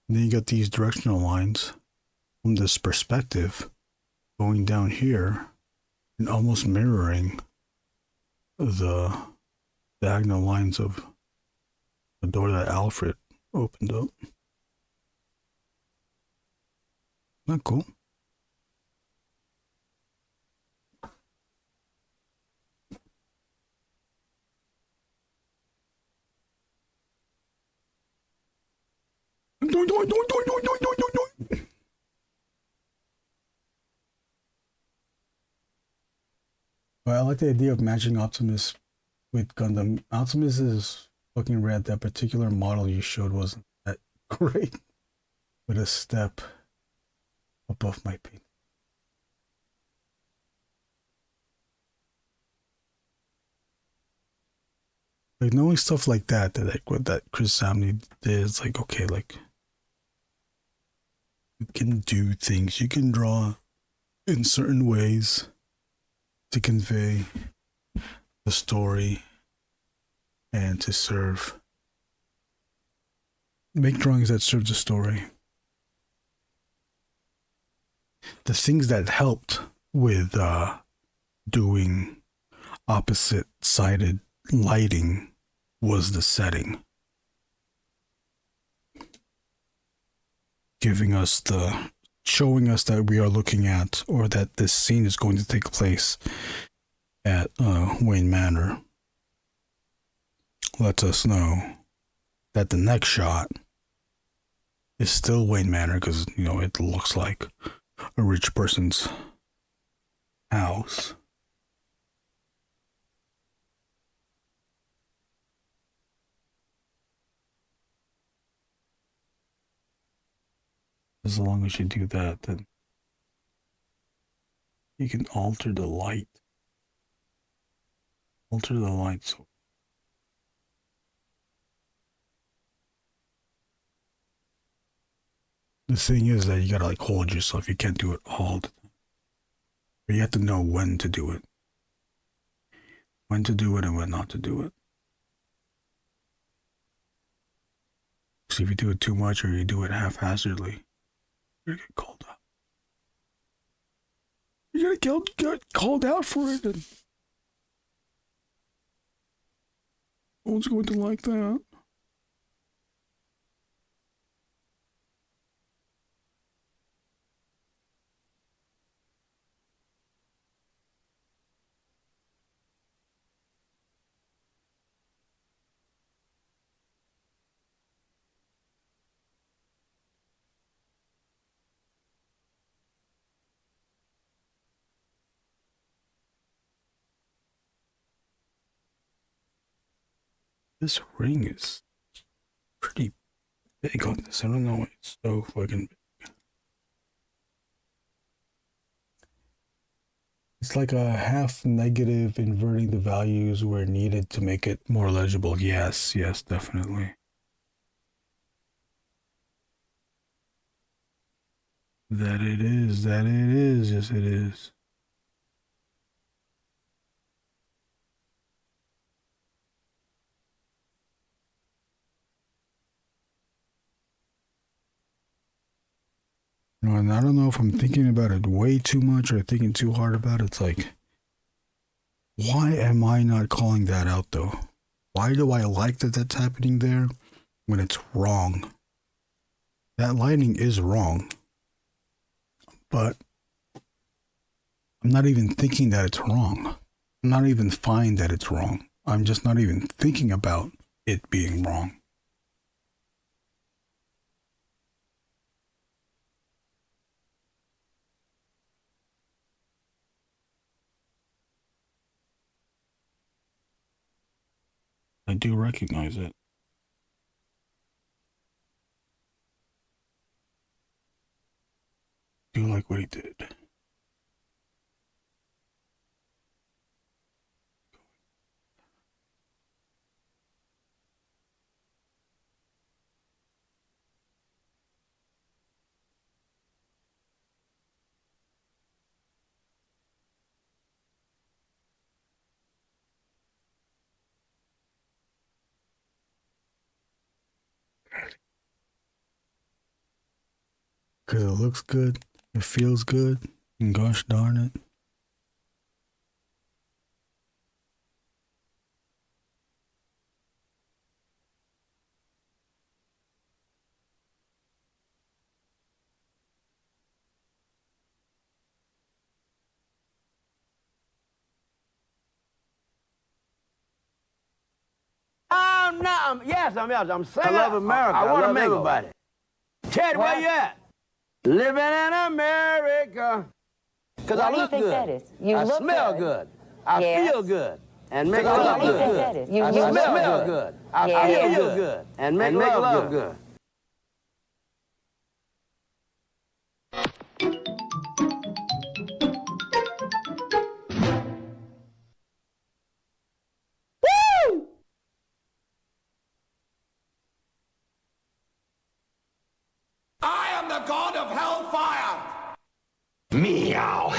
And then you got these directional lines from this perspective going down here and almost mirroring the diagonal lines of the door that Alfred opened up. Not cool. Well, I like the idea of matching Optimus with Gundam. Optimus is fucking rad. That particular model you showed wasn't that great. With a step above my paint. Like knowing stuff like that like what that Chris Samney did, it's like, okay, like you can do things, you can draw in certain ways to convey the story and to make drawings that serve the story. The things that helped with doing opposite-sided lighting was the setting. Showing us that we are looking at, or that this scene is going to take place at Wayne Manor, lets us know that the next shot is still Wayne Manor, because, you know, it looks like a rich person's house. As long as you do that, then you can alter the light. Alter the light. So the thing is that you gotta like hold yourself. You can't do it all the time. But you have to know when to do it. When to do it and when not to do it. So if you do it too much or you do it haphazardly, you're gonna get called out. You're gonna get called out for it, and no one's going to like that. This ring is pretty big on this. I don't know. It's so fucking big. It's like a half negative, inverting the values where needed to make it more legible. Yes, definitely. That it is. Yes, it is. And I don't know if I'm thinking about it way too much or thinking too hard about it. It's like, why am I not calling that out though? Why do I like that that's happening there when it's wrong? That lighting is wrong. But I'm not even thinking that it's wrong. I'm not even fine that it's wrong. I'm just not even thinking about it being wrong. I do recognize it. I do like what he did. because it looks good, it feels good, and gosh darn it. Yes, I'm saying I love America. I want to make everybody. Ted, where you at? Living in America. Because I look good. That is? You I smell good. I feel good. And make love good. I smell good. I feel good. And make love good. I am the god of hellfire! Meow.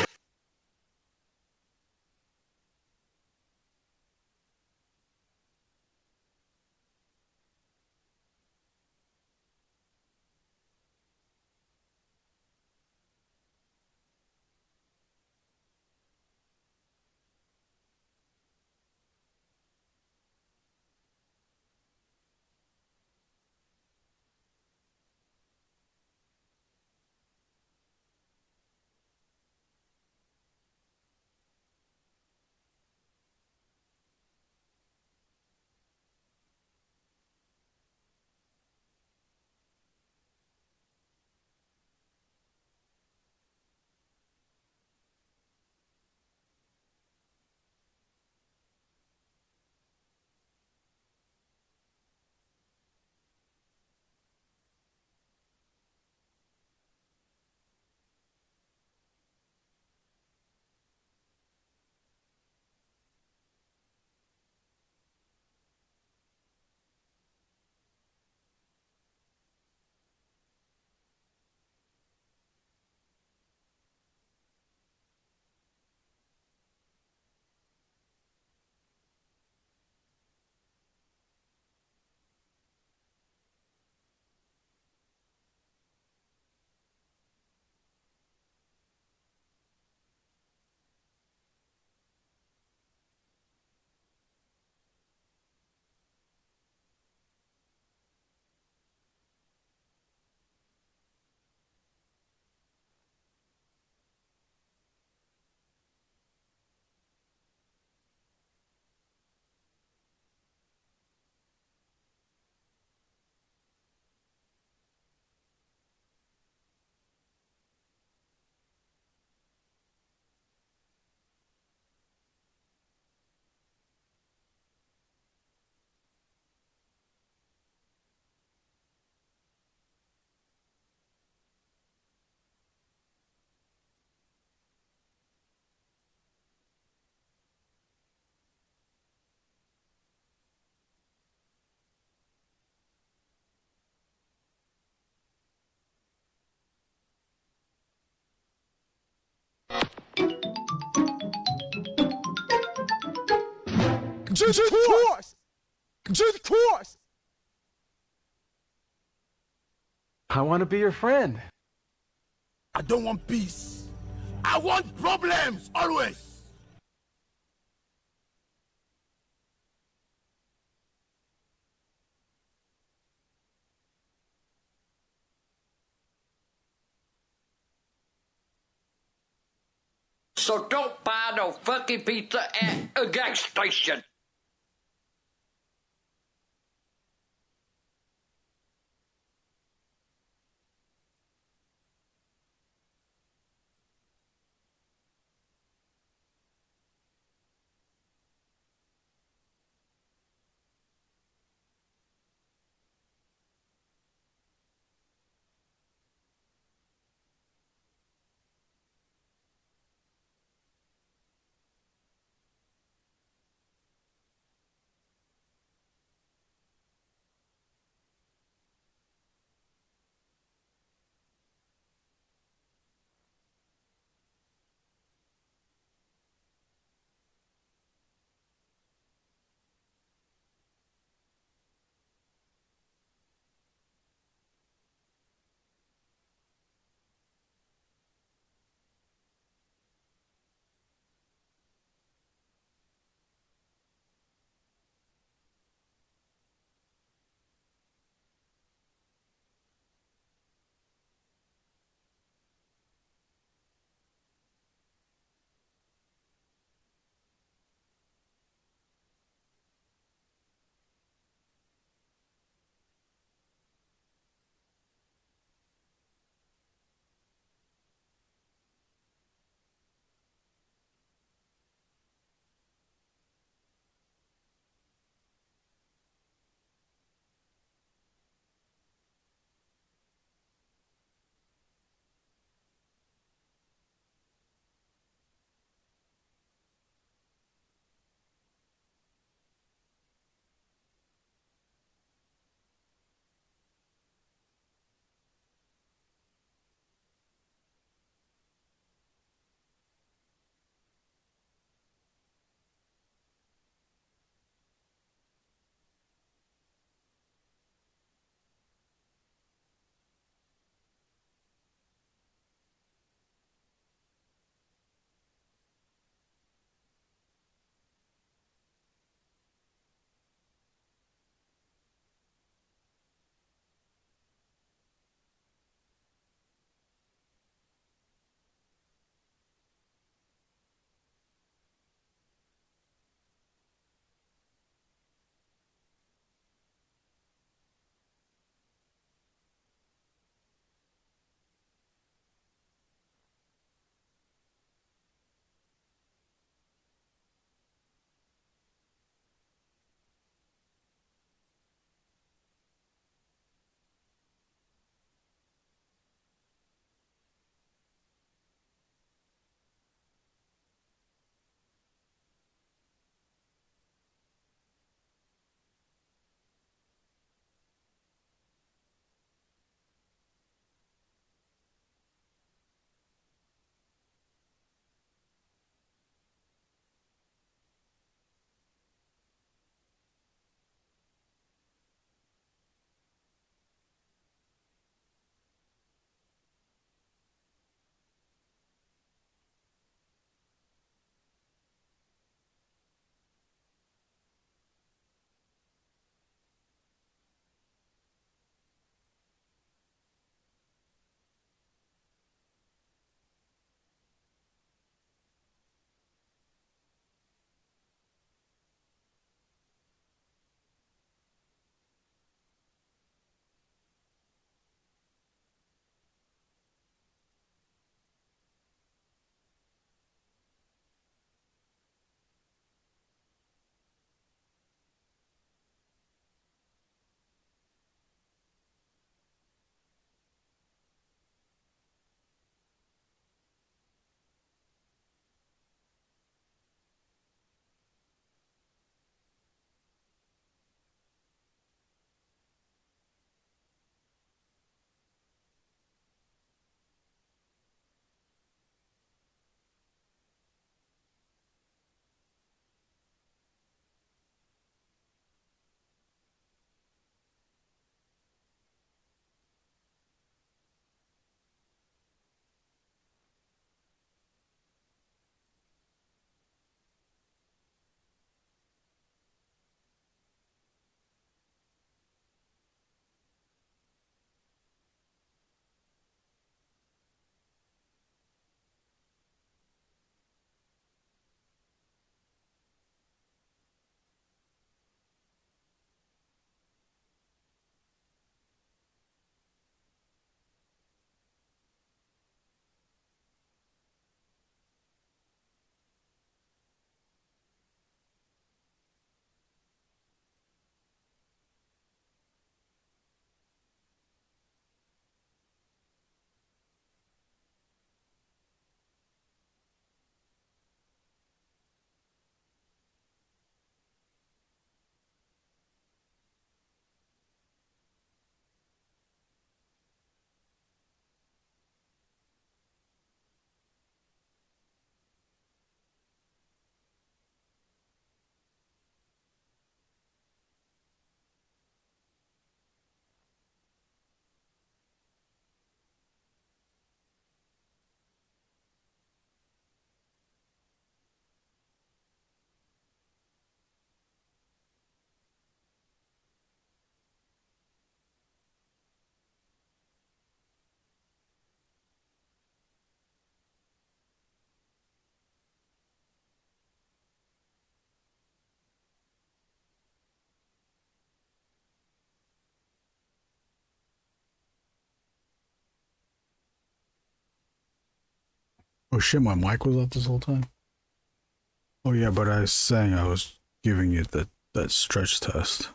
Just course! Just course! I want to be your friend. I don't want peace. I want problems, always. So don't buy no fucking pizza at a gas station. Oh shit, my mic was off this whole time? Oh yeah, but I was saying I was giving it that stretch test.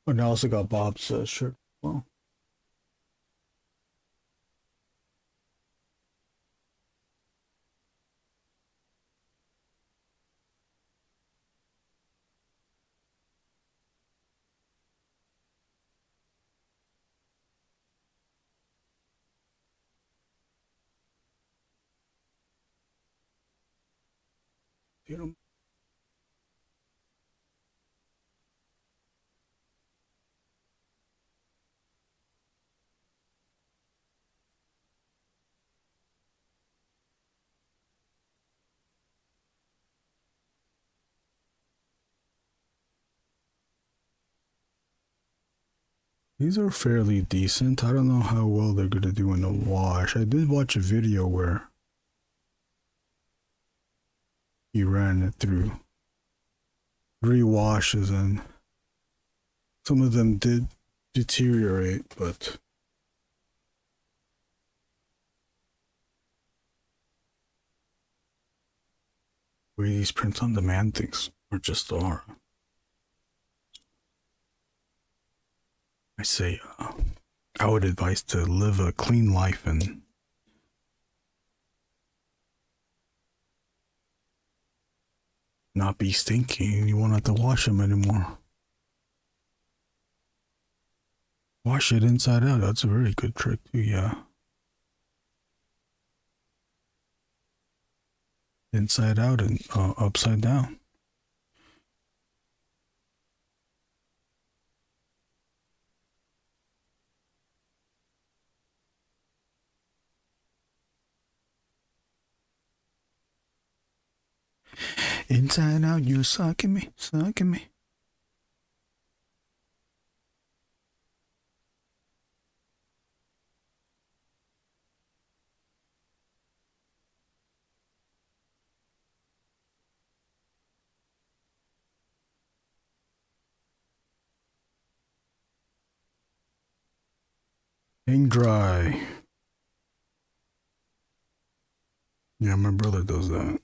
And I also got Bob's shirt. Well. You know. These are fairly decent. I don't know how well they're gonna do in the wash. I did watch a video where he ran it through 3 washes and some of them did deteriorate, but the way these print on demand things are just are. I say, I would advise to live a clean life and not be stinky, and you won't have to wash them anymore. Wash it inside out. That's a very good trick too, yeah. Inside out and upside down. Inside out, you're sucking me, sucking me. Ink dry. Yeah, my brother does that.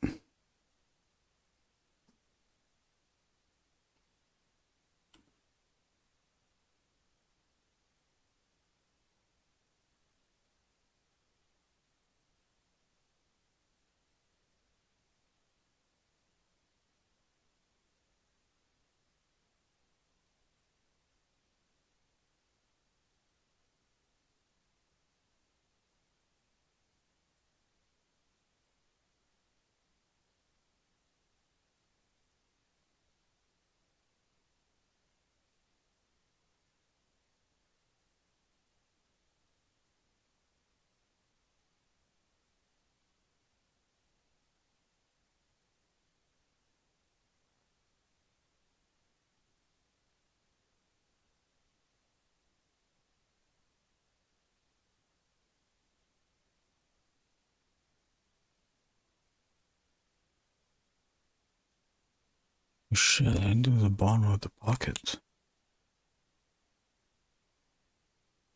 Shit, I didn't do the bottom of the pocket.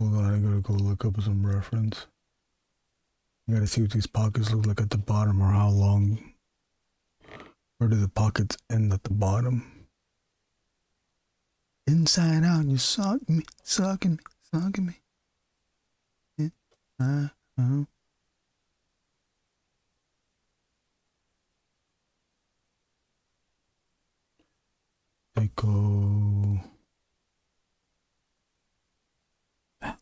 Hold on, I gotta go look up some reference. I gotta see what these pockets look like at the bottom, or how long. Where do the pockets end at the bottom? Inside out, you suck me, sucking me, sucking me. Inside out. They go. Ah.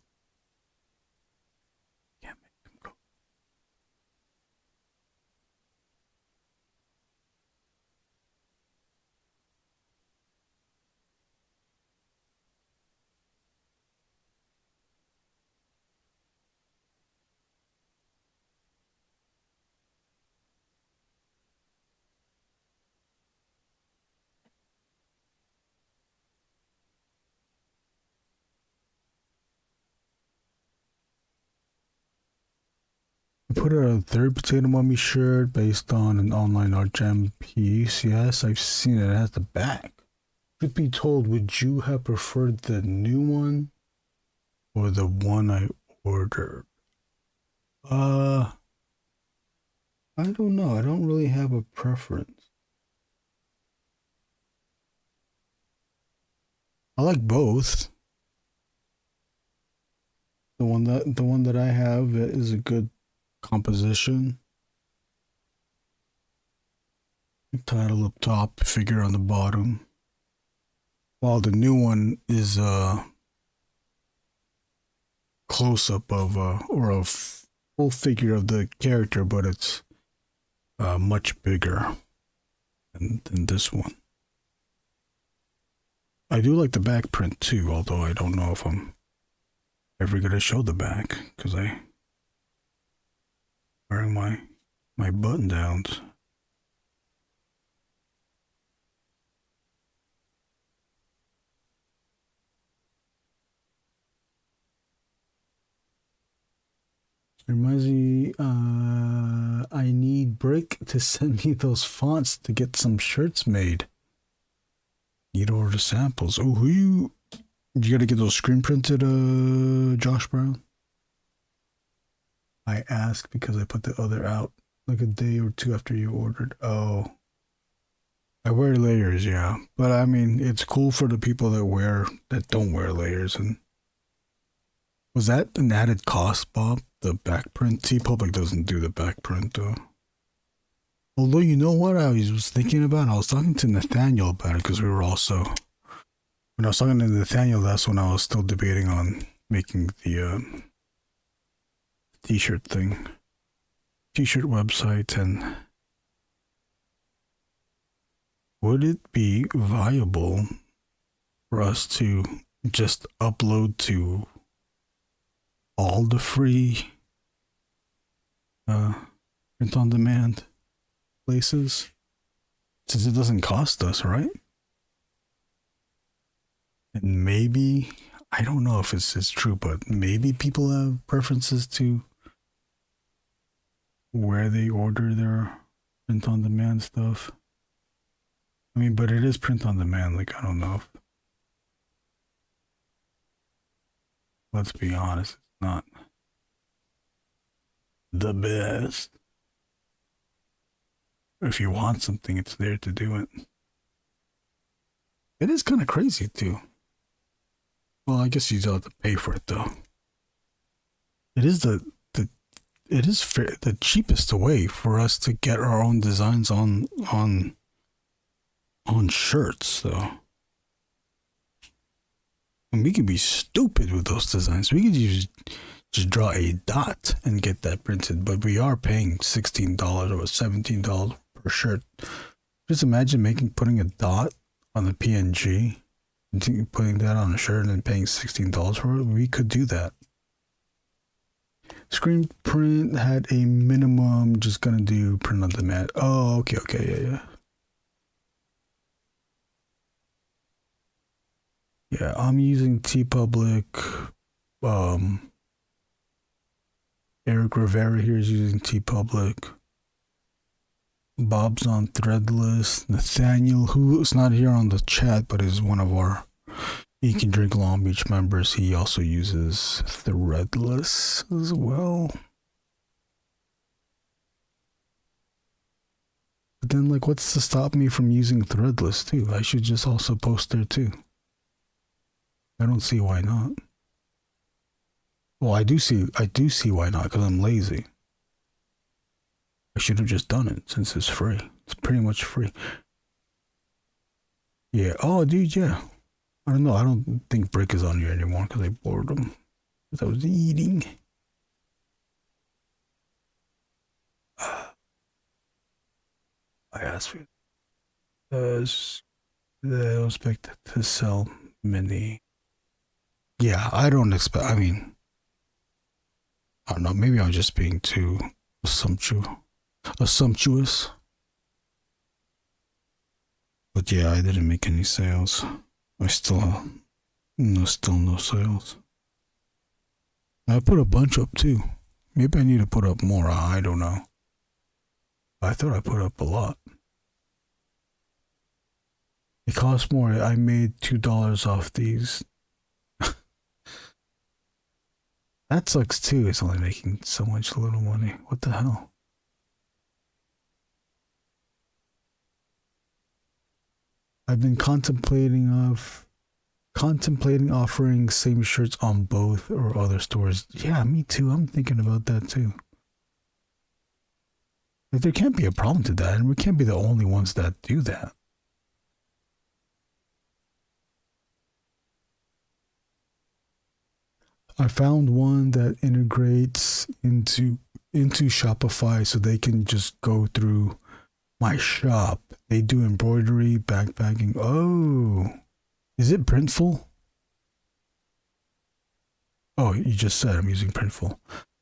Can't make them go. I put a third Potato Mummy shirt based on an online art gem piece. Yes, I've seen it. It has the back. Truth be told, would you have preferred the new one or the one I ordered? I don't know. I don't really have a preference. I like both. The one that I have is a good composition. Title up top, figure on the bottom. While the new one is a close-up of or a full figure of the character, but it's much bigger than this one. I do like the back print too, although I don't know if I'm ever gonna show the back because I'm wearing my button downs. Reminds me, I need Brick to send me those fonts to get some shirts made. Need to order samples. Oh, you gotta get those screen printed, Josh Brown? I asked because I put the other out like a day or two after you ordered. Oh. I wear layers, yeah. But I mean, it's cool for the people that don't wear layers. And was that an added cost, Bob? The back print? TeePublic doesn't do the back print, though. Although, you know what I was thinking about? I was talking to Nathaniel about it because we were also... When I was talking to Nathaniel, that's when I was still debating on making the t-shirt thing. T-shirt website, and... Would it be viable for us to just upload to all the free print on demand places, since it doesn't cost us, right? And maybe, I don't know if it's true, but maybe people have preferences to where they order their print on demand stuff. I mean, but it is print on demand, like, I don't know if, let's be honest, it's not the best. If you want something, it's there to do it. It is kind of crazy, too. Well, I guess you still have to pay for it, though. It is the cheapest way for us to get our own designs on shirts, though. And we can be stupid with those designs. We could just draw a dot and get that printed, but we are paying $16 or $17 per shirt. Just imagine putting a dot on the PNG and putting that on a shirt and paying $16 for it. We could do that. Screen print had a minimum, just gonna do print on demand. Oh, okay, yeah. Yeah, I'm using TeePublic. Eric Rivera here is using TeePublic. Bob's on Threadless. Nathaniel, who is not here on the chat, but is one of our He Can Drink Long Beach members, he also uses Threadless as well. But then, like, what's to stop me from using Threadless too? I should just also post there too. I don't see why not. Well, I do see why not, because I'm lazy. I should have just done it since it's free. It's pretty much free. Yeah. Oh, dude, yeah. I don't know. I don't think Brick is on here anymore because I bored him. Because I was eating. I asked you. They expect to sell many. Yeah, I don't expect. I mean, I don't know. Maybe I'm just being too assumptuous. But yeah, I didn't make any sales. I still no sales. I put a bunch up too. Maybe I need to put up more. I don't know. I thought I put up a lot. It cost more. I made $2 off these. That sucks too. It's only making so much little money. What the hell? I've been contemplating offering same shirts on both or other stores. Yeah, me too. I'm thinking about that too. Like, there can't be a problem to that, and we can't be the only ones that do that. I found one that integrates into Shopify, so they can just go through my shop. They do embroidery, backpacking. Oh, is it Printful? Oh, you just said I'm using Printful.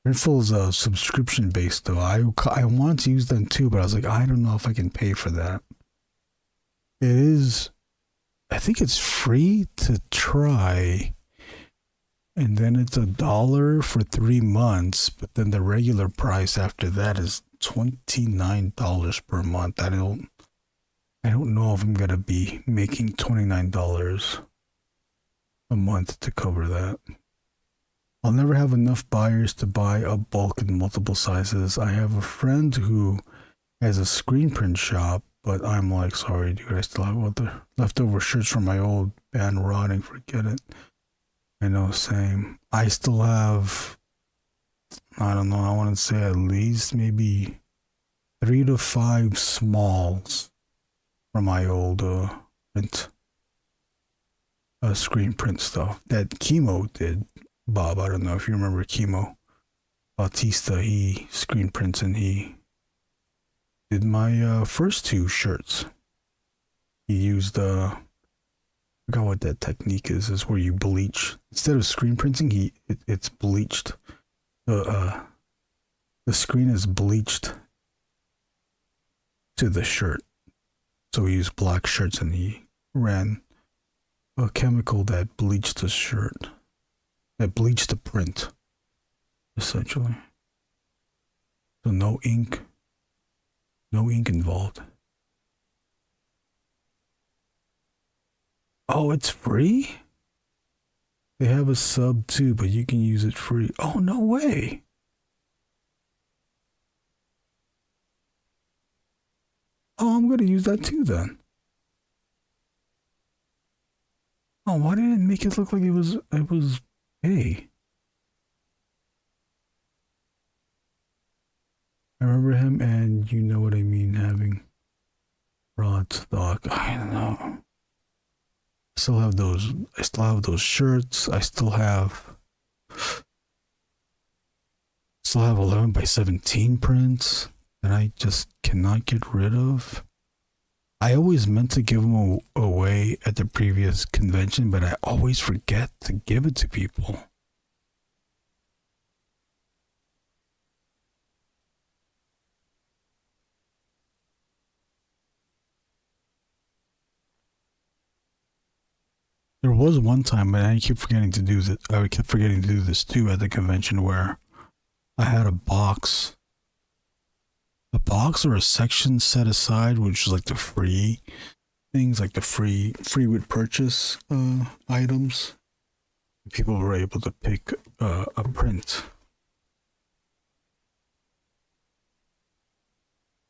Printful is a subscription based though. I wanted to use them too, but I was like, I don't know if I can pay for that. It is, I think it's free to try, and then it's $1 for 3 months, but then the regular price after that is $29 per month. I don't know if I'm gonna be making $29 a month to cover that. I'll never have enough buyers to buy a bulk in multiple sizes. I have a friend who has a screen print shop, but I'm like, sorry, dude, I still have other leftover shirts from my old band rotting. Forget it. I know, same. I still have, I don't know, I want to say at least maybe 3 to 5 smalls from my old print, screen print stuff that Chemo did. Bob, I don't know if you remember Chemo Bautista. He screen prints and he did my first 2 shirts. He used I forgot what that technique is where you bleach instead of screen printing. It's bleached. The screen is bleached to the shirt. So he used black shirts and he ran a chemical that bleached the shirt. That bleached the print, essentially. So no ink involved. Oh, it's free? They have a sub too, but you can use it free. Oh, no way. Oh, I'm going to use that too then. Oh, why did it make it look like it was hey. I remember him, and you know what I mean, having broad stock. I don't know. I still have those shirts. I still have 11 by 17 prints that I just cannot get rid of. I always meant to give them away at the previous convention, but I always forget to give it to people. There was one time, and I keep forgetting to do this. I kept forgetting to do this too at the convention, where I had a box or a section set aside, which is like the free things, like the free with purchase items. People were able to pick a print.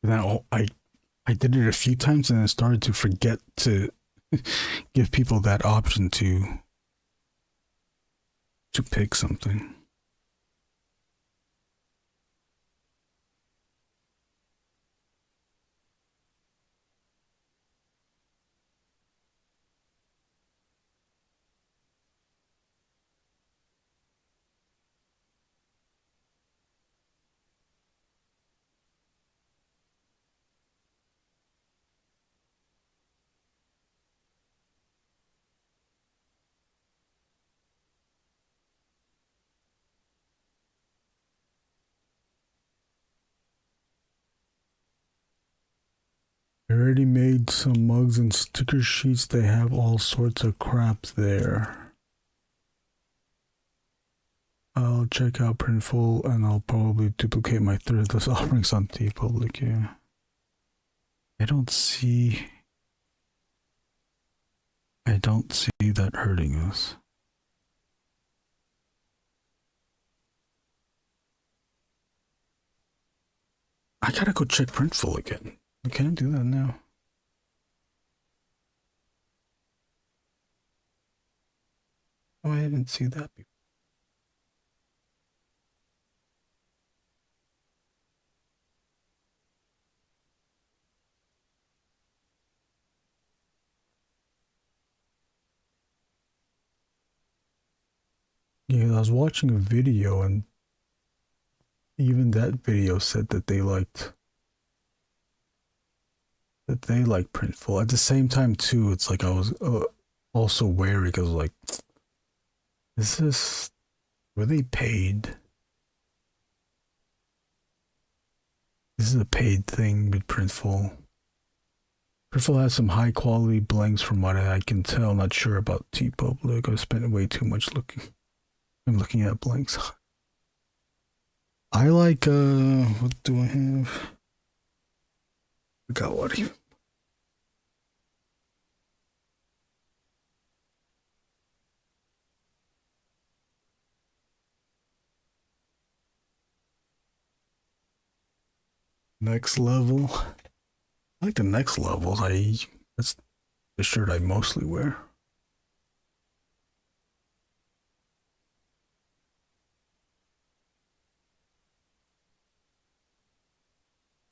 And then I did it a few times, and I started to forget to give people that option to pick something. I already made some mugs and sticker sheets. They have all sorts of crap there. I'll check out Printful, and I'll probably duplicate my thriftless offerings on TeePublic. Yeah. I don't see that hurting us. I gotta go check Printful again. Can I do that now? Oh, I didn't see that before. Yeah, I was watching a video and even that video said that they liked Printful. At the same time too, it's like I was also wary because like, were they paid? This is a paid thing with Printful. Printful has some high quality blanks from what I can tell. Not sure about TeePublic. I've spent way too much looking. I'm looking at blanks. I like, what do I have? Forgot what he... Next level. I like the next levels. That's the shirt I mostly wear.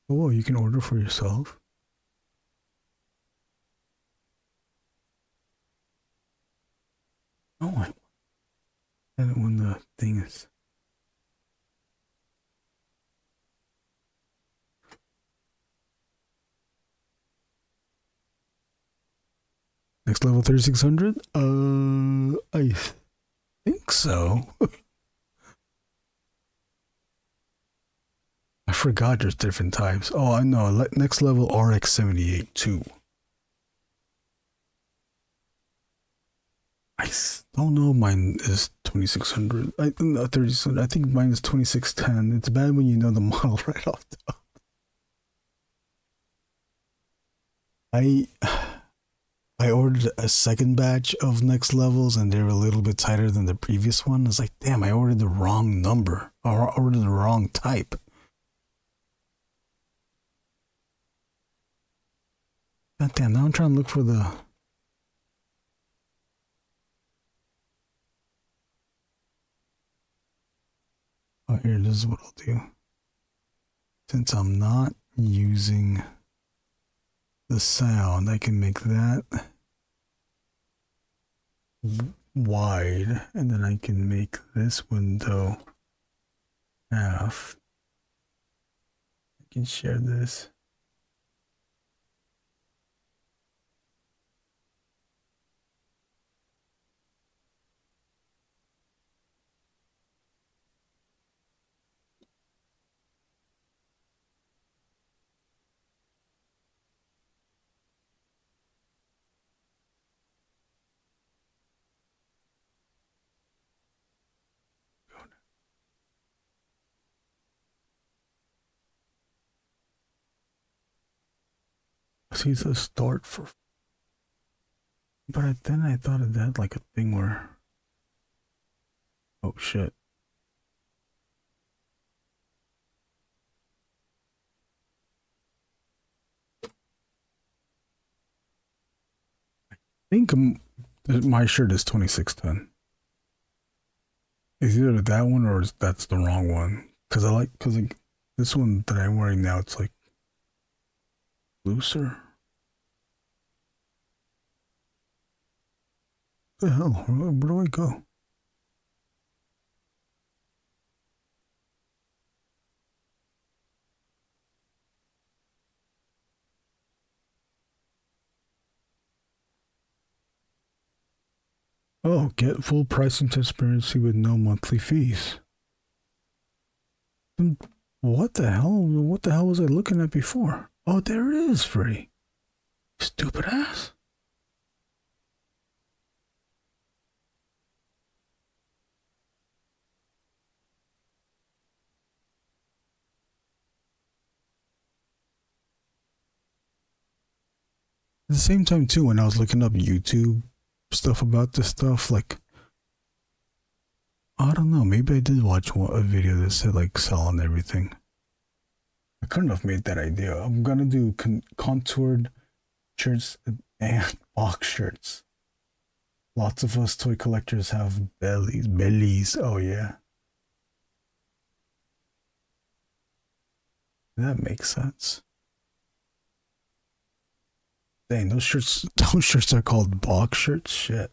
Oh, you can order for yourself. Oh, I had it when the thing is. Next level 3600? I think so. I forgot there's different types. Oh, I know. Next level RX 78 too. I don't know. Mine is 2600. I think 3600. I think mine is 2610. It's bad when you know the model right off the top. I ordered a second batch of next levels and they were a little bit tighter than the previous one. It's like, damn, I ordered the wrong number or ordered the wrong type. God damn, now I'm trying to look for the... Oh, here, this is what I'll do. Since I'm not using the sound, I can make that wide, and then I can make this window half. I can share this. See the start for, but then I thought it had like a thing where, oh shit. I think my shirt is 2610. It's either that one or that's the wrong one. Cause this one that I'm wearing now, it's like looser. The hell? Where do I go? Oh, get full pricing transparency with no monthly fees. What the hell? What the hell was I looking at before? Oh, there it is, free. Stupid ass. At the same time too, when I was looking up YouTube stuff about this stuff, like, I don't know, maybe I did watch a video that said like selling everything. I couldn't have made that idea. I'm gonna do contoured shirts and box shirts. Lots of us toy collectors have bellies. Oh yeah. That makes sense. Dang, those shirts are called box shirts? Shit.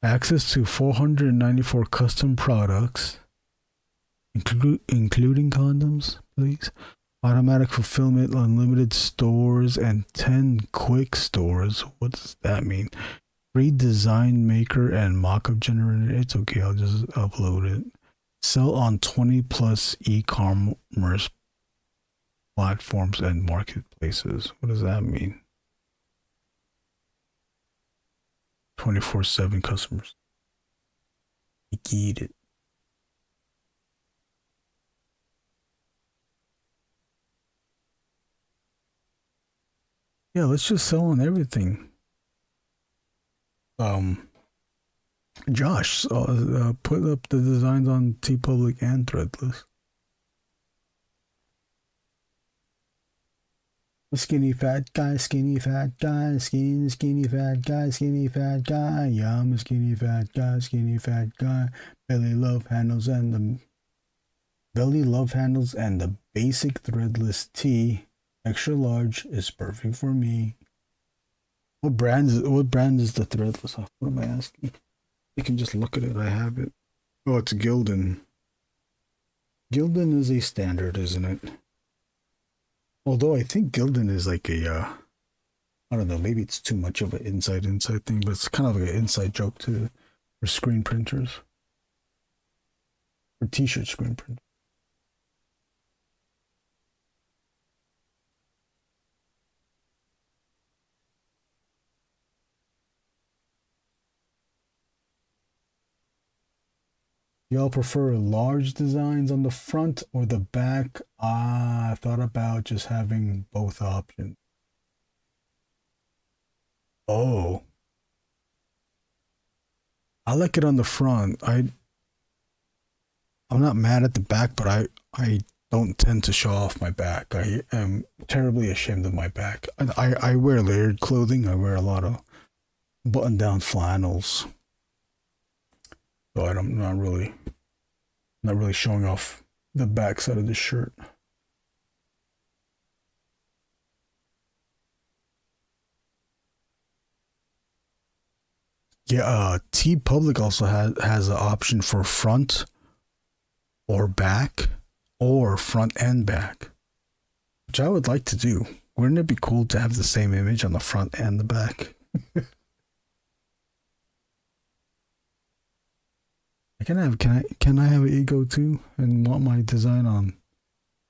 Access to 494 custom products, including condoms, please. Automatic fulfillment, unlimited stores, and 10 quick stores. What does that mean? Free design maker and mock-up generator. It's okay, I'll just upload it. Sell on 20 plus e-commerce platforms and marketplaces. What does that mean? 24/7 customers. You get it. Yeah, let's just sell on everything. Josh, put up the designs on TeePublic and Threadless. Skinny fat guy, skinny fat guy, skinny fat guy, skinny fat guy. Yeah, I'm a skinny fat guy. Belly love handles and the basic threadless tee, extra large, is perfect for me. What brand is the threadless? What am I asking? You can just look at it. I have it. Oh, it's Gildan. Gildan is a standard, isn't it? Although I think Gildan is like a, I don't know, maybe it's too much of an inside thing, but it's kind of like an inside joke too, for screen printers. For t-shirt screen printers. Y'all prefer large designs on the front or the back? I thought about just having both options. Oh. I like it on the front. I'm not mad at the back, but I don't tend to show off my back. I am terribly ashamed of my back. I wear layered clothing. I wear a lot of button-down flannels. So I'm not really showing off the back side of the shirt. Yeah, TeePublic also has an option for front or back, or front and back, which I would like to do. Wouldn't it be cool to have the same image on the front and the back? Can I have an ego too and want my design on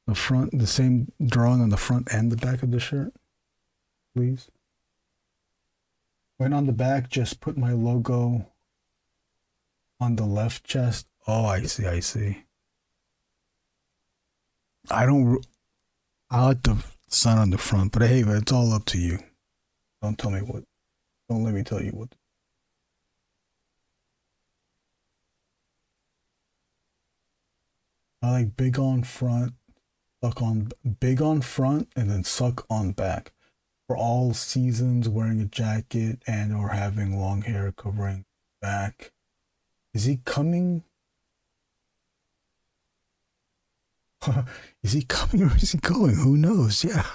the front, the same drawing on the front and the back of the shirt, please? When on the back, just put my logo on the left chest. Oh, I see. I like the sign on the front, but hey, it's all up to you. Don't let me tell you what. I like big on front, big on front, and then suck on back. For all seasons, wearing a jacket and or having long hair covering back. Is he coming? Is he coming or is he going? Who knows? Yeah.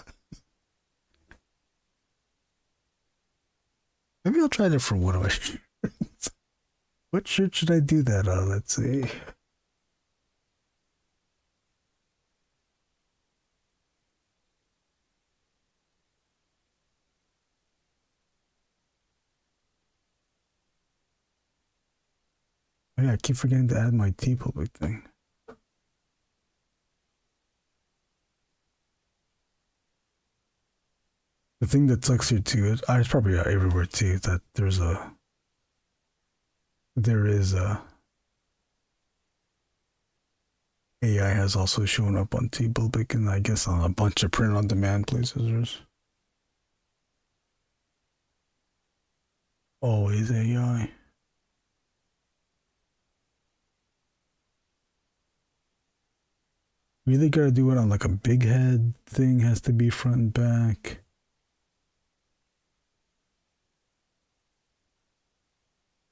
Maybe I'll try that for one of my shirts. What shirt should I do that on? Let's see. Oh yeah, I keep forgetting to add my TeePublic thing. The thing that sucks here too, it's probably everywhere too, that there is a AI has also shown up on TeePublic and I guess on a bunch of print-on-demand places. Always AI. We either gotta do it on like a big head thing, has to be front and back.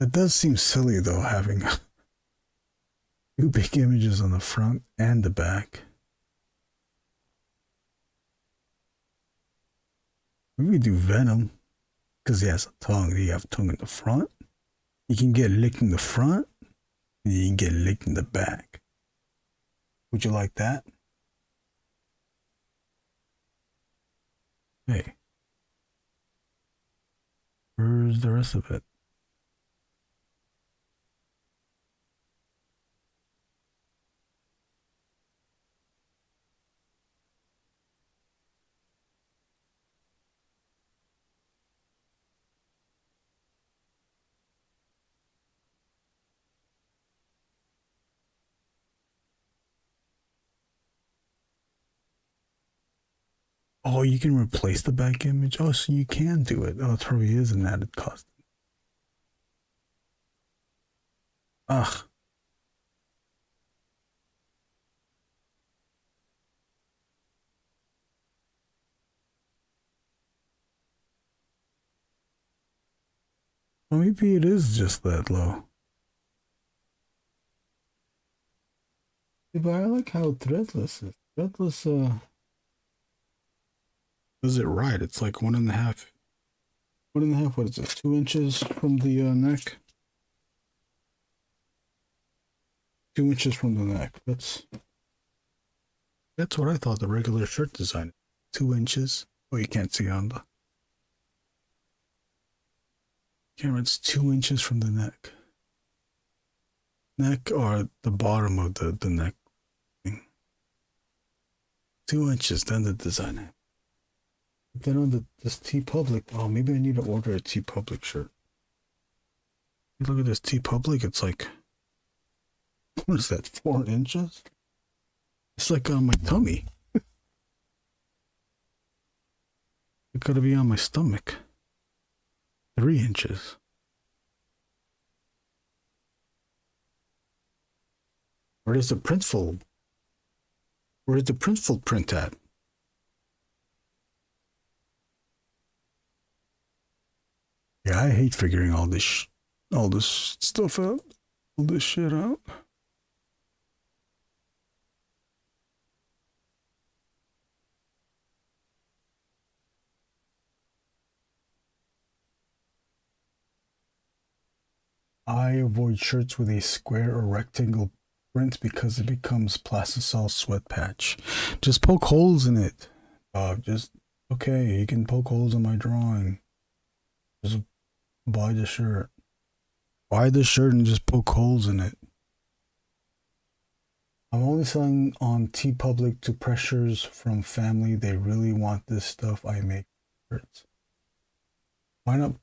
It does seem silly though, having two big images on the front and the back. Maybe we do Venom, because he has a tongue. You have a tongue in the front. You can get licked in the front, and you can get licked in the back. Would you like that? Hey. Where's the rest of it? Oh, you can replace the back image? Oh, so you can do it. Oh, it probably is an added cost. Ugh. Well, maybe it is just that low. Yeah, but I like how Threadless is. Threadless, does it right. It's like 1.5. 1.5, what is it? 2 inches from the neck? 2 inches from the neck. That's what I thought the regular shirt design. 2 inches. Oh, you can't see on the camera. It's 2 inches from the neck. Neck or the bottom of the neck. 2 inches, then the design. Then on this TeePublic, oh, maybe I need to order a TeePublic shirt. Look at this TeePublic, it's like, what is that, 4 inches? It's like on my tummy. It gotta be on my stomach. 3 inches. Where is the printful? Where's the printful print at? Yeah, I hate figuring all this stuff out, all this shit out. I avoid shirts with a square or rectangle print because it becomes plastisol sweat patch. Just poke holes in it. Okay, you can poke holes in my drawing. Just buy the shirt. Buy the shirt and just poke holes in it. I'm only selling on TeePublic to pressures from family. They really want this stuff. I make shirts. Why not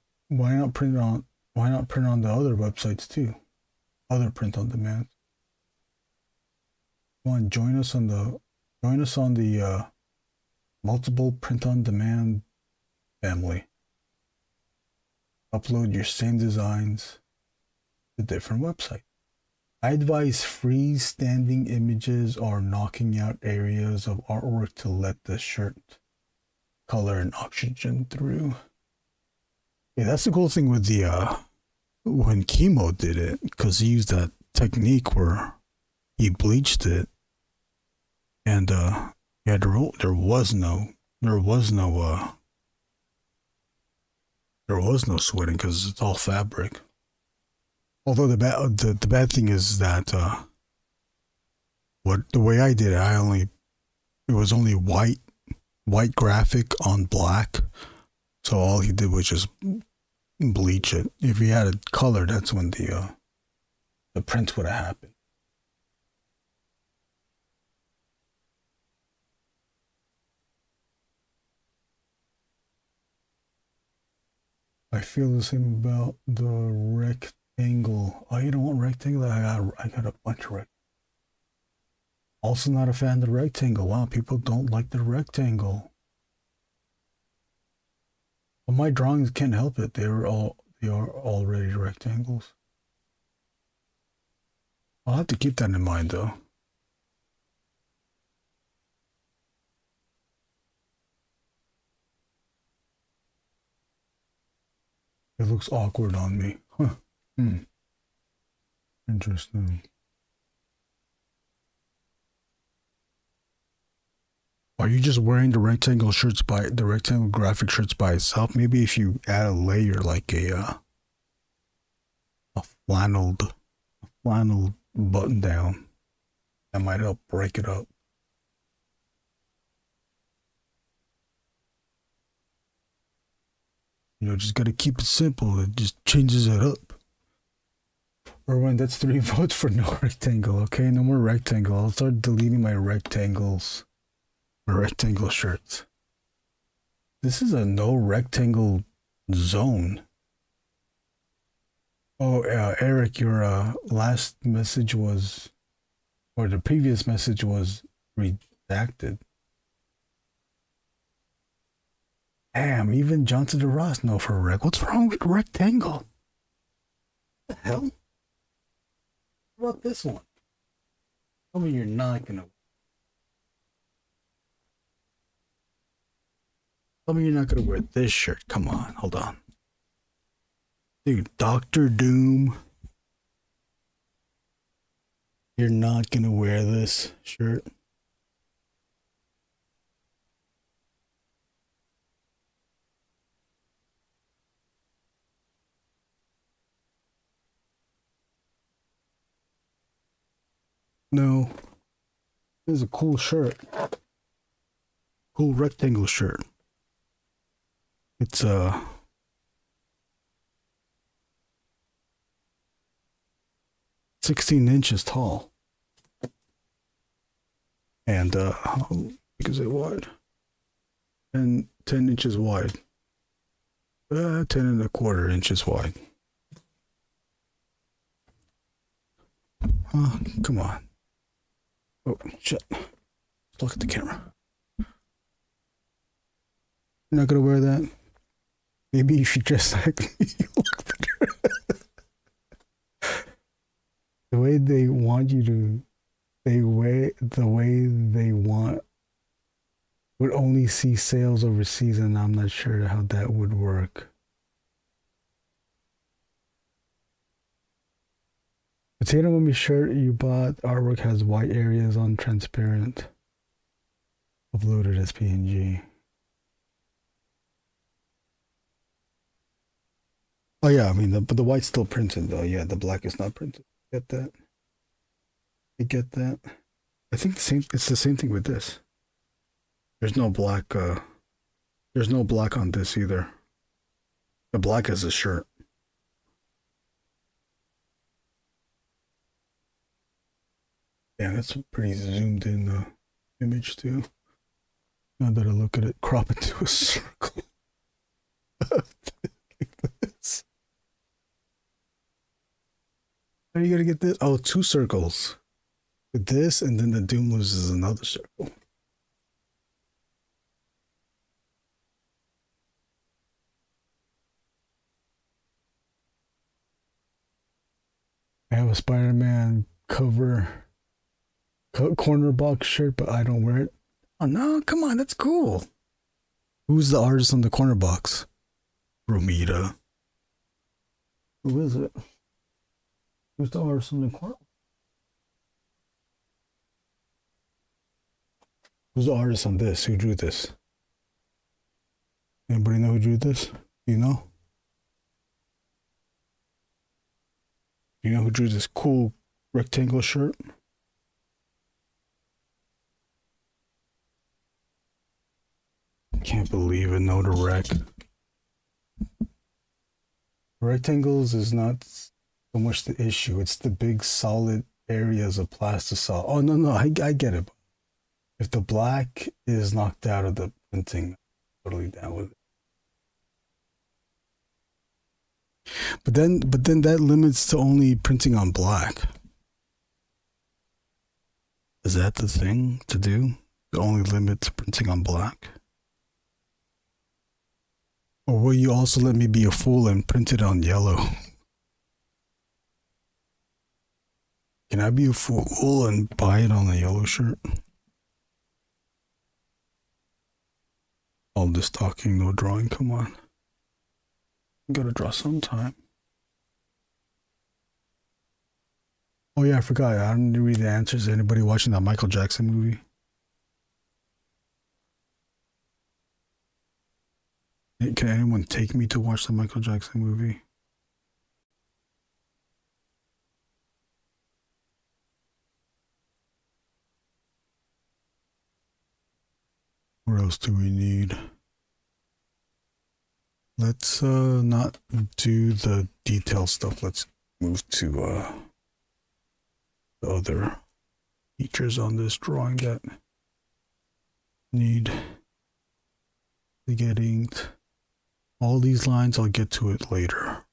print on the other websites too? Other print on demand. Come on, join us on the multiple print on demand family. Upload your same designs to different websites. I advise freestanding images or knocking out areas of artwork to let the shirt color and oxygen through. Yeah, that's the cool thing with the when Chemo did it, because he used that technique where he bleached it, and yeah, there was no sweating because it's all fabric. Although the bad thing is that the way I did it, it was only white graphic on black, so all he did was just bleach it. If he had it colored, that's when the print would have happened. I feel the same about the rectangle. Oh, you don't want rectangle? I got a bunch of rectangles. Also not a fan of the rectangle. Wow, people don't like the rectangle. Well, my drawings can't help it. They are already rectangles. I'll have to keep that in mind though. It looks awkward on me. Huh. Interesting. Are you just wearing the rectangle graphic shirts by itself? Maybe if you add a layer like a flannel button down, that might help break it up. You know, just gotta keep it simple. It just changes it up. Erwin, that's 3 votes for no rectangle. Okay, no more rectangle. I'll start deleting my rectangles. My rectangle shirts. This is a no rectangle zone. Oh, Eric, your last message was, or the previous message was redacted. Damn, even Johnson DeRoss know for rec. What's wrong with rectangle? What the hell? What about this one? Tell me you're not gonna. Tell me you're not gonna wear this shirt. Come on, hold on. Dude, Dr. Doom. You're not gonna wear this shirt. No. This is a cool shirt. Cool rectangle shirt. It's 16 inches tall. And how big is it wide? And 10 inches wide. 10 1/4 inches wide. Come on. Oh, shit. Look at the camera. You're not gonna wear that? Maybe if you dress like me, you look better. The way they want you to, the way they want, would only see sales overseas, and I'm not sure how that would work. Potato Mummy shirt you bought, artwork has white areas on transparent. Uploaded as PNG. Oh yeah, I mean, but the white's still printed though. Yeah, the black is not printed. Get that? I get that. I think it's the same thing with this. There's no black. There's no black on this either. The black is a shirt. Yeah, that's a pretty zoomed in image too. Now that I look at it, crop it to a circle. Like this. How are you gonna get this? Oh, 2 circles. With this, and then the Doom loses another circle. I have a Spider-Man corner box shirt, but I don't wear it. Oh no, come on, that's cool. Who's the artist on the corner box? Romita. Who is it? Who's the artist on the corner? Who's the artist on this? Who drew this? Anybody know who drew this? You know? You know who drew this cool rectangle shirt? Can't believe it. No, the rec. Rectangles is not so much the issue. It's the big solid areas of plastisol. Oh, no, I get it. If the black is knocked out of the printing, I'm totally down with it. But then that limits to only printing on black. Is that the thing to do? It only limits printing on black? Or will you also let me be a fool and print it on yellow? Can I be a fool and buy it on a yellow shirt? All this talking, no drawing, come on. Gotta draw sometime. Oh yeah, I forgot. I didn't read the answers. Anybody watching that Michael Jackson movie? Can anyone take me to watch the Michael Jackson movie? What else do we need? Let's not do the detail stuff. Let's move to the other features on this drawing that need to get inked. All these lines, I'll get to it later.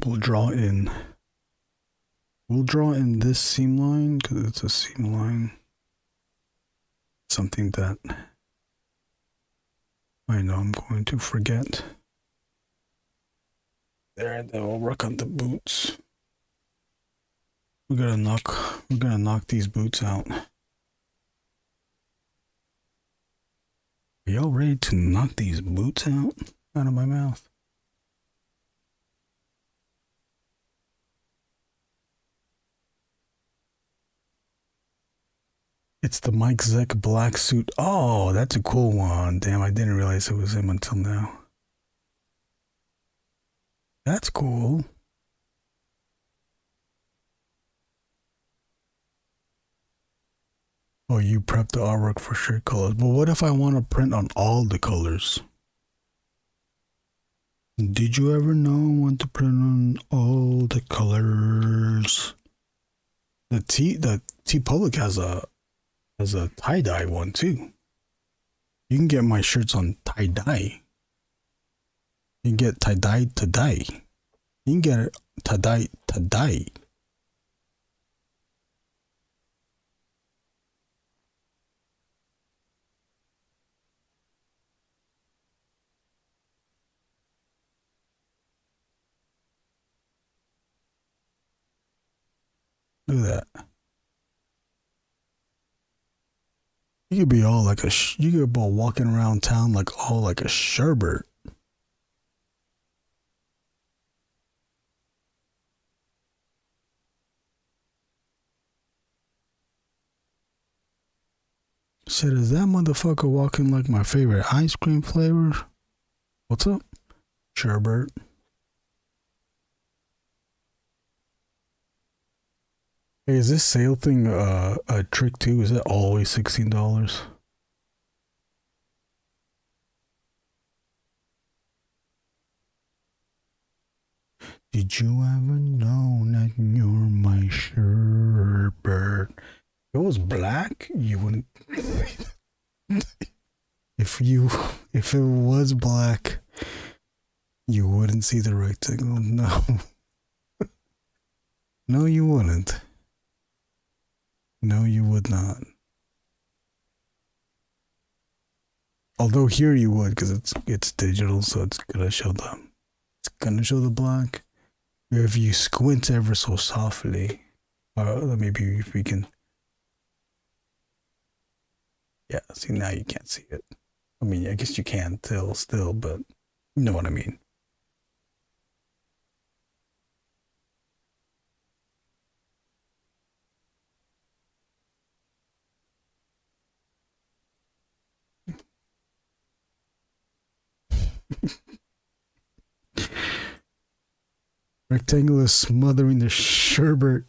We'll draw in this seam line because it's a seam line. Something that I know I'm going to forget. There, then we'll work on the boots. We're gonna knock these boots out. Are y'all ready to knock these boots out of my mouth? It's the Mike Zeck black suit. Oh, that's a cool one. Damn, I didn't realize it was him until now. That's cool. Oh, you prepped the artwork for shirt colors. But what if I want to print on all the colors? Did you ever know I want to print on all the colors? The T Public has a tie-dye one too. You can get my shirts on tie-dye. You can get tie-dye to dye. You can get it tie-dye to dye. Look at that. You could be all like you could be walking around town all like a sherbert. Said, is that motherfucker walking like my favorite ice cream flavor? What's up, sherbert? Hey, is this sale thing a trick too? Is it always $16? Did you ever know that you're my sherbert? If it was black, you wouldn't. If it was black, you wouldn't see the rectangle. No. No, you wouldn't. No, you would not. Although here you would, because it's digital, so it's gonna show the black. If you squint ever so softly, maybe if we can. Yeah, see, now you can't see it. I mean, I guess you can still, but you know what I mean. Rectangle is smothering the sherbet.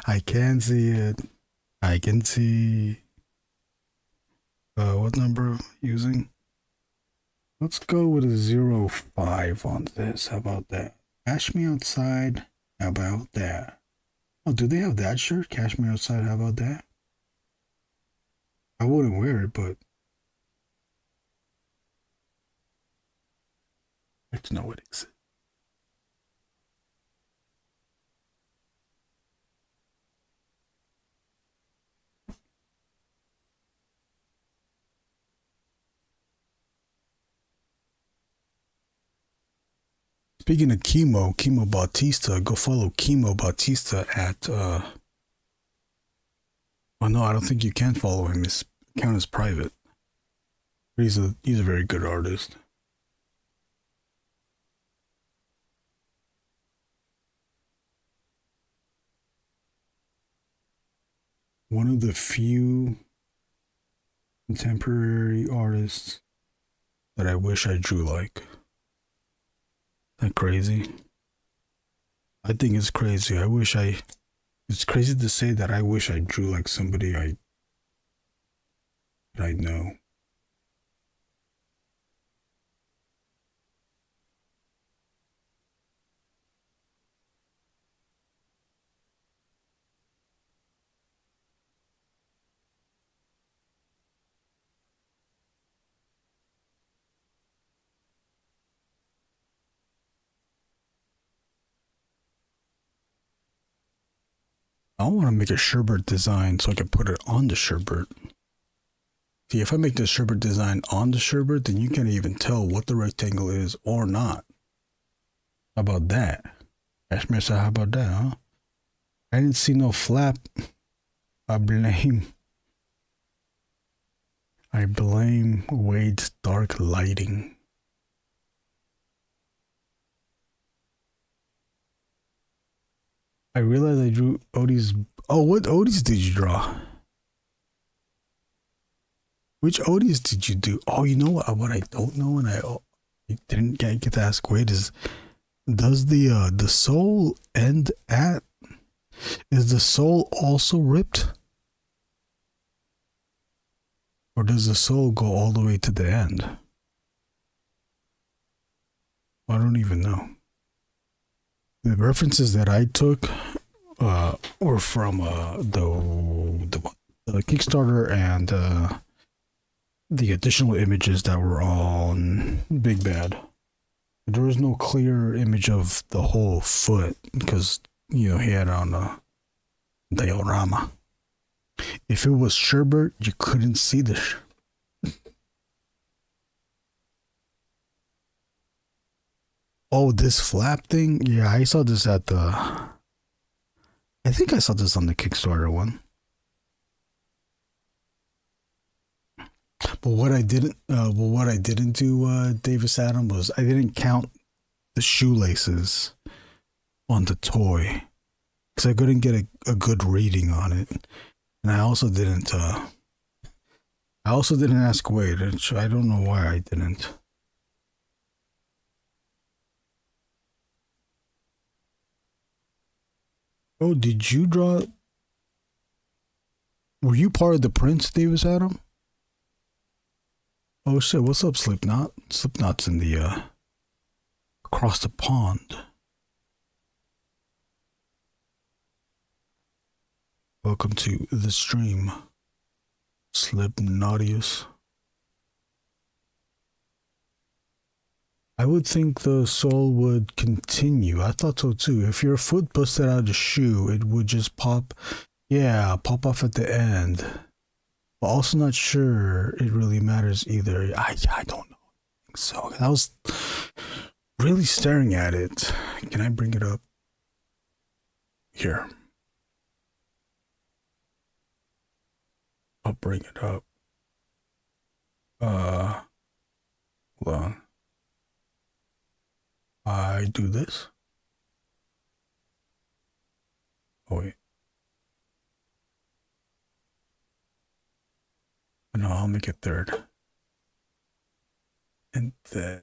I can't see it. I can see. What number am I using? Let's go with a 05 on this. How about that? Cash Me Outside. How about that? Oh, do they have that shirt? Cash Me Outside. How about that? I wouldn't wear it, but I know it exists. Speaking of Chemo Bautista, go follow Chemo Bautista at oh no, I don't think you can follow him. account is private. He's a very good artist. One of the few contemporary artists that I wish I drew like. Isn't that crazy? I think it's crazy. It's crazy to say that I wish I drew like somebody I know. I want to make a sherbet design so I can put it on the sherbet. See, if I make the sherbet design on the sherbet, then you can't even tell what the rectangle is or not. How about that? Ask me, how about that, huh? I didn't see no flap. I blame Wade's dark lighting. I realized I drew Odious. Oh, what Odious did you draw? Which Odious did you do? Oh, you know what I don't know, and I didn't get to ask Wade is, does the soul end at? Is the soul also ripped? Or does the soul go all the way to the end? I don't even know. The references that I took were from the Kickstarter and the additional images that were on Big Bad. There was no clear image of the whole foot because, he had on a diorama. If it was sherbet, you couldn't see the Oh, this flap thing? Yeah, I saw this at I think I saw this on the Kickstarter one. But what I didn't do, Davis Adam, was I didn't count the shoelaces on the toy because I couldn't get a good reading on it, and I also didn't ask Wade. I don't know why I didn't. Oh, did you draw? Were you part of the prints, Davis Adam? Oh shit, what's up, Slipknot? Slipknot's in the across the pond. Welcome to the stream, Slipknotius. I would think the soul would continue. I thought so too. If your foot busted out a shoe, it would just pop off at the end. But also not sure it really matters either. I don't know. So I was really staring at it. Can I bring it up? Here. I'll bring it up. Hold on. I do this. Oh wait. No, I'll make it third. And then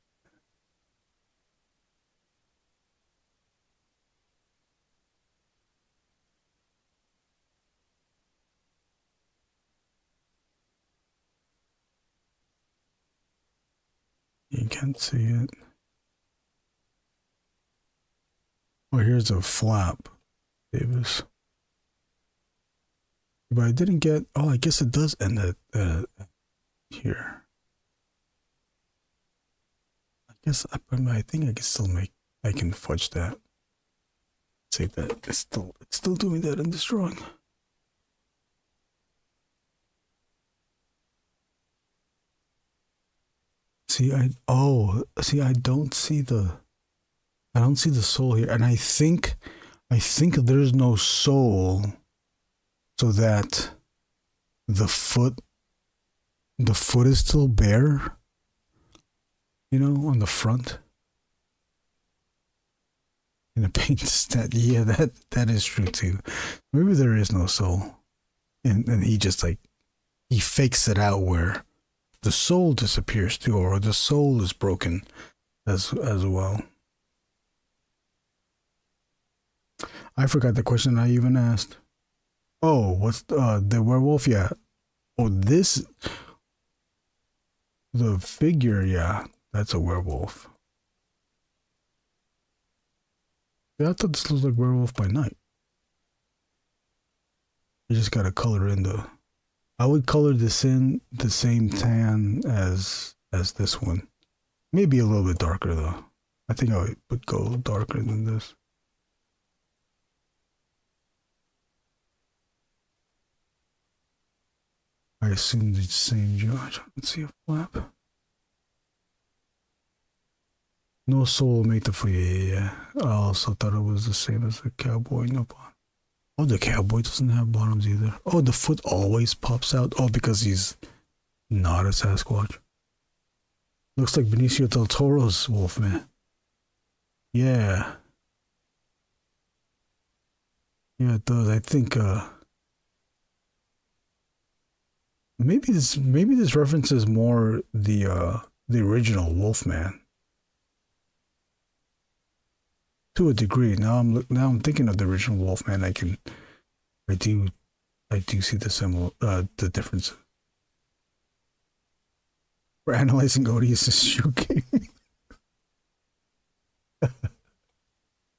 you can't see it. Oh, here's a flap, Davis. But I didn't get. Oh, I guess it does end at here. I guess I think I can still make. I can fudge that. Save that. It's still doing that in this drawing. See, I don't see the soul here, and I think there's no soul, so that the foot the foot is still bare, you know, on the front. And the paint is that, yeah, that is true too. Maybe there is no soul. And he just like, he fakes it out where the soul disappears too, or the soul is broken as well. I forgot the question I even asked. Oh, what's the werewolf? Yeah. Oh, the figure, yeah, that's a werewolf. Yeah, I thought this looks like Werewolf by Night. You just gotta color in I would color this in the same tan as this one. Maybe a little bit darker though. I think I would go darker than this. I assume it's the same judge. Let's see a flap. No soul made the foot. Yeah. I also thought it was the same as the cowboy. No bottom. Oh, the cowboy doesn't have bottoms either. Oh, the foot always pops out. Oh, because he's not a Sasquatch. Looks like Benicio del Toro's Wolfman. Yeah. Yeah, it does. I think maybe this references more the original Wolfman. To a degree. Now I'm thinking of the original Wolfman. I do see the difference. We're analyzing Odious' shoe game.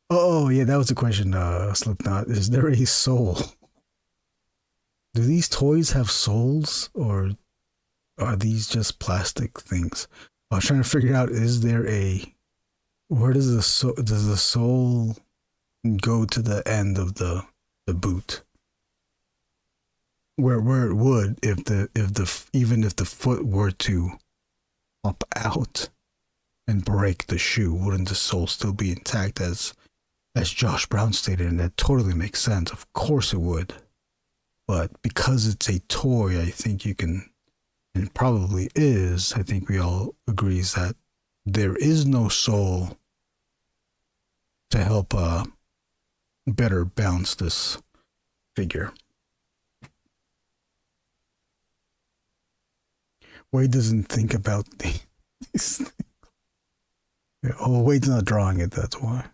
Oh yeah, that was a question, Slipknot. Is there a soul? Do these toys have souls, or are these just plastic things? I was trying to figure out, where does the soul go to the end of the boot? Where it would even if the foot were to pop out and break the shoe, wouldn't the sole still be intact, as Josh Brown stated? And that totally makes sense. Of course it would. But because it's a toy, I think you can, and it probably is, I think we all agree that there is no sole to help better bounce this figure. Wade doesn't think about these things. Yeah, oh, Wade's not drawing it, that's why.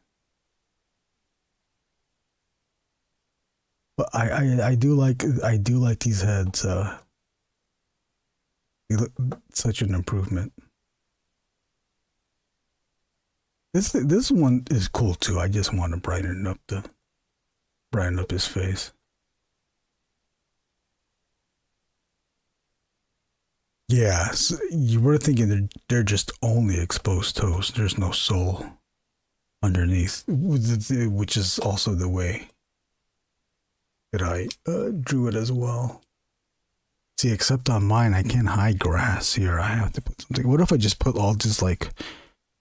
But I do like these heads. They look such an improvement. This one is cool too. I just want to brighten up his face. Yeah, so you were thinking they're just only exposed toes. There's no sole underneath, which is also the way that I drew it as well. See, except on mine, I can't hide grass here. I have to put something. What if I just put all this like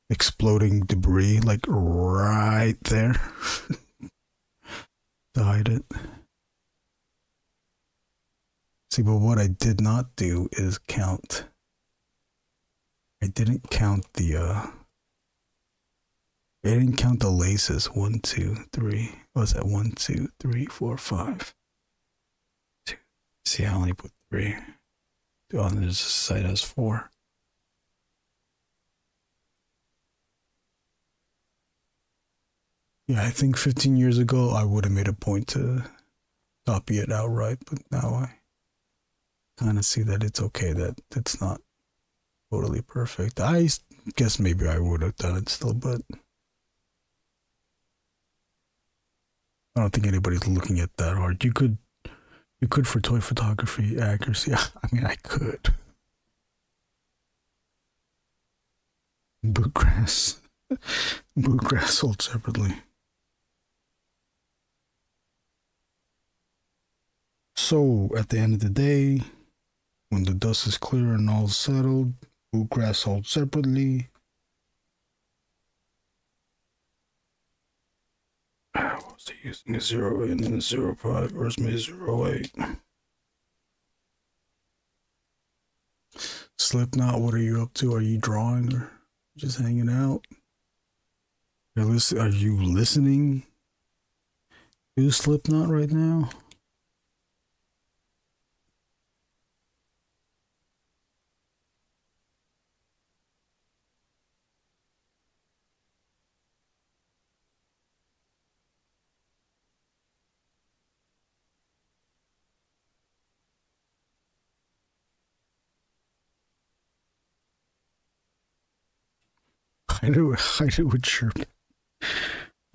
exploding debris like right there to hide it? See, but what I did not do is count. I didn't count the laces. 1, 2, 3. What was that? 1, 2, 3, 4, 5. 2. See, I only put 3. On this side has 4. Yeah, I think 15 years ago I would have made a point to copy it outright, but now I kind of see that it's okay that it's not totally perfect. I guess maybe I would have done it still, but I don't think anybody's looking at that hard. You could for toy photography accuracy. I mean, I could. Bootgrass sold separately. So at the end of the day, when the dust is clear and all settled, bootgrass sold separately. What was he using? A 0 and a 05, or maybe 08. Slipknot, what are you up to? Are you drawing or just hanging out? Are you listening to Slipknot right now? Hide it with sherbet.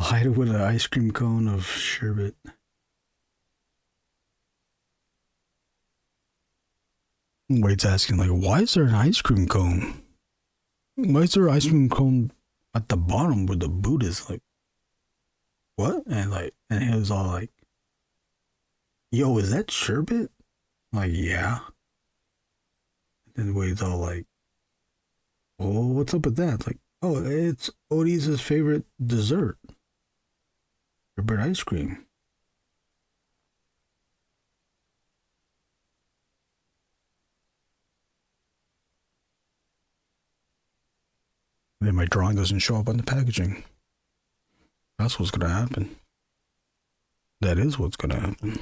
Hide it with an ice cream cone of sherbet. Wade's asking, like, why is there an ice cream cone? Why is there an ice cream cone at the bottom where the boot is? Like, what? And he was all like, yo, is that sherbet? Like, yeah. And then Wade's all like, oh, what's up with that? Like, oh, it's Odious' favorite dessert. Sherbet ice cream. Then my drawing doesn't show up on the packaging. That's what's gonna happen. That is what's gonna happen.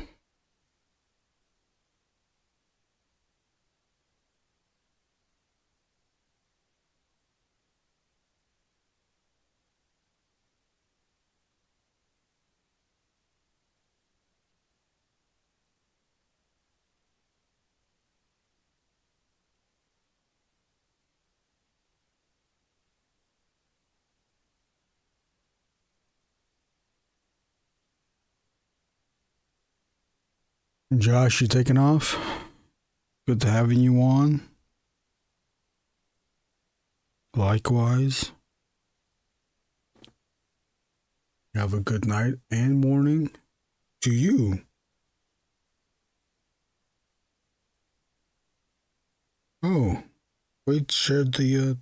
Josh, you taking off? Good to having you on. Likewise. Have a good night and morning to you. Oh, Wade shared the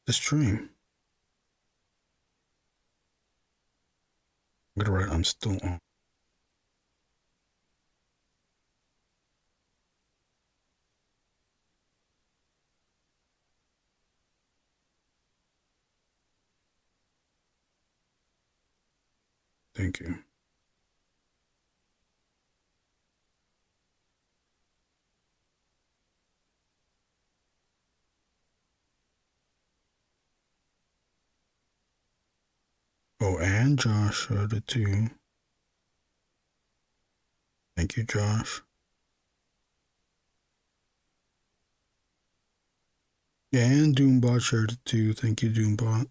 stream. I'm gonna write, I'm still on. Thank you. Oh, and Josh heard it too. Thank you, Josh. Yeah, and Doombot shared it too. Thank you, Doombot.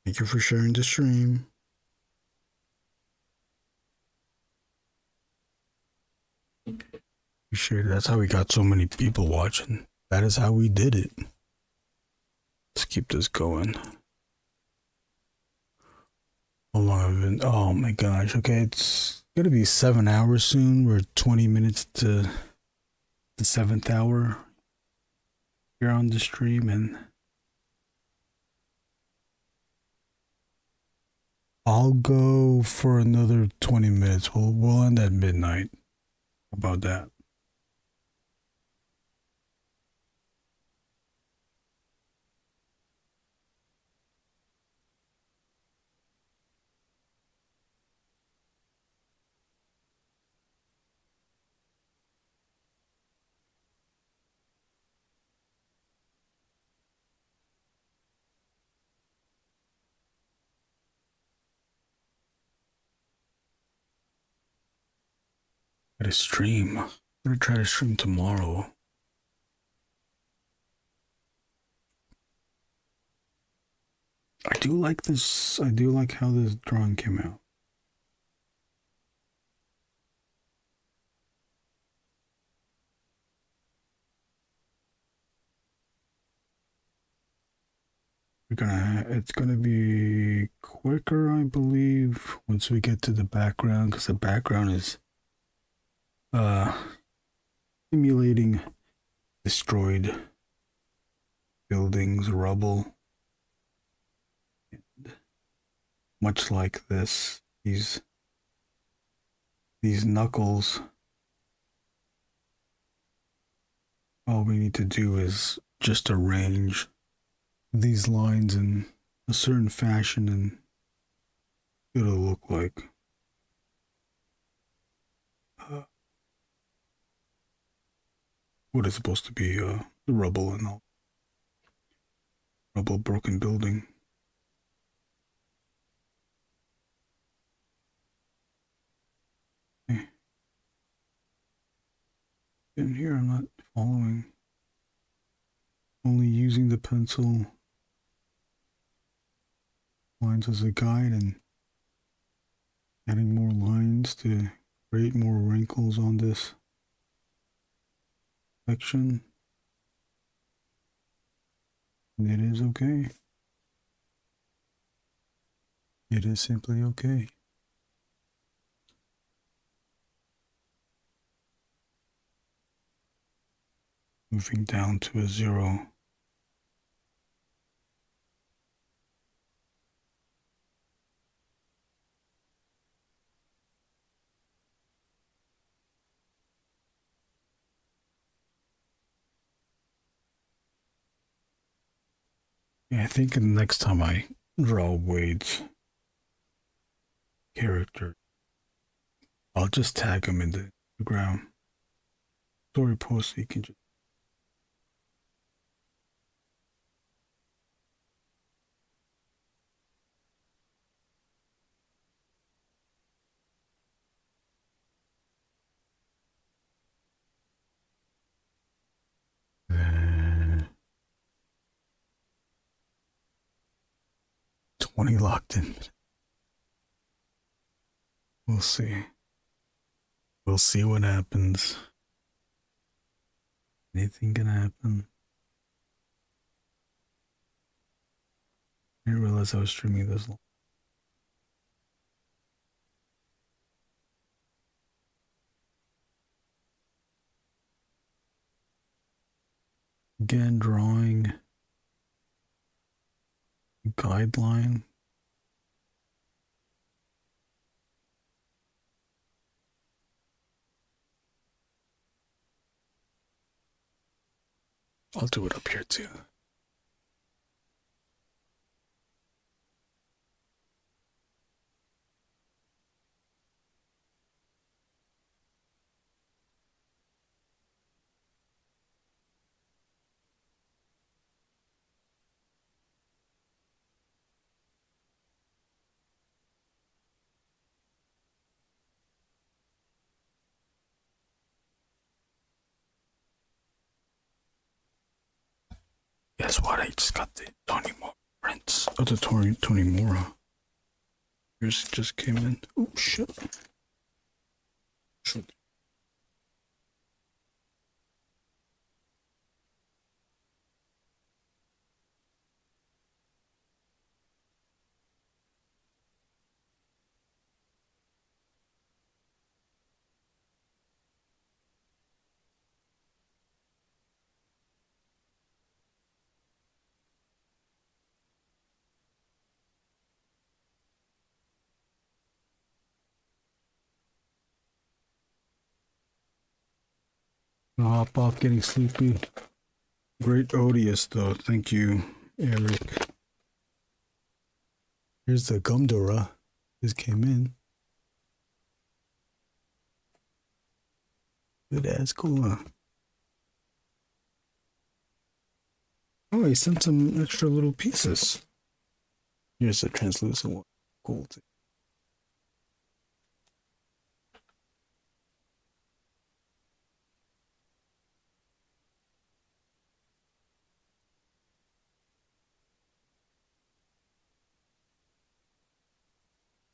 Thank you for sharing the stream. Appreciate it. That's how we got so many people watching. That is how we did it. Let's keep this going. How long have I been? Oh my gosh. Okay, it's gonna be 7 hours soon. We're 20 minutes to the 7th hour here on the stream, and I'll go for another 20 minutes. We'll end at midnight. How about that? Gotta stream. I'm gonna try to stream tomorrow. I do like this. I do like how this drawing came out. It's gonna be quicker, I believe, once we get to the background, because the background is simulating destroyed buildings, rubble. And much like this, these these knuckles. All we need to do is just arrange these lines in a certain fashion and it'll look like what is supposed to be the rubble and all. Rubble broken building. Okay. In here I'm not following. Only using the pencil lines as a guide and adding more lines to create more wrinkles on this section. And it is okay. It is simply okay. Moving down to a 0. Yeah, I think the next time I draw Wade's character, I'll just tag him in the ground story post so you can just locked in. We'll see. We'll see what happens. Anything can happen. I didn't realize I was streaming this long. Again, drawing guideline. I'll do it up here too. Guess what? I just got the Tony Moore prints. Oh, the Tony Moore. Yours just came in. Oh, shit. I'll hop off getting sleepy. Great Odious though. Thank you, Eric. Here's the Gumdora. This came in. Good ass cool. Oh, he sent some extra little pieces. Here's a translucent one. Cool.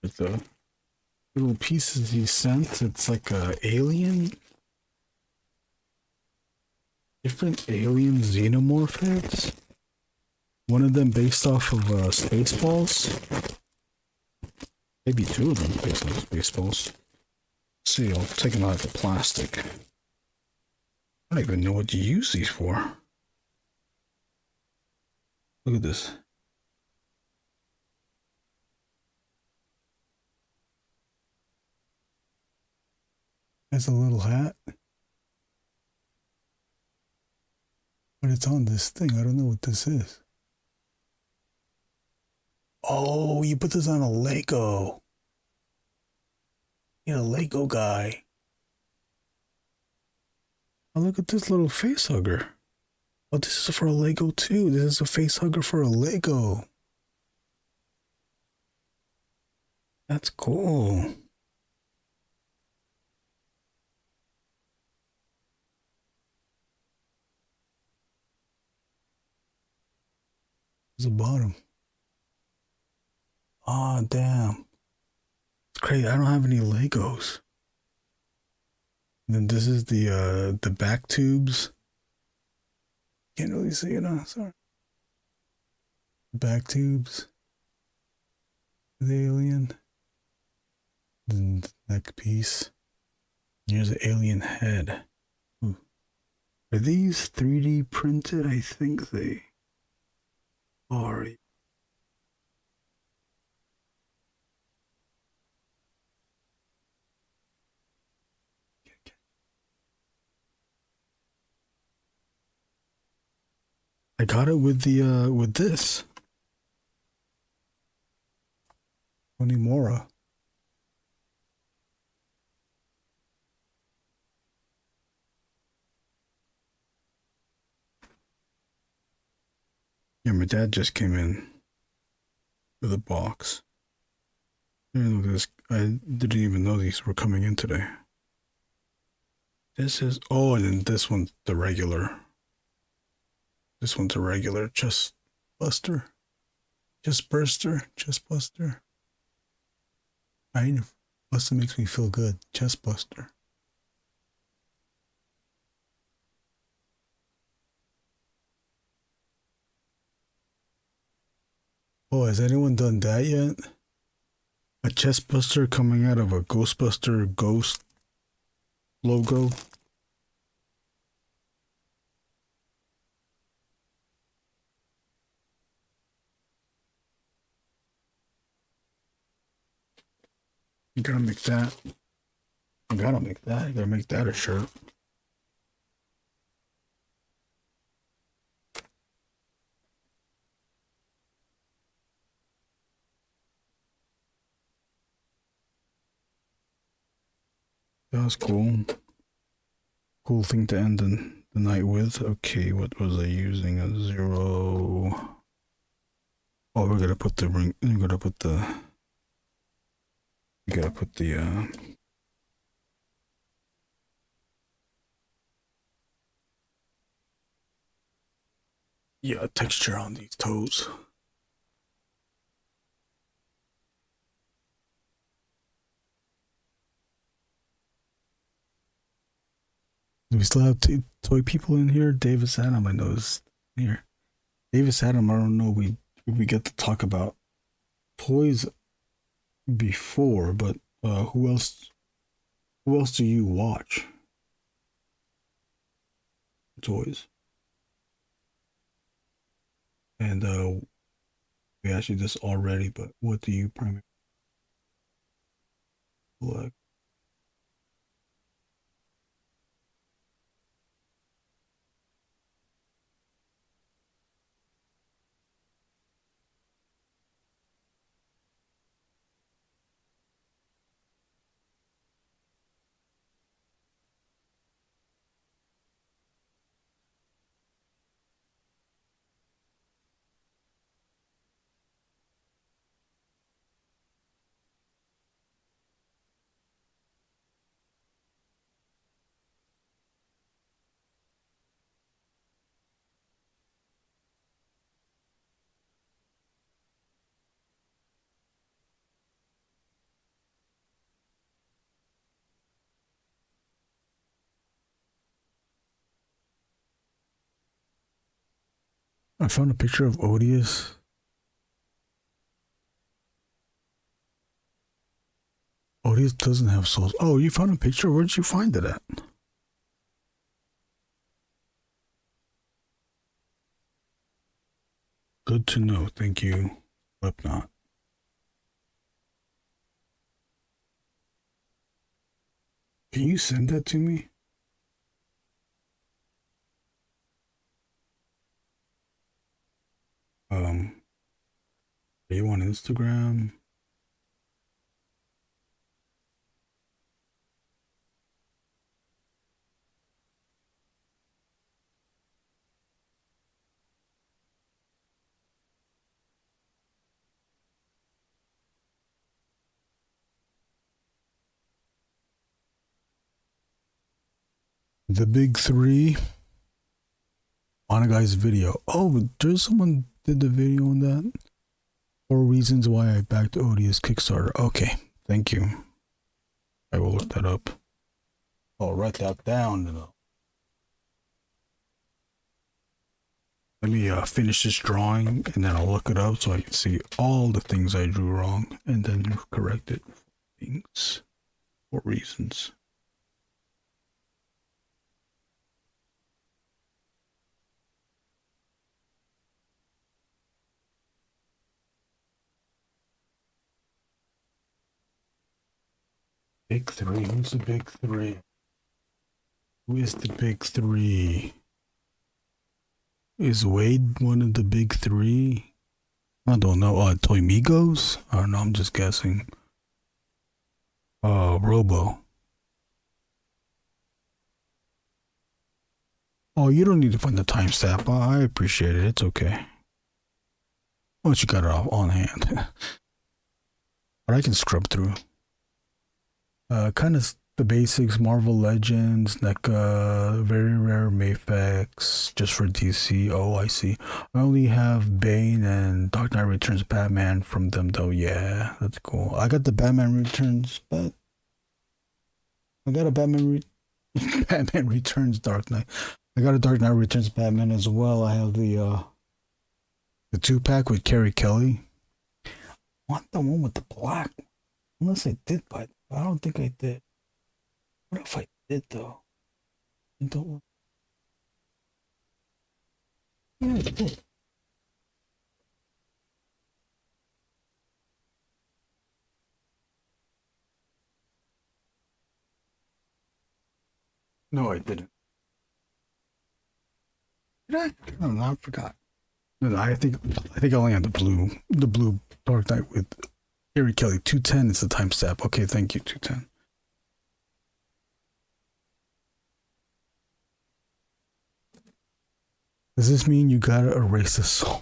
With the little pieces he sent, it's like a alien. Different alien xenomorph heads. One of them based off of Spaceballs. Maybe two of them based off of Spaceballs. Let's see, I'll take them out of the plastic. I don't even know what to use these for. Look at this. Has a little hat. But it's on this thing. I don't know what this is. Oh, you put this on a Lego. You're a Lego guy. Oh, look at this little face hugger. Oh, this is for a Lego too. This is a face hugger for a Lego. That's cool. There's the bottom. Oh, damn. It's crazy. I don't have any Legos. And then this is the back tubes. Can't really see it, huh? Sorry. Back tubes. The alien. Then the neck piece. Here's the alien head. Ooh. Are these 3D printed? I think they are. I got it with the with this. Onimura. Yeah, my dad just came in with a box. And look at this. I didn't even know these were coming in today. This is, oh, and then this one's the regular. This one's a regular chest buster. Chest burster. Chest buster. Buster makes me feel good. Chest buster. Oh, has anyone done that yet? A chest buster coming out of a Ghostbuster ghost logo. You gotta make that. You gotta make that. You gotta make that a shirt. That was cool. Cool thing to end the night with. Okay, what was I using? A 0. Oh, we're gonna put the ring. We're gonna put the. You gotta put the yeah, texture on these toes. Do we still have toy people in here? Davis Adam, I know, is here. Davis Adam, I don't know. We get to talk about toys before, but who else do you watch? Toys. And we asked you this already, but what do you primarily like? I found a picture of Odious. Odious doesn't have souls. Oh, you found a picture? Where'd you find it at? Good to know. Thank you, Slipknot. Can you send that to me? Are you on Instagram? The big three on a guy's video. Oh, there's someone did the video on that. 4 reasons why I backed Odious Kickstarter. Okay, thank you. I will look that up. I'll write that down. Let me finish this drawing and then I'll look it up so I can see all the things I drew wrong and then correct it. Things. 4 reasons. Big three. Who's the big three? Who is the big three? Is Wade one of the big three? I don't know. ToyMigos? I don't know. I'm just guessing. Robo. Oh, you don't need to find the timestamp. I appreciate it. It's okay. Once you got it all on hand. But I can scrub through. Kind of the basics, Marvel Legends, NECA, very rare Mafex, just for DC. Oh, I see. I only have Bane and Dark Knight Returns Batman from them, though. Yeah, that's cool. I got the Batman Returns, but I got a Batman Returns Dark Knight. I got a Dark Knight Returns Batman as well. I have the 2-pack with Carrie Kelly. I want the one with the black. Unless I did buy it. I don't think I did. What if I did though? I don't. Yeah, I did. No, I didn't. Did I? I don't know. I forgot. No, I think I only had the blue Dark Knight with Carrie Kelly. 210 is the timestamp. Okay, thank you. 210. Does this mean you gotta erase the soul?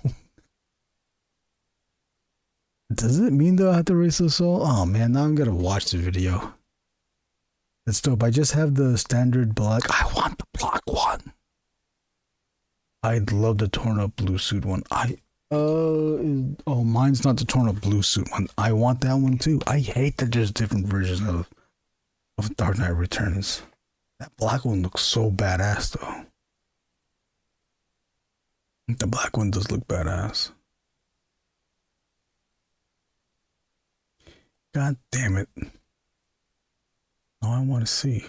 Does it mean that I have to erase the soul? Oh man, now I'm gonna watch the video. That's dope. I just have the standard black. I want the black one. I'd love the torn up blue suit one. Oh, mine's not the torn up blue suit one. I want that one too. I hate that there's different versions of Dark Knight Returns. That black one looks so badass though. The black one does look badass. God damn it. Now I want to see.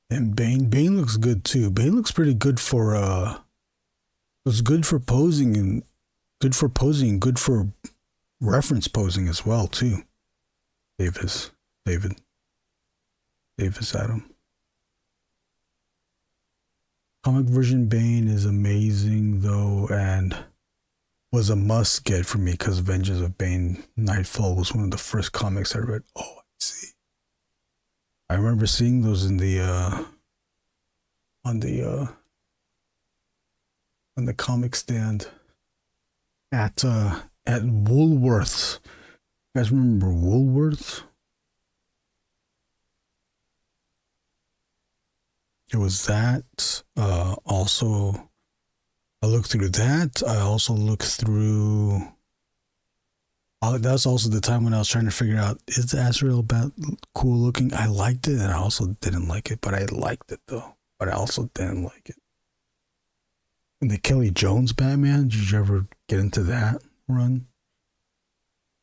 And Bane looks good too. Bane looks pretty good for looks good for posing and good for reference posing as well too. David Adam. Comic version Bane is amazing though, and was a must get for me because Vengeance of Bane Nightfall was one of the first comics I read. Oh, I see. I remember seeing those in the on the comic stand at Woolworths. You guys remember Woolworths? It was that. Also, I looked through that. I also looked through. That's also the time when I was trying to figure out, is the Azrael bat cool looking? I liked it and I also didn't like it, but I liked it though. But I also didn't like it. And the Kelly Jones Batman, did you ever get into that run?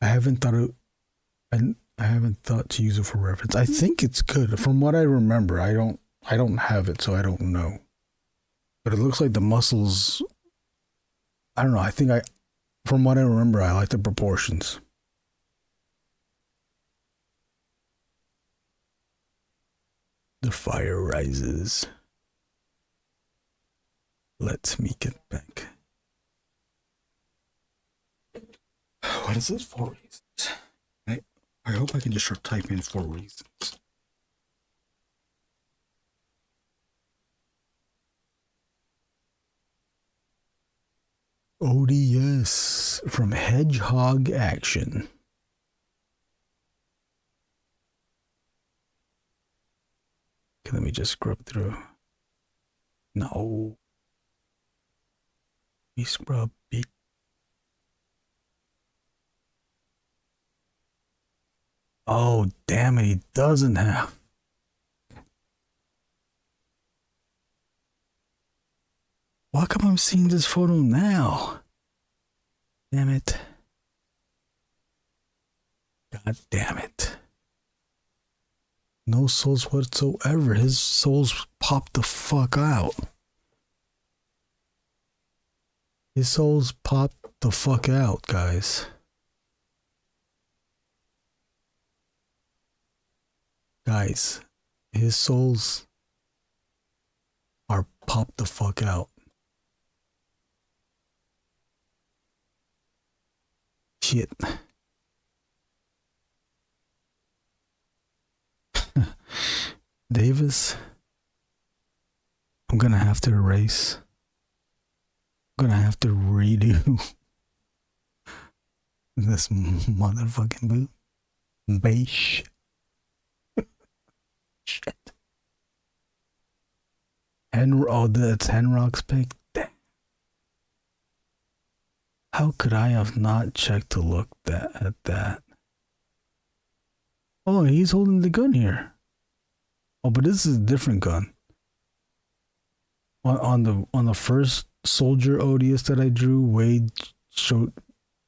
I haven't thought to use it for reference. I think it's good. From what I remember, I don't have it, so I don't know. But it looks like the muscles I don't know. I think from what I remember, I like the proportions. The fire rises. Let me get back. What is this? 4 reasons. I hope I can just start typing 4 reasons. Odious from Hedgehog Action. Okay, let me just scrub through. No. We scrub big. Oh, damn it, he doesn't have. Why come I'm seeing this photo now? Damn it. God damn it. No souls whatsoever. His souls popped the fuck out. His souls popped the fuck out, guys. Guys, his souls are popped the fuck out. Shit. Davis, I'm gonna have to erase. I'm gonna have to redo this motherfucking boot. Beige. Shit. That's Henrock's pick. Damn. How could I have not checked to look at that? Oh, he's holding the gun here. Oh, but this is a different gun. On the first soldier Odious that I drew, Wade showed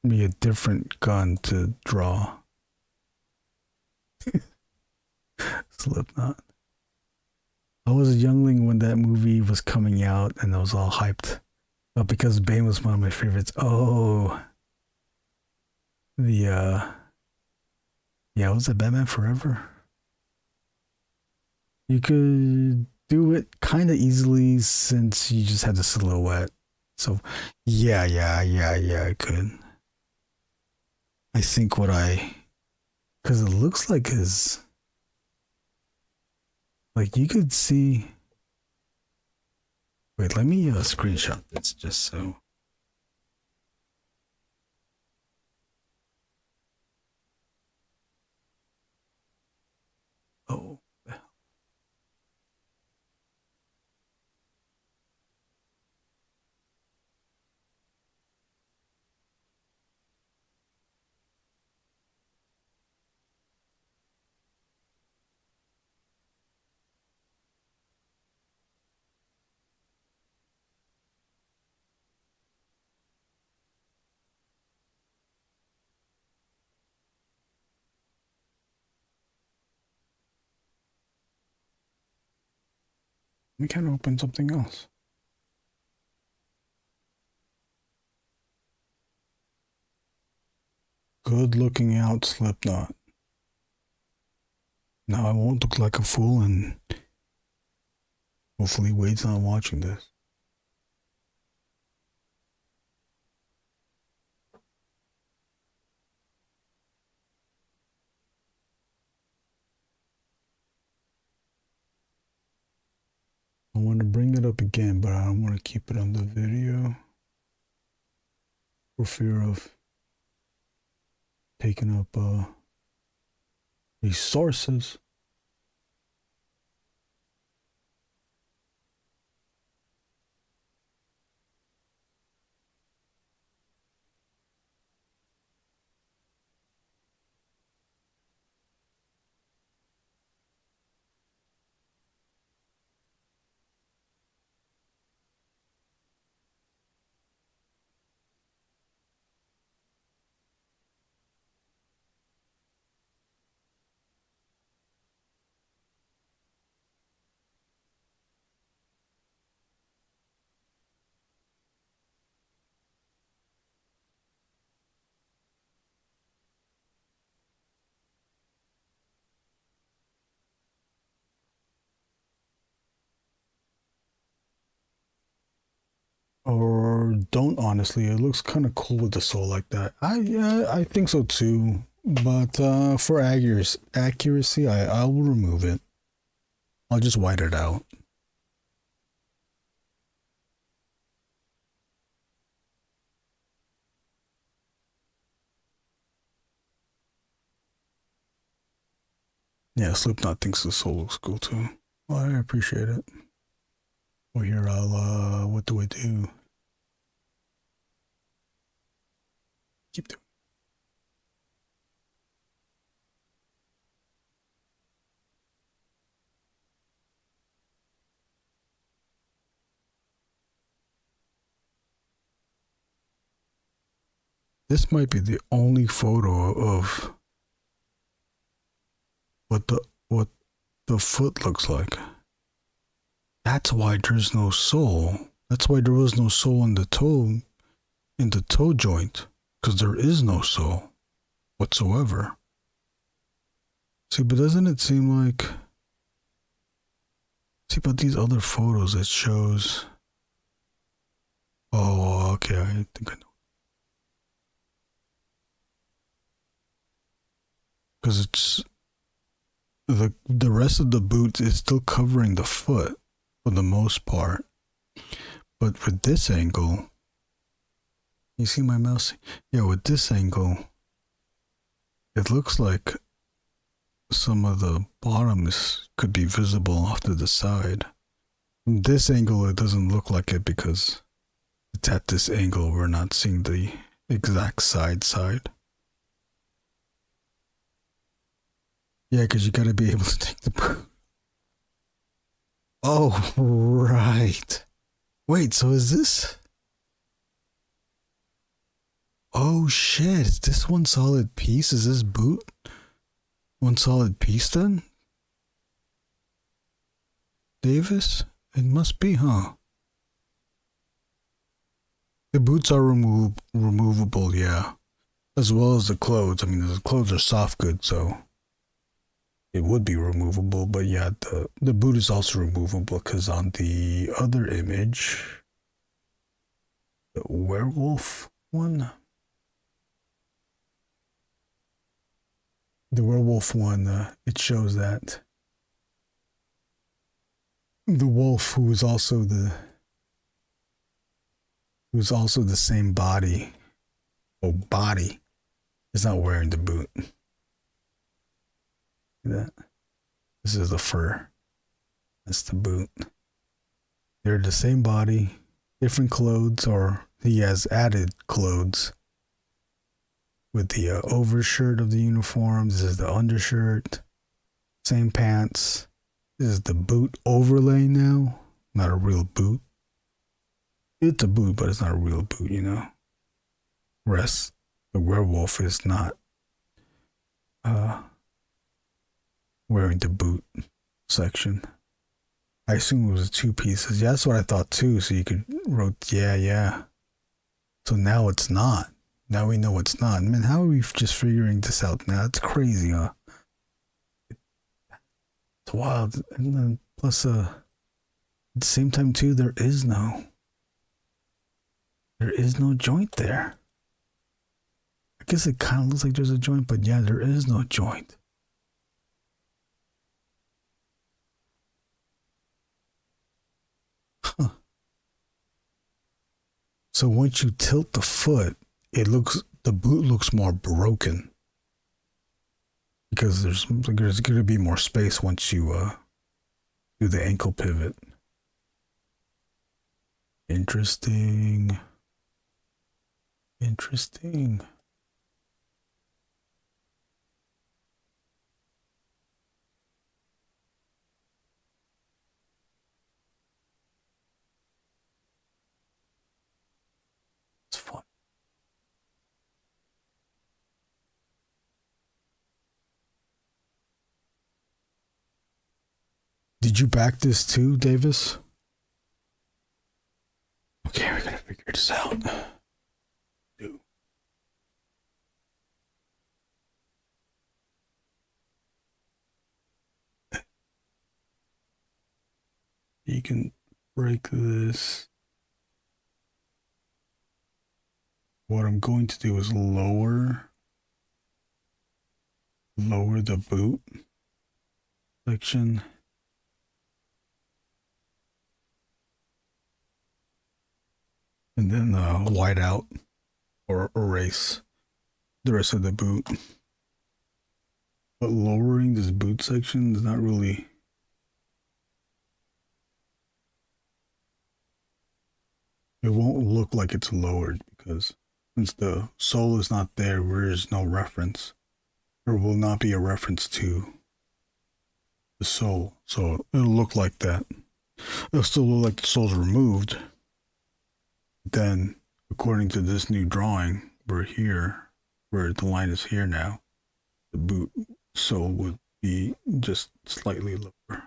me a different gun to draw. Slipknot. I was a youngling when that movie was coming out and I was all hyped. But because Bane was one of my favorites. Oh. Yeah, was it Batman Forever? You could do it kind of easily since you just had the silhouette. So, yeah, I could. I think because it looks like his, like you could see. Wait, let me screenshot this just so. Oh. We can open something else. Good looking out, Slipknot. Now I won't look like a fool, and hopefully Wade's not watching this. I want to bring it up again, but I don't want to keep it on the video for fear of taking up resources. or don't. Honestly, it looks kind of cool with the soul like that. I think so too. But for accuracy, I will remove it. I'll just white it out. Yeah, Slipknot thinks the soul looks cool too. Well, I appreciate it. Well, here I'll what do I do? Keep doing. This might be the only photo of what the foot looks like. That's why there's no sole. That's why there was no sole in the toe joint, because there is no sole whatsoever. See, but doesn't it seem like? See, but these other photos, it shows. Oh, okay. I think I know. Because it's the rest of the boot is still covering the foot for the most part, but with this angle, you see my mouse? Yeah, with this angle, it looks like some of the bottom could be visible off to the side. From this angle, it doesn't look like it because it's at this angle. We're not seeing the exact side. Yeah, because you gotta be able to take the boot. Oh, right. Wait, so is this? Oh shit, is this one solid piece? Is this boot one solid piece then? Davis? It must be, huh? The boots are removable, yeah. As well as the clothes. I mean, the clothes are soft goods, so it would be removable, but yeah, the boot is also removable because on the other image, the werewolf one, it shows that the wolf who is also the same body is not wearing the boot. That this is the fur, that's the boot. They're the same body, different clothes, or he has added clothes with the overshirt of the uniform. This is the undershirt, same pants. This is the boot overlay now, not a real boot. It's a boot, but it's not a real boot, you know. Whereas the werewolf is not wearing the boot section. I assume it was two pieces. Yeah, that's what I thought too. So you could wrote, yeah. So now it's not. Now we know it's not. I mean, how are we just figuring this out now? It's crazy, huh? It's wild. And then plus, at the same time too, there is no joint there. I guess it kind of looks like there's a joint, but yeah, there is no joint. Huh. So once you tilt the foot, the boot looks more broken because there's going to be more space once you do the ankle pivot. Interesting. It's fun. Did you back this too, Davis? Okay, we gotta figure this out. You can break this. What I'm going to do is lower the boot section. And then white out or erase the rest of the boot. But lowering this boot section is not really... It won't look like it's lowered because since the sole is not there, there is no reference. There will not be a reference to the sole. So it'll look like that. It'll still look like the sole's removed. Then, according to this new drawing, we're here, where the line is here now. The boot sole would be just slightly lower.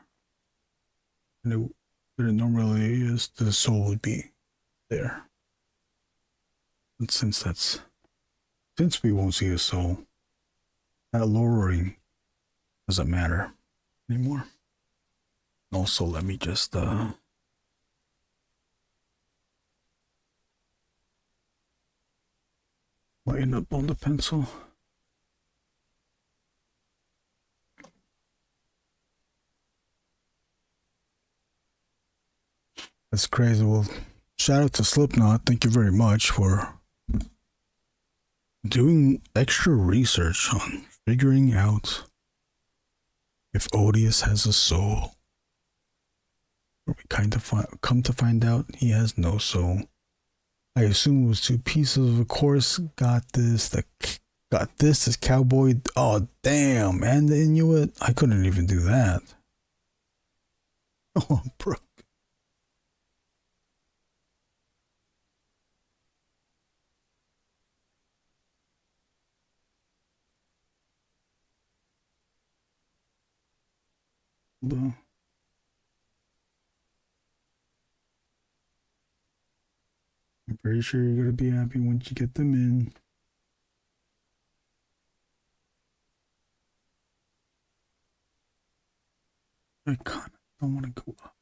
And it normally is, the sole would be there. And since we won't see the sole, that lowering doesn't matter anymore. Also, let me just lighten up on the pencil. That's crazy. Well, shout out to Slipknot. Thank you very much for doing extra research on figuring out if Odious has a soul. We kind of come to find out he has no soul. I assume it was two pieces. Of course, got this cowboy. Oh damn! And the Inuit. I couldn't even do that. Oh, bro. I'm pretty sure you're gonna be happy once you get them in. I kind of don't want to go up.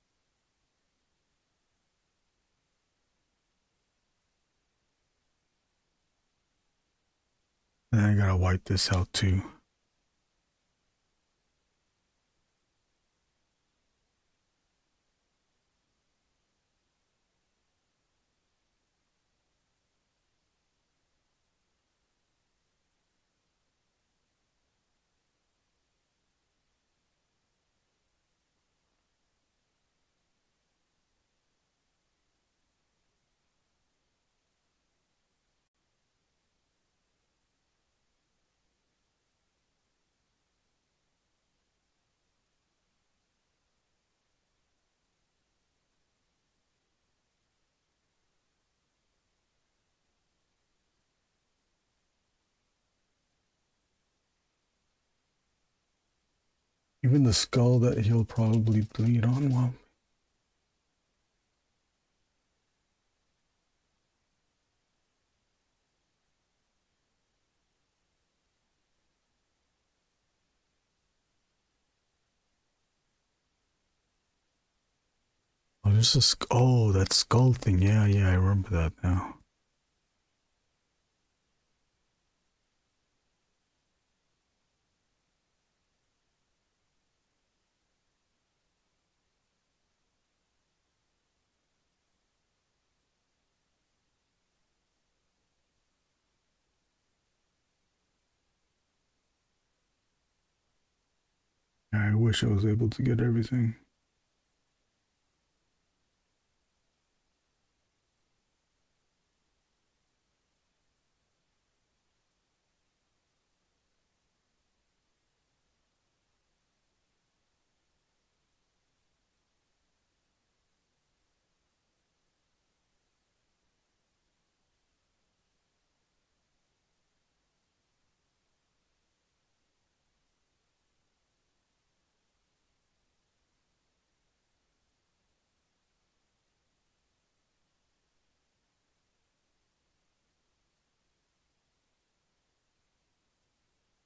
And I gotta wipe this out too. Even the skull that he'll probably bleed on while. Oh, there's a skull. Oh, that skull thing. Yeah, I remember that now. I wish I was able to get everything.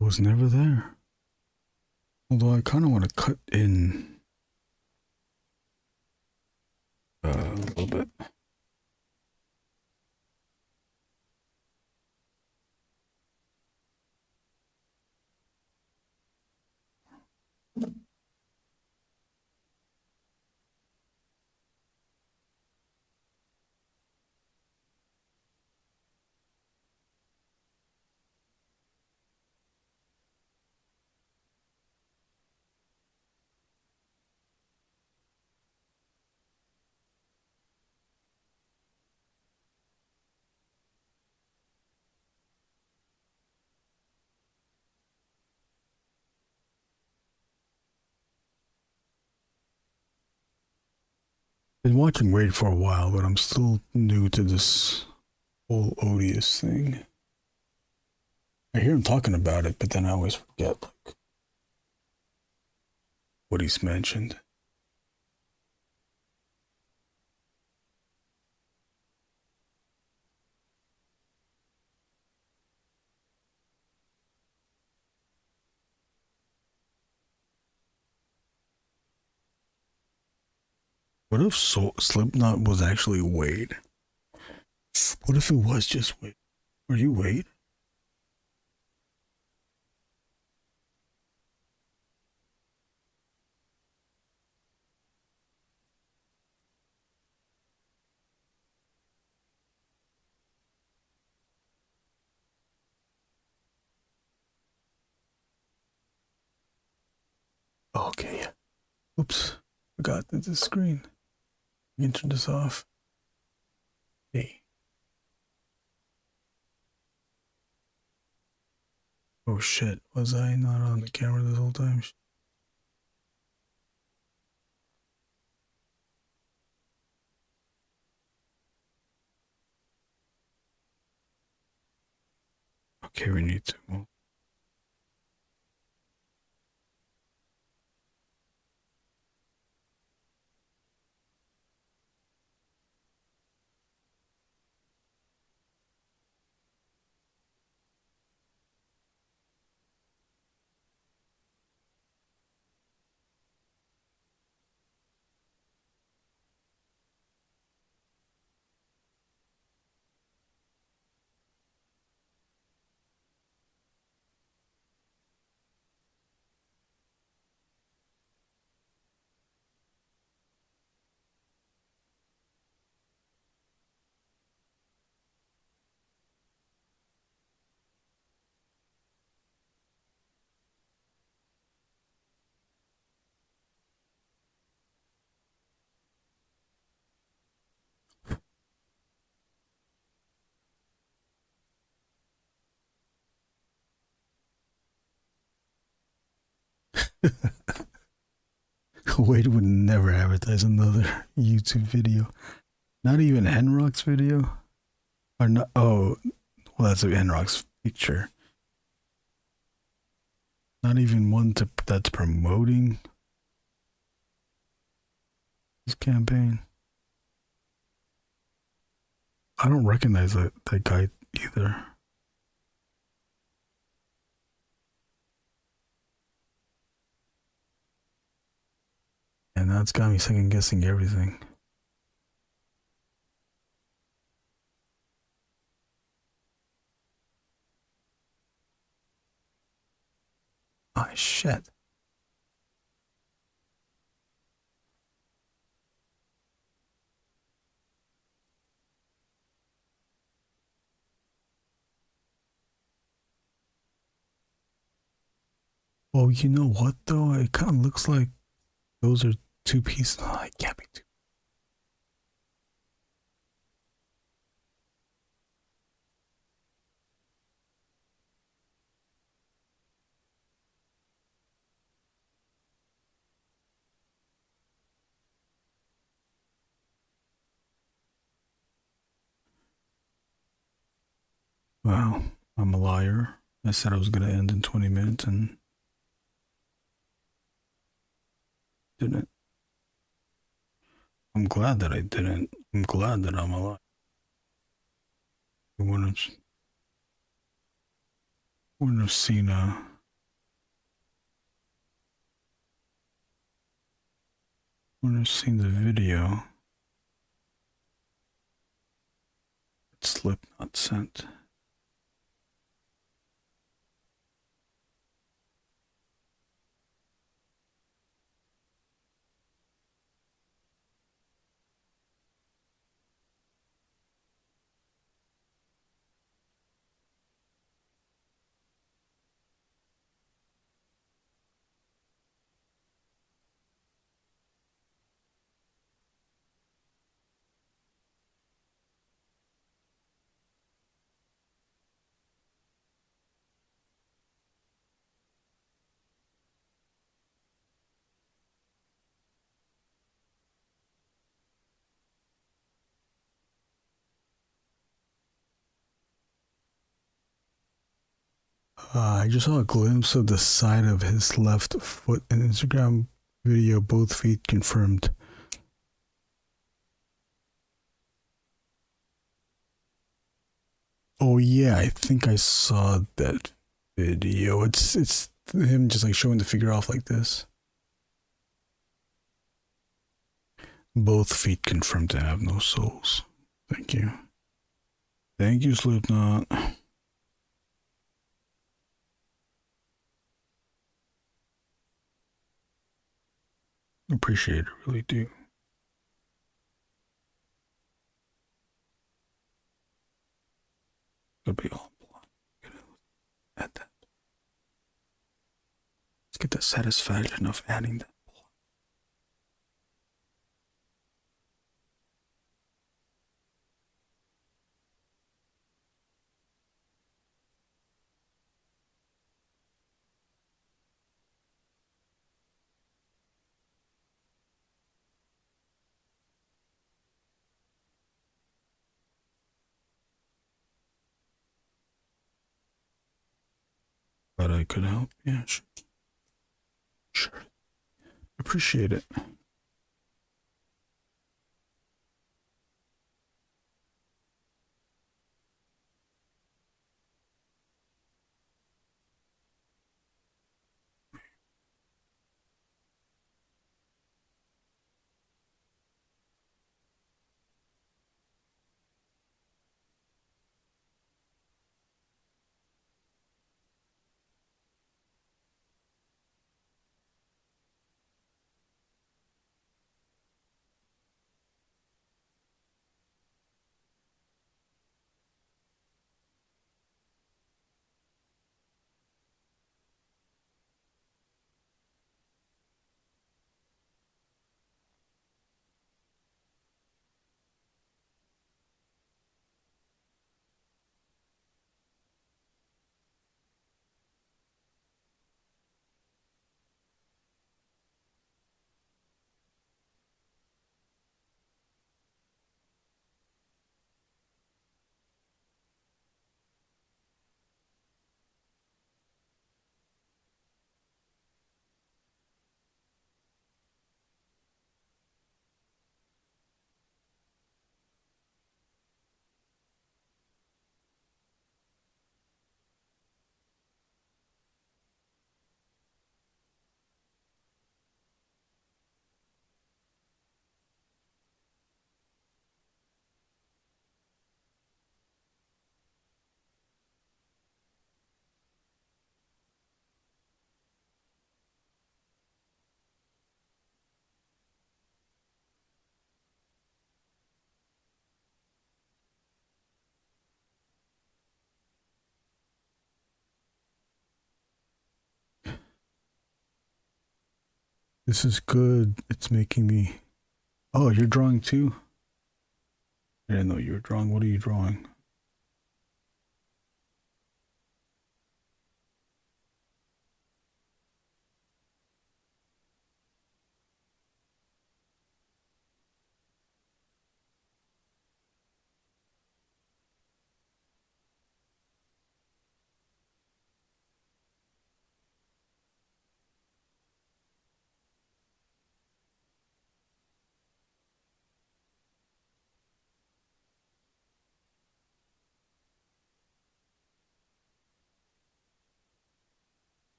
It was never there. Although I kind of want to cut in a little bit. Been watching Raid for a while, but I'm still new to this whole Odious thing. I hear him talking about it, but then I always forget like what he's mentioned. What if Slipknot was actually Wade? What if it was just Wade? Are you Wade? Okay. Oops. Forgot that the screen. Let me turn this off. Hey. Oh shit. Was I not on the camera this whole time? Okay, we need to move. Wade would never advertise another YouTube video. Not even Henrock's video? Or not? Oh, well, that's Henrock's picture. Not even one that's promoting his campaign. I don't recognize that guy either. And that's got me second guessing everything. Oh shit. Well, you know what though? It kind of looks like those are two pieces. Oh, it can't be two. Wow, I'm a liar. I said I was going to end in 20 minutes and didn't. I'm glad that I didn't. I'm glad that I'm alive. I wouldn't have seen wouldn't have seen the video. Slipknot sent. I just saw a glimpse of the side of his left foot in Instagram video. Both feet confirmed. Oh yeah, I think I saw that video. It's him just like showing the figure off like this. Both feet confirmed to have no soles. Thank you. Thank you, Slipknot. Appreciate it, really do. It'll be all black. Add that. Let's get the satisfaction of adding that. But I could help. Yeah, sure. Sure. Appreciate it. This is good. It's making me... Oh, you're drawing too? I didn't know you were drawing. What are you drawing?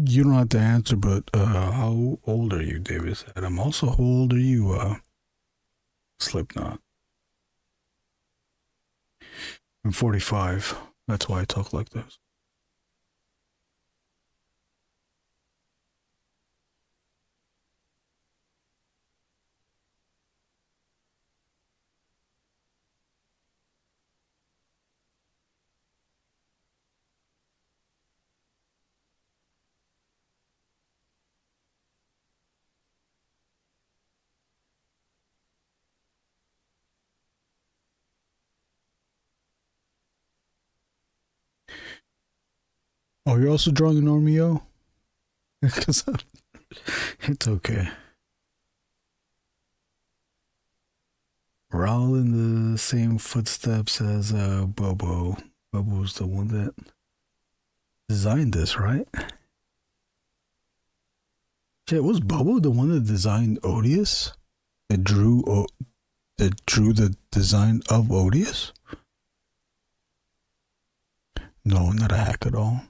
You don't have to answer, but how old are you, Davis Adam? Also, how old are you, Slipknot? I'm 45. That's why I talk like this. Oh, you're also drawing an Ormeo? Because it's okay. We're all in the same footsteps as Bobo. Bobo's the one that designed this, right? Shit, was Bobo the one that designed Odious? That drew the design of Odious? No, not a hack at all.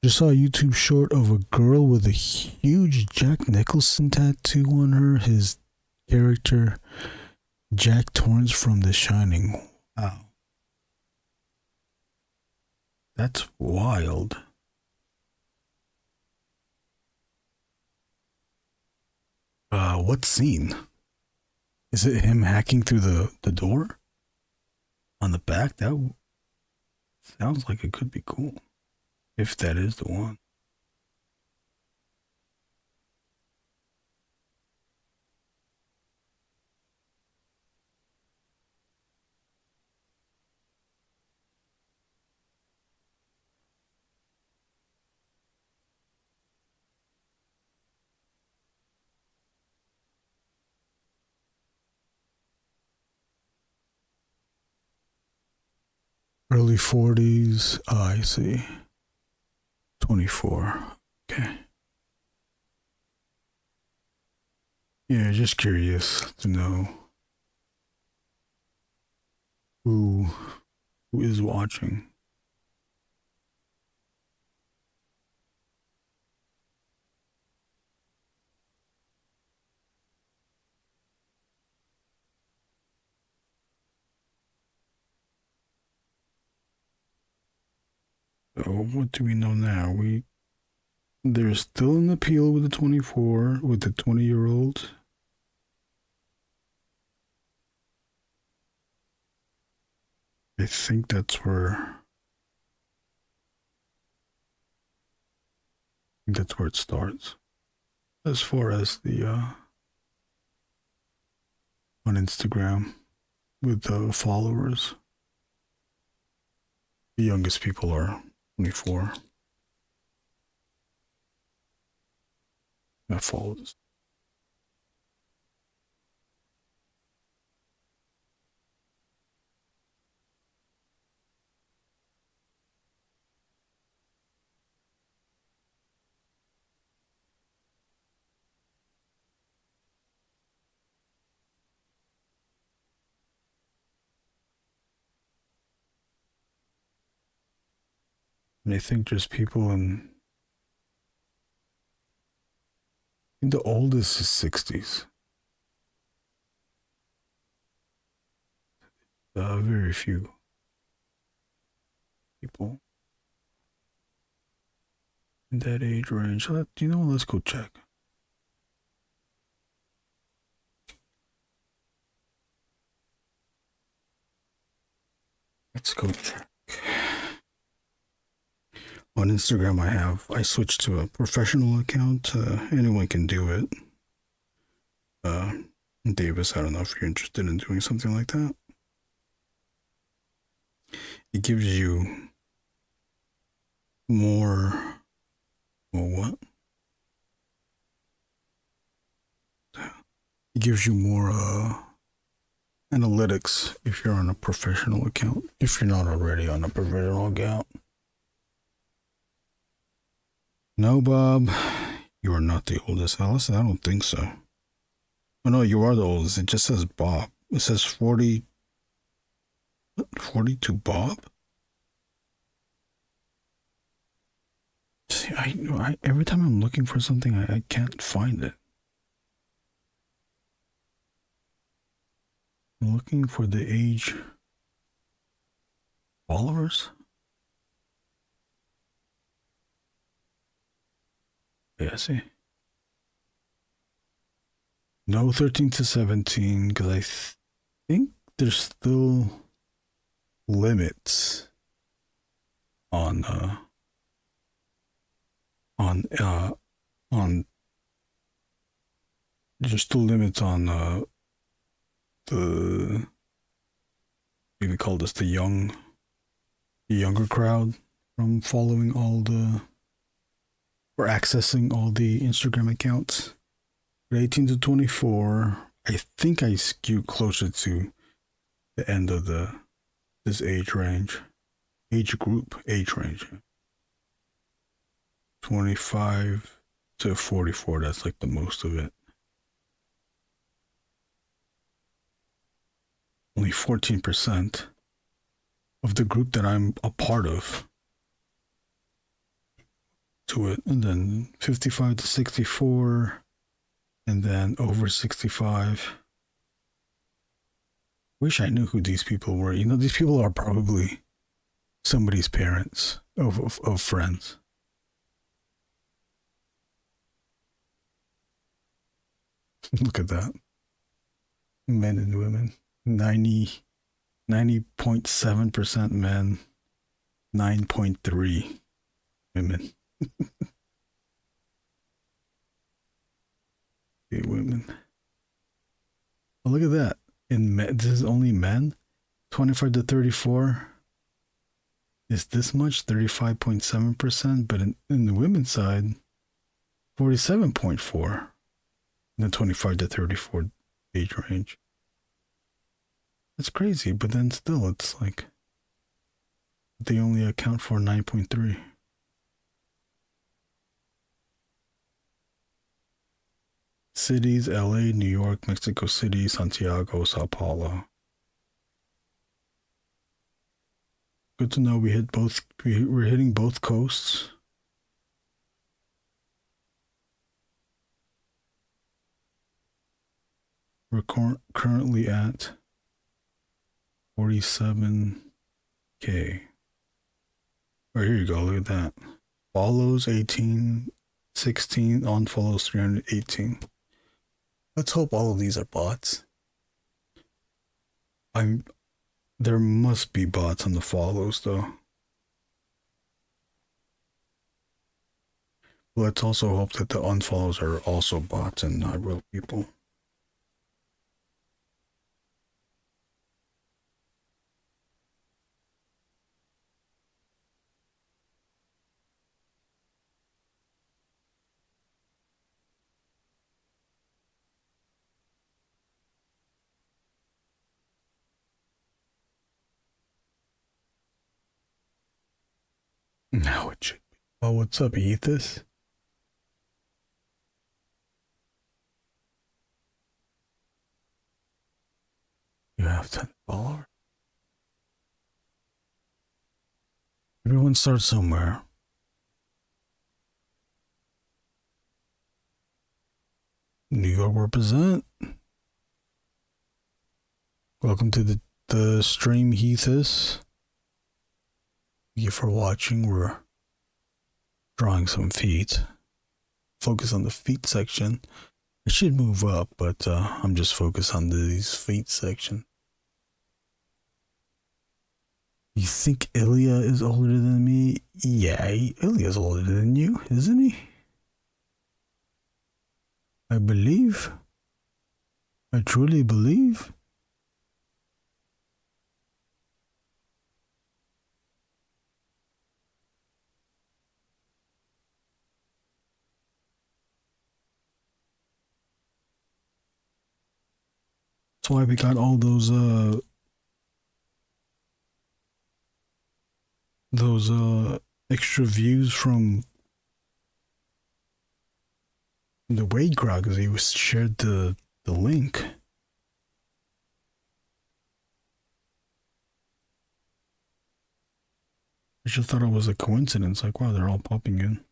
Just saw a YouTube short of a girl with a huge Jack Nicholson tattoo on her. His character, Jack Torrance from The Shining. Wow. That's wild. What scene? Is it him hacking through the door? On the back? That sounds like it could be cool. If that is the one. Early 40s. Oh, I see. 24. Okay. Yeah, just curious to know who is watching. So what do we know now? There's still an appeal with the 24, with the 20-year-old. I think that's where it starts. As far as the on Instagram with the followers, the youngest people are 24. That follows. And I think there's people in, I think the oldest is 60s. Very few people in that age range. Let's go check. Let's go check. On Instagram, I switched to a professional account. Anyone can do it. Davis, I don't know if you're interested in doing something like that. It gives you more. Well, what? It gives you more analytics if you're on a professional account. If you're not already on a professional account. No, Bob, you are not the oldest. Alice, I don't think so. Oh, no, you are the oldest. It just says Bob. It says 40. What? 42 Bob? See, every time I'm looking for something, I can't find it. I'm looking for the age followers. Yeah, see. No 13 to 17, because I think there's still limits on there's still limits on the, we call this the younger crowd from following all the, or accessing all the Instagram accounts. 18 to 24, I think I skew closer to the end of this age range. Age range. 25 to 44, that's like the most of it. Only 14% of the group that I'm a part of to it. And then 55 to 64, and then over 65. Wish I knew who these people were. You know, these people are probably somebody's parents of friends. Look at that. Men and women. 90.7% men, 9.3 women. Women. Oh, look at that. In men, this is only men. 25 to 34 is this much, 35.7%, but in the women's side, 47.4 in the 25 to 34 age range. That's crazy, but then still, it's like they only account for 9.3. Cities: LA, New York, Mexico City, Santiago, Sao Paulo. Good to know we're hitting both coasts. We're currently at 47K. Oh, here you go. Look at that. Follows 18, 16, unfollows 318. Let's hope all of these are bots. There must be bots on the follows though. Let's also hope that the unfollows are also bots and not real people. Now it should be. Oh, what's up, Ethos? You have 10 followers. Everyone starts somewhere. New York represent. Welcome to the stream, Ethos. Thank you for watching. We're drawing some feet. Focus on the feet section. I should move up, but I'm just focused on these feet section. You think Ilya is older than me? Yeah, Ilya's older than you, isn't he? I believe. I truly believe. That's why we got all those extra views from the Wade crowd, because he was shared the link. I just thought it was a coincidence. Like, wow, they're all popping in.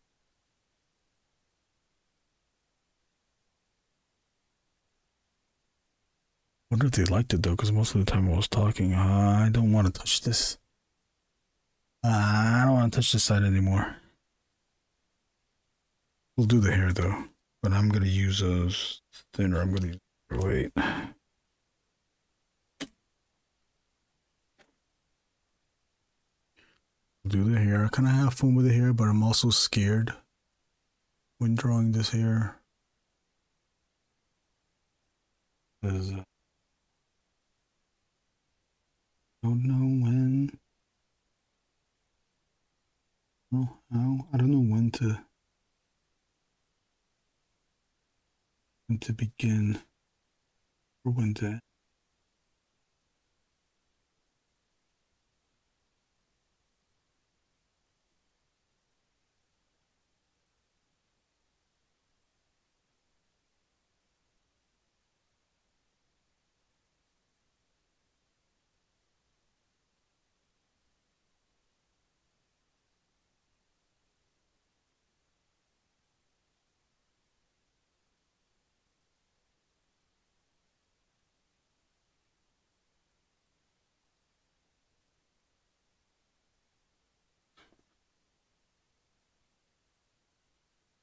Wonder if they liked it though, because most of the time I was talking. I don't want to touch this. I don't want to touch this side anymore. We'll do the hair though, but I'm gonna use a thinner. I'm gonna wait. Do the hair. I kind of have fun with the hair, but I'm also scared when drawing this hair. Because don't know when. Oh, how? I don't know when to begin. went that?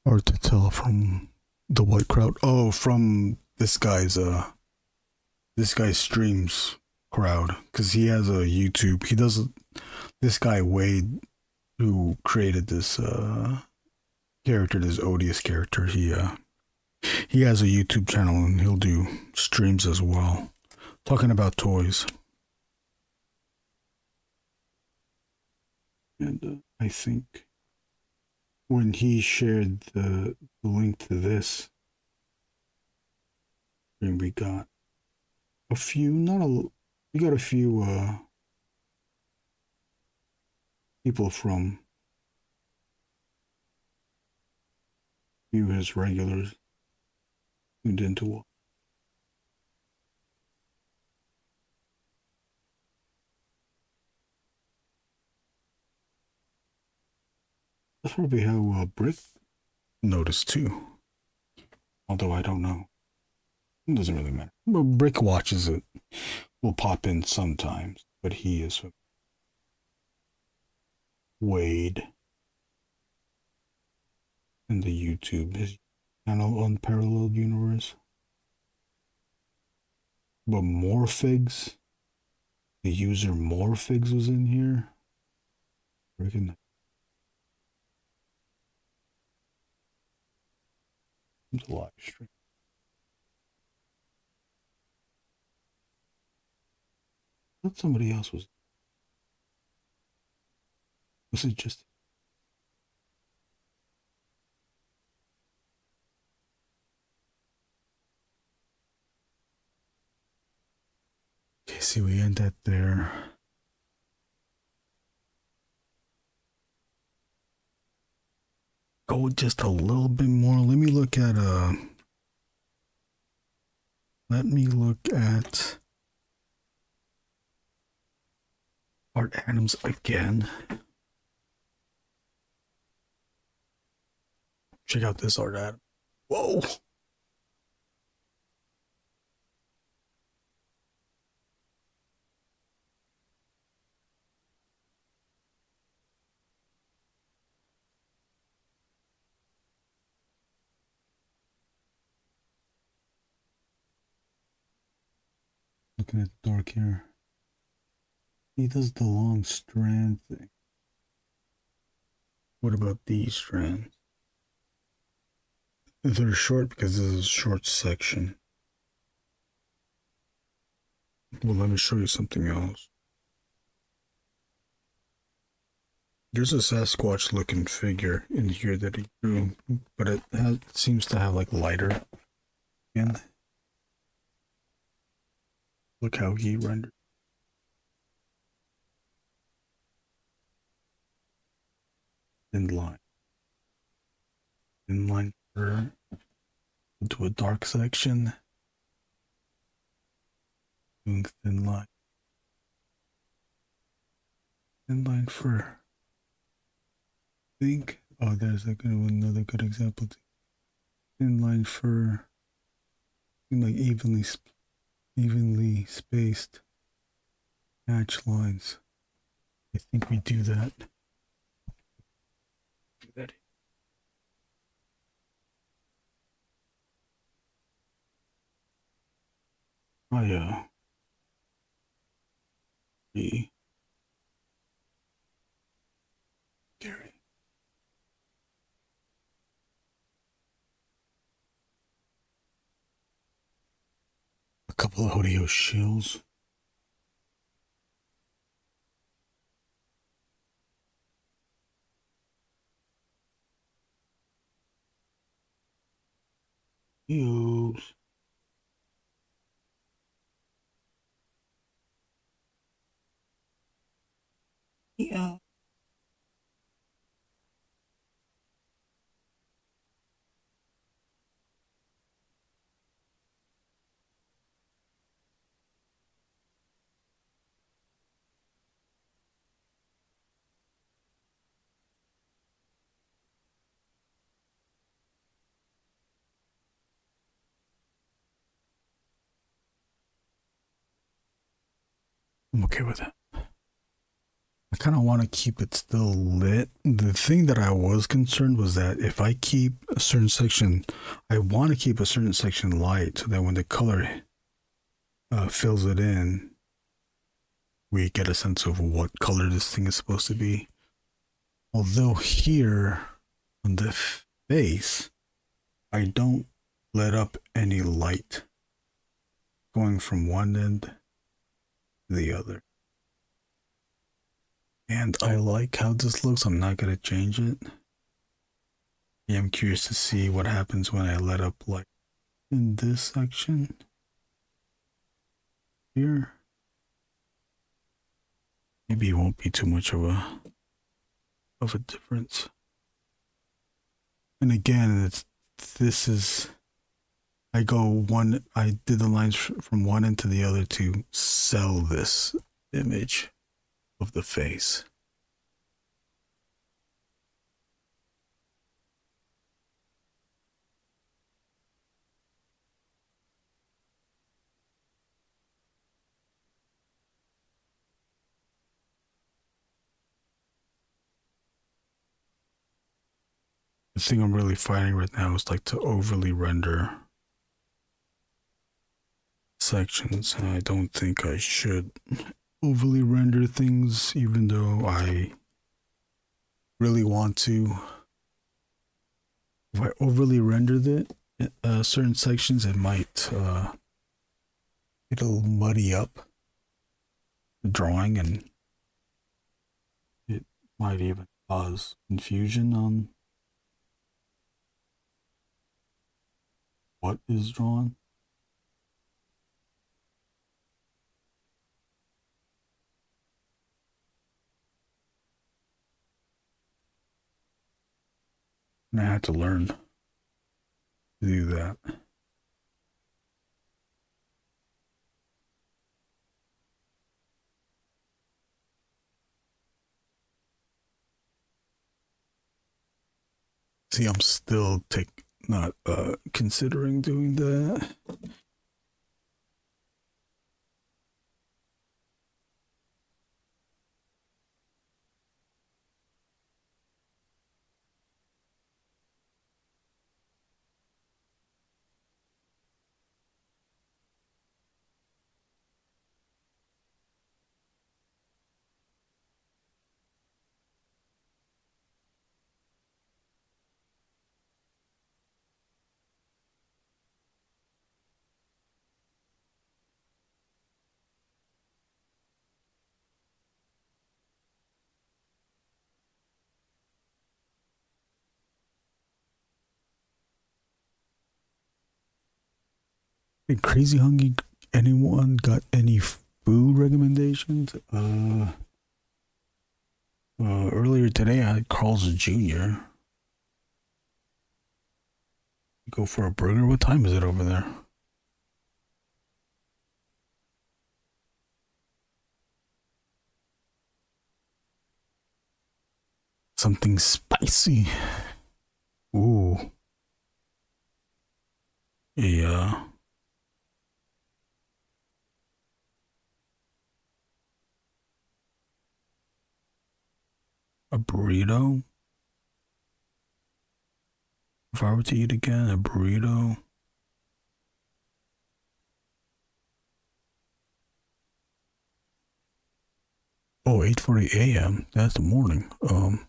Hard to tell from the white crowd. Oh, from this guy's streams crowd, because he has a YouTube. He does this guy Wade, who created this character, this Odious character. He has a YouTube channel and he'll do streams as well, talking about toys. And I think when he shared the link to this, and we got a few, we got a few people from his regulars tuned into it. That's probably how Brick noticed too. Although I don't know. It doesn't really matter. But Brick watches it. Will pop in sometimes. But he is Wade. And the YouTube, his channel Unparalleled Universe. But Morfigs, the user Morfigs was in here. Freaking the live stream. I thought somebody else was. Was it just? Okay, see, we end that there. Go just a little bit more. Let me look at Art Adams again. Check out this Art Adams. Whoa. Looking at the dark hair. He does the long strand thing. What about these strands? They're short because this is a short section. Well, let me show you something else. There's a Sasquatch looking figure in here that he drew, but it seems to have like lighter skin. Look how he rendered. Thin line. Thin line fur into a dark section. Doing thin line. Thin line fur. I think. Oh, there's another good example too. Thin line fur. Like evenly spaced hatch lines. I think we do that. Gary. A couple of Odious shills. Odious. Yeah. I'm okay with that. I kind of want to keep it still lit. The thing that I was concerned was that if I keep a certain section, I want to keep a certain section light so that when the color fills it in, we get a sense of what color this thing is supposed to be. Although here on the face, I don't let up any light going from one end to the other. And I like how this looks. I'm not going to change it. Yeah, I'm curious to see what happens when I let up light in this section here. Maybe it won't be too much of a difference. And again, I did the lines from one end to the other to sell this image of the face. The thing I'm really fighting right now is like to overly render sections, and I don't think I should overly render things, even though I really want to. If I overly render certain sections, it might it'll muddy up the drawing, and it might even cause confusion on what is drawn. And I had to learn to do that. See, I'm still not considering doing that. Hey, Crazy Hungry, anyone got any food recommendations? Earlier today I had Carl's Jr. Go for a burger. What time is it over there? Something spicy. Ooh. Yeah. A burrito? If I were to eat again, a burrito. Oh, 8:40 a.m. That's the morning. What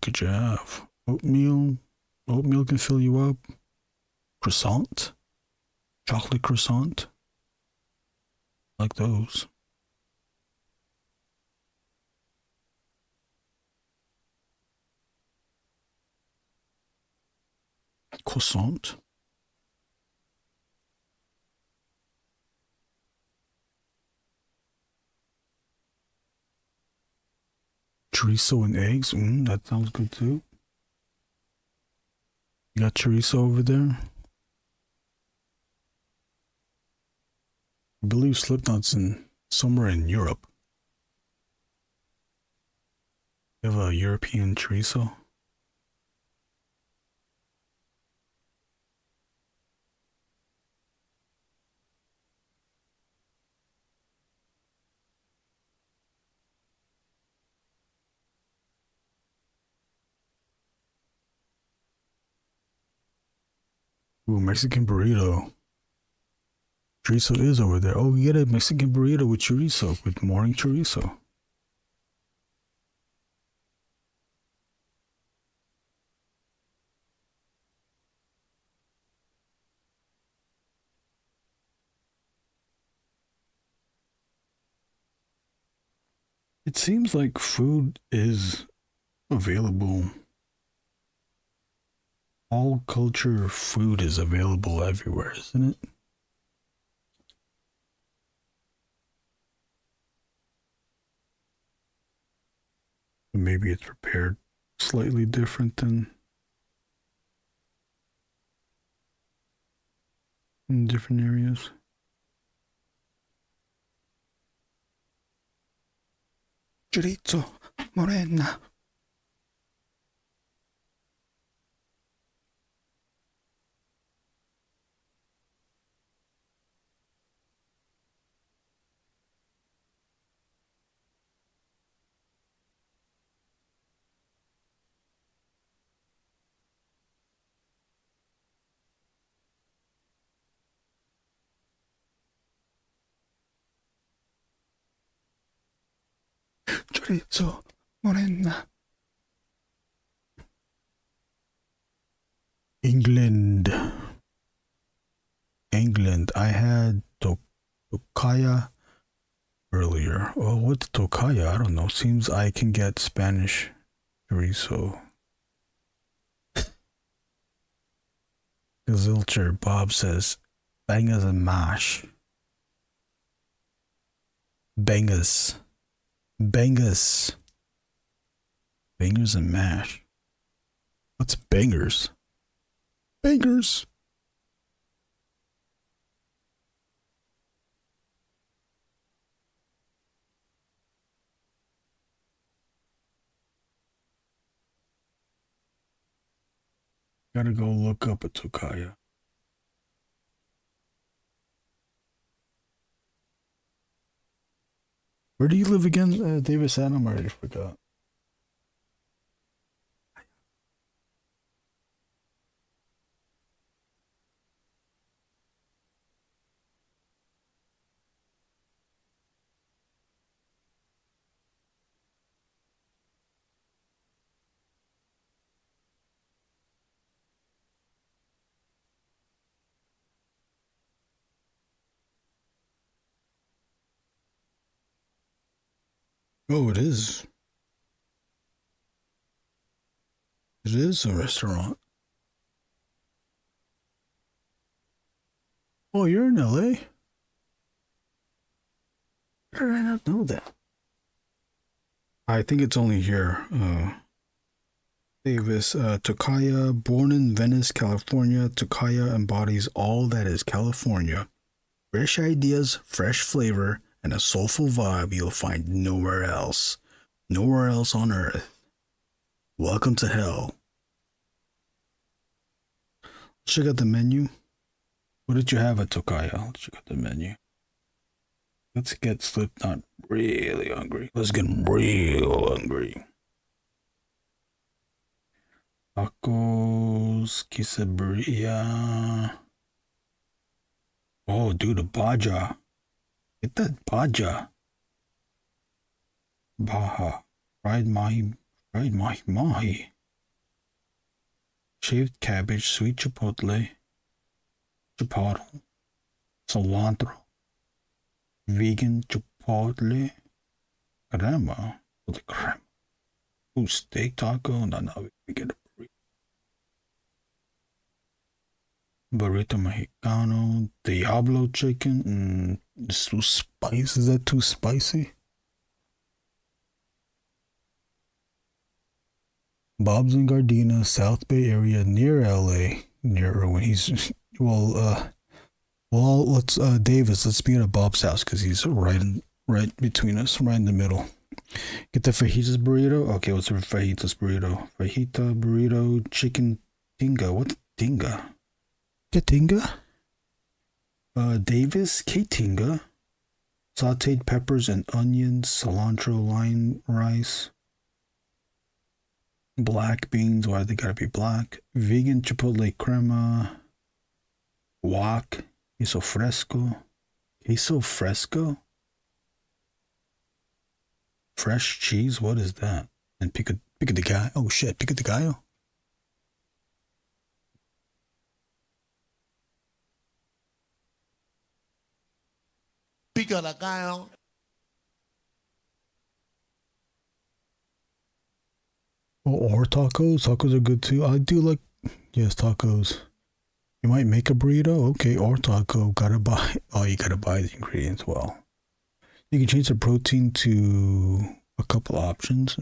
could you have? Oatmeal? Oatmeal can fill you up. Croissant? Chocolate croissant? Like those. Croissant. Chorizo and eggs. That sounds good too. You got chorizo over there? I believe Slipknot's somewhere in Europe. You have a European chorizo? Ooh, Mexican burrito. Chorizo is over there. Oh, we get a Mexican burrito with chorizo, with morning chorizo. It seems like food is available. All culture food is available everywhere, isn't it? Maybe it's prepared slightly different than in different areas. Chorizo, morena. Chorizo, morena. England. I had tocaya earlier. Oh, what's tocaya? I don't know. Seems I can get Spanish chorizo. Zilcher Bob says, bangers and mash. Bangers and mash. What's bangers? Bangers. Gotta go look up a tocaya. Where do you live again, Davis Adam? I already forgot. Oh, it is. It is a restaurant. Oh, you're in LA? How did I not know that? I think it's only here. Davis, Tocaya, born in Venice, California, Tocaya embodies all that is California. Fresh ideas, fresh flavor, and a soulful vibe you'll find nowhere else. Nowhere else on earth. Welcome to hell. Check out the menu. What did you have at Tocaya? Let's check out the menu. Let's get Slipknot really hungry. Let's get real hungry. Tacos, quesadilla. Oh, dude, a baja. Get that baja. Baja. Fried mahi. Shaved cabbage, sweet chipotle, cilantro, vegan chipotle, crema, with the crema. Ooh, steak taco. No, we get a burrito mexicano, Diablo chicken. It's too spicy. Is that too spicy? Bob's in Gardena, South Bay area, near LA, near Erwin. He's let's Davis, let's be at Bob's house because he's right between us, right in the middle. Get the fajitas burrito. Okay, what's the fajitas burrito? Fajita burrito, chicken tinga. What's tinga? Get tinga? Davis, K tinga. Sauteed peppers and onions, cilantro, lime rice. Black beans, why they gotta be black? Vegan chipotle crema. Guac, queso fresco. Queso fresco? Fresh cheese, what is that? And pico de gallo. Oh shit, pico de gallo? Pico de gallo. Or tacos. Tacos are good too. I do like, yes, tacos. You might make a burrito. Okay, or taco. Gotta buy. Oh, you gotta buy the ingredients. Well, you can change the protein to a couple options.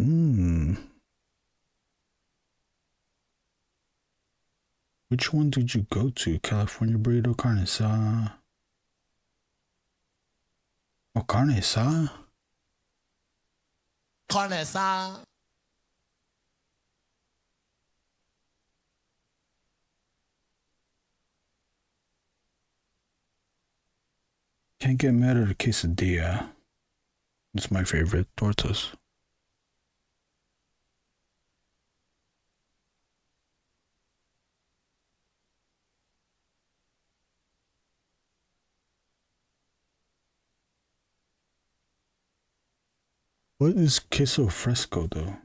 Which one did you go to? California burrito, carne asada. Oh, carne asada. Carne asada. Can't get mad at a quesadilla. It's my favorite. Tortas. What is queso fresco though?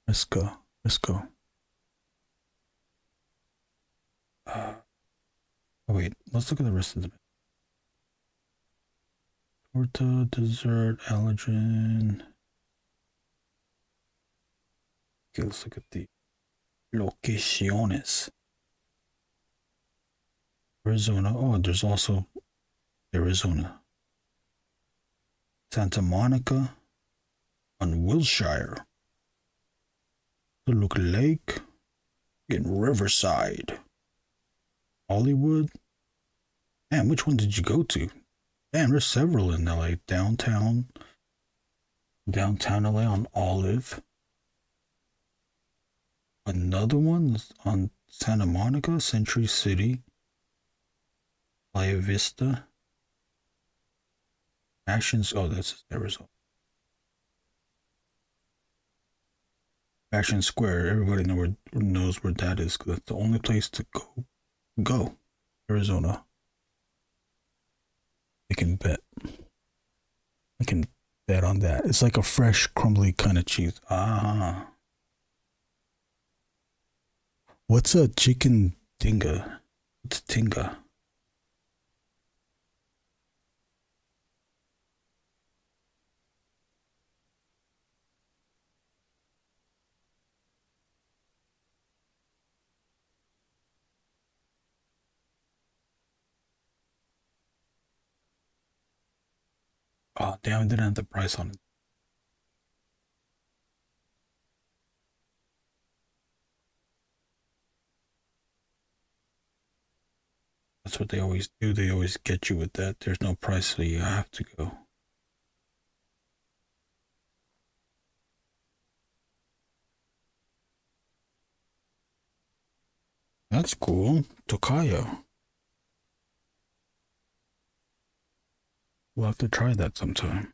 Fresco. Oh wait, let's look at the rest of the torta, dessert, allergen. Okay, let's look at the locaciones. Arizona. Oh, there's also Arizona. Santa Monica on Wilshire. Look Lake in Riverside. Hollywood. Damn, which one did you go to? Damn, there's several in LA. Downtown LA on Olive. Another one on Santa Monica, Century City. Playa Vista. Actions. Oh, that's Arizona. Action Square. Everybody knows where that is. Cause that's the only place to go. Arizona. I can bet on that. It's like a fresh, crumbly kind of cheese. Ah. What's a chicken tinga? What's tinga? Oh, damn, I didn't have the price on it. That's what they always do. They always get you with that. There's no price, so you have to go. That's cool. Tokayo. We'll have to try that sometime.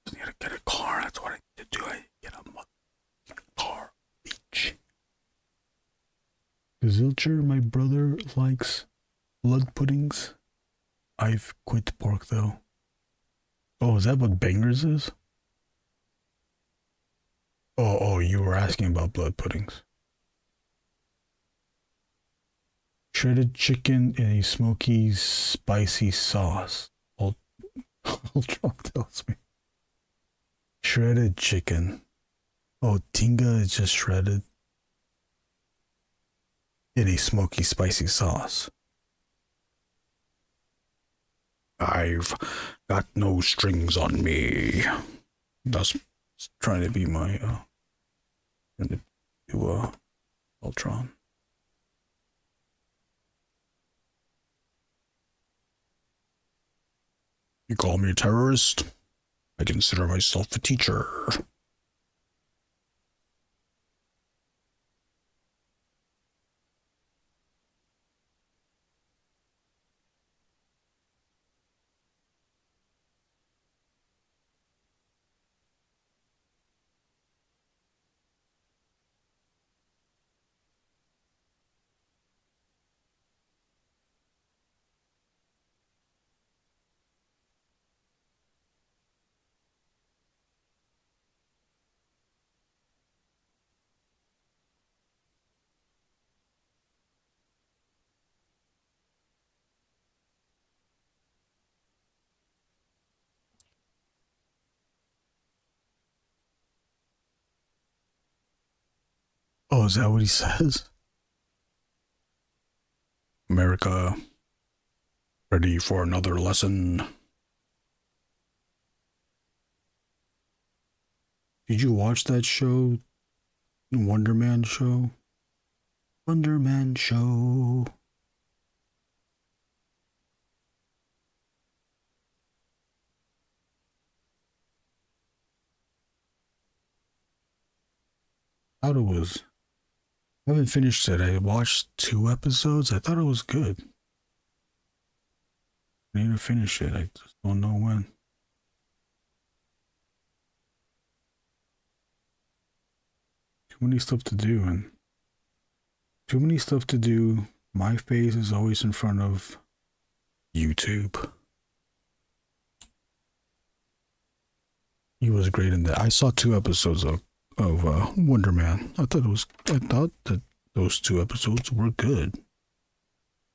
I need to get a car. That's what I need to do. I get a car. Beach. Zilcher, my brother likes blood puddings. I've quit pork though. Oh, is that what bangers is? Oh, you were asking about blood puddings. Shredded chicken in a smoky, spicy sauce. Ultron tells me. Shredded chicken. Oh, tinga is just shredded in a smoky, spicy sauce. I've got no strings on me. That's trying to be my Ultron. You call me a terrorist? I consider myself a teacher. Oh, is that what he says? America, ready for another lesson. Did you watch that show? Wonder Man show? Wonder Man show. I thought it was... I haven't finished it. I watched 2 episodes. I thought it was good. I need to finish it. I just don't know when. Too many stuff to do, and too many stuff to do. My face is always in front of YouTube. He was great in that. I saw 2 episodes of Wonder Man. I thought that those 2 episodes were good.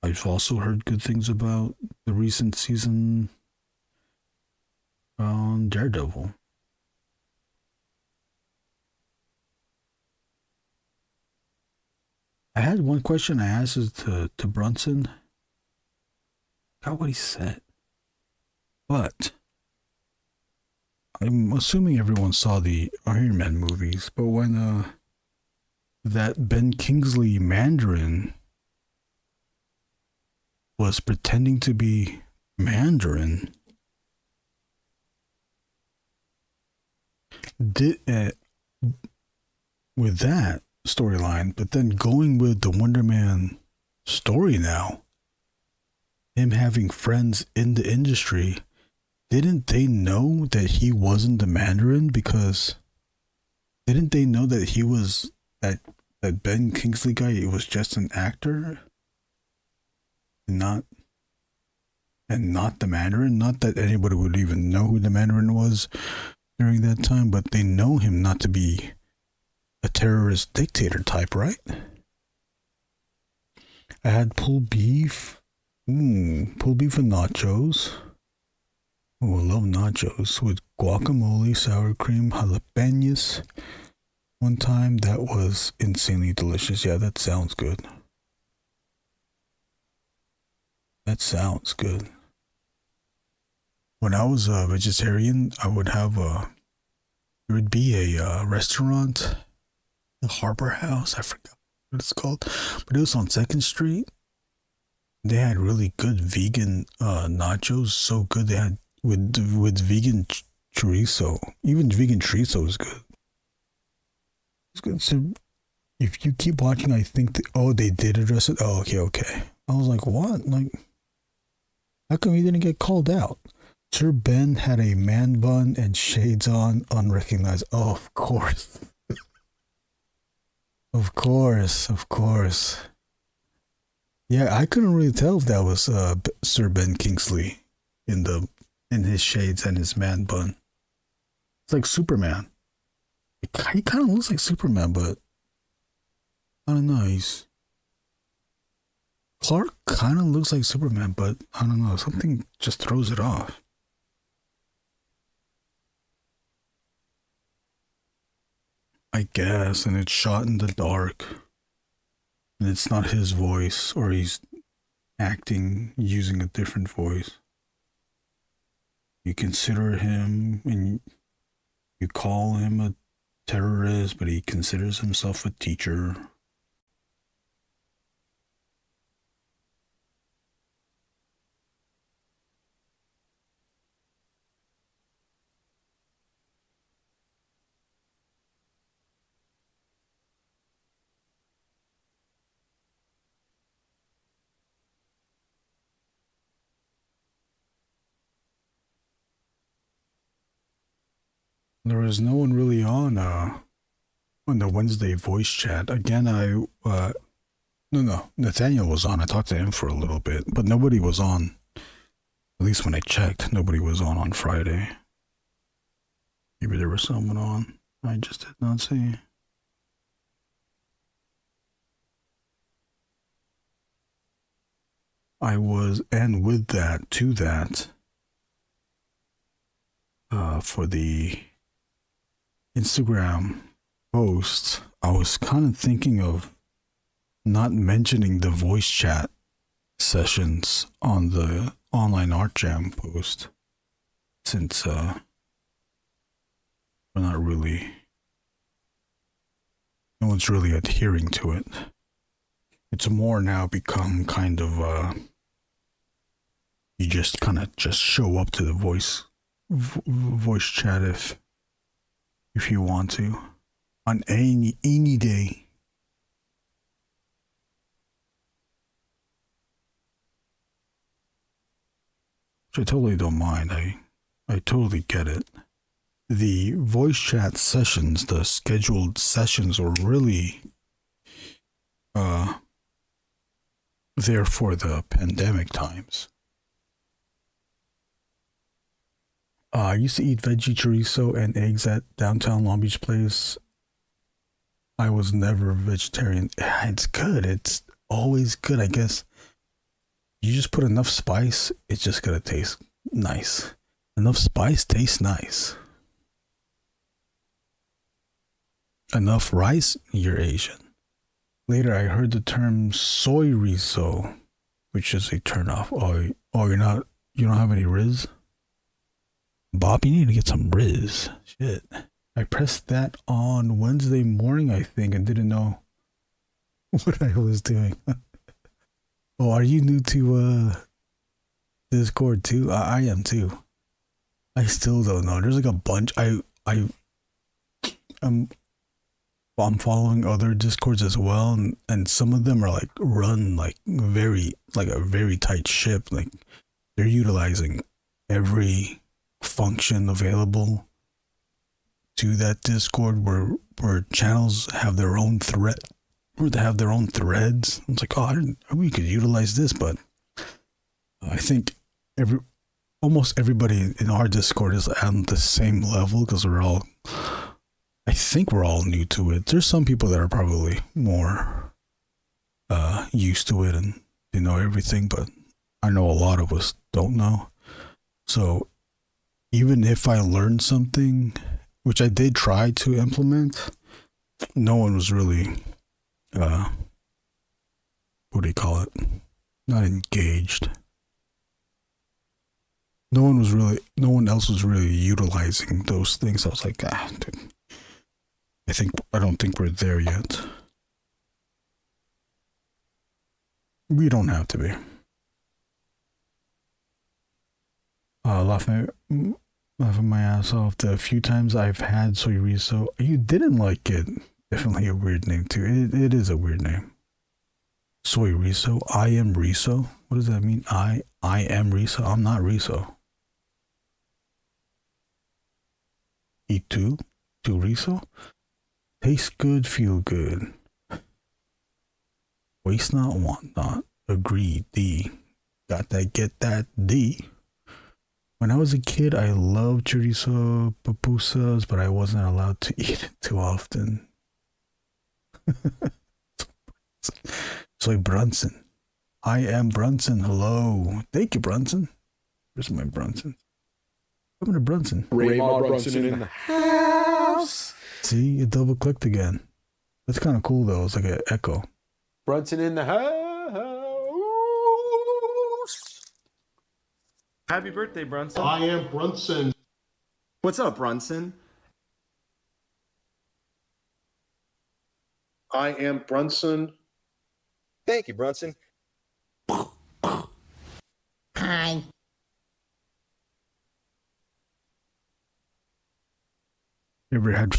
I've also heard good things about the recent season on Daredevil. I had one question I asked to Brunson. Got what he said. But I'm assuming everyone saw the Iron Man movies, but when that Ben Kingsley Mandarin was pretending to be Mandarin, with that storyline, but then going with the Wonder Man story now, him having friends in the industry, didn't they know that he wasn't the Mandarin? Because didn't they know that he was that Ben Kingsley guy? It was just an actor, and not the Mandarin. Not that anybody would even know who the Mandarin was during that time, but they know him not to be a terrorist dictator type, right? I had pulled beef. Pulled beef and nachos. Oh, I love nachos with guacamole, sour cream, jalapenos. One time that was insanely delicious. Yeah, that sounds good. That sounds good. When I was a vegetarian, I would have there would be a restaurant, the Harbor House. I forgot what it's called, but it was on 2nd Street. They had really good vegan nachos. So good. They had with vegan chorizo. Even vegan chorizo is good. It's good. So if you keep watching, I think they did address it. Oh, okay. I was like, what? Like, how come he didn't get called out? Sir Ben had a man bun and shades on, unrecognized. Oh, of course. Of course. Yeah, I couldn't really tell if that was Sir Ben Kingsley in his shades and his man bun. It's like Superman. He kind of looks like Superman, but I don't know. Clark kind of looks like Superman, but I don't know. Something just throws it off. I guess, and it's shot in the dark. And it's not his voice, or he's acting using a different voice. You consider him, and You call him a terrorist, but he considers himself a teacher. There was no one really on the Wednesday voice chat. Again, no, Nathaniel was on. I talked to him for a little bit, but nobody was on. At least when I checked, nobody was on Friday. Maybe there was someone on. I just did not see. I was, and with that, to that, for the Instagram post, I was kind of thinking of not mentioning the voice chat sessions on the online art jam post, since we're not really, no one's really adhering to it. It's more now become kind of you just kind of just show up to the voice chat if you want to, on any day. Which I totally don't mind. I totally get it. The voice chat sessions, the scheduled sessions, are really there for the pandemic times. I used to eat veggie chorizo and eggs at downtown Long Beach Place. I was never a vegetarian. It's good. It's always good, I guess. You just put enough spice, it's just gonna taste nice. Enough spice tastes nice. Enough rice, you're Asian. Later, I heard the term soy riso, which is a turnoff. You don't have any Riz? Bob, you need to get some Riz. Shit. I pressed that on Wednesday morning, I think, and didn't know what I was doing. Oh, are you new to Discord too? I am too. I still don't know. There's like a bunch. I'm following other Discords as well, and some of them are like run like a very tight ship. Like they're utilizing every function available to that Discord where channels have their own thread, or they have their own threads. It's like, we could utilize this, but I think almost everybody in our Discord is on the same level because I think we're all new to it. There's some people that are probably more used to it and they know everything, but I know a lot of us don't know. So even if I learned something, which I did try to implement, no one was really, what do you call it? Not engaged. No one else was really utilizing those things. I was like, dude, I don't think we're there yet. We don't have to be. Laughing my ass off the few times I've had soy riso. You didn't like it. Definitely a weird name too. It is a weird name. Soy riso. I am riso. What does that mean? I am riso. I'm not riso. Eat two riso. Taste good, feel good. Waste not, want not. Agree, D. Got that, get that, D. When I was a kid, I loved chorizo pupusas, but I wasn't allowed to eat it too often. Soy Brunson. I am Brunson. Hello. Thank you, Brunson. Where's my Brunson? Coming to Brunson. Raymond Brunson in the house. See, it double clicked again. That's kind of cool though. It's like an echo. Brunson in the house. Happy birthday, Brunson. I am Brunson. What's up, Brunson? I am Brunson. Thank you, Brunson. Hi. You ever had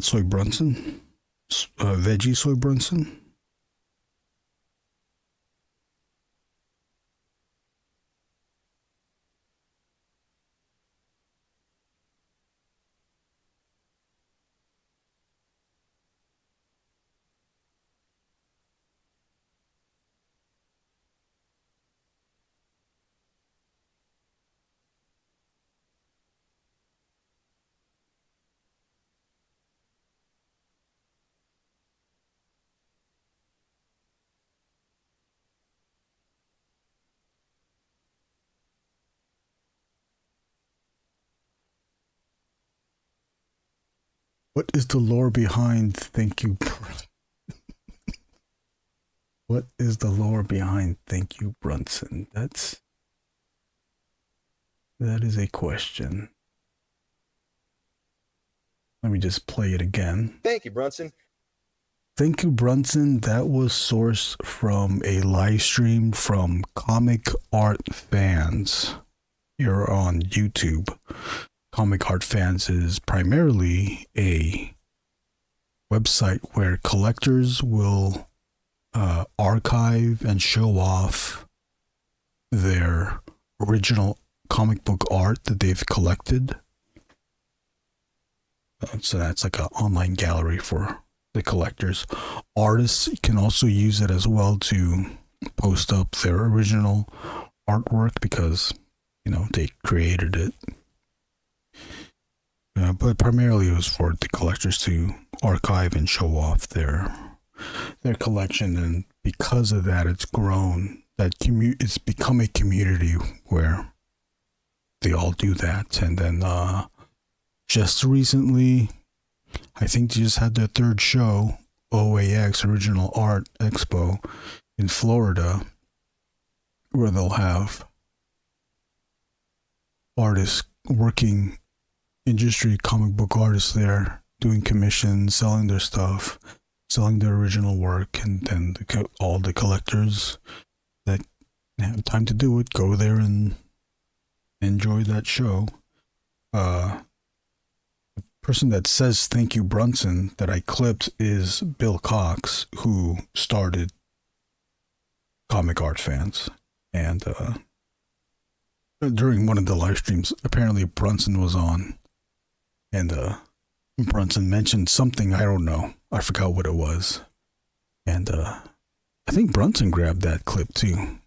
soy Brunson? Veggie soy Brunson? What is the lore behind Thank You? What is the lore behind Thank You, Brunson? That is a question. Let me just play it again. Thank you, Brunson. Thank You, Brunson. That was sourced from a live stream from comic art fans here on YouTube. Comic Art Fans is primarily a website where collectors will archive and show off their original comic book art that they've collected. So that's like an online gallery for the collectors. Artists can also use it as well to post up their original artwork because, you know, they created it. But primarily it was for the collectors to archive and show off their collection, and because of that, it's grown. It's become a community where they all do that. And then just recently, I think they just had their third show, OAX Original Art Expo in Florida, where they'll have artists working, industry comic book artists there doing commissions, selling their stuff, selling their original work, and then all the collectors that have time to do it go there and enjoy that show. The person that says Thank You, Brunson that I clipped is Bill Cox, who started Comic Art Fans, and during one of the live streams, apparently Brunson was on. And Brunson mentioned something, I don't know. I forgot what it was. And I think Brunson grabbed that clip too.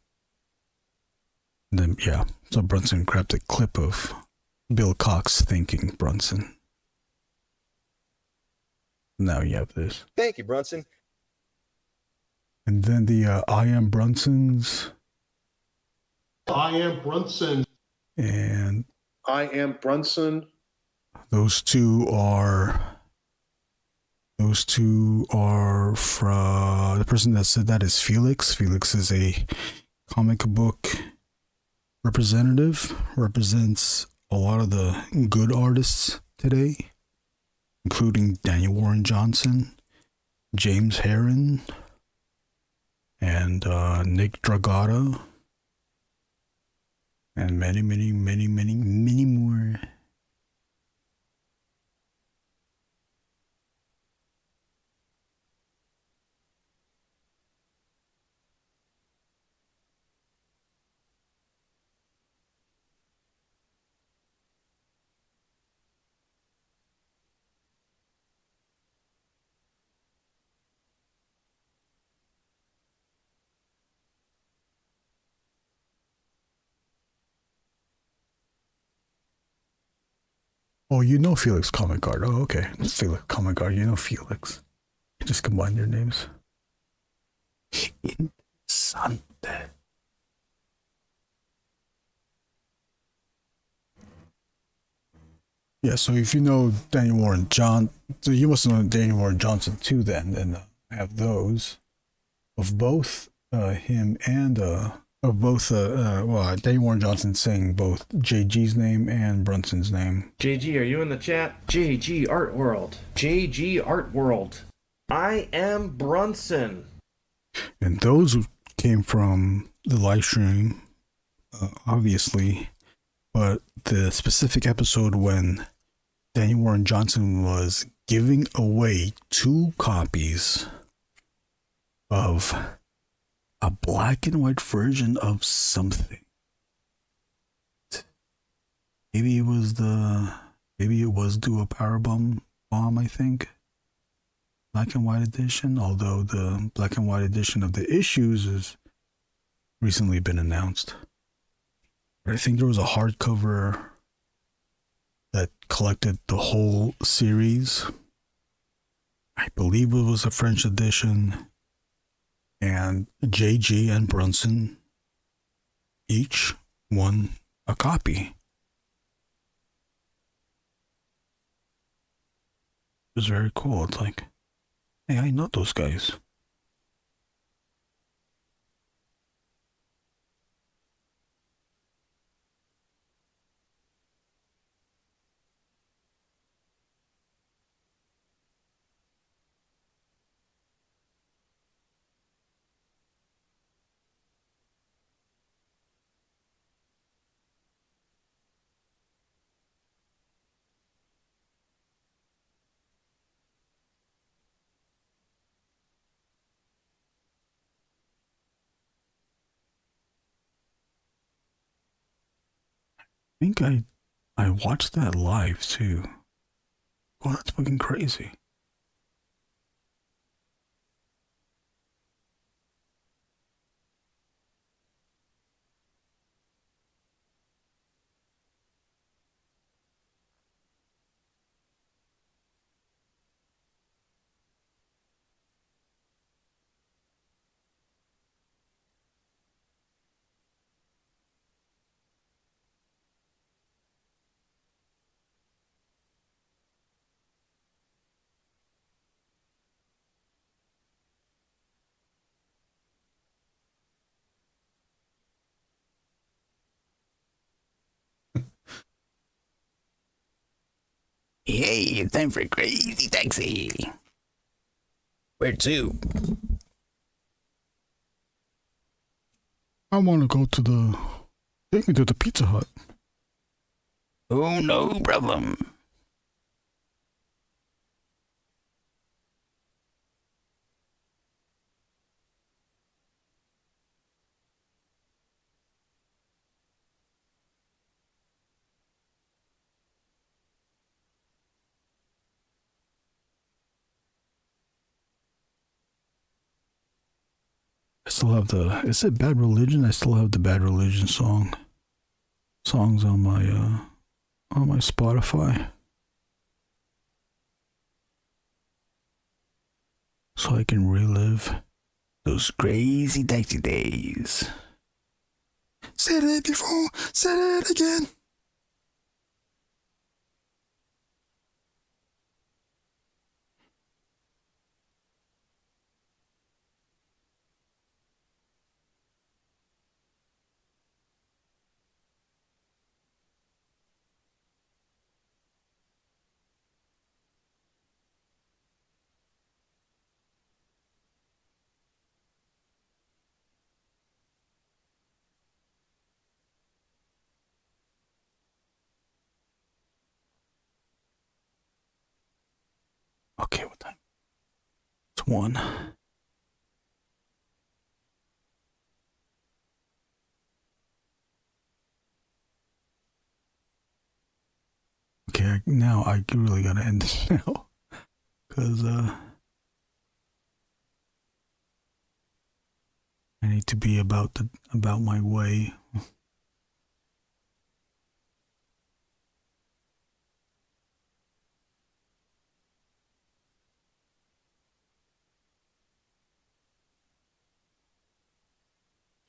And then, yeah, so Brunson grabbed a clip of Bill Cox thanking Brunson. Now you have this. Thank you, Brunson. And then the I Am Brunsons. I am Brunson. And I am Brunson. Those two are from the person that said that is Felix. Felix is a comic book representative, represents a lot of the good artists today, including Daniel Warren Johnson, James Herron, and Nick Dragata, and many more. Oh, you know Felix Comic Art. Oh, okay. Felix Comic Art. You know Felix. Just combine their names. Interessante. Yeah, so if you know Daniel Warren Johnson, so you must know Daniel Warren Johnson too then, and I have those of both him and of both Daniel Warren Johnson saying both JG's name and Brunson's name. JG, are you in the chat? JG Art World. JG Art World. I am Brunson. And those came from the live stream, obviously, but the specific episode when Daniel Warren Johnson was giving away 2 copies of a black and white version of something. Maybe it was Do a Powerbomb, I think. Black and white edition, although the black and white edition of the issues has recently been announced. But I think there was a hardcover that collected the whole series. I believe it was a French edition. And JG and Brunson each won a copy. It was very cool. It's like, hey, I know those guys. I think I watched that live too. Oh, that's fucking crazy. Hey, it's time for Crazy Taxi. Where to? I want to go to the... Take me to the Pizza Hut. Oh, no problem. I still have the... Is it Bad Religion? I still have the Bad Religion songs on my Spotify. So I can relive those crazy taxi days. Said it before, said it again. Okay, what time? It's 1. Okay, now I really gotta end this now. Because, I need to be about my way.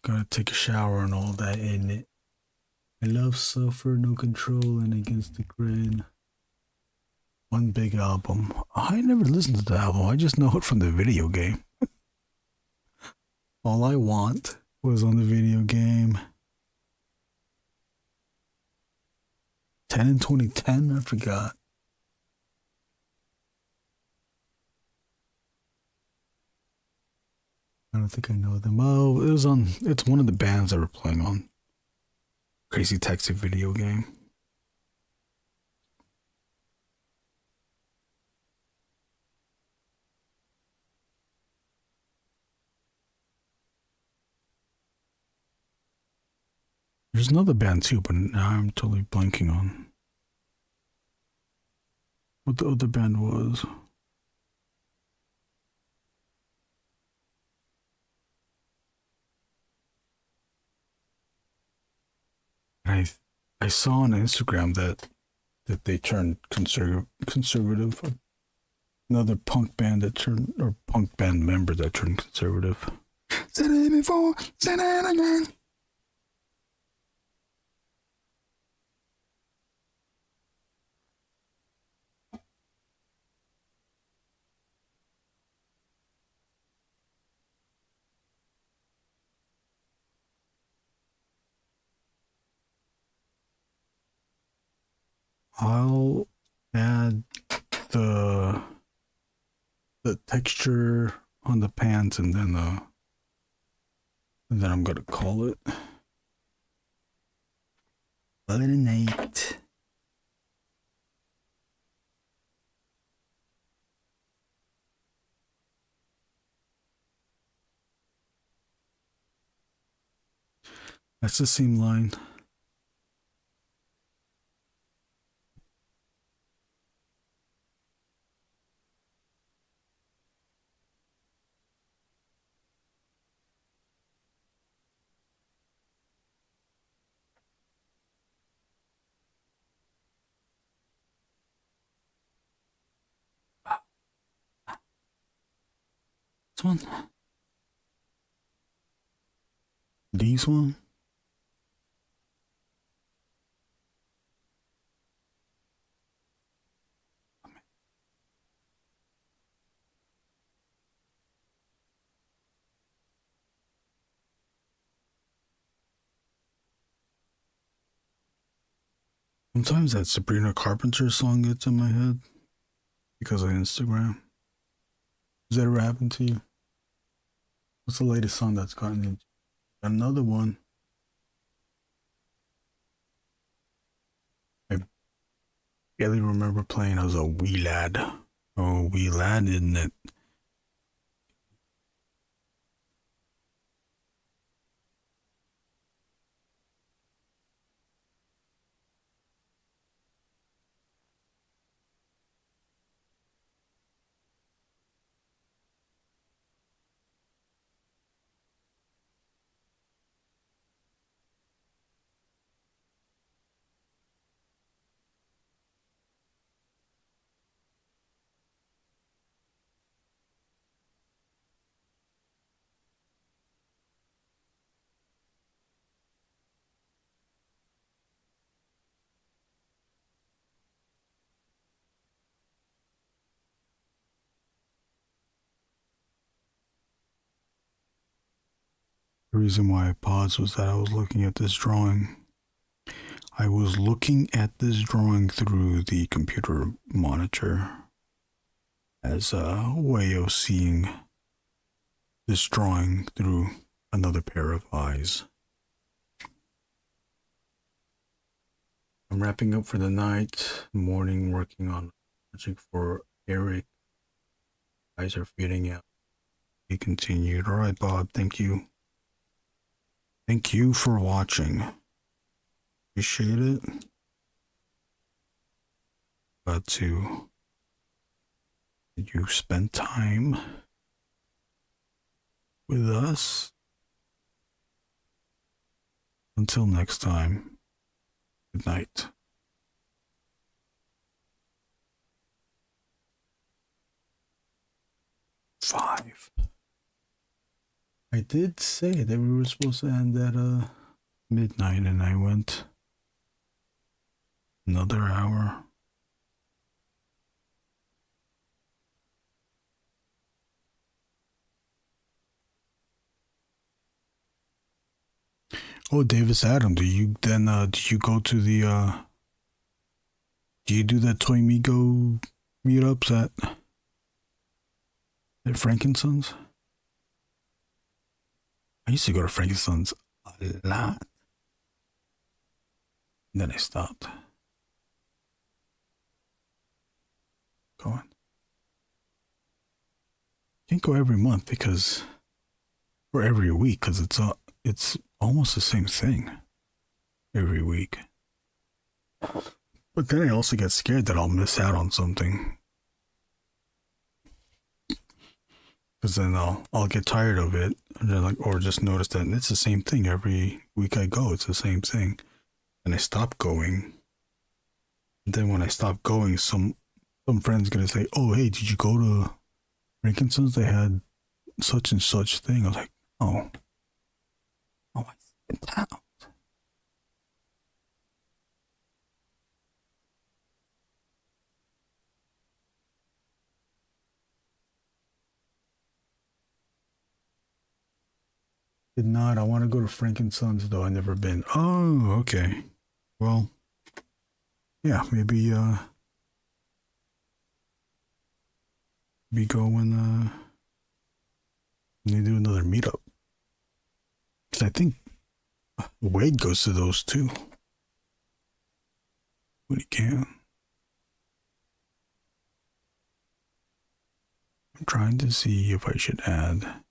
Gotta take a shower and all that, isn't it? I love Suffer, No Control, and Against the Grain. One big album. I never listened to the album. I just know it from the video game. All I Want was on the video game. 10 in 2010? I forgot. don't think I know them. Oh, it's one of the bands that were playing on Crazy Taxi video game. There's another band too, but now I'm totally blanking on what the other band was. I saw on Instagram that they turned conservative. Another punk band that turned, or punk band member that turned conservative. Said it before, said it again. I'll add the texture on the pants and then I'm gonna call it night. That's the same line. This one? These one? Sometimes that Sabrina Carpenter song gets in my head because of Instagram. Has that ever happened to you? What's the latest song that's gotten into? Another one. I barely remember playing as a wee lad. Oh, wee lad, isn't it? The reason why I paused was that I was looking at this drawing. I was looking at this drawing through the computer monitor as a way of seeing this drawing through another pair of eyes. I'm wrapping up for the night, morning, working on a project for Eric. Eyes are fading out. He continued. All right, Bob, thank you. Thank you for watching. Appreciate it. Glad to you spend time with us. Until next time, good night. Five. I did say that we were supposed to end at midnight, and I went another hour. Oh, Davis Adam, do you go to the do you do the Toy Migo meetups at Frankensons? I used to go to Frankenstein's a lot. And then I stopped going. Can't go every month or every week because it's almost the same thing every week. But then I also get scared that I'll miss out on something. Because then I'll get tired of it, or just notice that it's the same thing every week I go. It's the same thing, and I stop going. And then when I stop going, some friend's gonna say, "Oh, hey, did you go to Frankenstein's? They had such and such thing." I was like, "Oh, I see it out." Did not. I want to go to Frankenstein's though. I've never been. Oh, okay. Well, yeah, maybe we go when they do another meetup. Because I think Wade goes to those too. When he can. I'm trying to see if I should add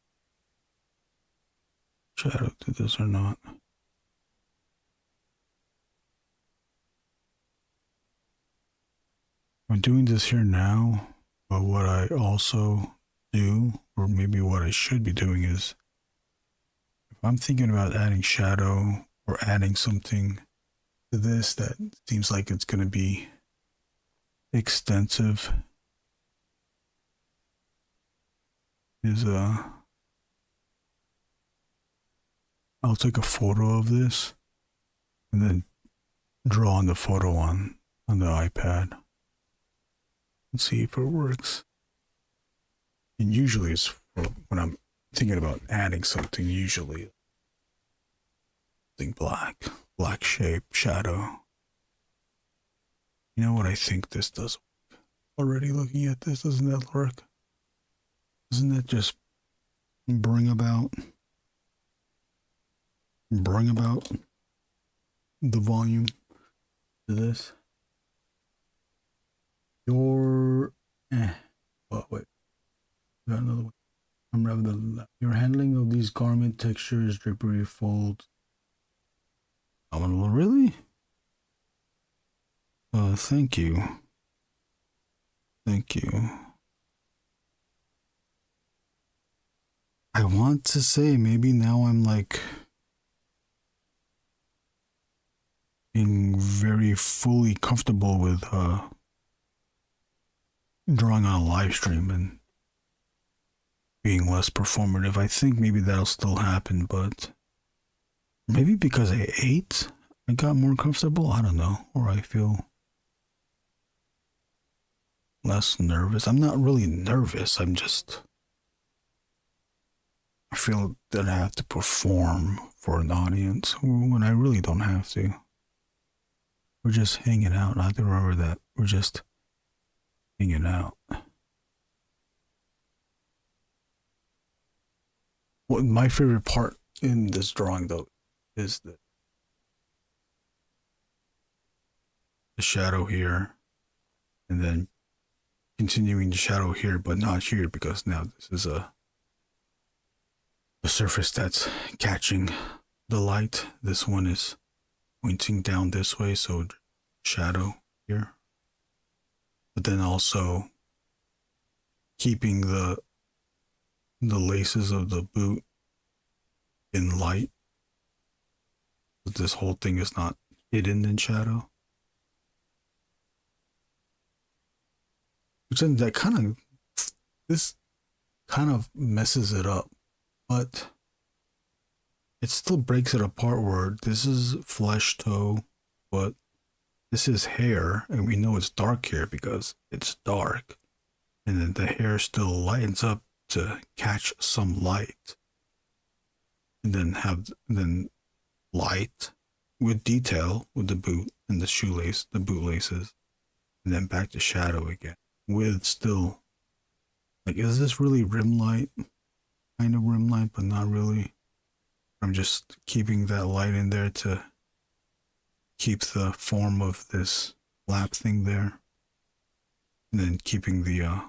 shadow to this or not. I'm doing this here now, but what I also do, or maybe what I should be doing, is if I'm thinking about adding shadow or adding something to this that seems like it's going to be extensive, is I'll take a photo of this and then draw on the photo on the iPad and see if it works. And usually it's for when I'm thinking about adding something, usually think black shape, shadow. You know what? I think this does work. Already looking at this, doesn't that work? Doesn't that just bring about the volume to this? Wait, got another one. Your handling of these garment textures, drapery, folds. Really? Thank you. I want to say maybe now I'm like being very fully comfortable with drawing on a live stream and being less performative. I think maybe that'll still happen, but maybe because I ate, I got more comfortable. I don't know, or I feel less nervous. I'm not really nervous. I feel that I have to perform for an audience when I really don't have to. We're just hanging out. I have to remember that. We're just hanging out. What my favorite part in this drawing, though, is the shadow here, and then continuing the shadow here, but not here, because now this is a surface that's catching the light. This one is pointing down this way, so shadow here. But then also keeping the laces of the boot in light. But this whole thing is not hidden in shadow. Which then this kind of messes it up. But it still breaks it apart where this is flesh toe, but this is hair, and we know it's dark hair because it's dark. And then the hair still lightens up to catch some light. And then light with detail with the boot and the shoelace, the bootlaces, and then back to shadow again. With still, like, is this really rim light? Kind of rim light, but not really. I'm just keeping that light in there to keep the form of this lap thing there. And then keeping the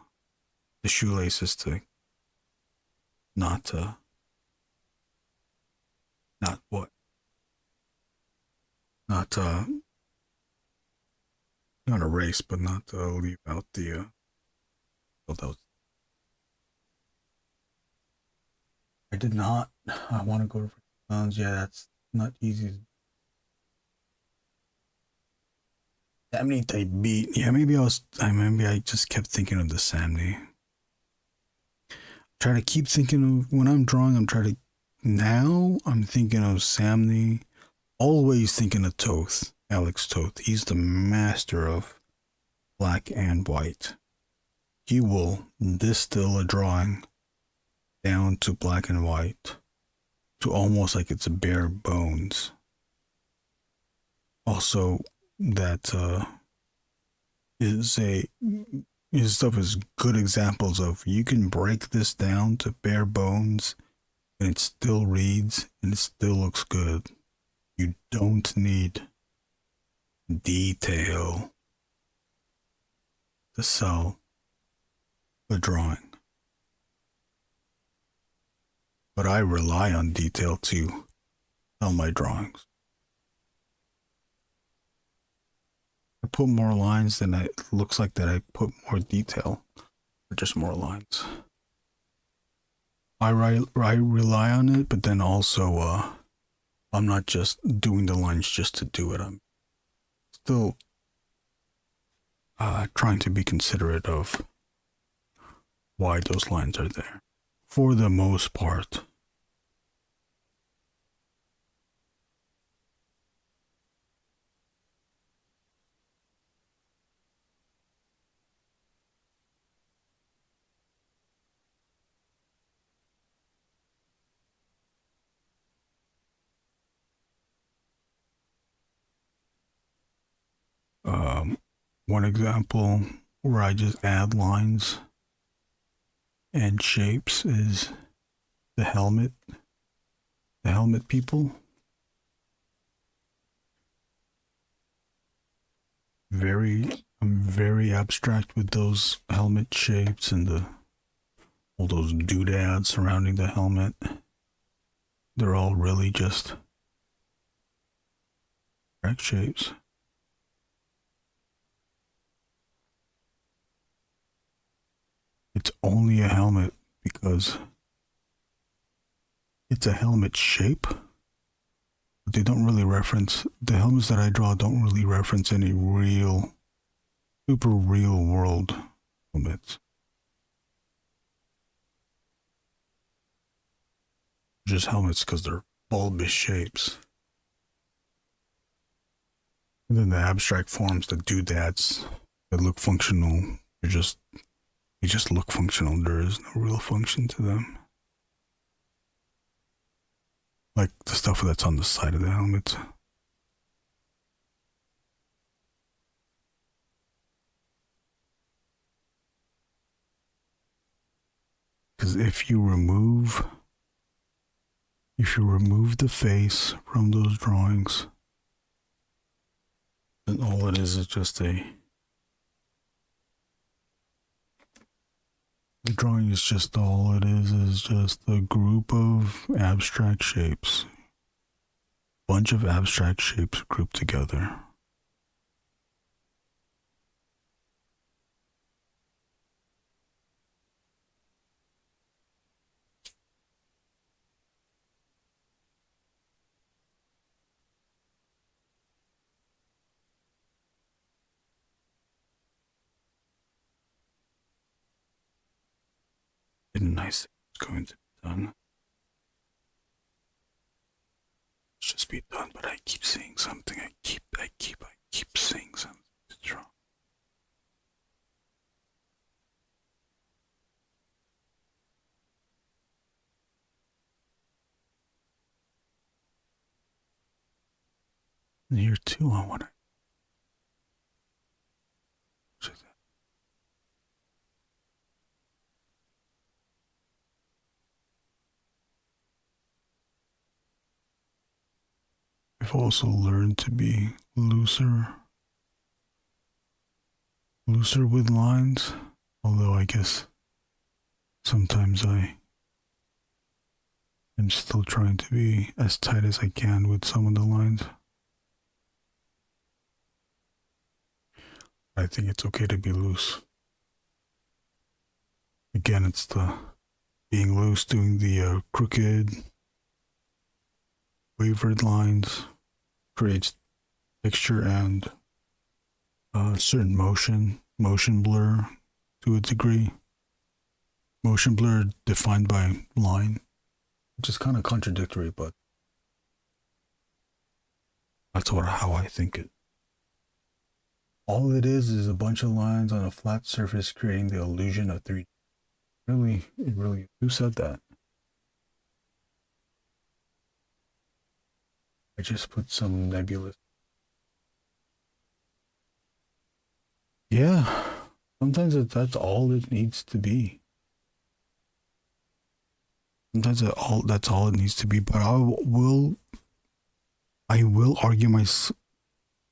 shoelaces to not erase, but not leave out the those. I did not. I want to go for sounds. Yeah, that's not easy. Samney type beat. Yeah, maybe I just kept thinking of the Samney. Try to keep thinking of when I'm drawing. I'm thinking of Samney. Always thinking of Toth, Alex Toth. He's the master of black and white. He will distill a drawing down to black and white, to almost like it's a bare bones. Also, that his stuff is good examples of you can break this down to bare bones and it still reads and it still looks good. You don't need detail to sell a drawing. But I rely on detail to sell my drawings. I put more lines than it looks like that I put more detail, or just more lines. I rely on it, but then also I'm not just doing the lines just to do it. I'm still trying to be considerate of why those lines are there. For the most part. One example where I just add lines and shapes is the helmet people. I'm very abstract with those helmet shapes and all those doodads surrounding the helmet. They're all really just abstract shapes. It's only a helmet because it's a helmet shape, but they don't really reference, the helmets that I draw don't really reference any super real world helmets. Just helmets because they're bulbous shapes. And then the abstract forms, the doodads that look functional, they just look functional. There is no real function to them. Like the stuff that's on the side of the helmet. Because if you remove the face from those drawings, then all it is just the drawing is just all it is just a group of abstract shapes. Bunch of abstract shapes grouped together. Nice it's going to be done. Let's just be done, but I keep saying something. I keep saying something strong. And here too I want to I've also learned to be looser with lines, although I guess sometimes I am still trying to be as tight as I can with some of the lines. I think it's okay to be loose. Again, it's the being loose, doing the crooked, wavered lines, creates texture and certain motion blur to a degree. Motion blur defined by line, which is kind of contradictory, but that's how I think it. All it is a bunch of lines on a flat surface creating the illusion of 3D. Really, who said that? I just put some nebulous. Yeah, sometimes that's all it needs to be. Sometimes that's all it needs to be. But I will argue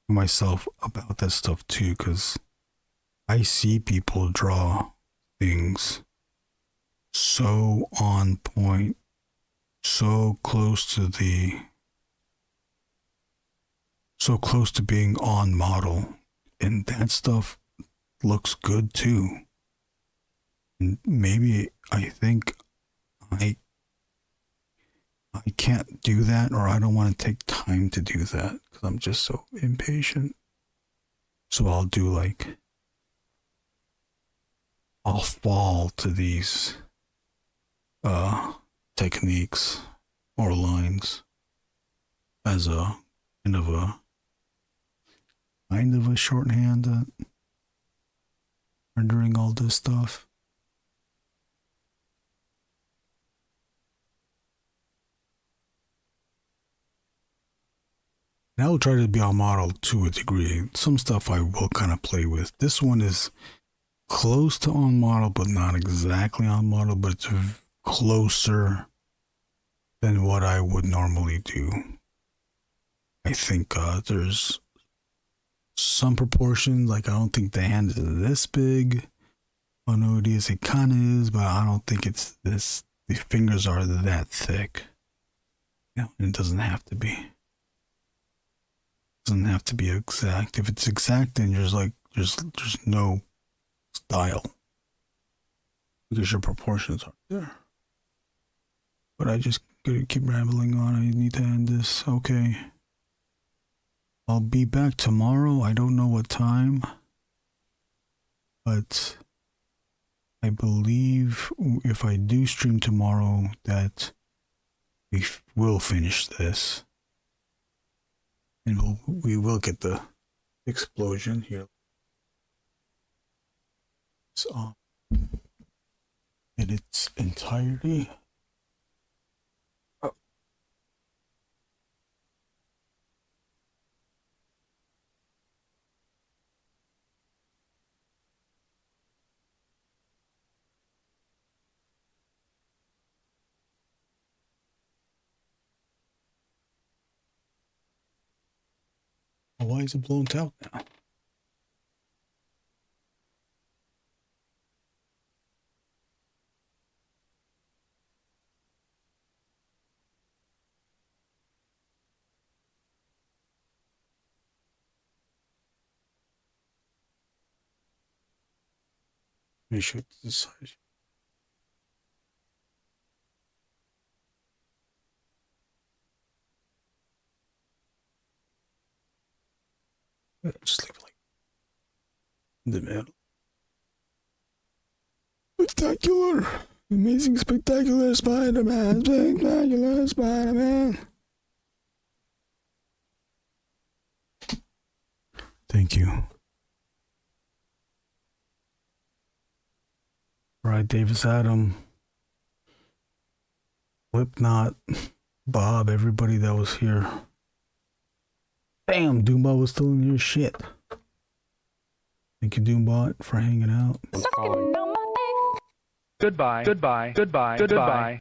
myself about that stuff too, because I see people draw things so on point, so close to being on model, and that stuff looks good too. And maybe I think I can't do that, or I don't want to take time to do that because I'm just so impatient. So I'll fall to these techniques or lines as a kind of a shorthand at rendering all this stuff. And I'll try to be on model to a degree. Some stuff I will kind of play with. This one is close to on model, but not exactly on model, but it's closer than what I would normally do. I think there's some proportions, like I don't think the hand is this big. On Odious it kind of is, but I don't think it's this. The fingers are that thick. Yeah, and it doesn't have to be. Doesn't have to be exact. If it's exact, then there's no style because your proportions aren't there. But I just gotta keep rambling on. I need to end this. Okay. I'll be back tomorrow. I don't know what time, but I believe if I do stream tomorrow that we will finish this. And we will get the explosion here. It's on in its entirety. Oh. Why is it blown out now? Let me shoot this side. Just leave it like in the middle. Spectacular! Amazing, spectacular Spider-Man! Spectacular Spider-Man! Thank you. Right, Davis Adam, Slipknot, Bob, everybody that was here. Damn, Doombot was still in your shit. Thank you, Doombot, for hanging out. Goodbye. Goodbye. Goodbye. Goodbye.